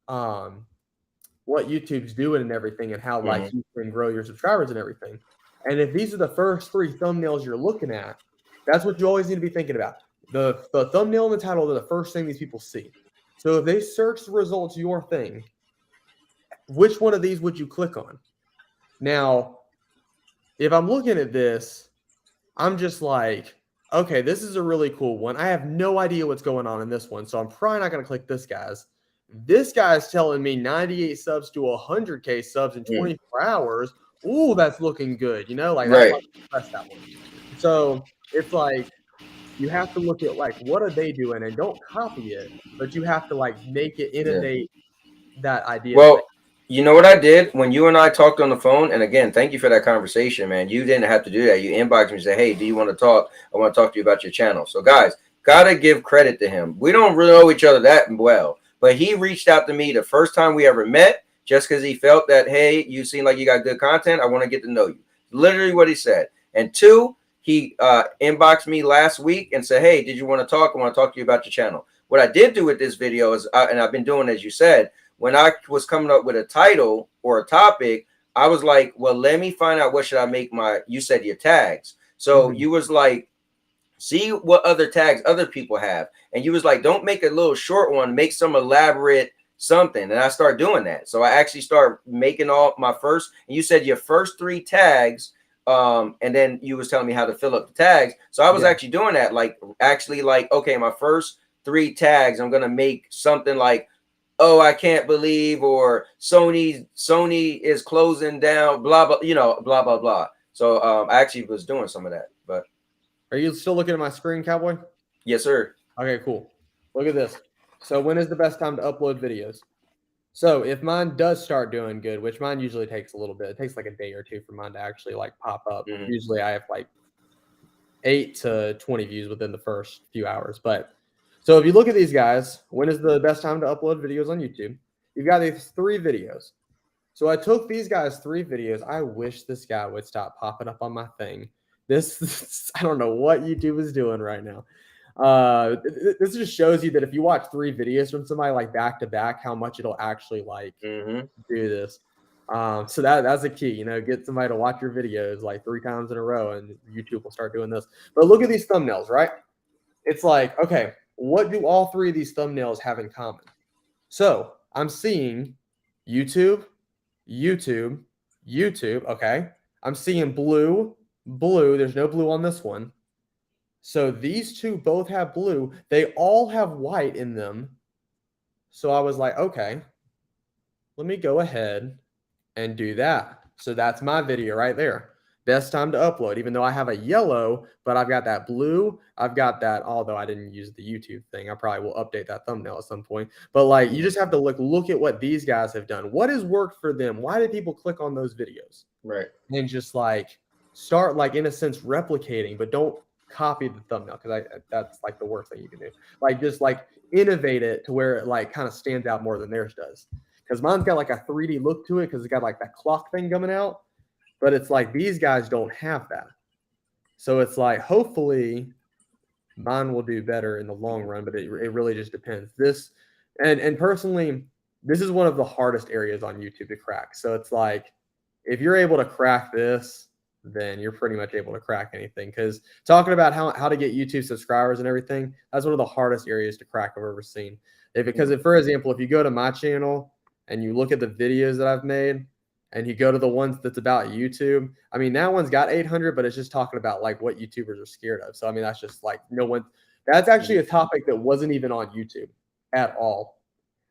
[SPEAKER 5] what YouTube's doing and everything, and how like you can grow your subscribers and everything. And if these are the first 3 thumbnails you're looking at, that's what you always need to be thinking about. The thumbnail and the title are the first thing these people see. So if they search the results your thing, which one of these would you click on? Now, if I'm looking at this, I'm just like, okay, this is a really cool one. I have no idea what's going on in this one, so I'm probably not going to click this guy's. This guy's telling me 98 subs to 100K subs in 24 hours. Ooh, that's looking good. You know, like that's why I press that one. So it's like you have to look at like what are they doing, and don't copy it, but you have to like make it innovate that idea.
[SPEAKER 2] Well, you know what I did when you and I talked on the phone? And again, thank you for that conversation, man. You didn't have to do that. You inboxed me and said, hey, do you want to talk? I want to talk to you about your channel. So guys, got to give credit to him. We don't really know each other that well, but he reached out to me the first time we ever met just because he felt that, hey, you seem like you got good content. I want to get to know you. Literally what he said. And 2, he inboxed me last week and said, hey, did you want to talk? I want to talk to you about your channel. What I did do with this video is, and I've been doing, as you said, when I was coming up with a title or a topic, I was like, well, let me find out what should I make you said your tags. So you was like, see what other tags other people have. And you was like, don't make a little short one, make some elaborate something. And I started doing that. So I actually started making all my first, and you said your first 3 tags. And then you was telling me how to fill up the tags. So I was actually doing that. Like, okay, my first 3 tags, I'm going to make something like, oh, I can't believe, or Sony is closing down, blah, blah, blah, blah, blah. So I actually was doing some of that. But
[SPEAKER 5] are you still looking at my screen, Cowboy?
[SPEAKER 2] Yes, sir.
[SPEAKER 5] Okay, cool. Look at this. So when is the best time to upload videos? So if mine does start doing good, which mine usually takes a little bit, it takes like a day or 2 for mine to actually like pop up. Usually I have like 8 to 20 views within the first few hours. But so if you look at these guys, when is the best time to upload videos on YouTube? You've got these 3 videos. So I took these guys' 3 videos. I wish this guy would stop popping up on my thing. This I don't know what YouTube is doing right now. This just shows you that if you watch 3 videos from somebody like back to back, how much it'll actually like do this. So that's the key, you know, get somebody to watch your videos like 3 times in a row, and YouTube will start doing this. But look at these thumbnails, right? It's like, okay, what do all 3 of these thumbnails have in common? So I'm seeing YouTube, YouTube, YouTube. Okay. I'm seeing blue, blue. There's no blue on this one. So these 2 both have blue. They all have white in them. So I was like, okay, let me go ahead and do that. So that's my video right there. Best time to upload, even though I have a yellow, but I've got that blue. I've got that, although I didn't use the YouTube thing. I probably will update that thumbnail at some point. But like, you just have to look at what these guys have done. What has worked for them? Why did people click on those videos?
[SPEAKER 2] Right.
[SPEAKER 5] And just like start like in a sense replicating, but don't copy the thumbnail, because that's like the worst thing you can do. Like just like innovate it to where it like kind of stands out more than theirs does. Because mine's got like a 3D look to it because it's got like that clock thing coming out. But it's like these guys don't have that. So it's like hopefully mine will do better in the long run, but it really just depends. This and personally, this is one of the hardest areas on YouTube to crack. So it's like if you're able to crack this, then you're pretty much able to crack anything. Because talking about how to get YouTube subscribers and everything, that's one of the hardest areas to crack I've ever seen. Because for example, if you go to my channel and you look at the videos that I've made, and you go to the ones that's about YouTube, I mean, that one's got 800, but it's just talking about like what YouTubers are scared of. So, I mean, that's just like that's actually a topic that wasn't even on YouTube at all.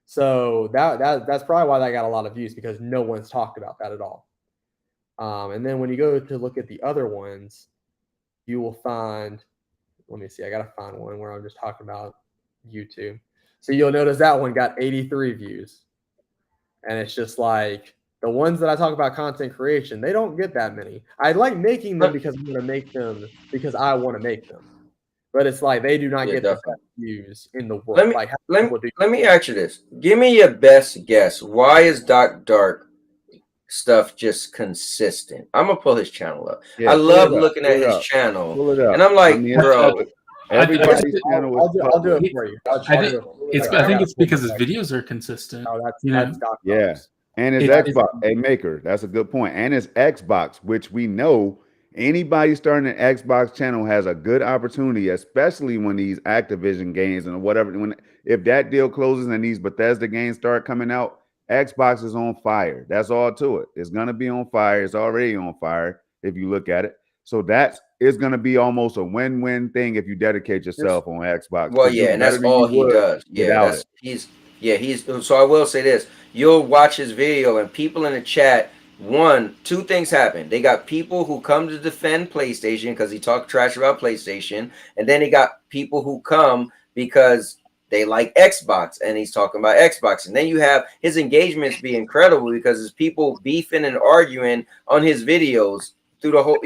[SPEAKER 5] So that's probably why that got a lot of views, because no one's talked about that at all. And then when you go to look at the other ones, you will find, let me see, I got to find one where I'm just talking about YouTube. So you'll notice that one got 83 views. And it's just like, the ones that I talk about content creation, they don't get that many. I like making them because I'm going to make them because I want to make them. but it's like they do not
[SPEAKER 2] Yeah,
[SPEAKER 5] get the
[SPEAKER 2] definitely.
[SPEAKER 5] best views in the world. Like how many people do.
[SPEAKER 2] Let me ask you this. Give me your best guess. Why is Doc Dark stuff just consistent? I'm gonna pull his channel up. I
[SPEAKER 15] Yeah,
[SPEAKER 2] love looking at his channel,
[SPEAKER 15] Pull it up.
[SPEAKER 2] and I'm
[SPEAKER 15] I
[SPEAKER 2] like,
[SPEAKER 15] mean,
[SPEAKER 2] bro,
[SPEAKER 15] everybody's channel is
[SPEAKER 5] I'll do
[SPEAKER 15] public.
[SPEAKER 5] it for you.
[SPEAKER 13] I think it's because his videos are consistent.
[SPEAKER 5] Oh, that's Doc
[SPEAKER 15] Yeah.
[SPEAKER 5] Dark's.
[SPEAKER 15] And his Xbox, a maker. That's a good point. And his Xbox, which we know anybody starting an Xbox channel has a good opportunity, especially when these Activision games and whatever. If that deal closes and these Bethesda games start coming out, Xbox is on fire. That's all to it. It's gonna be on fire. It's already on fire if you look at it. So it's gonna be almost a win-win thing if you dedicate yourself on Xbox.
[SPEAKER 2] well, yeah, and that's all he does. Yeah, that's he's so I will say this. You'll watch his video and people in the chat, two things happen. They got people who come to defend PlayStation because he talked trash about PlayStation, and then he got people who come because they like Xbox and he's talking about Xbox. And then you have his engagements be incredible because there's people beefing and arguing on his videos through the whole,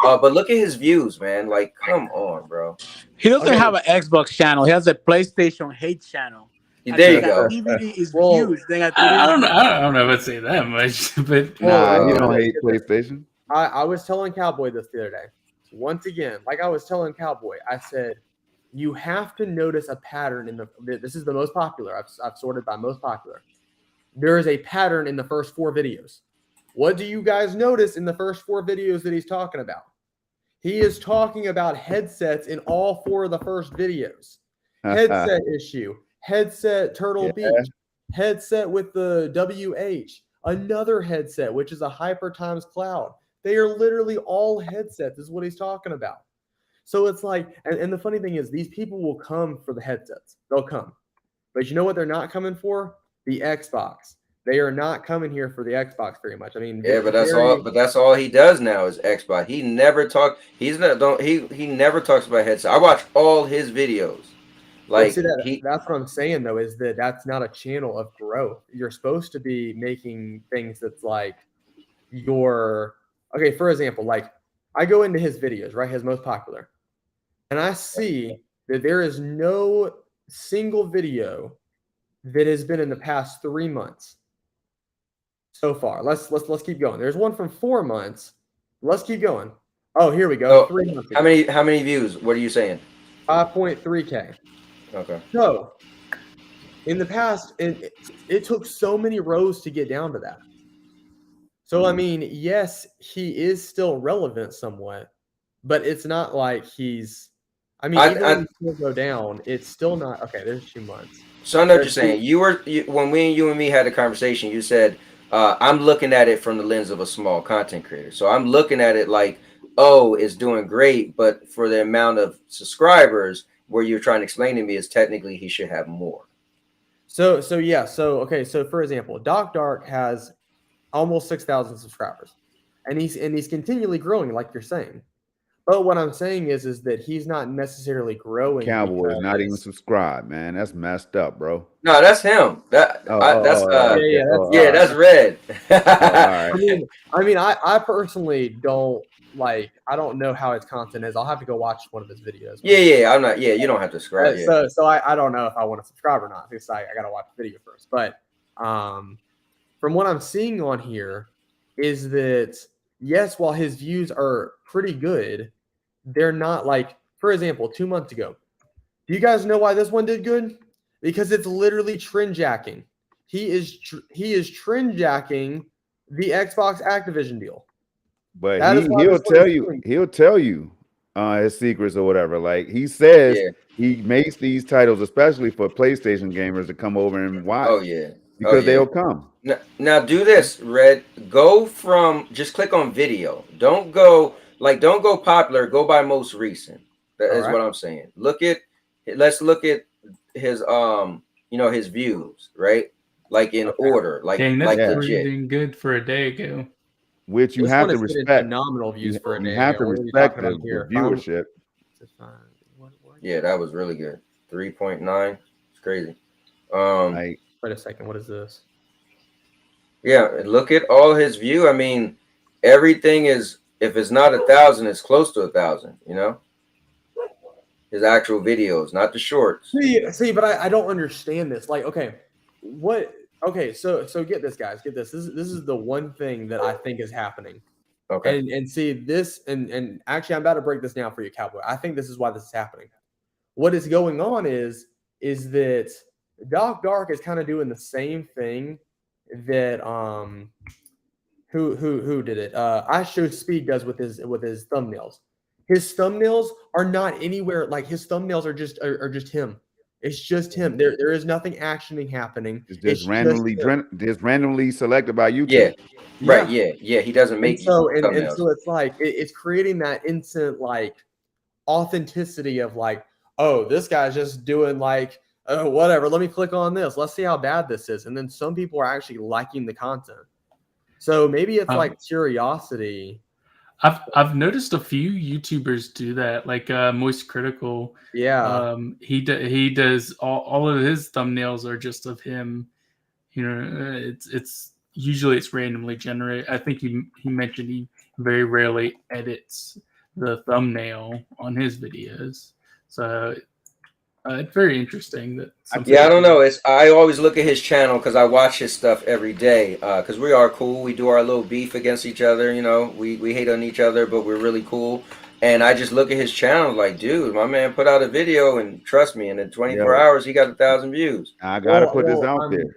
[SPEAKER 2] but look at his views, man. Like, come on, bro.
[SPEAKER 16] He doesn't have an Xbox channel. He has a PlayStation hate channel.
[SPEAKER 2] There you go.
[SPEAKER 16] DVD is huge.
[SPEAKER 13] I don't know if I'd say that much, but
[SPEAKER 15] nah, you don't hate PlayStation.
[SPEAKER 5] I was telling Cowboy this the other day. Once again, like I was telling Cowboy, I said, you have to notice a pattern in this is the most popular. I've sorted by most popular. There is a pattern in the first 4 videos. What do you guys notice in the first 4 videos that he's talking about? He is talking about headsets in all 4 of the first videos. Headset issue, headset Turtle Beach, headset with the WH, another headset, which is a Hyper times Cloud. They are literally all headsets is what he's talking about. So it's like, and the funny thing is these people will come for the headsets. They'll come. But you know what they're not coming for? The Xbox. They are not coming here for the Xbox very much. I mean,
[SPEAKER 2] yeah, but that's all he does now is Xbox. He never he never talks about headset. I watch all his videos. Like
[SPEAKER 5] that's what I'm saying though, is that's not a channel of growth. You're supposed to be making things that's like okay, for example, like I go into his videos, right? His most popular. And I see that there is no single video that has been in the past 3 months so far. Let's keep going. There's one from 4 months. Let's keep going. Oh, here we go. 3 months.
[SPEAKER 2] How many views? What are you saying?
[SPEAKER 5] 5.3K.
[SPEAKER 2] Okay.
[SPEAKER 5] So in the past, it took so many rows to get down to that. So I mean, yes, he is still relevant somewhat, but it's not like he's. I mean, even when he still go down, it's still not okay. There's 2 months.
[SPEAKER 2] So I know what you're saying. When you and me had a conversation, you said I'm looking at it from the lens of a small content creator. So I'm looking at it like, oh, it's doing great, but for the amount of subscribers, where you're trying to explain to me is technically he should have more.
[SPEAKER 5] So yeah. So okay. So for example, Doc Dark has almost 6,000 subscribers, and he's continually growing, like you're saying. But what I'm saying is that he's not necessarily growing.
[SPEAKER 15] Cowboy is not even subscribed, man. That's messed up, bro.
[SPEAKER 2] No, that's him. That's Red.
[SPEAKER 5] I mean, I personally don't like. I don't know how his content is. I'll have to go watch one of his videos.
[SPEAKER 2] Yeah. I'm not. Yeah, you don't have to subscribe.
[SPEAKER 5] So I don't know if I want to subscribe or not. Because I got to watch the video first. But from what I'm seeing on here, is that yes, while his views are pretty good, they're not like, for example, 2 months ago. Do you guys know why this one did good? Because it's literally trend jacking. He is trend jacking the Xbox Activision deal.
[SPEAKER 15] But he'll tell you his secrets or whatever. Like he says, he makes these titles especially for PlayStation gamers to come over and watch.
[SPEAKER 2] Oh yeah,
[SPEAKER 15] because they'll come.
[SPEAKER 2] Now do this, Red. Go from just click on video. Don't go popular. Go by most recent. That is what I'm saying. Let's look at his his views, right? Like in order, like
[SPEAKER 13] that's
[SPEAKER 2] legit.
[SPEAKER 13] Good for a day ago.
[SPEAKER 15] Which you have to respect.
[SPEAKER 5] Phenomenal views for a day.
[SPEAKER 15] You have to respect the viewership.
[SPEAKER 2] Yeah, that was really good. 3.9. It's crazy.
[SPEAKER 5] Wait a second. What is this?
[SPEAKER 2] Yeah, look at all his view. I mean, everything is, if it's not 1,000, it's close to 1,000. his actual videos, not the shorts.
[SPEAKER 5] See, but I don't understand this. Like, okay, what? Okay, so get this, guys, get this. This is the one thing that I think is happening.
[SPEAKER 2] Okay.
[SPEAKER 5] And see this, and actually, I'm about to break this down for you, Cowboy. I think this is why this is happening. What is going on is that Doc Dark is kind of doing the same thing that who did it? I Show Speed does with his thumbnails. His thumbnails are not anywhere like his thumbnails are just him. It's just him. There is nothing actioning happening.
[SPEAKER 15] It's just randomly selected by YouTube.
[SPEAKER 2] Yeah. Right. Yeah. He doesn't make
[SPEAKER 5] and so it's like it's creating that instant like authenticity of like, oh, this guy's just doing like, oh, whatever. Let me click on this. Let's see how bad this is. And then some people are actually liking the content. So maybe it's like curiosity.
[SPEAKER 13] I've noticed a few YouTubers do that, like Moist Critical.
[SPEAKER 5] Yeah.
[SPEAKER 13] He does all of his thumbnails are just of him. You know, it's usually it's randomly generated. I think he mentioned he very rarely edits the thumbnail on his videos. So it's very interesting that.
[SPEAKER 2] Yeah, I don't know. I always look at his channel because I watch his stuff every day. Because we are cool. We do our little beef against each other. You know, we hate on each other, but we're really cool. And I just look at his channel like, dude, my man put out a video, and trust me, in 24 hours he got 1,000 views.
[SPEAKER 15] I gotta put this out there.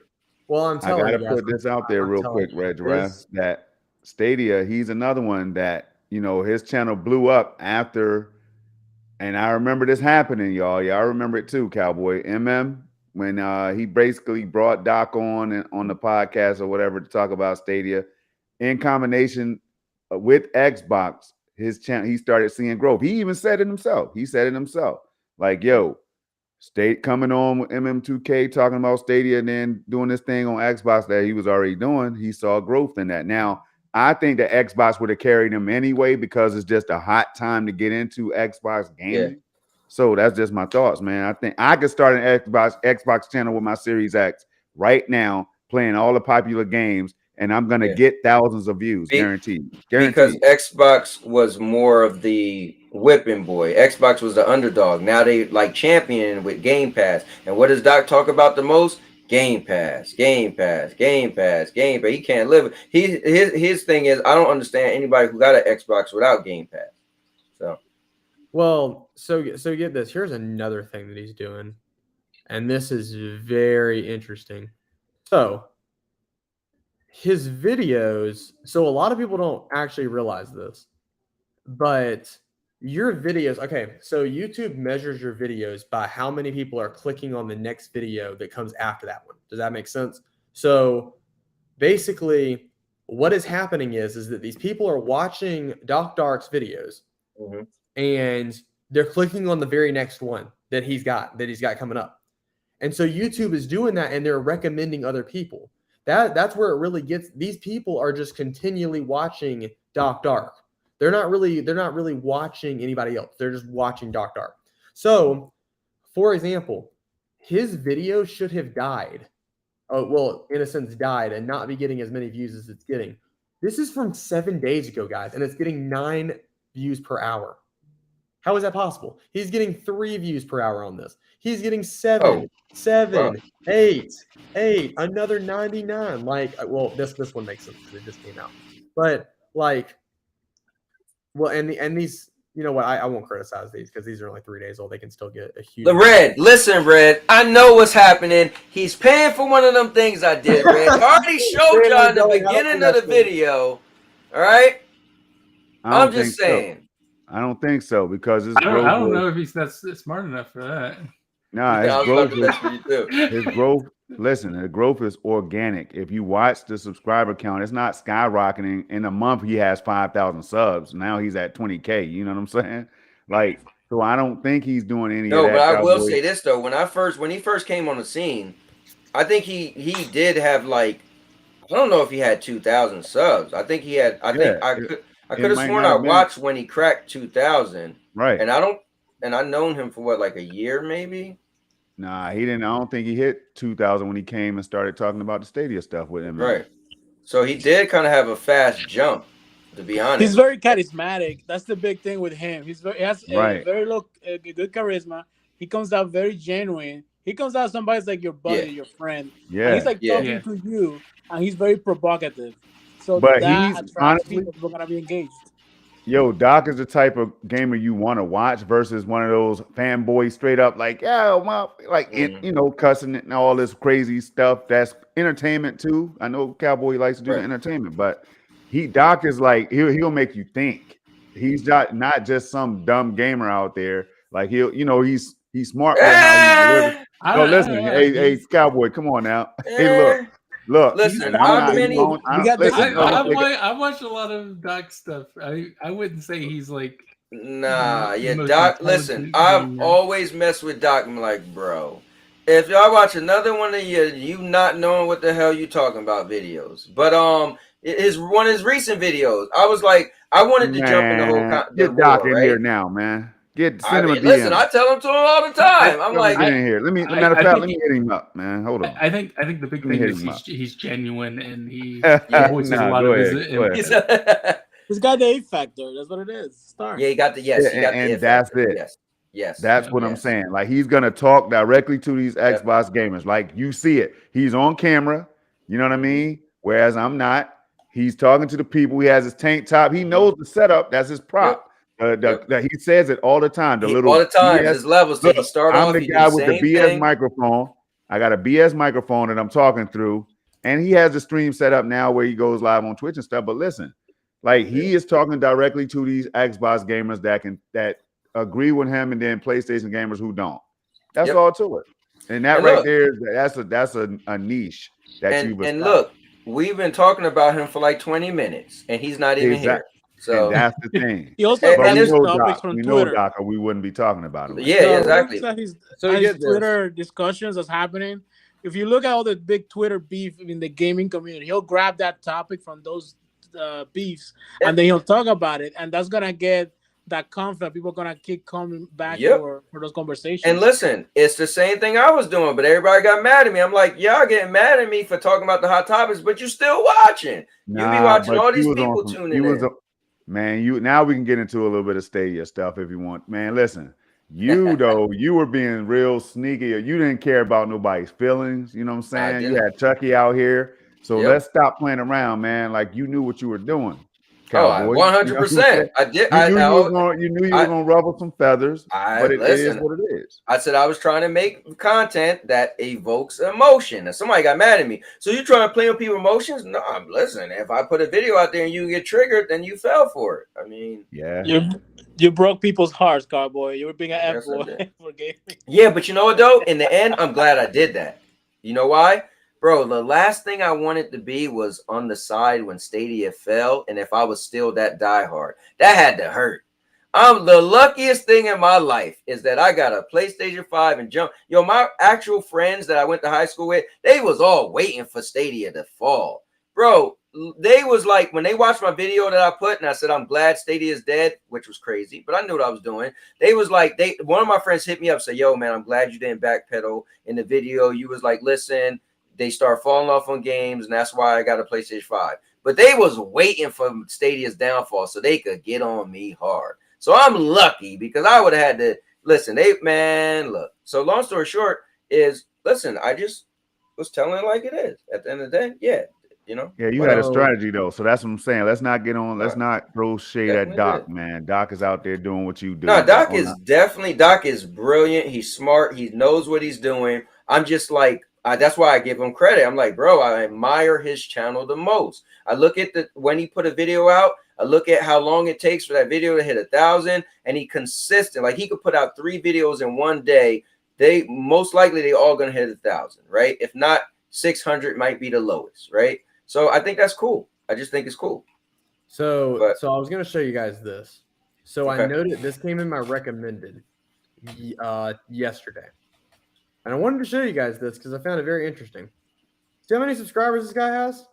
[SPEAKER 5] Well, I'm telling you,
[SPEAKER 15] I gotta put this out there real quick, Red Giraffe. That Stadia, he's another one that his channel blew up after. And I remember this happening, y'all. Y'all remember it too, Cowboy. When he basically brought Doc on the podcast or whatever to talk about Stadia, in combination with Xbox, his channel, he started seeing growth. He even said it himself. Like, yo, State coming on with MM2K talking about Stadia and then doing this thing on Xbox that he was already doing. He saw growth in that. Now, I think the Xbox would have carried him anyway because it's just a hot time to get into Xbox gaming. Yeah. So that's just my thoughts, man. I think I could start an Xbox channel with my Series X right now, playing all the popular games, and I'm gonna get thousands of views, guaranteed.
[SPEAKER 2] Because Xbox was more of the whipping boy. Xbox was the underdog. Now they like champion with Game Pass. And what does Doc talk about the most? Game Pass. He can't live. His thing is, I don't understand anybody who got an Xbox without Game Pass. So,
[SPEAKER 5] well, so get this. Here's another thing that he's doing, and this is very interesting. So, his videos. So a lot of people don't actually realize this, but your videos, okay, so YouTube measures your videos by how many people are clicking on the next video that comes after that one. Does that make sense? So basically what is happening is that these people are watching Doc Dark's videos and they're clicking on the very next one that he's got coming up. And so YouTube is doing that and they're recommending other people. That's where it really gets. These people are just continually watching Doc Dark. They're not really watching anybody else. They're just watching Doc Dark. So, for example, his video should have died. Oh, well, in a sense, died and not be getting as many views as it's getting. This is from 7 days ago, guys, and it's getting 9 views per hour. How is that possible? He's getting 3 views per hour on this. He's getting 7, 8, another 99. Like, well, this one makes sense because it just came out. But like, well, and these, you know what? I won't criticize these because these are only 3 days old. They can still get a huge.
[SPEAKER 2] Listen, Red. I know what's happening. He's paying for one of them things I did, Red. I already showed y'all in the beginning of the video. All right. I'm just saying.
[SPEAKER 15] I don't think so because
[SPEAKER 13] I don't know if he's that's smart enough for that.
[SPEAKER 15] Nah, his growth. Listen, the growth is organic. If you watch the subscriber count, it's not skyrocketing. In a month, he has 5,000 subs. Now he's at 20K. You know what I'm saying? Like, so I don't think he's doing any of that.
[SPEAKER 2] No, but I will say this though. When he first came on the scene, I think he did have like, I don't know if he had 2,000 subs. I think he had. I could have sworn I watched when he cracked 2,000.
[SPEAKER 15] Right.
[SPEAKER 2] And I known him for what, like a year maybe.
[SPEAKER 15] Nah, he didn't. I don't think he hit 2,000 when he came and started talking about the Stadia stuff with him.
[SPEAKER 2] Right. So he did kind of have a fast jump. To be honest,
[SPEAKER 16] he's very charismatic. That's the big thing with him. He has a
[SPEAKER 12] Right.
[SPEAKER 16] very good charisma. He comes out very genuine. He comes out somebody's like your buddy, your friend, and he's
[SPEAKER 12] Yeah.
[SPEAKER 16] like talking to you, and he's very provocative. So
[SPEAKER 12] But
[SPEAKER 16] that
[SPEAKER 12] he's
[SPEAKER 16] attracts
[SPEAKER 12] honestly,
[SPEAKER 16] people. People are gonna be engaged.
[SPEAKER 12] yo, Doc is the type of gamer you want to watch versus one of those fanboys straight up like, yeah, like you know, cussing and all this crazy stuff. That's entertainment too. I know Cowboy likes to do the entertainment, but Doc is like he'll make you think. He's not just some dumb gamer out there. Like he's smart with how he delivers. No, listen, hey, Cowboy, come on now. Hey, look.
[SPEAKER 2] Listen,
[SPEAKER 12] and
[SPEAKER 13] I watched a lot of Doc stuff. I wouldn't say he's like
[SPEAKER 2] nah,
[SPEAKER 13] the
[SPEAKER 2] yeah,
[SPEAKER 13] most
[SPEAKER 2] Doc. Listen,
[SPEAKER 13] intelligent
[SPEAKER 2] I've
[SPEAKER 13] gamer.
[SPEAKER 2] always messed with Doc. I'm like, bro, if y'all watch another one of you not knowing what the hell you talking about videos, but is one of his recent videos. I was like, I wanted to jump in the whole
[SPEAKER 12] get Doc in here now, man. Send him a DM.
[SPEAKER 2] Listen, I tell him to him all the time. I'm like,
[SPEAKER 12] get in here. Matter of fact, let me hit him up, man. Hold on.
[SPEAKER 13] I think the big
[SPEAKER 12] Let me
[SPEAKER 13] thing
[SPEAKER 12] hit
[SPEAKER 13] is
[SPEAKER 12] him up.
[SPEAKER 13] he's genuine and he
[SPEAKER 12] Nah,
[SPEAKER 13] voices a lot
[SPEAKER 12] go
[SPEAKER 13] of
[SPEAKER 12] ahead, go ahead.
[SPEAKER 16] He's got the A factor. That's what it is. Star.
[SPEAKER 2] Yeah, he got the he got the
[SPEAKER 12] and
[SPEAKER 2] F
[SPEAKER 12] that's
[SPEAKER 2] factor.
[SPEAKER 12] it.
[SPEAKER 2] Yes.
[SPEAKER 12] That's what I'm saying. Like he's gonna talk directly to these Xbox gamers. Like you see it. He's on camera. You know what I mean? Whereas I'm not. He's talking to the people. He has his tank top. He knows the setup. That's his prop. He says it all the time.
[SPEAKER 2] All the time.
[SPEAKER 12] BS,
[SPEAKER 2] His levels.
[SPEAKER 12] look,
[SPEAKER 2] He start
[SPEAKER 12] I'm
[SPEAKER 2] off.
[SPEAKER 12] the
[SPEAKER 2] He do
[SPEAKER 12] guy
[SPEAKER 2] the
[SPEAKER 12] with the
[SPEAKER 2] same
[SPEAKER 12] BS
[SPEAKER 2] thing.
[SPEAKER 12] microphone. I got a BS microphone that I'm talking through, and he has the stream set up now where he goes live on Twitch and stuff. But listen, like he is talking directly to these Xbox gamers that agree with him, and then PlayStation gamers who don't. That's all to it. And that right there that's a niche that you've
[SPEAKER 2] and look, we've been talking about him for like 20 minutes, and he's not even here. So
[SPEAKER 12] and that's the thing.
[SPEAKER 16] He also
[SPEAKER 12] But
[SPEAKER 16] has
[SPEAKER 12] we
[SPEAKER 16] topics from
[SPEAKER 12] know
[SPEAKER 16] Twitter.
[SPEAKER 12] Doc, or we wouldn't be talking about him.
[SPEAKER 2] Yeah, exactly.
[SPEAKER 16] So his Twitter discussions that's happening. If you look at all the big Twitter beef in the gaming community, he'll grab that topic from those beefs, and then he'll talk about it, and that's gonna get that conflict. People are gonna keep coming back for those conversations.
[SPEAKER 2] And listen, it's the same thing I was doing, but everybody got mad at me. I'm like, y'all getting mad at me for talking about the hot topics, but you still watching. You be watching all these people tuning in.
[SPEAKER 12] Man, now we can get into a little bit of Stadia stuff if you want. Man, listen, you were being real sneaky. You didn't care about nobody's feelings. You know what I'm saying? You had Chucky out here. So let's stop playing around, man. Like you knew what you were doing. Cowboy.
[SPEAKER 2] 100%. I did.
[SPEAKER 12] You knew you were gonna ruffle some feathers, but it is what it is.
[SPEAKER 2] I said I was trying to make content that evokes emotion, and somebody got mad at me. So you trying to play on people's emotions? No, listen. If I put a video out there and you get triggered, then you fell for it. I mean,
[SPEAKER 16] you broke people's hearts, Cowboy. You were being an F boy for gaming.
[SPEAKER 2] Yeah, but you know what though? In the end, I'm glad I did that. You know why? Bro, the last thing I wanted to be was on the side when Stadia fell, and if I was still that diehard, that had to hurt. I'm the luckiest thing in my life is that I got a PlayStation 5 and jump. Yo, my actual friends that I went to high school with, they was all waiting for Stadia to fall. Bro, they was like, when they watched my video that I put, and I said, I'm glad Stadia is dead, which was crazy, but I knew what I was doing. They was like, one of my friends hit me up, said, yo, man, I'm glad you didn't backpedal in the video. You was like, listen, they start falling off on games, and that's why I got a PlayStation 5. But they was waiting for Stadia's downfall so they could get on me hard. So I'm lucky because I would have had to listen. Look. So long story short is, listen, I just was telling it like it is. At the end of the day, you know.
[SPEAKER 12] Yeah, you had a strategy though, so that's what I'm saying. Let's not get on. Let's not throw shade at Doc, man. Doc is out there doing what you do.
[SPEAKER 2] No, Doc is brilliant. He's smart. He knows what he's doing. I'm just like. That's why I give him credit. I'm like, bro, I admire his channel the most. I look at when he put a video out, I look at how long it takes for that video to hit 1,000, and he consistent. Like he could put out 3 videos in one day. They most likely they all gonna hit 1,000, right? If not, 600 might be the lowest, right? So I think that's cool. I just think it's cool.
[SPEAKER 5] So I was gonna show you guys this. So I noted this came in my recommended yesterday. And I wanted to show you guys this because I found it very interesting. See how many subscribers this guy has?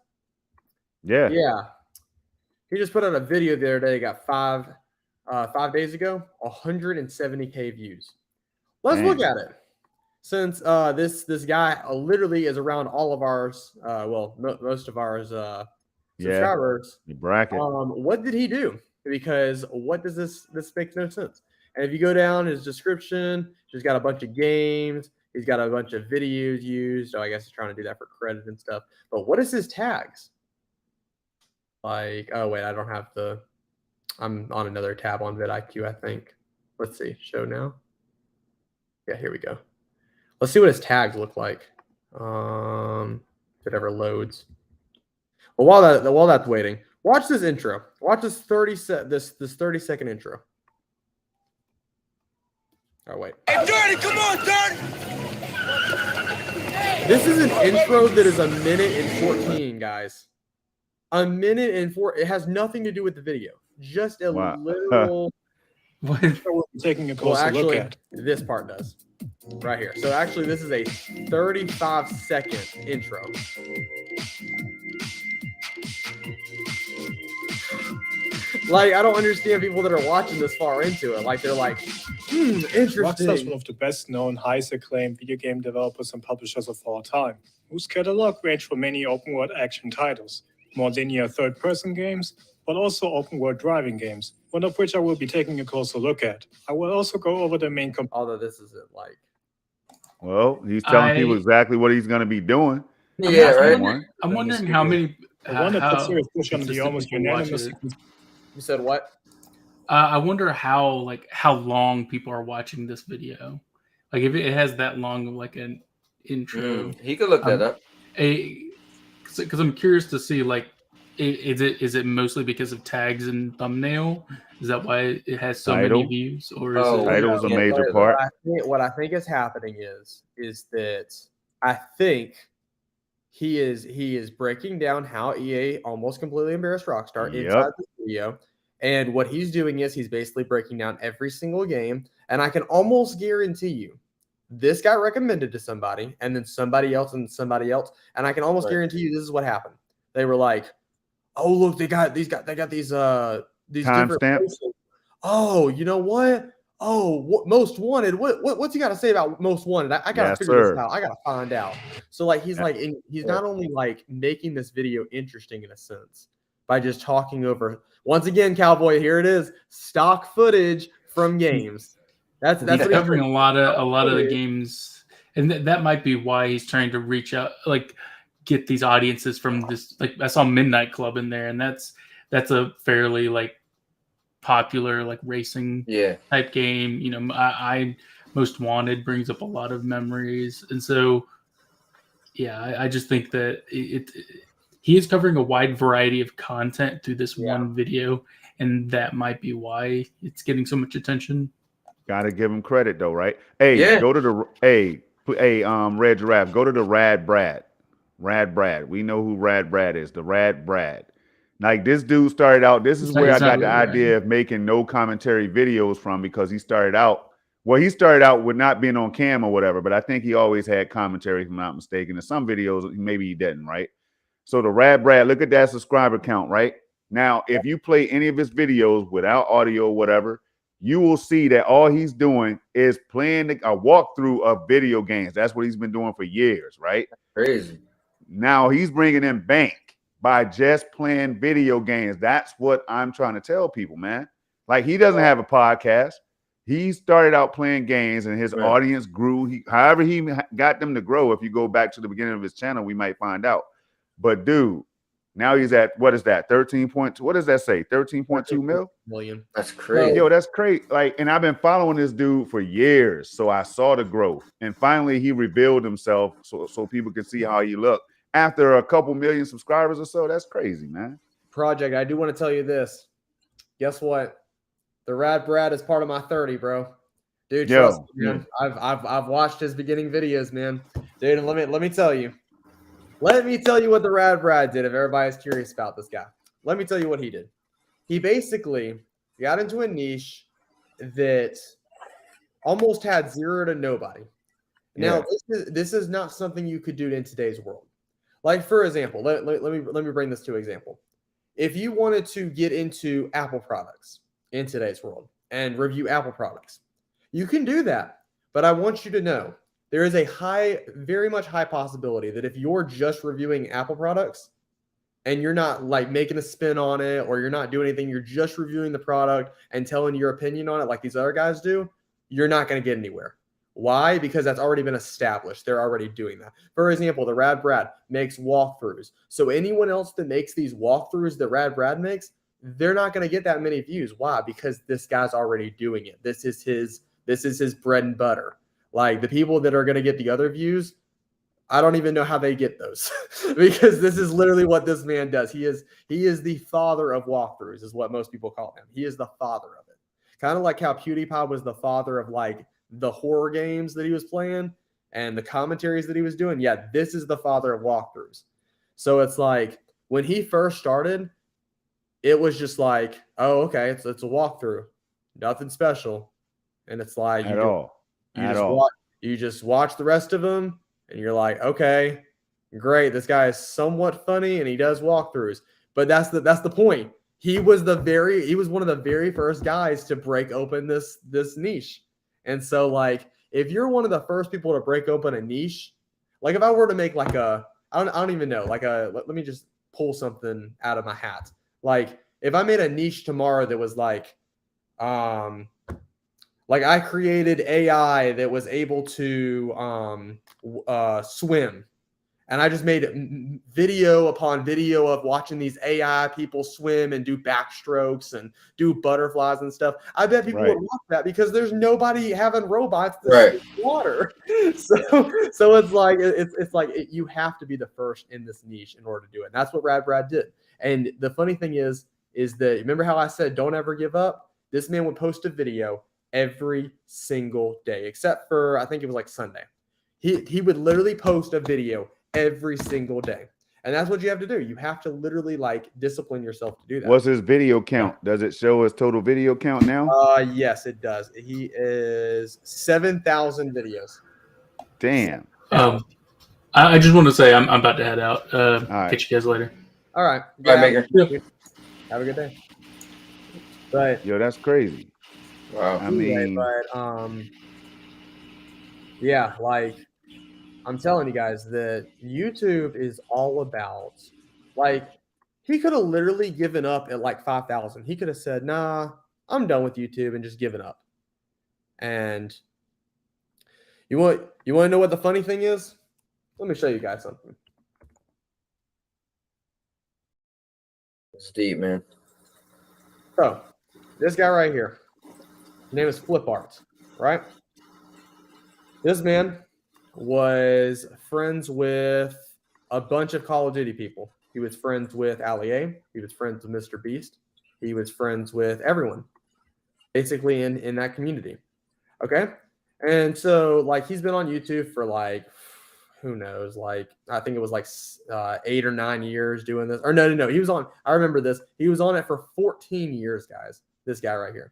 [SPEAKER 12] Yeah.
[SPEAKER 5] Yeah. He just put out a video the other day. Got 5 days ago, 170K views. Let's look at it. Since this guy literally is around all of ours, most of ours subscribers.
[SPEAKER 15] The bracket.
[SPEAKER 5] What did he do? Because what does this makes no sense. And if you go down his description, he's got a bunch of games. He's got a bunch of videos used. So I guess he's trying to do that for credit and stuff. But what is his tags? Like, oh wait, I don't have the. I'm on another tab on vidIQ, I think. Let's see. Show now. Yeah, here we go. Let's see what his tags look like. If it ever loads. Well, while that's waiting, watch this intro. Watch this 30-second intro. Oh wait.
[SPEAKER 1] Hey, Dirty, come on, Dirty!
[SPEAKER 5] This is an intro that is 1:14, guys. 1:04. It has nothing to do with the video. Just a literal.
[SPEAKER 17] Taking a closer look at.
[SPEAKER 5] This part does. Right here. So actually, this is a 35-second intro. Like, I don't understand people that are watching this far into it. Like, they're like, interesting.
[SPEAKER 17] Rockstar is one of the best-known, highest-acclaimed video game developers and publishers of all time, whose catalog range from many open-world action titles, more linear third-person games, but also open-world driving games, one of which I will be taking a closer look at. I will also go over the main
[SPEAKER 5] although this isn't like.
[SPEAKER 15] Well, he's telling people exactly what he's going to be doing.
[SPEAKER 2] Yeah, right.
[SPEAKER 13] I'm wondering how many.
[SPEAKER 17] One that puts serious push on the almost unanimous.
[SPEAKER 5] You said what?
[SPEAKER 13] I wonder how long people are watching this video. Like if it has that long of like an intro.
[SPEAKER 2] He could look that up.
[SPEAKER 13] Because I'm curious to see like, is it mostly because of tags and thumbnail? Is that why it has so many views? Or is it
[SPEAKER 15] title's a major part?
[SPEAKER 5] What I think is happening is that I think he is breaking down how EA almost completely embarrassed Rockstar inside the video. And what he's doing is he's basically breaking down every single game. And I can almost guarantee you this got recommended to somebody and then somebody else and somebody else. And I can almost guarantee you this is what happened. They were like, oh, look, they got these
[SPEAKER 15] timestamps.
[SPEAKER 5] Oh, you know what? Oh, most wanted. What's he got to say about most wanted? I gotta figure this out. I gotta find out. So like he's not only like making this video interesting in a sense by just talking over once again, Cowboy. Here it is, stock footage from games. That's
[SPEAKER 13] covering a lot of the games, and that might be why he's trying to reach out, like get these audiences from this. Like I saw Midnight Club in there, and that's a fairly like popular like racing type game. You know, I Most Wanted brings up a lot of memories, and so I just think that he is covering a wide variety of content through this one video, and that might be why it's getting so much attention.
[SPEAKER 15] Gotta give him credit though, right? Hey, go to the Red Giraffe. Go to the Rad Brad. We know who Rad Brad is. The Rad Brad. Like this dude started out. This is where I got the idea of making no commentary videos from, because he started out. Well, he started out with not being on cam or whatever, but I think he always had commentary, if I'm not mistaken. In some videos, maybe he didn't, right? So the Rad Brad, look at that subscriber count, right? Now, if you play any of his videos without audio or whatever, you will see that all he's doing is playing a walkthrough of video games. That's what he's been doing for years, right?
[SPEAKER 2] Crazy.
[SPEAKER 15] Now he's bringing in bank by just playing video games. That's what I'm trying to tell people, man. Like he doesn't have a podcast. He started out playing games and his audience grew. However he got them to grow. If you go back to the beginning of his channel, we might find out. But dude, now he's at, what is that? 13.2. What does that say? 13.2
[SPEAKER 5] million.
[SPEAKER 2] That's crazy.
[SPEAKER 15] Yo, that's crazy. Like, and I've been following this dude for years. So I saw the growth. And finally he revealed himself so people can see how he looked. After a couple million subscribers or so, that's crazy, man.
[SPEAKER 5] Project, I do want to tell you this. Guess what? The Rad Brad is part of my 30, bro. Dude, trust me, man. I've watched his beginning videos, man. Dude, and let me tell you. Let me tell you what the Rad Brad did if everybody's curious about this guy. Let me tell you what he did. He basically got into a niche that almost had zero to nobody. Now, this is not something you could do in today's world. Like, for example, let me bring this to example. If you wanted to get into Apple products in today's world and review Apple products, you can do that. But I want you to know there is a very much high possibility that if you're just reviewing Apple products, and you're not like making a spin on it, or you're not doing anything, you're just reviewing the product and telling your opinion on it like these other guys do, you're not going to get anywhere. Why? Because that's already been established. They're already doing that. For example, the Rad Brad makes walkthroughs. So anyone else that makes these walkthroughs that Rad Brad makes, they're not going to get that many views. Why? Because this guy's already doing it. This is his bread and butter. Like the people that are going to get the other views, I don't even know how they get those because this is literally what this man does. He is the father of walkthroughs, is what most people call him. He is the father of it. Kind of like how PewDiePie was the father of like the horror games that he was playing and the commentaries that he was doing. Yeah, this is the father of walkthroughs. So it's like when he first started, it was just like, oh, okay, it's a walkthrough, nothing special. And it's like you just watch the rest of them and you're like, okay, great, this guy is somewhat funny and he does walkthroughs. But that's the point. He was one of the very first guys to break open this niche. And so, like, if you're one of the first people to break open a niche, like if I were to make like I don't even know, like let me just pull something out of my hat. Like if I made a niche tomorrow that was like I created AI that was able to swim. And I just made video upon video of watching these AI people swim and do backstrokes and do butterflies and stuff. I bet people would watch that because there's nobody having robots that swim in water. So it's like you have to be the first in this niche in order to do it. And that's what Rad Brad did. And the funny thing is that remember how I said don't ever give up? This man would post a video every single day, except for I think it was like Sunday. He would literally post a video every single day. And that's what you have to do. You have to literally like discipline yourself to do that.
[SPEAKER 15] What's his video count? Does it show his total video count now?
[SPEAKER 5] Yes, it does. He is 7,000 videos.
[SPEAKER 15] Damn.
[SPEAKER 13] I just want to say I'm about to head out. Catch you guys later.
[SPEAKER 5] All right.
[SPEAKER 2] Bye, Maker.
[SPEAKER 5] Have a good day. But
[SPEAKER 15] yo, that's crazy.
[SPEAKER 2] Wow.
[SPEAKER 15] I mean,
[SPEAKER 5] yeah, like I'm telling you guys that YouTube is all about, like, he could have literally given up at like 5,000. He could have said, nah, I'm done with YouTube and just given up. And you want to know what the funny thing is? Let me show you guys something.
[SPEAKER 2] It's deep, man.
[SPEAKER 5] So this guy right here, his name is Flip Art, right? This man was friends with a bunch of Call of Duty people. He was friends with Ali A. He was friends with Mr. Beast. He was friends with everyone, basically in that community. Okay, and so like he's been on YouTube for like who knows, like I think it was like 8 or 9 years doing this. Or no, he was on. I remember this. He was on it for 14 years, guys. This guy right here.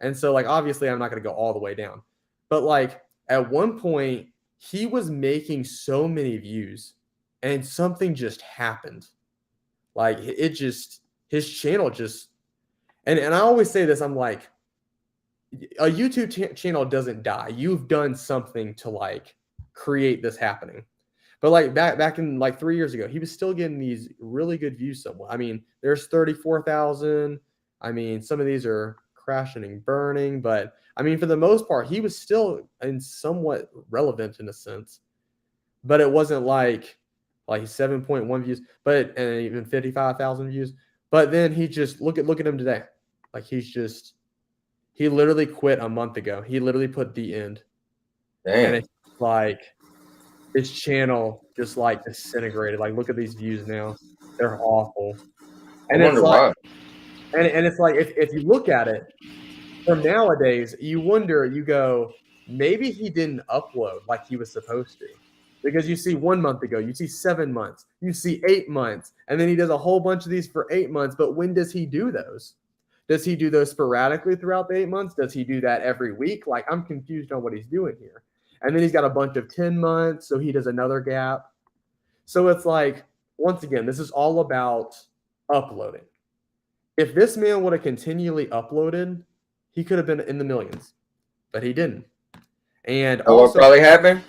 [SPEAKER 5] And so like obviously I'm not going to go all the way down, but like at one point, he was making so many views and something just happened. Like his channel just, and I always say this, I'm like, a YouTube channel doesn't die. You've done something to like create this happening. But like back in like 3 years ago, he was still getting these really good views somewhat. I mean, there's 34,000. I mean, some of these are crashing and burning, but I mean, for the most part, he was still in somewhat relevant in a sense, but it wasn't like 7.1 views, and even 55,000 views. But then he just look at him today. Like he literally quit a month ago. He literally put the end.
[SPEAKER 2] Damn.
[SPEAKER 5] And it's like his channel just like disintegrated. Like look at these views now. They're awful. And
[SPEAKER 2] I wonder why.
[SPEAKER 5] And it's like if you look at it from nowadays, you wonder, you go, maybe he didn't upload like he was supposed to. Because you see 1 month ago, you see 7 months, you see 8 months, and then he does a whole bunch of these for 8 months. But when does he do those? Does he do those sporadically throughout the 8 months? Does he do that every week? Like, I'm confused on what he's doing here. And then he's got a bunch of 10 months, so he does another gap. So it's like, once again, this is all about uploading. If this man would have continually uploaded, he could have been in the millions, but he didn't. And
[SPEAKER 2] what probably happened?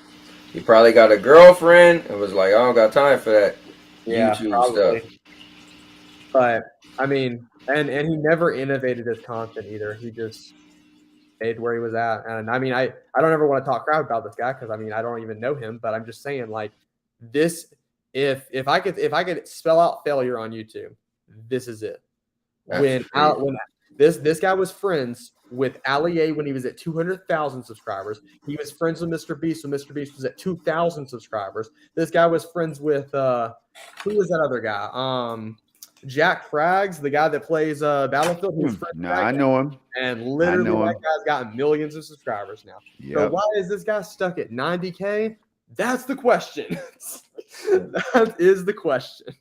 [SPEAKER 2] He probably got a girlfriend and was like, I don't got time for that YouTube stuff.
[SPEAKER 5] But I mean, and he never innovated his content either. He just stayed where he was at. And I mean, I don't ever want to talk crap about this guy because I mean I don't even know him, but I'm just saying like this. If I could spell out failure on YouTube, this is it. When this guy was friends with Ali A when he was at 200,000 subscribers. He was friends with Mr. Beast when Mr. Beast was at 2,000 subscribers. This guy was friends with who was that other guy? Jack Craggs, the guy that plays Battlefield. He was friends with that
[SPEAKER 12] I
[SPEAKER 5] guy.
[SPEAKER 12] know him.
[SPEAKER 5] And literally
[SPEAKER 12] know
[SPEAKER 5] that
[SPEAKER 12] him.
[SPEAKER 5] guy's got millions of subscribers now. So
[SPEAKER 12] Yep.
[SPEAKER 5] why is this guy stuck at 90K? That's the question. That is the question.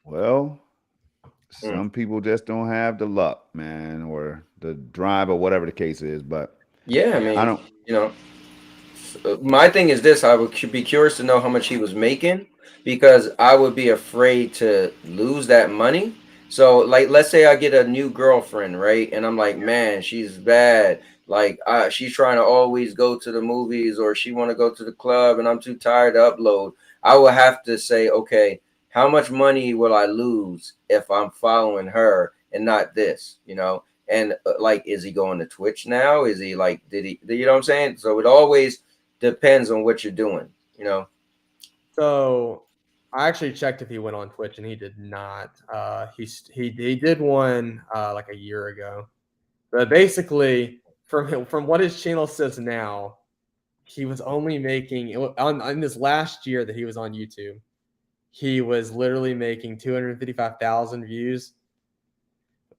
[SPEAKER 12] Well, some people just don't have the luck, man, or the drive, or whatever the case is. But
[SPEAKER 2] Yeah, I mean,
[SPEAKER 12] I don't.
[SPEAKER 2] you know, my thing is this: I would be curious to know how much he was making because I would be afraid to lose that money. So, like, let's say I get a new girlfriend, right? And I'm like, man, she's bad. Like, she's trying to always go to the movies or she want to go to the club, and I'm too tired to upload. I will have to say, okay, how much money will I lose if I'm following her and not this? You know, and like, is he going to Twitch now? Is he like, you know what I'm saying? So it always depends on what you're doing, you know.
[SPEAKER 5] So I actually checked if he went on Twitch and he did not. He did one like a year ago. But basically from what his channel says now, he was only making on this last year that he was on YouTube, he was literally making 255,000 views.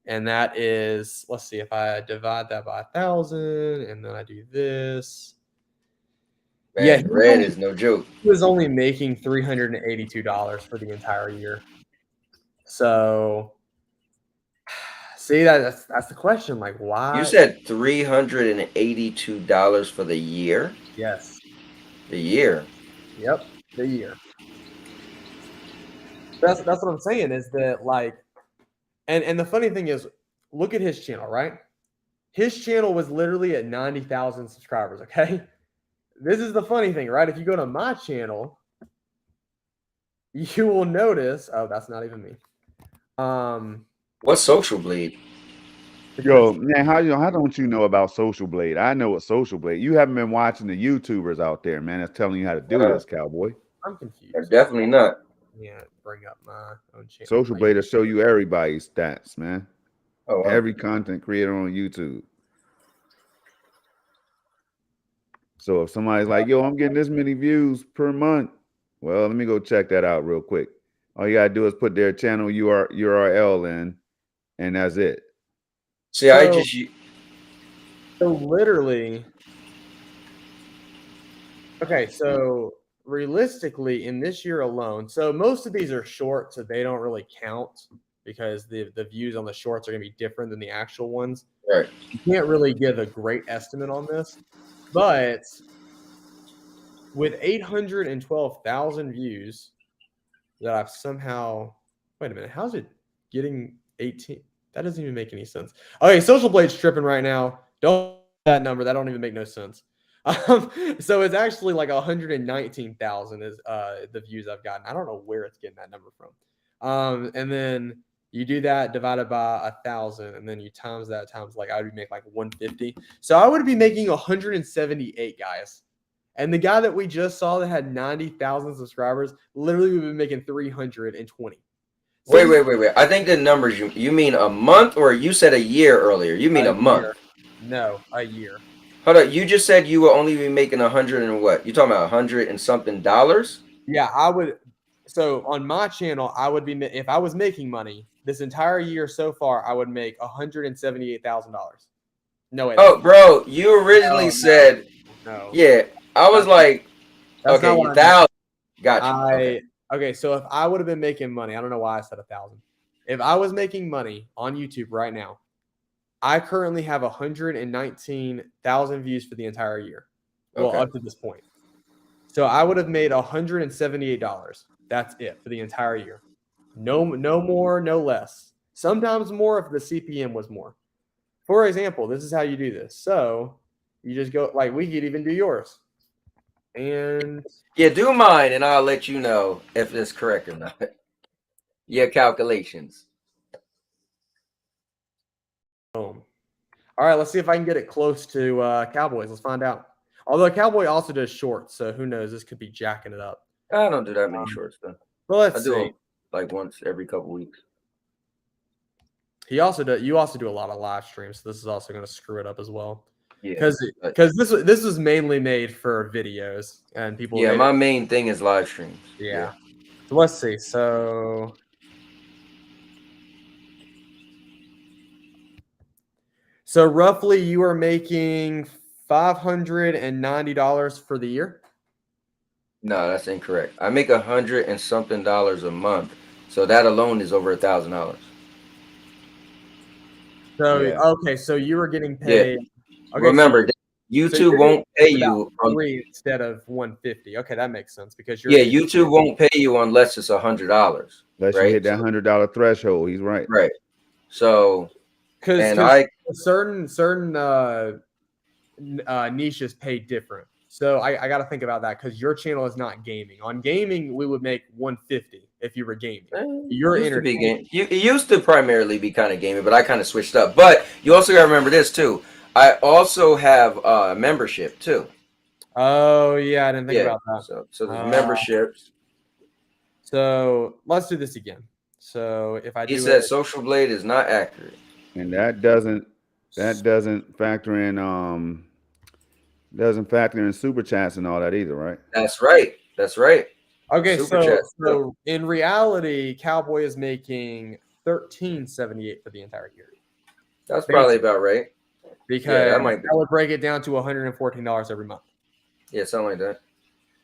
[SPEAKER 5] And that is, let's see, if I divide that by 1,000 and then I do this.
[SPEAKER 2] Man,
[SPEAKER 5] Yeah,
[SPEAKER 2] Red is no joke.
[SPEAKER 5] He was only making $382 for the entire year. So, see, that's the question. Like, why?
[SPEAKER 2] You said $382 for the year?
[SPEAKER 5] Yes.
[SPEAKER 2] The year.
[SPEAKER 5] Yep, the year. That's what I'm saying is that, like, and the funny thing is, look at his channel, right? His channel was literally at 90,000 subscribers, okay? This is the funny thing, right? If you go to my channel, you will notice, oh, that's not even me.
[SPEAKER 2] What's Social Blade?
[SPEAKER 12] Yo, man, how don't you know about Social Blade? I know what Social Blade. You haven't been watching the YouTubers out there, man, that's telling you how to do this, cowboy.
[SPEAKER 5] I'm confused.
[SPEAKER 2] Definitely not.
[SPEAKER 5] Yeah, bring up my own channel.
[SPEAKER 12] Social Blade will show you everybody's stats, man.
[SPEAKER 2] Oh, wow.
[SPEAKER 12] Every content creator on YouTube. So if somebody's like, yo, I'm getting this many views per month, well, let me go check that out real quick. All you gotta do is put their channel URL in, and that's it.
[SPEAKER 2] See,
[SPEAKER 5] so literally, okay, so realistically in this year alone, so most of these are short, so they don't really count because the views on the shorts are going to be different than the actual ones.
[SPEAKER 2] Right.
[SPEAKER 5] You can't really give a great estimate on this, but with 812,000 views that I've somehow, wait a minute, how's it getting 18? That doesn't even make any sense. Okay, Social Blade's tripping right now. Don't that number. That don't even make no sense. So it's actually like 119,000 is the views I've gotten. I don't know where it's getting that number from. And then you do that divided by 1,000, and then you times that times like I would make like 150. So I would be making 178, guys. And the guy that we just saw that had 90,000 subscribers literally would be making 320.
[SPEAKER 2] So wait. I think the numbers you mean a month, or you said a year earlier? You mean a month?
[SPEAKER 5] No, a year.
[SPEAKER 2] Hold up, you just said you will only be making 100 and what? You talking about $100 and something dollars?
[SPEAKER 5] Yeah, I would. So on my channel, I would be, if I was making money this entire year so far, I would make $178,000. No way.
[SPEAKER 2] Oh, bro, you originally said
[SPEAKER 5] no.
[SPEAKER 2] Yeah, I was like, okay, 1,000. Gotcha.
[SPEAKER 5] Okay, so if I would have been making money, I don't know why I said 1,000. If I was making money on YouTube right now, I currently have 119,000 views for the entire year. Well, up to this point. So I would have made $178. That's it for the entire year. No more, no less. Sometimes more if the CPM was more. For example, this is how you do this. So you just go, like, we could even do yours. And
[SPEAKER 2] yeah, do mine, and I'll let you know if it's correct or not. Your calculations.
[SPEAKER 5] Boom. All right, let's see if I can get it close to Cowboys. Let's find out. Although Cowboy also does shorts, so who knows? This could be jacking it up.
[SPEAKER 2] I don't do that many shorts though.
[SPEAKER 5] Well, let's
[SPEAKER 2] I do
[SPEAKER 5] see.
[SPEAKER 2] them like once every couple weeks.
[SPEAKER 5] He also does. You also do a lot of live streams, so this is also going to screw it up as well.
[SPEAKER 2] Yeah,
[SPEAKER 5] because this was mainly made for videos and people.
[SPEAKER 2] Yeah, my main thing is live streams.
[SPEAKER 5] Yeah. So let's see. So roughly, you are making $590 for the year.
[SPEAKER 2] No, that's incorrect. I make $100 and something a month, so that alone is over $1,000.
[SPEAKER 5] So
[SPEAKER 2] Yeah.
[SPEAKER 5] okay, so you were getting paid.
[SPEAKER 2] Okay, remember, YouTube won't pay you
[SPEAKER 5] instead of $150. Okay, that makes sense because you're
[SPEAKER 2] YouTube won't pay you unless it's $100.
[SPEAKER 15] Unless you hit that $100 threshold. He's right.
[SPEAKER 2] Right. So
[SPEAKER 5] because certain niches pay different. So I got to think about that because your channel is not gaming. On gaming, we would make $150 if you were gaming. You're
[SPEAKER 2] it used to primarily be kind of gaming, but I kind of switched up. But you also got to remember this too. I also have membership too.
[SPEAKER 5] Oh yeah, I didn't think about that.
[SPEAKER 2] So there's memberships.
[SPEAKER 5] So let's do this again. So if I
[SPEAKER 2] He said Social Blade is not accurate,
[SPEAKER 15] and that doesn't factor in super chats and all that either, right?
[SPEAKER 2] That's right. That's right.
[SPEAKER 5] Okay,
[SPEAKER 2] Super
[SPEAKER 5] so in reality, Cowboy is making $13.78 for the entire year.
[SPEAKER 2] That's probably about right.
[SPEAKER 5] Because that would break it down to $114 every month.
[SPEAKER 2] Yeah, something like that.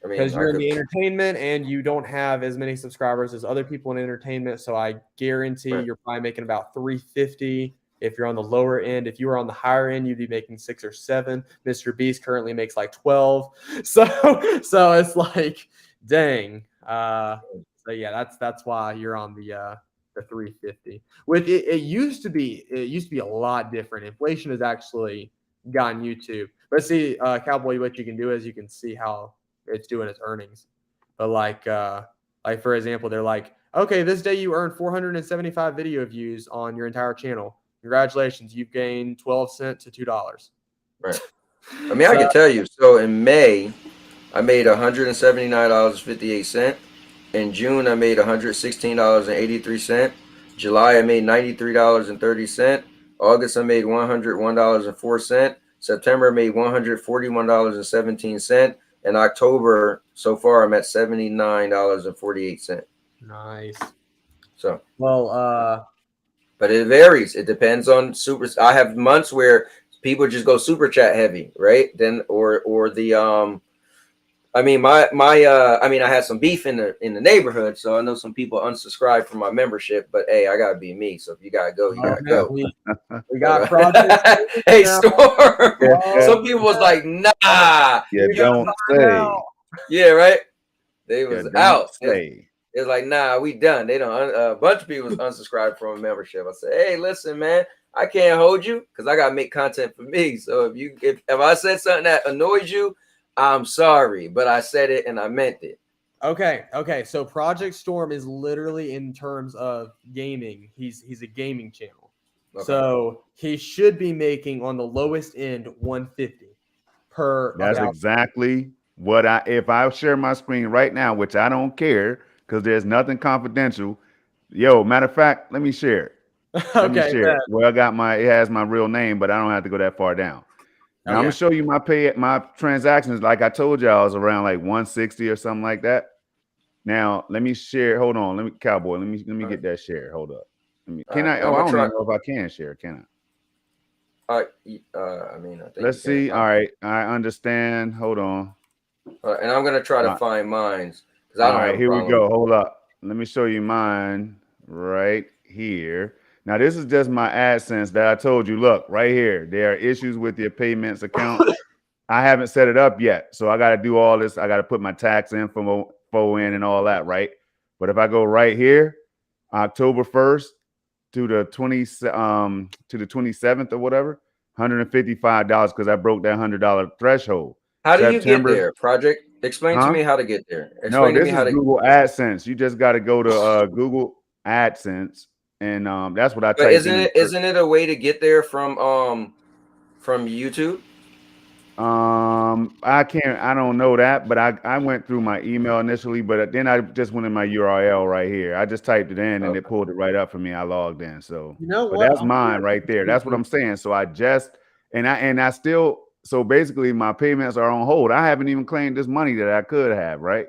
[SPEAKER 2] I mean,
[SPEAKER 5] because you're in the entertainment and you don't have as many subscribers as other people in entertainment, so I guarantee you're probably making about $350. If you're on the lower end, if you were on the higher end, you'd be making 6 or 7. Mr. Beast currently makes like 12. So it's like, dang. So yeah, that's why you're on the 350. With it used to be a lot different. Inflation has actually gotten YouTube. But see, Cowboy, what you can do is you can see how it's doing its earnings. But like for example, they're like, okay, this day you earned 475 video views on your entire channel. Congratulations, you've gained 12 cents to $2.
[SPEAKER 2] Right. I mean, I can tell you. So in May, I made $179.58. In June, I made $116.83. July, I made $93.30. August, I made $101.04. September, I made $141.17. And October, so far, I'm at $79.48.
[SPEAKER 5] Nice.
[SPEAKER 2] So
[SPEAKER 5] well,
[SPEAKER 2] but it varies. It depends on super. I have months where people just go super chat heavy, right? Then or the I mean, I had some beef in the neighborhood, so I know some people unsubscribed from my membership. But hey, I gotta be me. So if you gotta go, you gotta go.
[SPEAKER 5] We got projects.
[SPEAKER 2] Hey, Storm. Some people was like, nah.
[SPEAKER 15] Yeah, don't say.
[SPEAKER 2] Yeah, right. They was out.
[SPEAKER 15] Say.
[SPEAKER 2] It's like, nah, we done. They don't. A bunch of people was unsubscribed from a membership. I said, hey, listen, man, I can't hold you because I gotta make content for me. So if I said something that annoys you, I'm sorry, but I said it and I meant it.
[SPEAKER 5] Okay. So Project Storm is literally in terms of gaming. He's a gaming channel. Okay. So he should be making on the lowest end 150 per.
[SPEAKER 15] That's exactly what if I share my screen right now, which I don't care because there's nothing confidential. Yo, matter of fact, let me share it. Let me share it. Well, it has my real name, but I don't have to go that far down. Now, I'm gonna show you my transactions. Like I told y'all, is around like 160 or something like that. Now, let me share. Hold on, Cowboy. Let me get that share. Hold up. Can I? Oh, I don't even know if I can share. Can
[SPEAKER 2] I? I think
[SPEAKER 15] let's see. All right, I understand. Hold on.
[SPEAKER 2] And I'm gonna try to find mine.
[SPEAKER 15] All right, here we go. Hold up. Let me show you mine right here. Now, this is just my AdSense that I told you. Look, right here. There are issues with your payments account. I haven't set it up yet. So I got to do all this. I got to put my tax info in and all that, right? But if I go right here, October 1st to the 27th or whatever, $155 because I broke that $100 threshold.
[SPEAKER 2] How do you get there, Project? Explain to me how to get there.
[SPEAKER 15] No, this is Google AdSense. You just got to go to Google. AdSense, and that's what I
[SPEAKER 2] But
[SPEAKER 15] typed in.
[SPEAKER 2] isn't it a way to get there from YouTube?
[SPEAKER 15] I don't know that, but I went through my email initially, but then I just went in my URL right here. I just typed it in and it pulled it right up for me. I logged in. So,
[SPEAKER 5] You know
[SPEAKER 15] but
[SPEAKER 5] what?
[SPEAKER 15] that's mine right there. That's what I'm saying. So I just, and I still, so basically my payments are on hold. I haven't even claimed this money that I could have, right?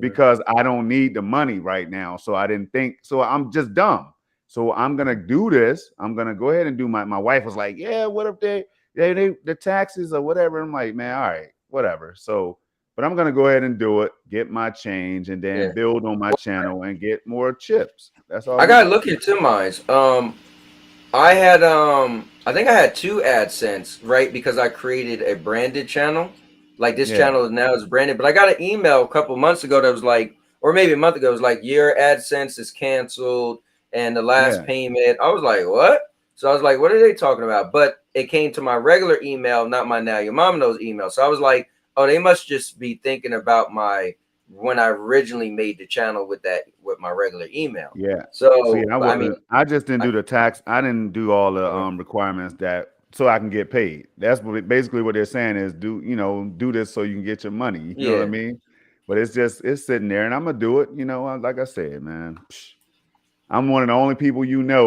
[SPEAKER 15] Because I don't need the money right now. So I didn't think, so I'm just dumb. So I'm going to do this. I'm going to go ahead and do my wife was like, yeah, what if they the taxes or whatever. I'm like, man, all right, whatever. So, but I'm gonna go ahead and do it, get my change, and then build on my channel and get more chips. That's all.
[SPEAKER 2] I gotta look into mine. I had I think I had 2 AdSense, right? Because I created a branded channel. Like this channel now is branded, but I got an email a couple months ago that was like, or maybe a month ago, it was like your AdSense is canceled and the last payment. I was like, what? So I was like, what are they talking about? But it came to my regular email, not my Now Your Mom Knows email. So I was like, oh, they must just be thinking about when I originally made the channel with my regular email.
[SPEAKER 15] Yeah.
[SPEAKER 2] So
[SPEAKER 15] see,
[SPEAKER 2] I mean,
[SPEAKER 15] I just didn't do the tax. I didn't do all the requirements so I can get paid. That's basically what they're saying is do this so you can get your money. You know what I mean? But it's sitting there, and I'm gonna do it. Like I said, man. I'm one of the only people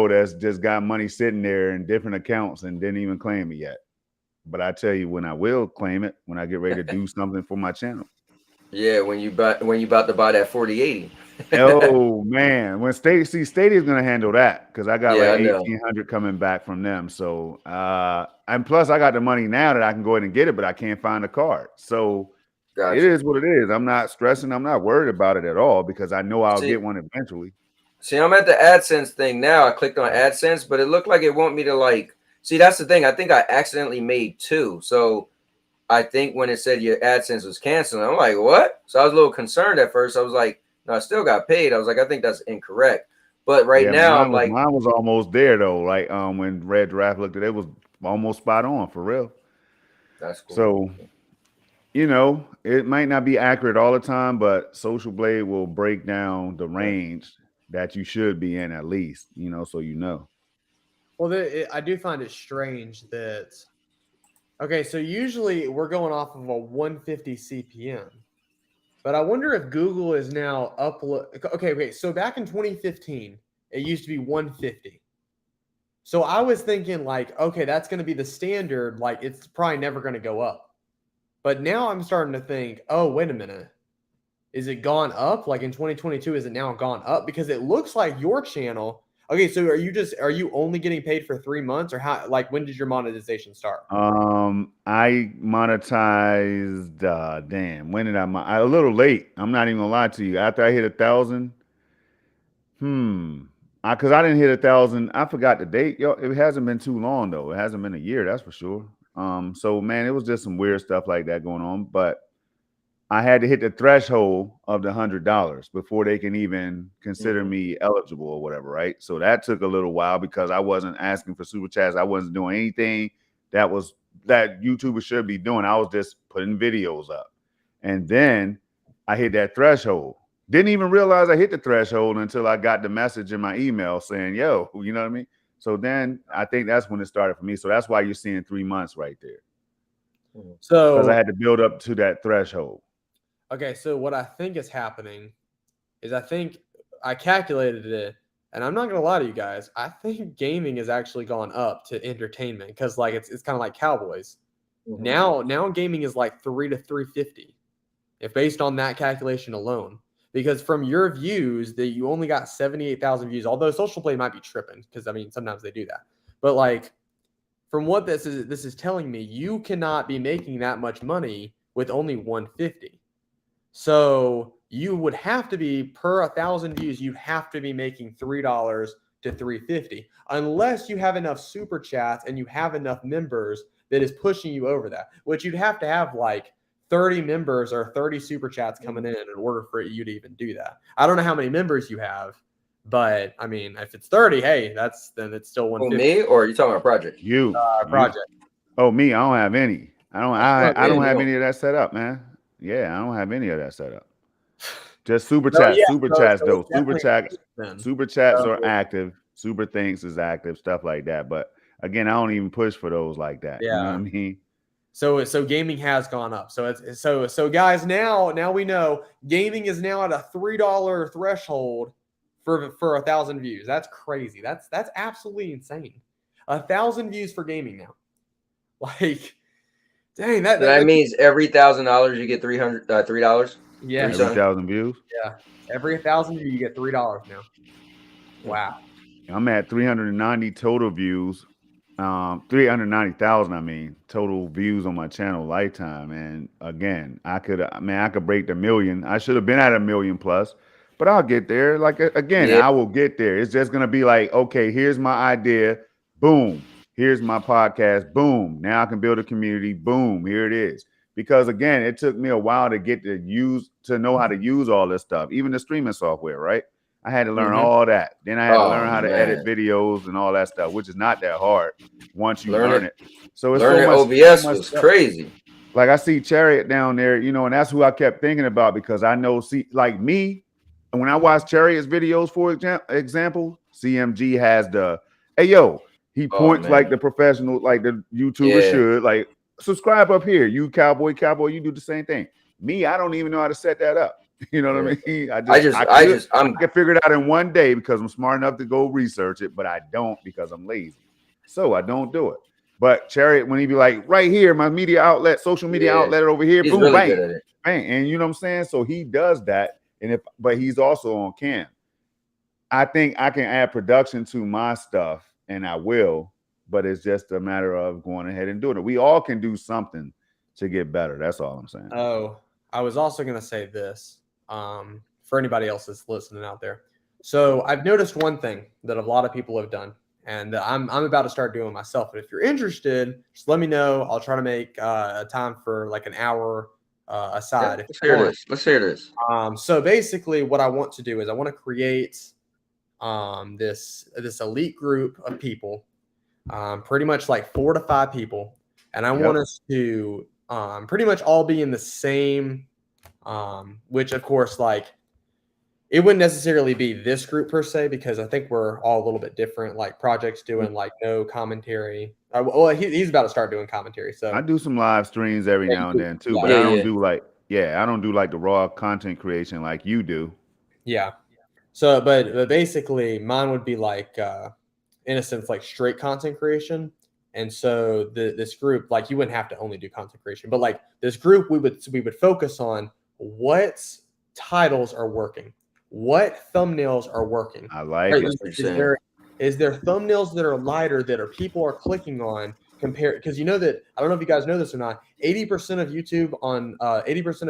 [SPEAKER 15] that's just got money sitting there in different accounts and didn't even claim it yet. But I tell you, when I will claim it, when I get ready to do something for my channel.
[SPEAKER 2] Yeah, when you about to buy that 4080.
[SPEAKER 15] Oh man, when Stadia's gonna handle that because I got like 1,800 coming back from them. So and plus I got the money now that I can go ahead and get it, but I can't find the card. So it is what it is. I'm not stressing. I'm not worried about it at all because I know I'll get one eventually.
[SPEAKER 2] See, I'm at the AdSense thing now. I clicked on AdSense, but it looked like it want me to see, that's the thing. I think I accidentally made 2. So I think when it said your AdSense was canceled, I'm like, what? So I was a little concerned at first. I was like, no, I still got paid. I was like, I think that's incorrect. But now I'm like,
[SPEAKER 15] mine was almost there though. Like when Red Giraffe looked at it, it was almost spot on for real.
[SPEAKER 2] That's cool.
[SPEAKER 15] So it might not be accurate all the time, but Social Blade will break down the range that you should be in at least, so
[SPEAKER 5] Well, I do find it strange that, okay, so usually we're going off of a 150 CPM, but I wonder if Google is now okay, so back in 2015, it used to be 150. So I was thinking like, okay, that's going to be the standard, like it's probably never going to go up. But now I'm starting to think, oh, wait a minute. Is it gone up? Like in 2022, is it now gone up? Because it looks like your channel. Okay, so are you only getting paid for 3 months, or how? Like when did your monetization start?
[SPEAKER 15] I monetized. When did a little late. I'm not even gonna lie to you. After I hit 1,000. Because I didn't hit 1,000. I forgot the date. Yo, it hasn't been too long though. It hasn't been a year, that's for sure. So man, it was just some weird stuff like that going on, but I had to hit the threshold of the $100 before they can even consider me eligible or whatever, right? So that took a little while because I wasn't asking for super chats. I wasn't doing anything that YouTubers should be doing. I was just putting videos up. And then I hit that threshold. Didn't even realize I hit the threshold until I got the message in my email saying, yo, you know what I mean? So then I think that's when it started for me. So that's why you're seeing 3 months right there.
[SPEAKER 5] So
[SPEAKER 15] because I had to build up to that threshold.
[SPEAKER 5] Okay, so what I think is happening is I think I calculated it, and I'm not gonna lie to you guys. I think gaming has actually gone up to entertainment because like it's kind of like Cowboys. Now gaming is like 3 to 350, if based on that calculation alone. Because from your views, that you only got 78,000 views. Although Social Play might be tripping because I mean sometimes they do that. But like from what this is telling me, you cannot be making that much money with only 150. So you would have to be per 1,000 views, you'd have to be making $3 to $3.50 unless you have enough super chats and you have enough members that is pushing you over that, which you'd have to have like 30 members or 30 super chats coming in order for you to even do that. I don't know how many members you have, but I mean, if it's 30, hey, then it's still 150.
[SPEAKER 2] Me, or are you talking about project?
[SPEAKER 5] Project.
[SPEAKER 15] Oh, me, I don't have any. I don't have any of that set up, man. Yeah, I don't have any of that set up. Just super
[SPEAKER 5] So,
[SPEAKER 15] chats,
[SPEAKER 5] yeah,
[SPEAKER 15] super
[SPEAKER 5] so
[SPEAKER 15] chats
[SPEAKER 5] it's
[SPEAKER 15] though.
[SPEAKER 5] definitely then.
[SPEAKER 15] Super chats
[SPEAKER 5] So
[SPEAKER 15] are active. Super thinks is active, stuff like that. But again, I don't even push for those like that. You know what I
[SPEAKER 5] yeah.
[SPEAKER 15] mean?
[SPEAKER 5] So gaming has gone up. So it's so guys, now we know gaming is now at a $3 threshold for 1,000 views. That's crazy. That's absolutely insane. 1,000 views for gaming now. Like, dang,
[SPEAKER 2] So that means every $1,000 you get $3.
[SPEAKER 5] Yeah,
[SPEAKER 15] Every 1,000 views.
[SPEAKER 5] Yeah, every 1,000 views you get $3 now. Wow.
[SPEAKER 15] I'm at 390 total views. 390,000, I mean, total views on my channel lifetime. And again, I could break the million. I should have been at 1,000,000 plus, but I'll get there. Like, again, I will get there. It's just going to be like, okay, here's my idea. Boom. Here's my podcast. Boom. Now I can build a community. Boom. Here it is. Because again, it took me a while to get to know how to use all this stuff, even the streaming software, right? I had to learn all that. Then I had to learn how to edit videos and all that stuff, which is not that hard once you learn it. So it's
[SPEAKER 2] learning
[SPEAKER 15] so much,
[SPEAKER 2] OBS
[SPEAKER 15] so much
[SPEAKER 2] was
[SPEAKER 15] stuff.
[SPEAKER 2] crazy.
[SPEAKER 15] Like I see Chariot down there, you know, and that's who I kept thinking about because I know, like me, when I watch Chariot's videos, for example, CMG has the, hey, yo, he points like the professional, like the YouTuber should, like, subscribe up here. You cowboy, you do the same thing. Me, I don't even know how to set that up. You know what I mean? I can figure it out in one day because I'm smart enough to go research it, but I don't because I'm lazy. So I don't do it. But Chariot, when he be like, right here, my media outlet, social media outlet over here,
[SPEAKER 2] He's
[SPEAKER 15] boom,
[SPEAKER 2] really
[SPEAKER 15] bang,
[SPEAKER 2] good at it.
[SPEAKER 15] bang. And you know what I'm saying? So he does that. But he's also on cam. I think I can add production to my stuff, and I will, but it's just a matter of going ahead and doing it. We all can do something to get better. That's all I'm saying.
[SPEAKER 5] Oh, I was also going to say this for anybody else that's listening out there. So I've noticed one thing that a lot of people have done, and I'm about to start doing myself. But if you're interested, just let me know. I'll try to make a time for like an hour aside.
[SPEAKER 2] Let's hear this. Let's hear this.
[SPEAKER 5] So basically, what I want to do is I want to create this elite group of people, pretty much like 4 to 5 people, and I want us to pretty much all be in the same. Which of course, like, it wouldn't necessarily be this group per se, because I think we're all a little bit different. Like Project's doing like no commentary. Well, he's about to start doing commentary. So
[SPEAKER 15] I do some live streams every now and then too, but I don't do like, I don't do like the raw content creation like you do.
[SPEAKER 5] Yeah. So, but basically mine would be like, in a sense, like straight content creation. And so this group, like, you wouldn't have to only do content creation, but like this group, we would focus on what titles are working, what thumbnails are working.
[SPEAKER 15] I like it.
[SPEAKER 5] Is there thumbnails that are lighter that people are clicking on compared? Because you know that, I don't know if you guys know this or not, 80% of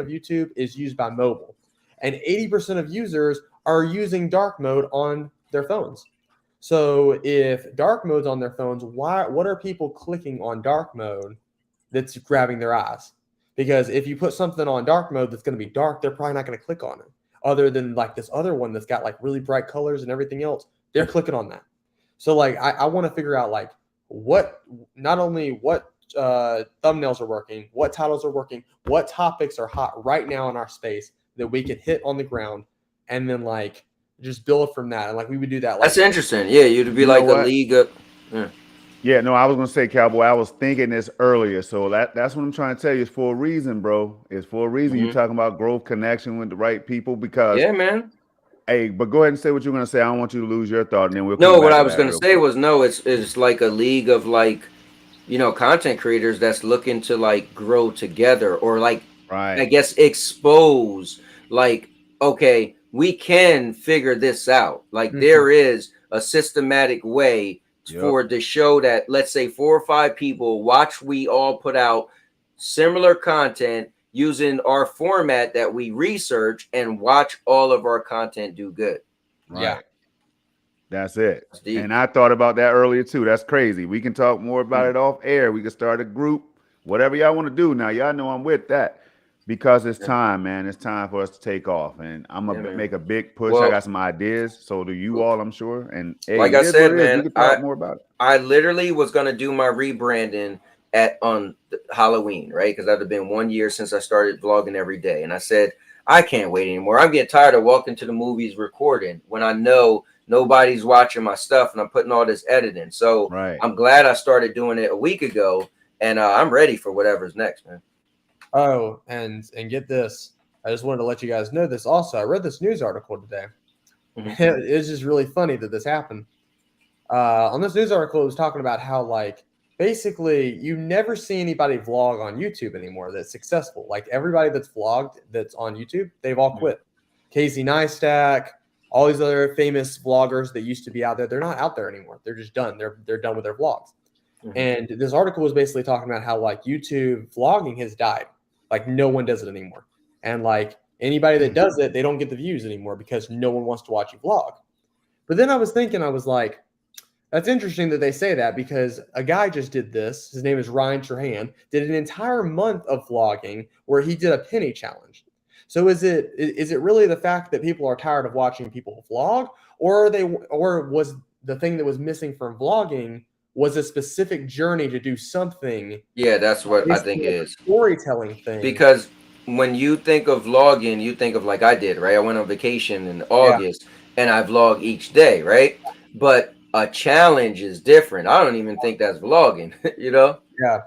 [SPEAKER 5] YouTube is used by mobile, and 80% of users are using dark mode on their phones. So if dark mode's on their phones, what are people clicking on dark mode that's grabbing their eyes? Because if you put something on dark mode that's going to be dark, they're probably not going to click on it. Other than like this other one that's got like really bright colors and everything else, they're clicking on that. So like I want to figure out like not only what thumbnails are working, what titles are working, what topics are hot right now in our space that we could hit on the ground, and then like just build from that. And like we would do that. Like,
[SPEAKER 2] that's interesting. Yeah, you'd be like a league of.
[SPEAKER 15] Yeah, no, I was gonna say, Cowboy, I was thinking this earlier. So that's what I'm trying to tell you. It's for a reason, bro. It's for a reason. You're talking about growth, connection with the right people, because
[SPEAKER 2] man.
[SPEAKER 15] Hey, but go ahead and say what you're gonna say. I don't want you to lose your thought, and then we'll
[SPEAKER 2] No, what I was gonna say was it's like a league of like, content creators that's looking to like grow together, or like, I guess, expose like, okay, we can figure this out. Like there is a systematic way for the show that, let's say 4 or 5 people watch, we all put out similar content using our format that we research, and watch all of our content do good.
[SPEAKER 15] Yeah. That's it. And I thought about that earlier too. That's crazy. We can talk more about it off air. We can start a group, whatever y'all want to do. Now, y'all know I'm with that, because it's time, man. It's time for us to take off, and I'm gonna make a big push. I got some ideas. So do you all, I'm sure. And hey,
[SPEAKER 2] like I said, man,
[SPEAKER 15] we can talk more about it.
[SPEAKER 2] I literally was gonna do my rebranding on Halloween, right? Because that had been 1 year since I started vlogging every day, and I said I can't wait anymore. I'm getting tired of walking to the movies recording when I know nobody's watching my stuff and I'm putting all this editing. So I'm glad I started doing it a week ago, and I'm ready for whatever's next, man.
[SPEAKER 5] Oh, and get this. I just wanted to let you guys know this also. I read this news article today. It's just really funny that this happened. On this news article, it was talking about how, like, basically you never see anybody vlog on YouTube anymore that's successful. Like, everybody that's vlogged that's on YouTube, they've all quit. Casey Neistat, all these other famous vloggers that used to be out there, they're not out there anymore. They're just done. They're done with their vlogs. And this article was basically talking about how, like, YouTube vlogging has died. Like, no one does it anymore. And, like, anybody that does it, they don't get the views anymore because no one wants to watch you vlog. But then I was thinking, I was like, that's interesting that they say that, because a guy just did this. His name is Ryan Trahan, did an entire month of vlogging where he did a penny challenge. So is it really the fact that people are tired of watching people vlog, or was the thing that was missing from vlogging was a specific journey to do something?
[SPEAKER 2] Yeah, that's what I think it is.
[SPEAKER 5] Storytelling thing.
[SPEAKER 2] Because when you think of vlogging, you think of like I did, right? I went on vacation in August and I vlog each day, right? But a challenge is different. I don't even think that's vlogging, you know?
[SPEAKER 5] Yeah,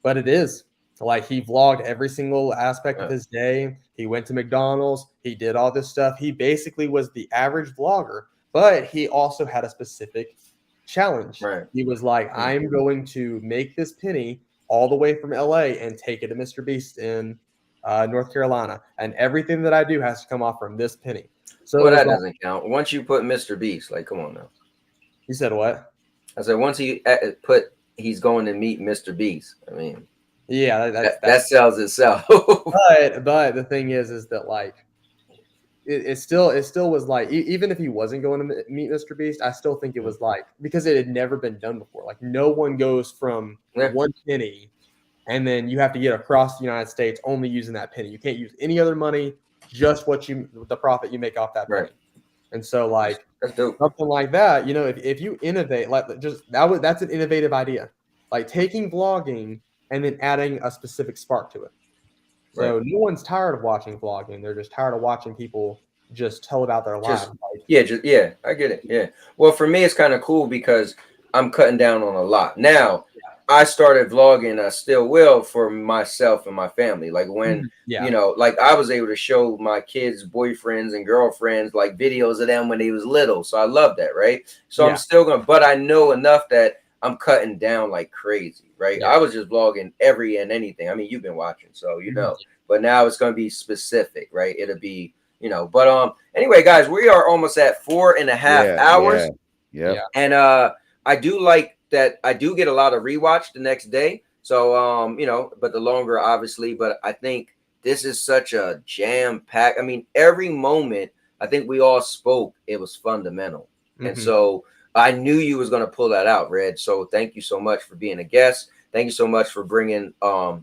[SPEAKER 5] but it is. Like, he vlogged every single aspect of his day. He went to McDonald's. He did all this stuff. He basically was the average vlogger, but he also had a specific challenge. He was like, I'm going to make this penny all the way from LA and take it to Mr. Beast in North Carolina. And everything that I do has to come off from this penny. So
[SPEAKER 2] well, that doesn't count. Once you put Mr. Beast, like, come on now.
[SPEAKER 5] You said what?
[SPEAKER 2] I said once he he's going to meet Mr. Beast. I mean,
[SPEAKER 5] yeah,
[SPEAKER 2] that sells itself.
[SPEAKER 5] but the thing is that, like, it still was like, even if he wasn't going to meet Mr. Beast, I still think it was like, because it had never been done before. Like, no one goes from one penny and then you have to get across the United States only using that penny. You can't use any other money, just the profit you make off that penny. And so, like, something like that, you know, if you innovate, like, that's an innovative idea. Like, taking vlogging and then adding a specific spark to it. So no one's tired of watching vlogging. They're just tired of watching people just tell about their lives.
[SPEAKER 2] I get it. Yeah. Well, for me, it's kind of cool because I'm cutting down on a lot. Now, I started vlogging, I still will, for myself and my family. Like, when, you know, like, I was able to show my kids' boyfriends and girlfriends, like, videos of them when they was little. So I love that, right? So I'm still going to, but I know enough that I'm cutting down like crazy, right? I was just vlogging every and anything. I mean, you've been watching, so you know. But now it's going to be specific, right? It'll be, you know. But anyway, guys, we are almost at 4.5 hours.
[SPEAKER 15] Yeah.
[SPEAKER 2] And I do like that I do get a lot of rewatch the next day. So you know, but the longer, obviously. But I think this is such a jam-packed. I mean, every moment I think we all spoke, it was fundamental. And so I knew you was going to pull that out, Red. So thank you so much for being a guest. Thank you so much for bringing,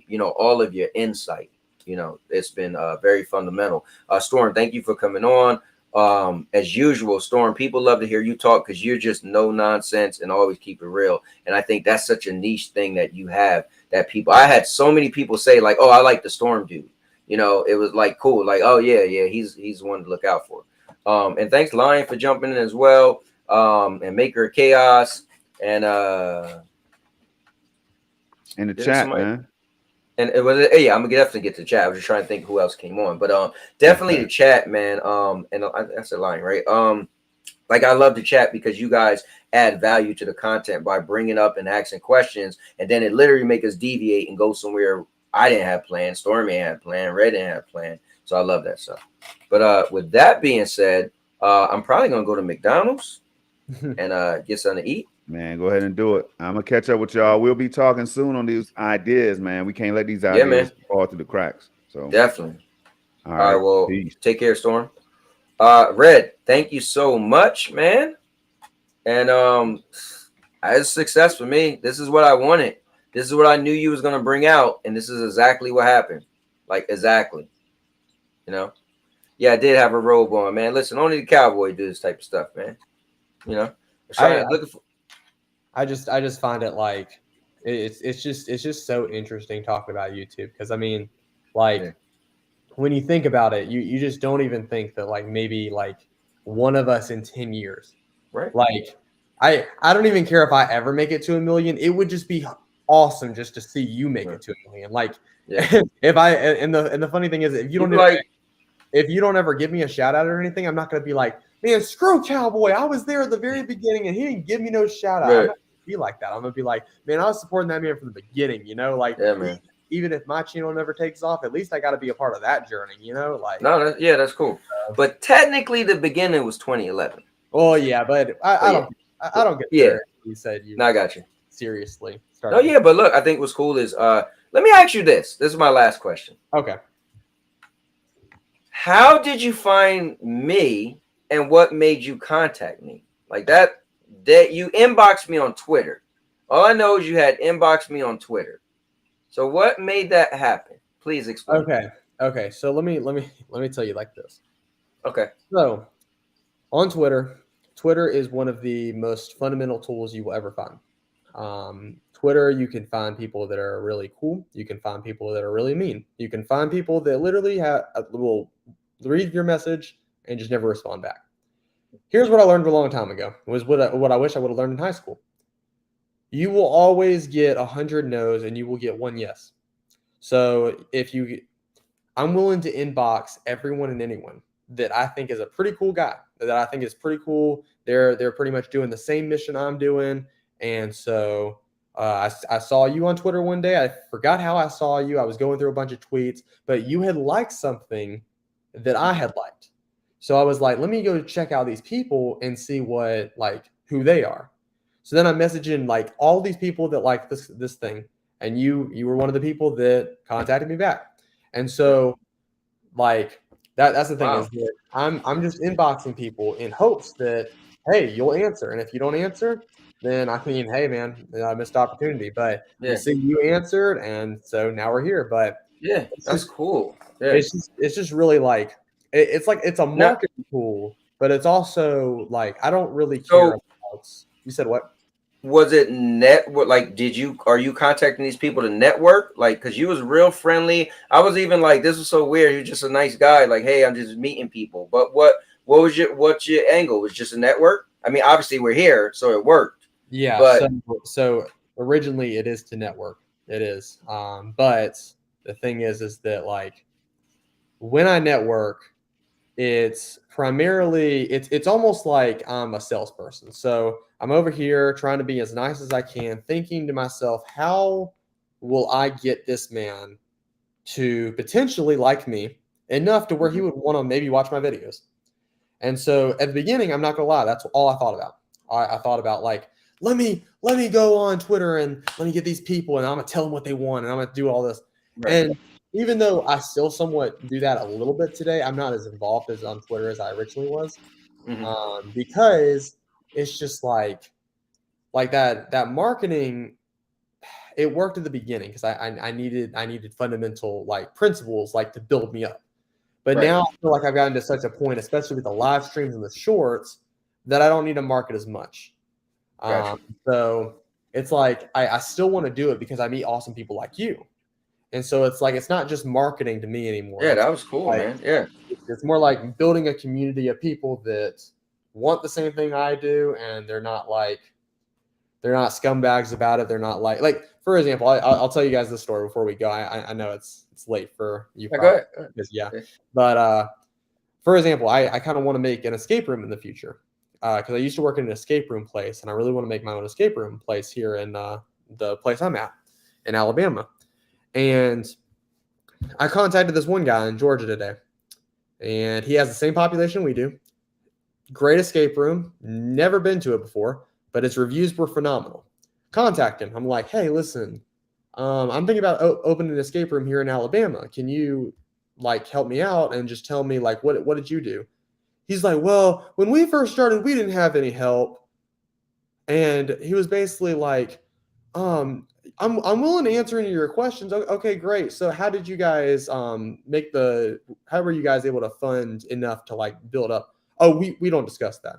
[SPEAKER 2] you know, all of your insight. You know, it's been very fundamental. Storm, thank you for coming on. As usual, Storm, people love to hear you talk because you're just no nonsense and always keep it real. And I think that's such a niche thing that you have, that people, I had so many people say, like, oh, I like the Storm dude. You know, it was like cool. Like, oh yeah, he's one to look out for. And thanks, Lion, for jumping in as well. And Maker of Chaos, and
[SPEAKER 15] in the chat, man.
[SPEAKER 2] And it was, yeah, I'm gonna definitely get to the chat. I was just trying to think who else came on, but definitely the chat, man. And that's a line, right? Like, I love the chat because you guys add value to the content by bringing up and asking questions, and then it literally make us deviate and go somewhere I didn't have planned, Stormy had planned, Red didn't have planned. So I love that stuff. But with that being said, I'm probably gonna go to McDonald's and get something to eat.
[SPEAKER 15] Man, go ahead and do it. I'm gonna catch up with y'all. We'll be talking soon on these ideas, man. We can't let these ideas fall through the cracks. So
[SPEAKER 2] definitely.
[SPEAKER 15] All right.
[SPEAKER 2] Well,
[SPEAKER 15] peace.
[SPEAKER 2] Take care, Storm. Red, thank you so much, man. And it's a success for me. This is what I wanted. This is what I knew you was gonna bring out, and this is exactly what happened. Like, exactly. You know. Yeah, I did have a robe on, man. Listen, only the cowboy do this type of stuff, man. You know.
[SPEAKER 5] I just find it like it's just so interesting talking about YouTube, because I mean, like, when you think about it, you just don't even think that like maybe like one of us in 10 years.
[SPEAKER 2] Right.
[SPEAKER 5] Like I don't even care if I ever make it to 1 million. It would just be awesome just to see you make it to 1 million. Like if I and the funny thing is if you don't if you don't ever give me a shout out or anything, I'm not gonna be like, man, screw Cowboy. I was there at the very beginning and he didn't give me no shout out. I'm not gonna be like that. I'm gonna be like, man, I was supporting that man from the beginning, you know, like
[SPEAKER 2] man.
[SPEAKER 5] Even if my channel never takes off, at least I got to be a part of that journey, you know? Like,
[SPEAKER 2] no, that's cool. But technically, the beginning was 2011.
[SPEAKER 5] Oh yeah, but I don't get there. You said you.
[SPEAKER 2] No, I got you.
[SPEAKER 5] Seriously.
[SPEAKER 2] Oh yeah, but look, I think what's cool is let me ask you this. This is my last question.
[SPEAKER 5] Okay.
[SPEAKER 2] How did you find me, and what made you contact me? Like that you inboxed me on Twitter. All I know is you had inboxed me on Twitter. So what made that happen? Please explain.
[SPEAKER 5] Okay. So let me tell you like this.
[SPEAKER 2] Okay.
[SPEAKER 5] So on Twitter is one of the most fundamental tools you will ever find. Twitter, you can find people that are really cool. You can find people that are really mean. You can find people that literally will read your message and just never respond back. Here's what I learned a long time ago. Was what I wish I would have learned in high school. You will always get 100 no's and you will get 1 yes. So I'm willing to inbox everyone and anyone that I think is a pretty cool guy, that I think is pretty cool. They're pretty much doing the same mission I'm doing. And so I saw you on Twitter one day. I forgot how I saw you. I was going through a bunch of tweets, but you had liked something that I had liked. So I was like, let me go check out these people and see who they are. So then I'm messaging like all these people that like this thing, and you were one of the people that contacted me back. And so like that's the thing is that I'm just inboxing people in hopes that hey, you'll answer. And if you don't answer, then I mean, hey man, I missed opportunity. But you see you answered, and so now we're here. But
[SPEAKER 2] yeah, that's cool. Yeah.
[SPEAKER 5] It's just really like it's a marketing tool, but it's also like I don't really care about. You said what?
[SPEAKER 2] Was it network? Like, are you contacting these people to network? Like, cause you was real friendly. I was even like, this was so weird. You're just a nice guy. Like, hey, I'm just meeting people. But what's your angle? Was just a network? I mean, obviously we're here, so it worked.
[SPEAKER 5] Yeah.
[SPEAKER 2] But
[SPEAKER 5] so originally it is to network. It is. But the thing is that like when I network, it's primarily it's almost like I'm a salesperson. So I'm over here trying to be as nice as I can, thinking to myself, how will I get this man to potentially like me enough to where he would want to maybe watch my videos? And so at the beginning, I'm not gonna lie, that's all I thought about. I thought about like, let me go on Twitter and let me get these people and I'm gonna tell them what they want and I'm gonna do all this. Right. And even though I still somewhat do that a little bit today, I'm not as involved as on Twitter as I originally was, because it's just like that marketing. It worked at the beginning because I needed fundamental like principles like to build me up, but now I feel like I've gotten to such a point, especially with the live streams and the shorts, that I don't need to market as much. So it's like I still want to do it because I meet awesome people like you. And so it's like, it's not just marketing to me anymore.
[SPEAKER 2] Yeah, that was cool, man. Yeah.
[SPEAKER 5] It's more like building a community of people that want the same thing I do. And they're not scumbags about it. They're not like, for example, I'll tell you guys this story before we go. I know it's late for you. But for example, I kind of want to make an escape room in the future. Because I used to work in an escape room place and I really want to make my own escape room place here in the place I'm at in Alabama. And I contacted this one guy in Georgia today, and he has the same population we do. Great escape room. Never been to it before, but its reviews were phenomenal. Contact him. I'm like, hey, listen, I'm thinking about opening an escape room here in Alabama. Can you like help me out and just tell me like what did you do? He's like, well, when we first started, we didn't have any help. And he was basically like, I'm willing to answer any of your questions. Okay, great. So how did you guys how were you guys able to fund enough to like build up? Oh, we don't discuss that.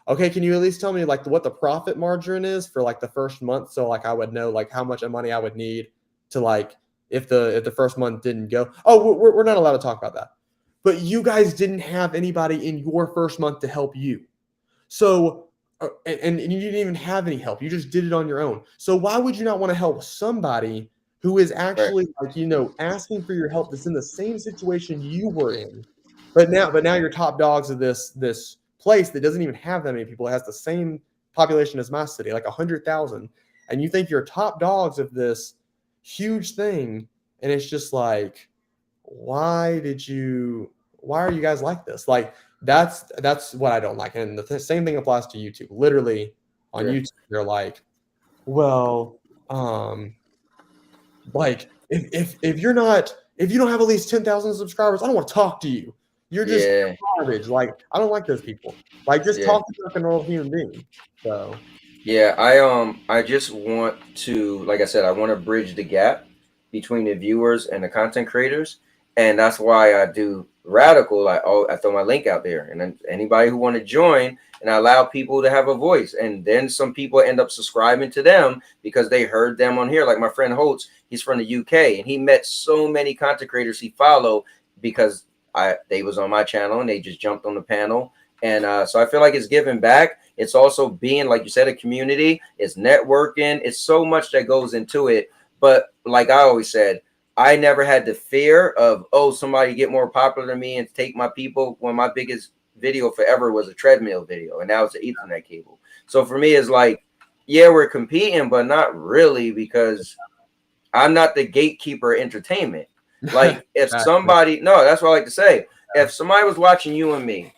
[SPEAKER 5] Okay, can you at least tell me like what the profit margin is for like the first month? So like I would know like how much money I would need to like if the first month didn't go. Oh, we're not allowed to talk about that. But you guys didn't have anybody in your first month to help you. So, and you didn't even have any help. You just did it on your own. So why would you not want to help somebody who is actually like, asking for your help that's in the same situation you were in? But now you're top dogs of this place that doesn't even have that many people. It has the same population as my city, like 100,000. And you think you're top dogs of this huge thing. And it's just like, why are you guys like this? Like, that's what I don't like. And the same thing applies to YouTube. Literally on YouTube, they're like, well, like if you don't have at least 10,000 subscribers, I don't want to talk to you. You're just garbage. Like, I don't like those people. Like, just talk to like a normal human being. So
[SPEAKER 2] yeah, I just want to, like I said, I want to bridge the gap between the viewers and the content creators, and that's why I do Radical. I throw my link out there, and then anybody who want to join, and I allow people to have a voice, and then some people end up subscribing to them because they heard them on here. Like my friend Holtz, he's from the UK, and he met so many content creators he followed because they was on my channel and they just jumped on the panel. And so I feel like it's giving back. It's also being, like you said, a community. It's networking. It's so much that goes into it. But like I always said, I never had the fear of, oh, somebody get more popular than me and take my people. When my biggest video forever was a treadmill video, and now it's an Ethernet cable. So for me, it's like, yeah, we're competing, but not really, because I'm not the gatekeeper of entertainment. Like if somebody, no, that's what I like to say. If somebody was watching you and me,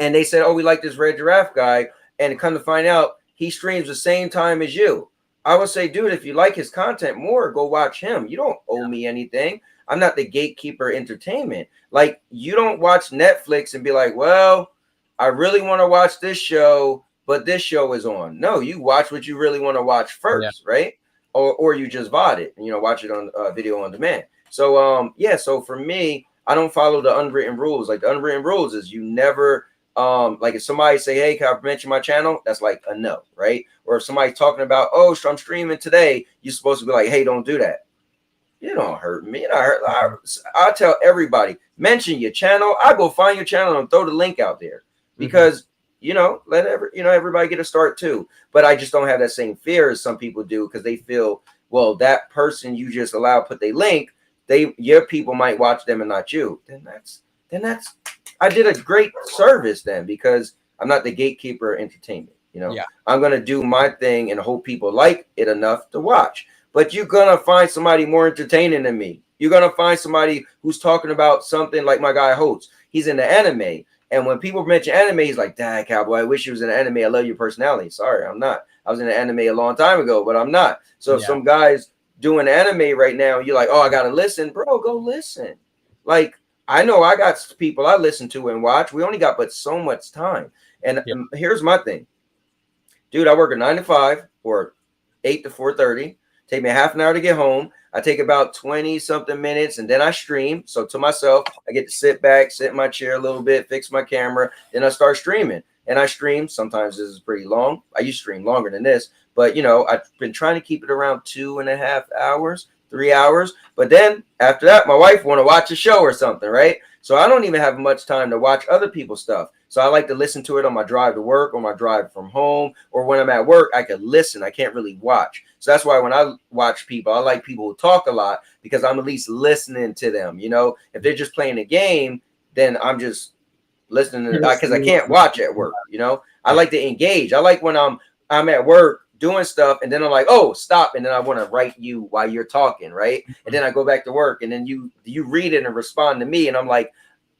[SPEAKER 2] and they said, oh, we like this Red Giraffe guy, and come to find out he streams the same time as you, I would say, dude, if you like his content more, go watch him. You don't owe me anything. I'm not the gatekeeper entertainment. Like, you don't watch Netflix and be like, well, I really want to watch this show, but this show is on. No, you watch what you really want to watch first, right? Or you just VOD it and, watch it on video on demand. So, so for me, I don't follow the unwritten rules. Like, the unwritten rules is you never, like if somebody say, hey, can I mention my channel? That's like a no, right? Or if somebody's talking about, oh, so I'm streaming today, you're supposed to be like, hey, don't do that. You don't hurt me. I tell everybody, mention your channel. I go find your channel and throw the link out there because, let everybody get a start too. But I just don't have that same fear as some people do, because they feel, well, that person you just allow put their link, your people might watch them and not you. Then that's I did a great service then, because I'm not the gatekeeper of entertainment. I'm going to do my thing and hope people like it enough to watch. But you're going to find somebody more entertaining than me. You're going to find somebody who's talking about something like my guy Holtz. He's in the anime. And when people mention anime, he's like, dang, cowboy, I wish you was in anime. I love your personality. Sorry, I'm not. I was in the anime a long time ago, but I'm not. So if some guy's doing anime right now, you're like, oh, I got to listen. Bro, go listen. Like, I know I got people I listen to and watch. We only got but so much time. And here's my thing. Dude, I work a 9 to 5 or 8 to 4:30. Take me a half an hour to get home. I take about 20 something minutes and then I stream. So to myself, I get to sit back, sit in my chair a little bit, fix my camera. Then I start streaming. And I stream. Sometimes this is pretty long. I used to stream longer than this. But, I've been trying to keep it around 2.5 hours, 3 hours. But then after that, my wife want to watch a show or something, right? So I don't even have much time to watch other people's stuff. So I like to listen to it on my drive to work, on my drive from home, or when I'm at work, I could listen. I can't really watch. So that's why when I watch people, I like people who talk a lot, because I'm at least listening to them. If they're just playing a game, then I'm just listening to because I can't watch at work. I like to engage. I like when I'm at work doing stuff, and then I'm like, oh, stop, and then I want to write you while you're talking, right? And then I go back to work, and then you read it and respond to me, and I'm like,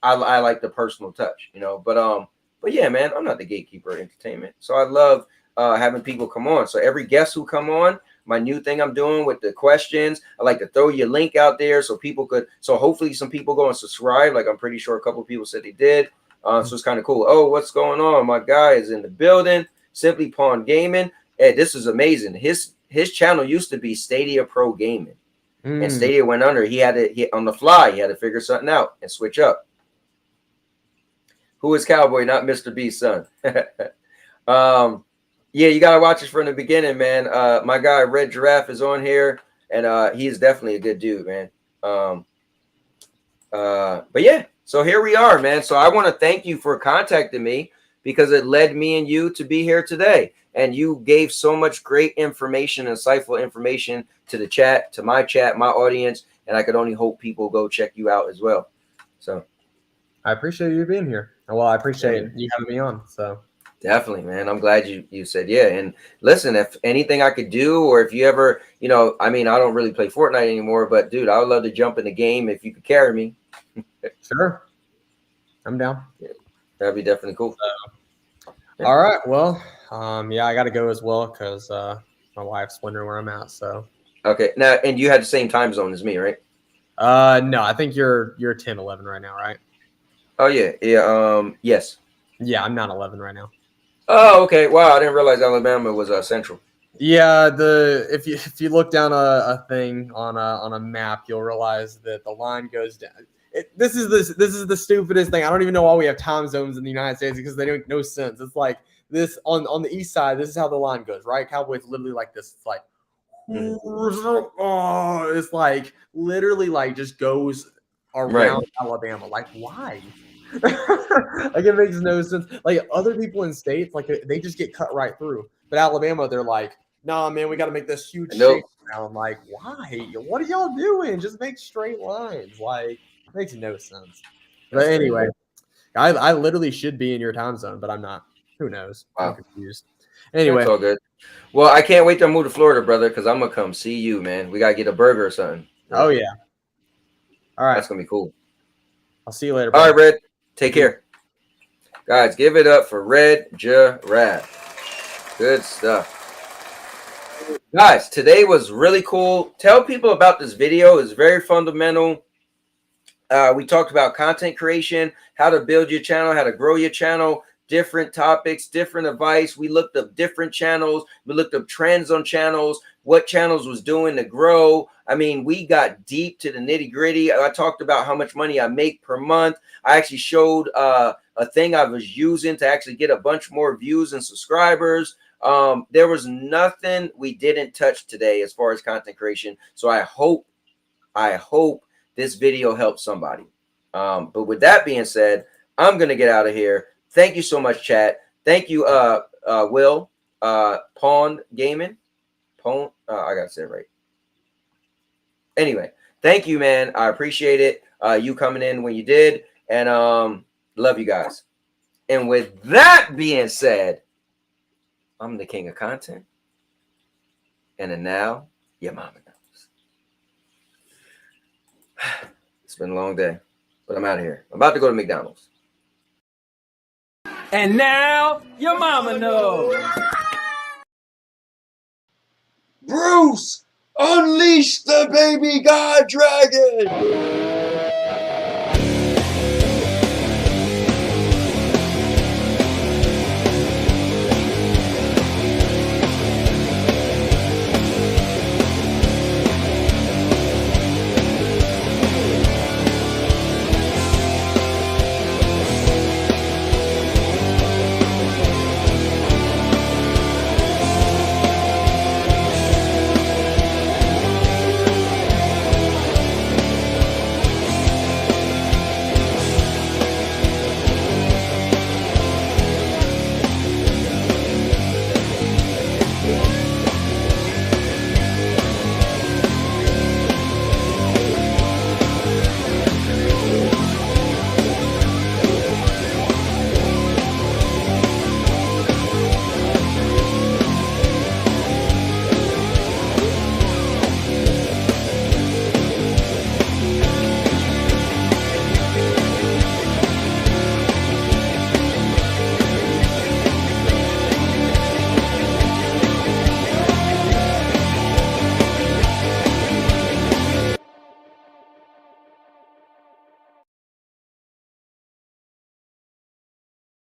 [SPEAKER 2] I like the personal touch, but yeah, man, I'm not the gatekeeper of entertainment. So I love having people come on. So every guest who come on, my new thing I'm doing with the questions, I like to throw your link out there so people could, so hopefully some people go and subscribe. Like I'm pretty sure a couple of people said they did. So it's kind of cool. Oh, what's going on? My guy is in the building. Simply Pawn Gaming. Hey, this is amazing. His channel used to be Stadia Pro Gaming. And Stadia went under. He had to on the fly. He had to figure something out and switch up. Who is Cowboy, not Mr. B's son? Yeah, you gotta watch this from the beginning, man. My guy Red Giraffe is on here, and he is definitely a good dude, man. But yeah, so here we are, man. So I want to thank you for contacting me because it led me and you to be here today. And you gave so much great information, insightful information to the chat, to my chat, my audience, and I could only hope people go check you out as well. So
[SPEAKER 5] I appreciate you being here. Well, I appreciate you having me on. So
[SPEAKER 2] definitely, man. I'm glad you said yeah. And listen, if anything I could do, or if you ever, you know, I mean, I don't really play Fortnite anymore, but dude, I would love to jump in the game if you could carry me.
[SPEAKER 5] Sure. I'm down.
[SPEAKER 2] Yeah, that'd be definitely cool.
[SPEAKER 5] Yeah. All right. Well, yeah, I got to go as well because my wife's wondering where I'm at. So
[SPEAKER 2] okay. Now, and you had the same time zone as me, right?
[SPEAKER 5] No, I think you're 10, 11 right now, right?
[SPEAKER 2] Oh yeah, yeah. Yes.
[SPEAKER 5] Yeah, I'm not 11 right now.
[SPEAKER 2] Oh, okay. Wow, I didn't realize Alabama was central.
[SPEAKER 5] Yeah, if you look down a thing on a map, you'll realize that the line goes down. This is the stupidest thing. I don't even know why we have time zones in the United States because they don't make no sense. It's like this on the east side. This is how the line goes, right? Cowboys literally like this. It's like, oh, it's like literally like just goes around Alabama. Like why? Like it makes no sense. Like other people in states, like they just get cut right through. But Alabama, they're like, nah, man, we got to make this huge shape now. I'm like, why? What are y'all doing? Just make straight lines. Like, it makes no sense. But anyway, I literally should be in your time zone, but I'm not. Who knows?
[SPEAKER 2] Wow.
[SPEAKER 5] I'm confused. Anyway.
[SPEAKER 2] It's all good. Well, I can't wait to move to Florida, brother, because I'm going to come see you, man. We got to get a burger or something.
[SPEAKER 5] Oh, yeah. All right.
[SPEAKER 2] That's going to be cool.
[SPEAKER 5] I'll see you later.
[SPEAKER 2] All right, Red. Take care. Guys, give it up for Red Giraffe. Good stuff. Guys, today was really cool. Tell people about this video. It's very fundamental. We talked about content creation, how to build your channel, how to grow your channel, different topics, different advice. We looked up different channels. We looked up trends on channels, what channels was doing to grow. I mean, we got deep to the nitty gritty. I talked about how much money I make per month. I actually showed a thing I was using to actually get a bunch more views and subscribers. There was nothing we didn't touch today as far as content creation. So I hope this video helps somebody. But with that being said, I'm going to get out of here. Thank you so much, chat. Thank you, Will, Pawn Gaming. Pawn, I got to say it right. Anyway, thank you, man. I appreciate it. You coming in when you did. And love you guys. And with that being said, I'm the king of content. And now, your mama knows. It's been a long day, but I'm out of here. I'm about to go to McDonald's.
[SPEAKER 1] And now, your mama knows.
[SPEAKER 2] Bruce, unleash the baby god dragon!